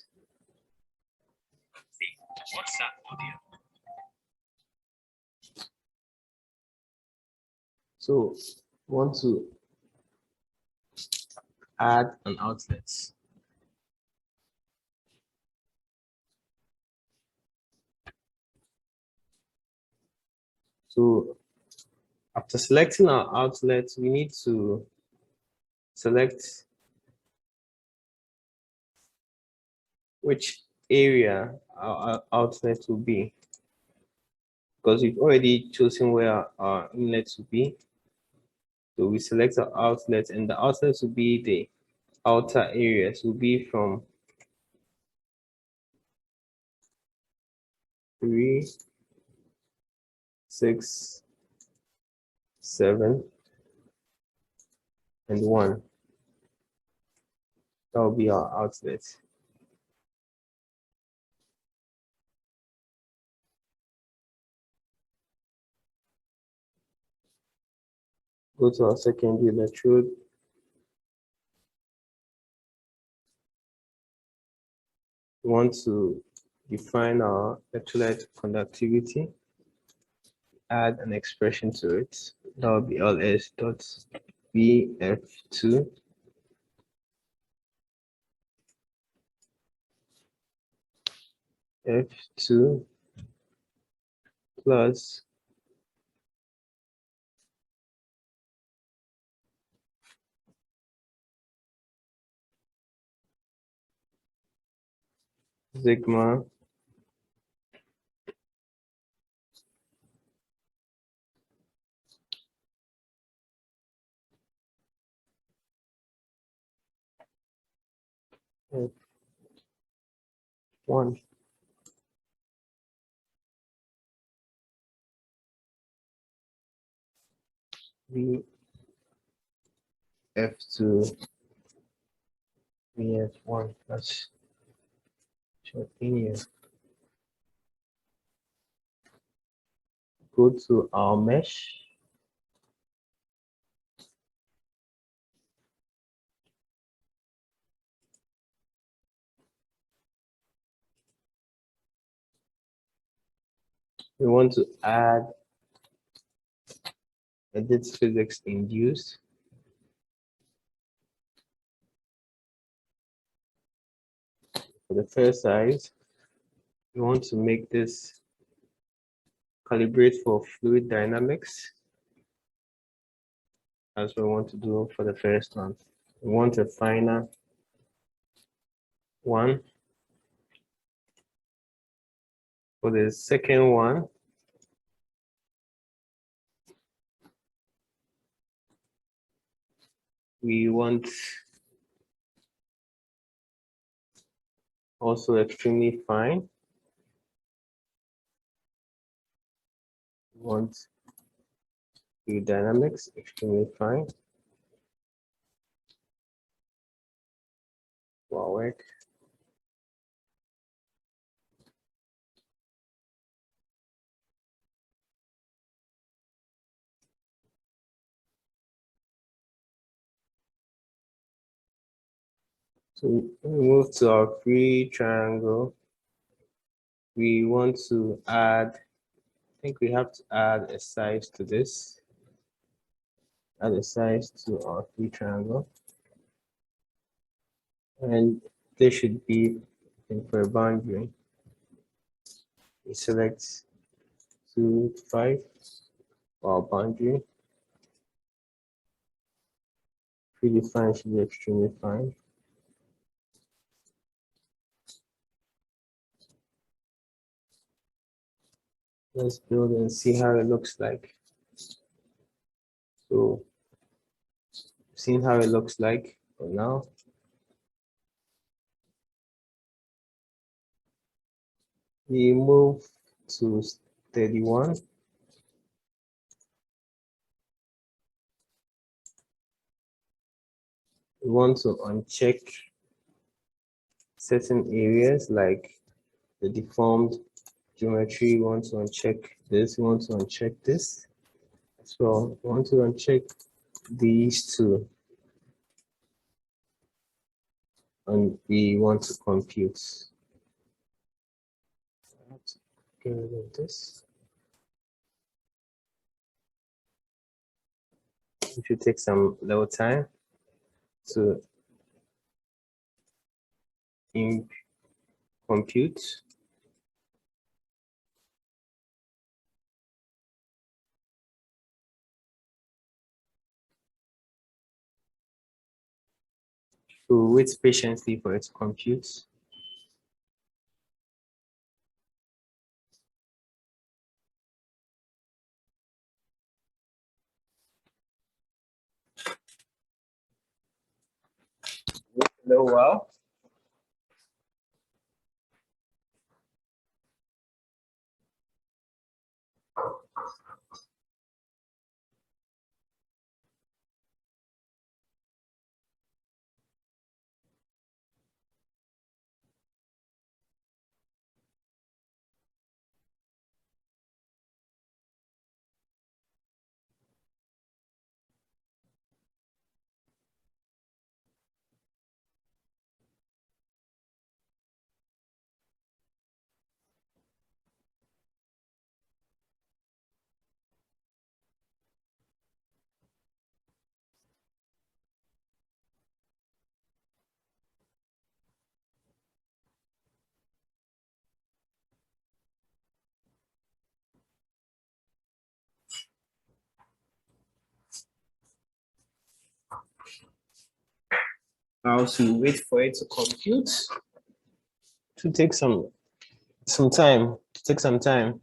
What's that audio? So we want to add an outlet. So after selecting our outlet, we need to select which area our outlet will be, because we've already chosen where our inlet will be. So we select our outlet, and the outlets will be the outer areas, will be from 3, 6, 7, and 1. That will be our outlet. Go to our secondary electrode. We want to define our electrolyte conductivity, add an expression to it. That will be LS dot BF2 F2 plus sigma F1 VF2 VF1 plus short linear. Go to our mesh. We want to add edit physics induced. For the first size, we want to make this calibrate for fluid dynamics, as we want to do for the first one. We want a finer one. For the second one, we want also extremely fine. We want fluid dynamics, extremely fine. Wow, work. So we move to our free triangle. We want to add think we have to add a size to this. Add a size to our free triangle. And there should be for a boundary. We select 2, 5 for our boundary. Predefined should be extremely fine. Let's build and see how it looks like. So, seeing how it looks like for now. We move to 31. We want to uncheck certain areas like the deformed geometry. We want to uncheck this. We want to uncheck this as well. We want to uncheck these two. And we want to compute. Let's get rid of this. It should take some little time to compute. So wait patiently for it to compute. Wait a little while. Now to wait for it to compute. To take some time. To take some time.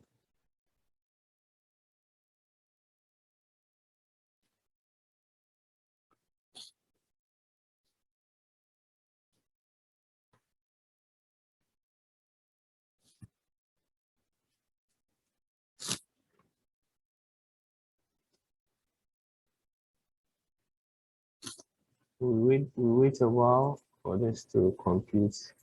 We wait a while for this to compute.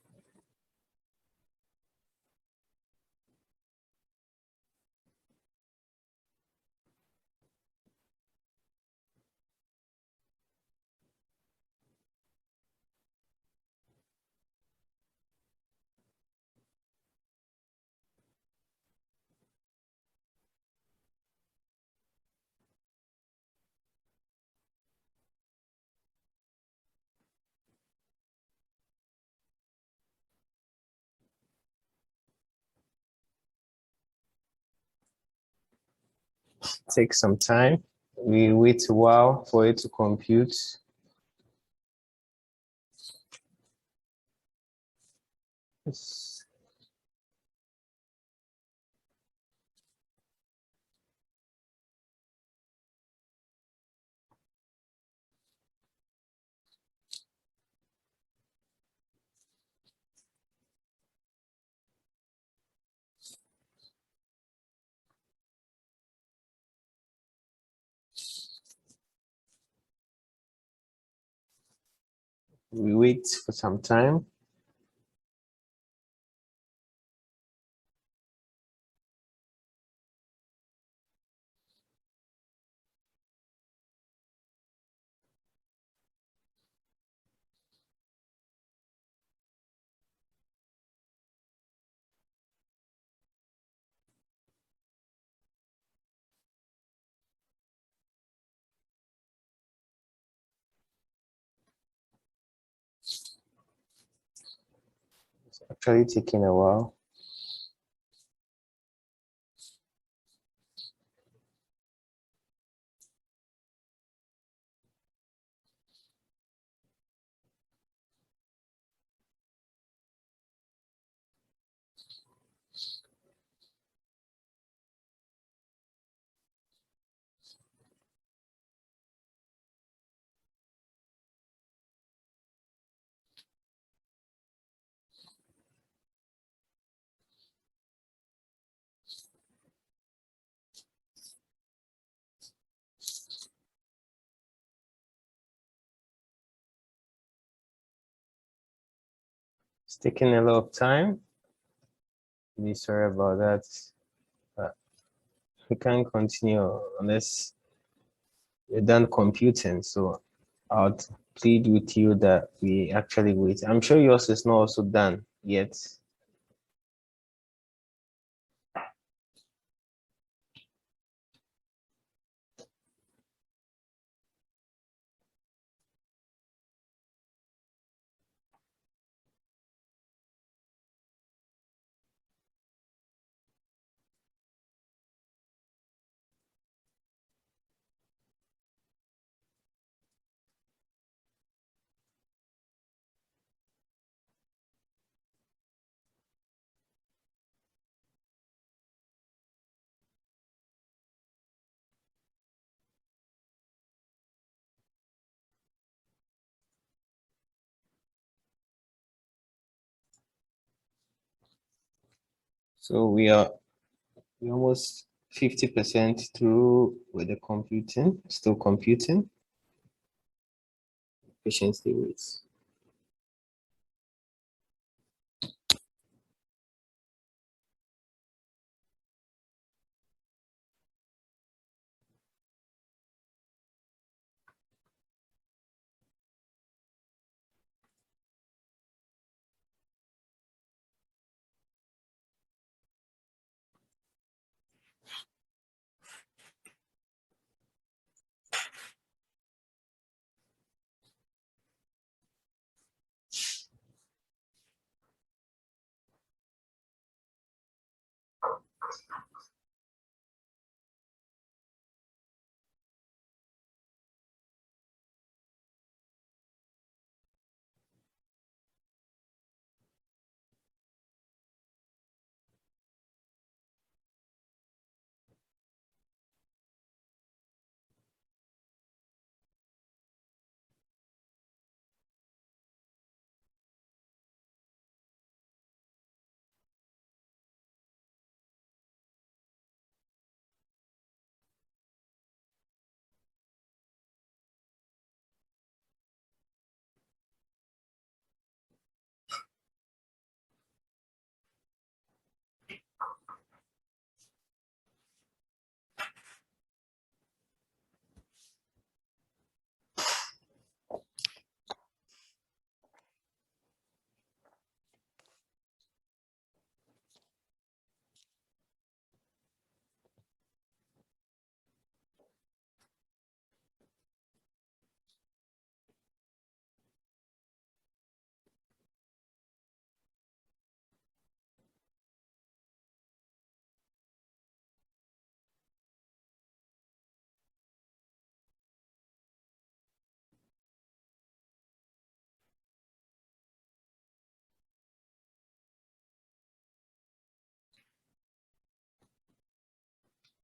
Take some time. We wait a while for it to compute. Yes. We wait for some time. It's actually taking a while. It's taking a lot of time. Really sorry about that. But we can't continue unless we're done computing. So I'll plead with you that we actually wait. I'm sure yours is not also done yet. So we're almost 50% through with the computing, still computing. Patiently waits.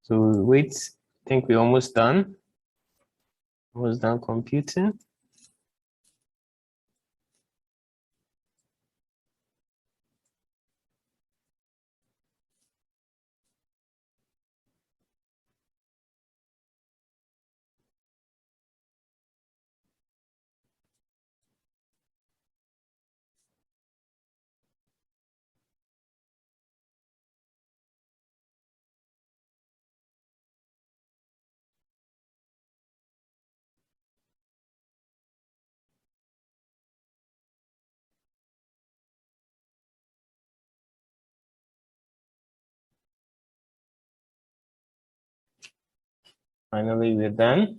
So wait, I think we're almost done. Almost done computing. Finally, we're done.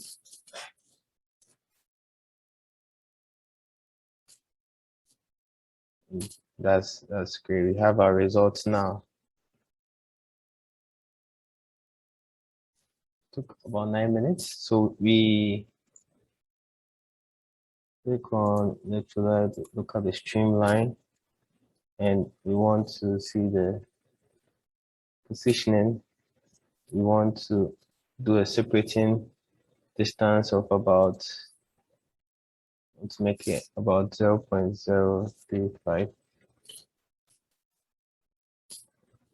That's great. We have our results now. Took about 9 minutes. So we click on Electrolyte, look at the streamline, and we want to see the positioning. We want to do a separating distance of about, let's make it about 0.035.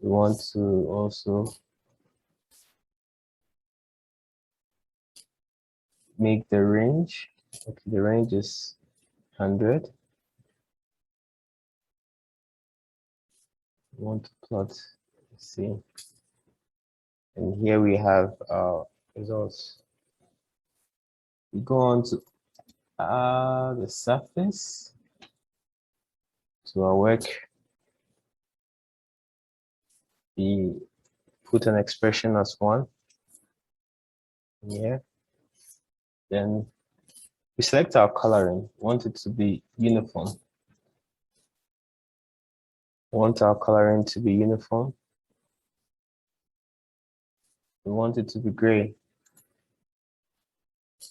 We want to also make the range. Okay, the range is 100. We want to plot, let's see. And here we have our results. We go on to the surface to our work. We put an expression as 1 here. Then we select our coloring. We want it to be uniform. We want our coloring to be uniform. We want it to be gray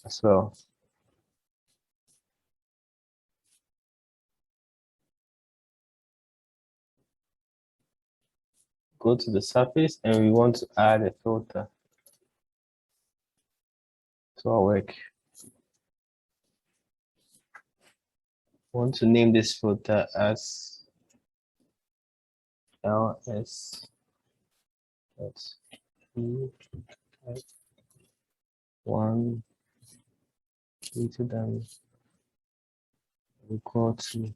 as well. Go to the surface and we want to add a filter to our work. We want to name this filter as LS. That's 1 greater than equal to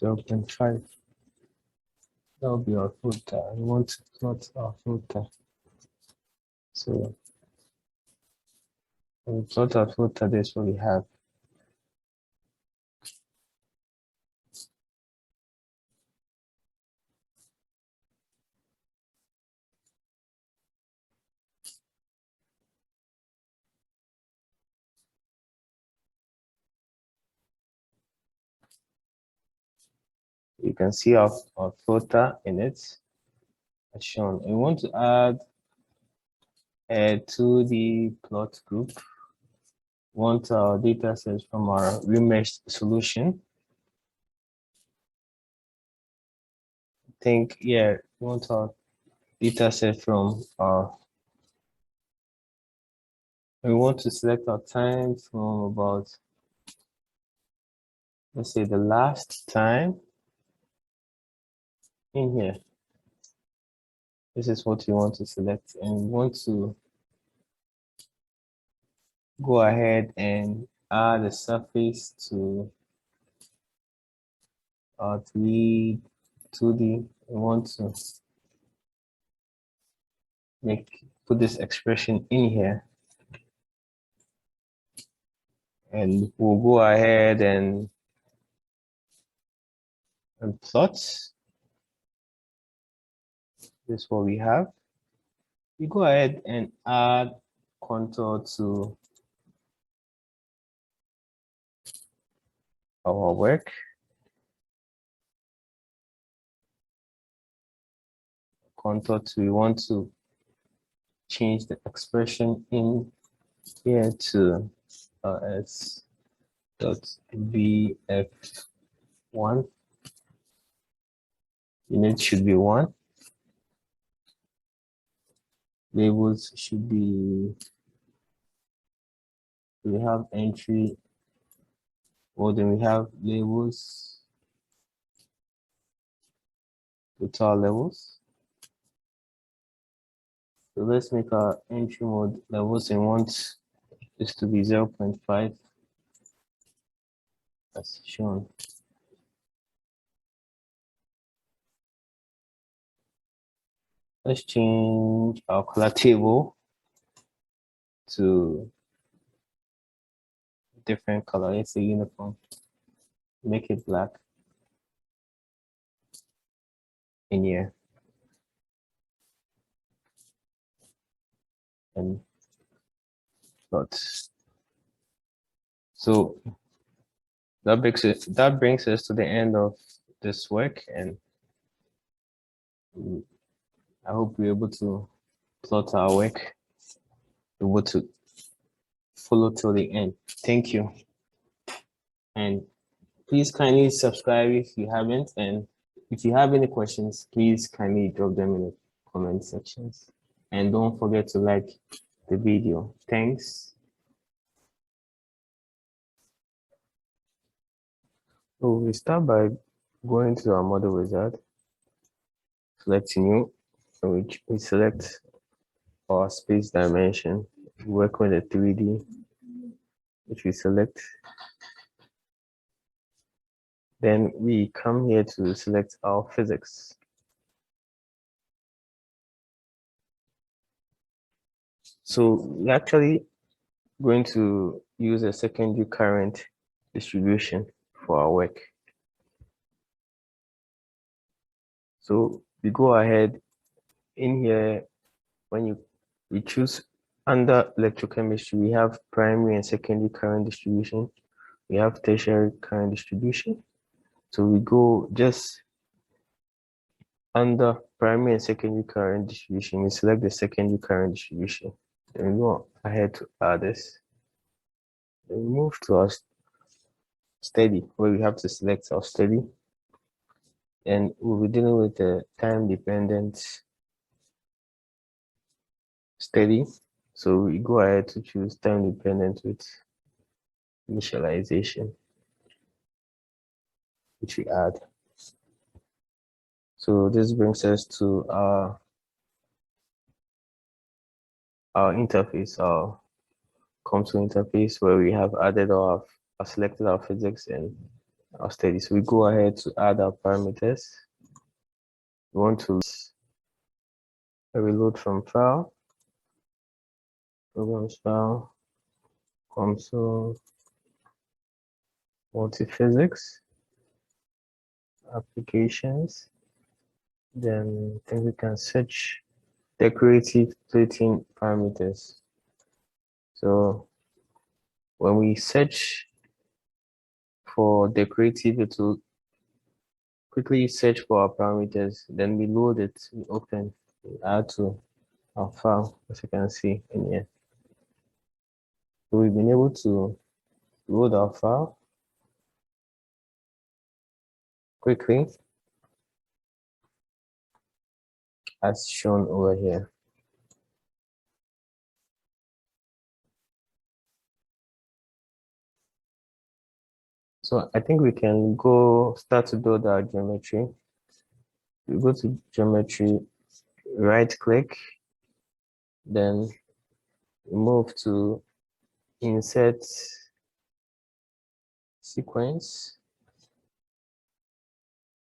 0.5. That will be our filter. We want to plot our filter. So when we plot our filter, this is what we have. You can see our filter in it as shown. We want to add a 2D plot group. We want our data sets from our remeshed solution. We want our data set from our, we want to select our time from about, let's say the last time in here. This is what you want to select, and we want to go ahead and add a surface to our 2D. We want to put this expression in here, and we'll go ahead and plot. This is what we have. We go ahead and add contour to our work. Contour to, we want to change the expression in here to s dot bf1. Unit should be 1. Labels should be, we have entry, or then we have labels, total levels. So let's make our entry mode levels, and want this to be 0.5 as shown. Let's change our color table to a different color. Let's say uniform. Make it black in here. And plot. So that brings us to the end of this work, and I hope we're able to plot our work, able to follow till the end. Thank you. And please kindly subscribe if you haven't. And if you have any questions, please kindly drop them in the comment sections. And don't forget to like the video. Thanks. So we start by going to our model wizard, select new, and we select our space dimension, work with the 3D, which we select. Then we come here to select our physics. So we're actually going to use a secondary current distribution for our work. So we go ahead in here, when we choose under electrochemistry, we have primary and secondary current distribution. We have tertiary current distribution. So we go just under primary and secondary current distribution, we select the secondary current distribution. Then we go ahead to add this. Then we move to our steady, where we have to select our steady. And we'll be dealing with the time-dependent steady. So we go ahead to choose time-dependent with initialization, which we add. So this brings us to our interface, our Comsol interface, where we have added selected our physics and our steady. So we go ahead to add our parameters. We want to reload from file, programs file, Comsol Multiphysics, applications. Then I think we can search decorative plating parameters. So when we search for decorative, it will quickly search for our parameters. Then we load it, we open, we add to our file, as you can see in here. So we've been able to load our file quickly, as shown over here. So I think we can start to build our geometry. We go to geometry, right click, then move to insert sequence,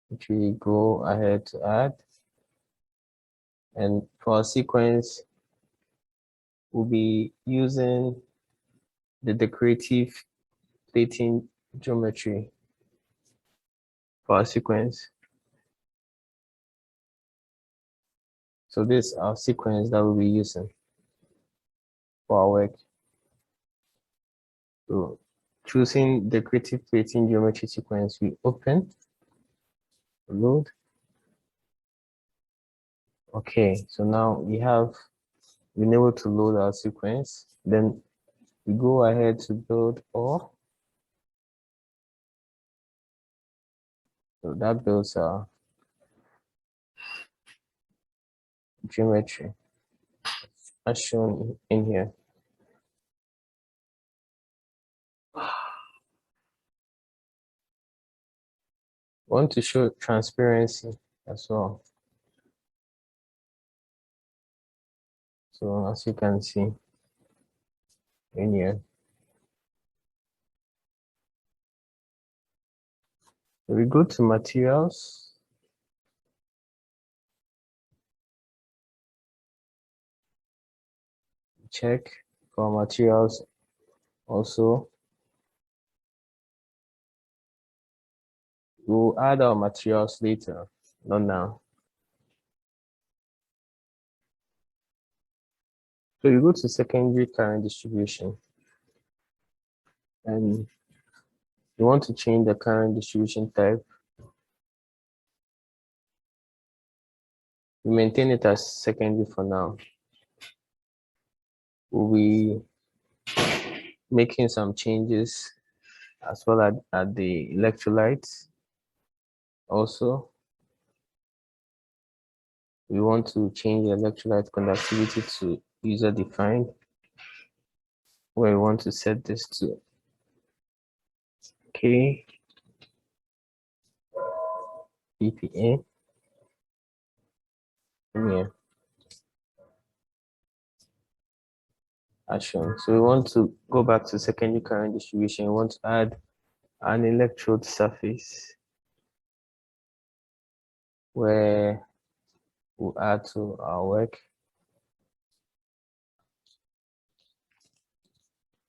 which we go ahead to add. And for our sequence, we'll be using the decorative plating geometry for our sequence. So this is our sequence that we'll be using for our work. So choosing decorative plating geometry sequence, we open, load. Okay, so now we have been able to load our sequence. Then we go ahead to build all. So that builds our geometry as shown in here. Want to show transparency as well. So as you can see in here, we go to materials. Check for materials also. We'll add our materials later, not now. So you go to secondary current distribution. and you want to change the current distribution type. We maintain it as secondary for now. We'll be making some changes as well at the electrolytes. Also, we want to change the electrolyte conductivity to user defined, where we want to set this to K PPA. Yeah, as shown. So we want to go back to secondary current distribution. We want to add an electrode surface where we'll add to our work.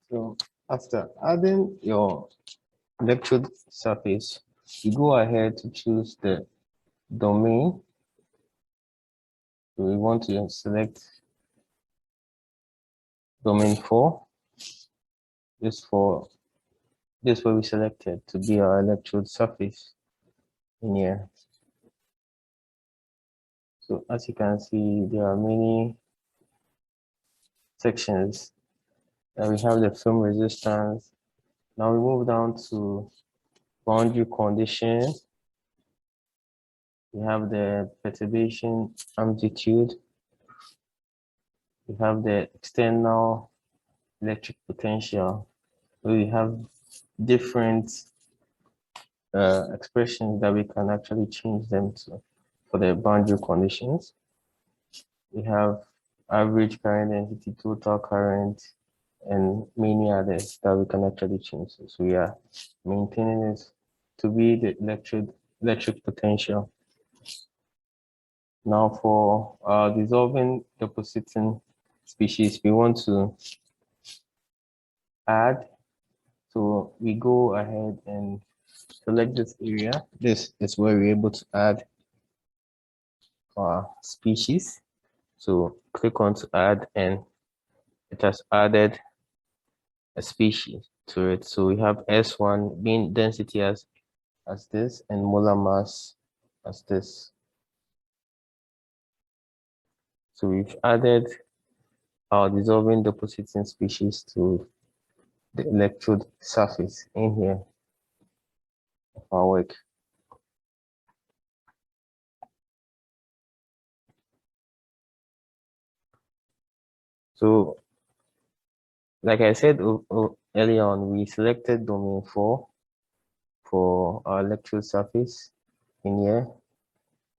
So after adding your electrode surface, you go ahead to choose the domain. So we want to select domain 4. This where we selected to be our electrode surface in here. So as you can see, there are many sections. And we have the film resistance. Now we move down to boundary condition. We have the perturbation amplitude. We have the external electric potential. We have different expressions that we can actually change them to for the boundary conditions. We have average current density, total current, and many others that we can actually change. So we are maintaining it to be the electric potential. Now for dissolving depositing species, we want to add. So we go ahead and select this area. This is where we're able to add our species. So click on to add, and it has added a species to it. So we have S1 being density as this and molar mass as this. So we've added our dissolving depositing species to the electrode surface in here of our work. So like I said earlier on, we selected domain 4 for our electrode surface in here,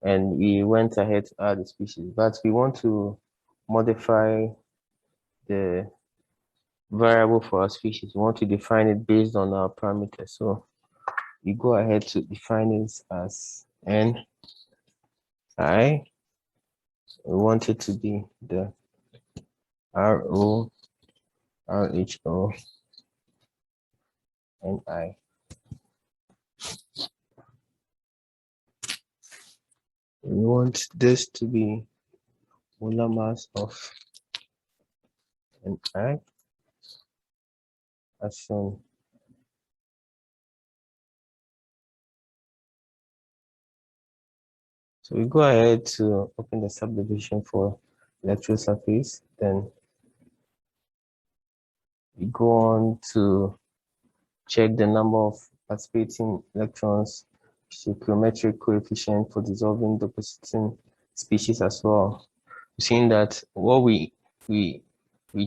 and we went ahead to add the species, but we want to modify the variable for our species. We want to define it based on our parameters. So we go ahead to define it as N I. We want it to be the RO, RHO, and I. We want this to be molar mass of Ni as shown. So we go ahead to open the subdivision for electrode surface, then we go on to check the number of participating electrons, stoichiometric coefficient for dissolving depositing species as well. We've seen that what we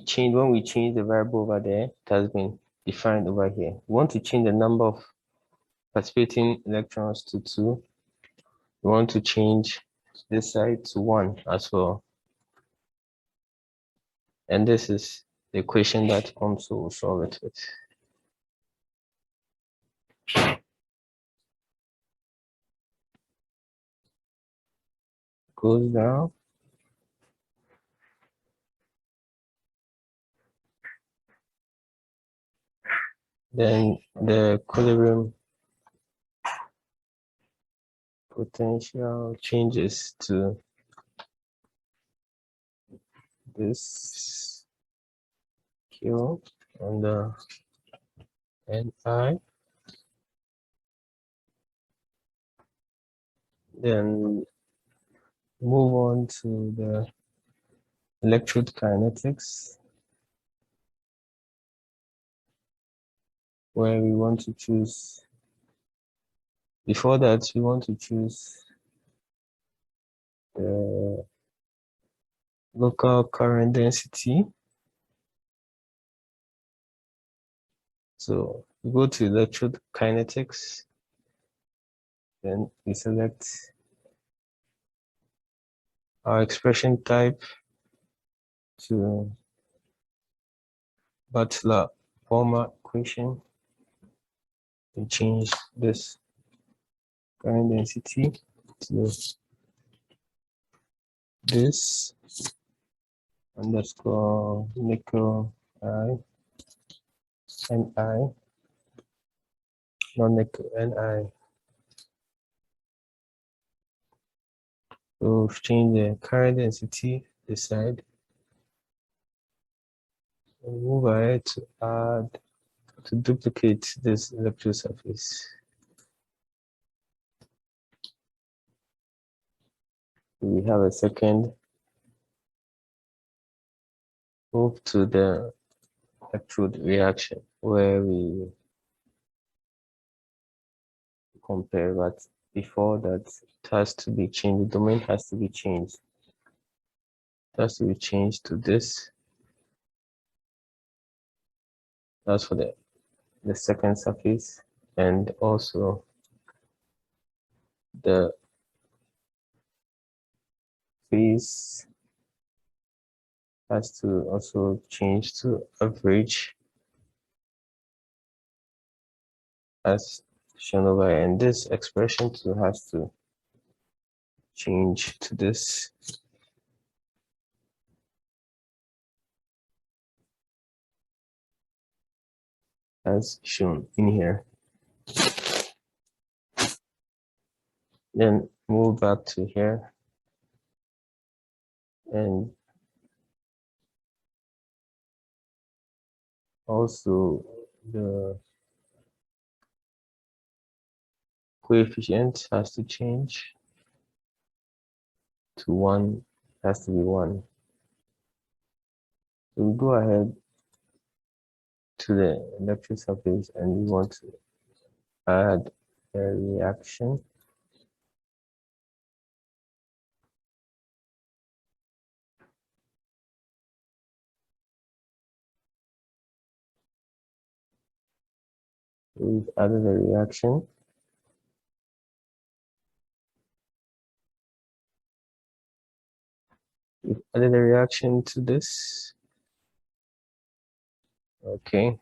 change when we change the variable over there, it has been defined over here. We want to change the number of participating electrons to 2. We want to change this side to 1 as well. And this is the equation that Comsol will solve it with. Goes down. Then the equilibrium potential changes to this Q, and Ni. Then move on to the electrode kinetics, where we want to choose, before that, we want to choose the local current density. So we go to electrode kinetics, then we select our expression type to Butler-Former equation. We change this current density to this underscore nickel I Ni, non-nickel Ni. So we've changed the current density this side. And move ahead to duplicate this electrode surface. We have a second. Move to the electrode reaction, where we compare, but before that, it has to be changed. The domain has to be changed. It has to be changed to this. That's for the second surface, and also the phase has to also change to average, as shown over here. And this expression too has to change to this. As shown in here. Then move back to here and also the coefficient has to change to 1, has to be 1. So we go ahead to the electric surface and we want to add a reaction. We've added a reaction. We've added a reaction to this. Okay.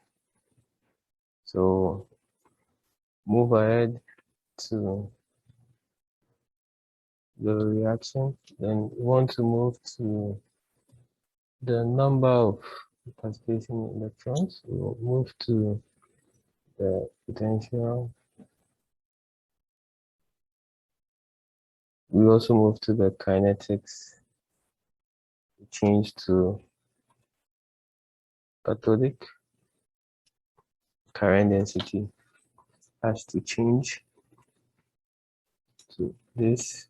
So move ahead to the reaction. Then we want to move to the number of participating electrons. We will move to the potential. We also move to the kinetics. We change to cathodic. Current density has to change to this.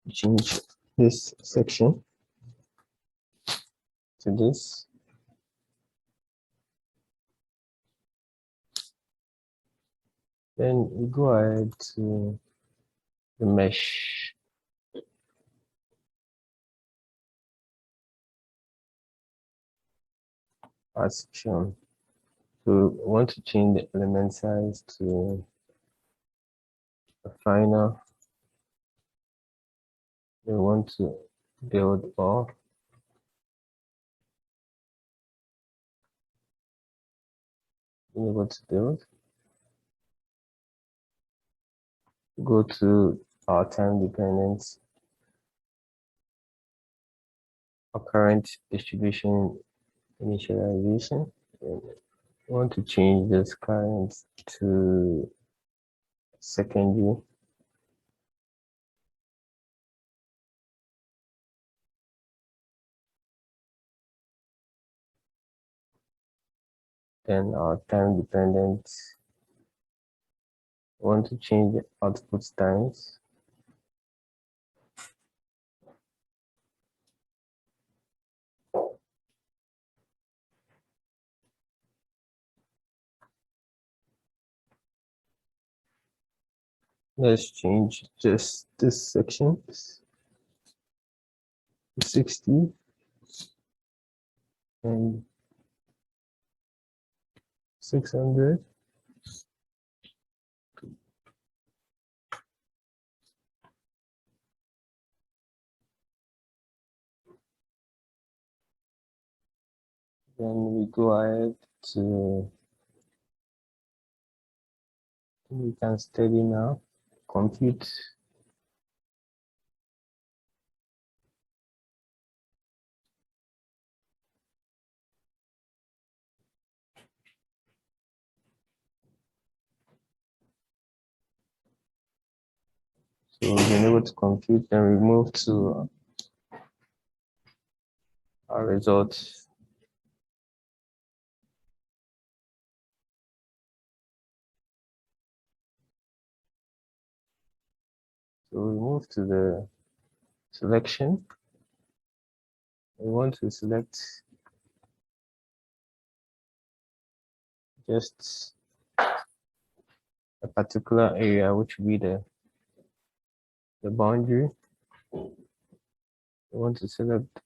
Change this section to this. Then we go ahead to the mesh. As shown. So we want to change the element size to a final. We want to build all. Able to build. Go to our time dependent current distribution initialization. And we want to change this current to secondary. Then our time dependent, want to change the output times. Let's change just this section, 60 and 600. Then we go ahead to, we can study now, compute. So we've been able to compute, then we move to our results. So we move to the selection. We want to select just a particular area, which will be the boundary. We want to select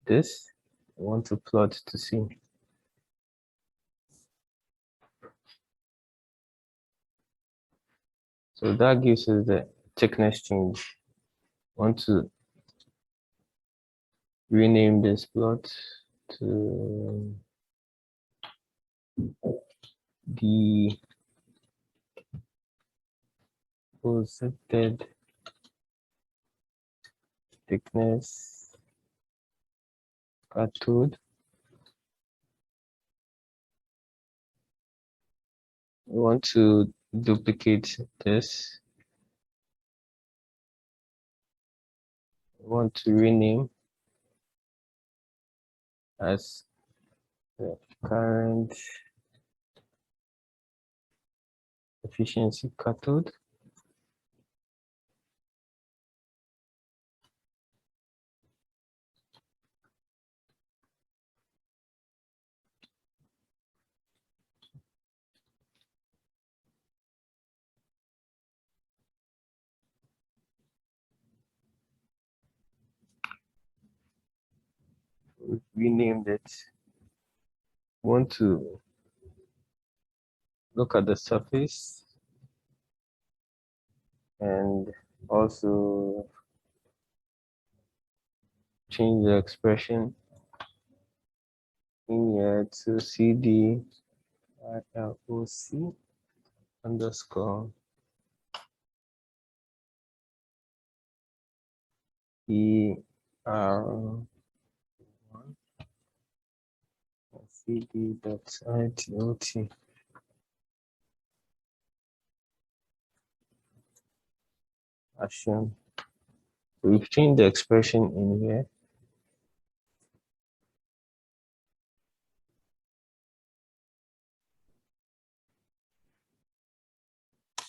this. We want to plot to see. So that gives us the thickness change. We want to rename this plot to the projected thickness cathode. We want to duplicate this. We want to rename as the current efficiency cathode. We've renamed it. We want to look at the surface and also change the expression in here to CD ILOC underscore ER1 CD.ITOT. As shown. We've changed the expression in here.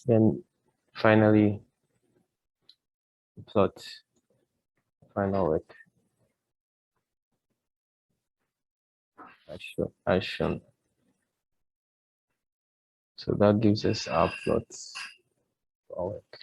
Then finally plot final work as shown. So that gives us our plots for our work.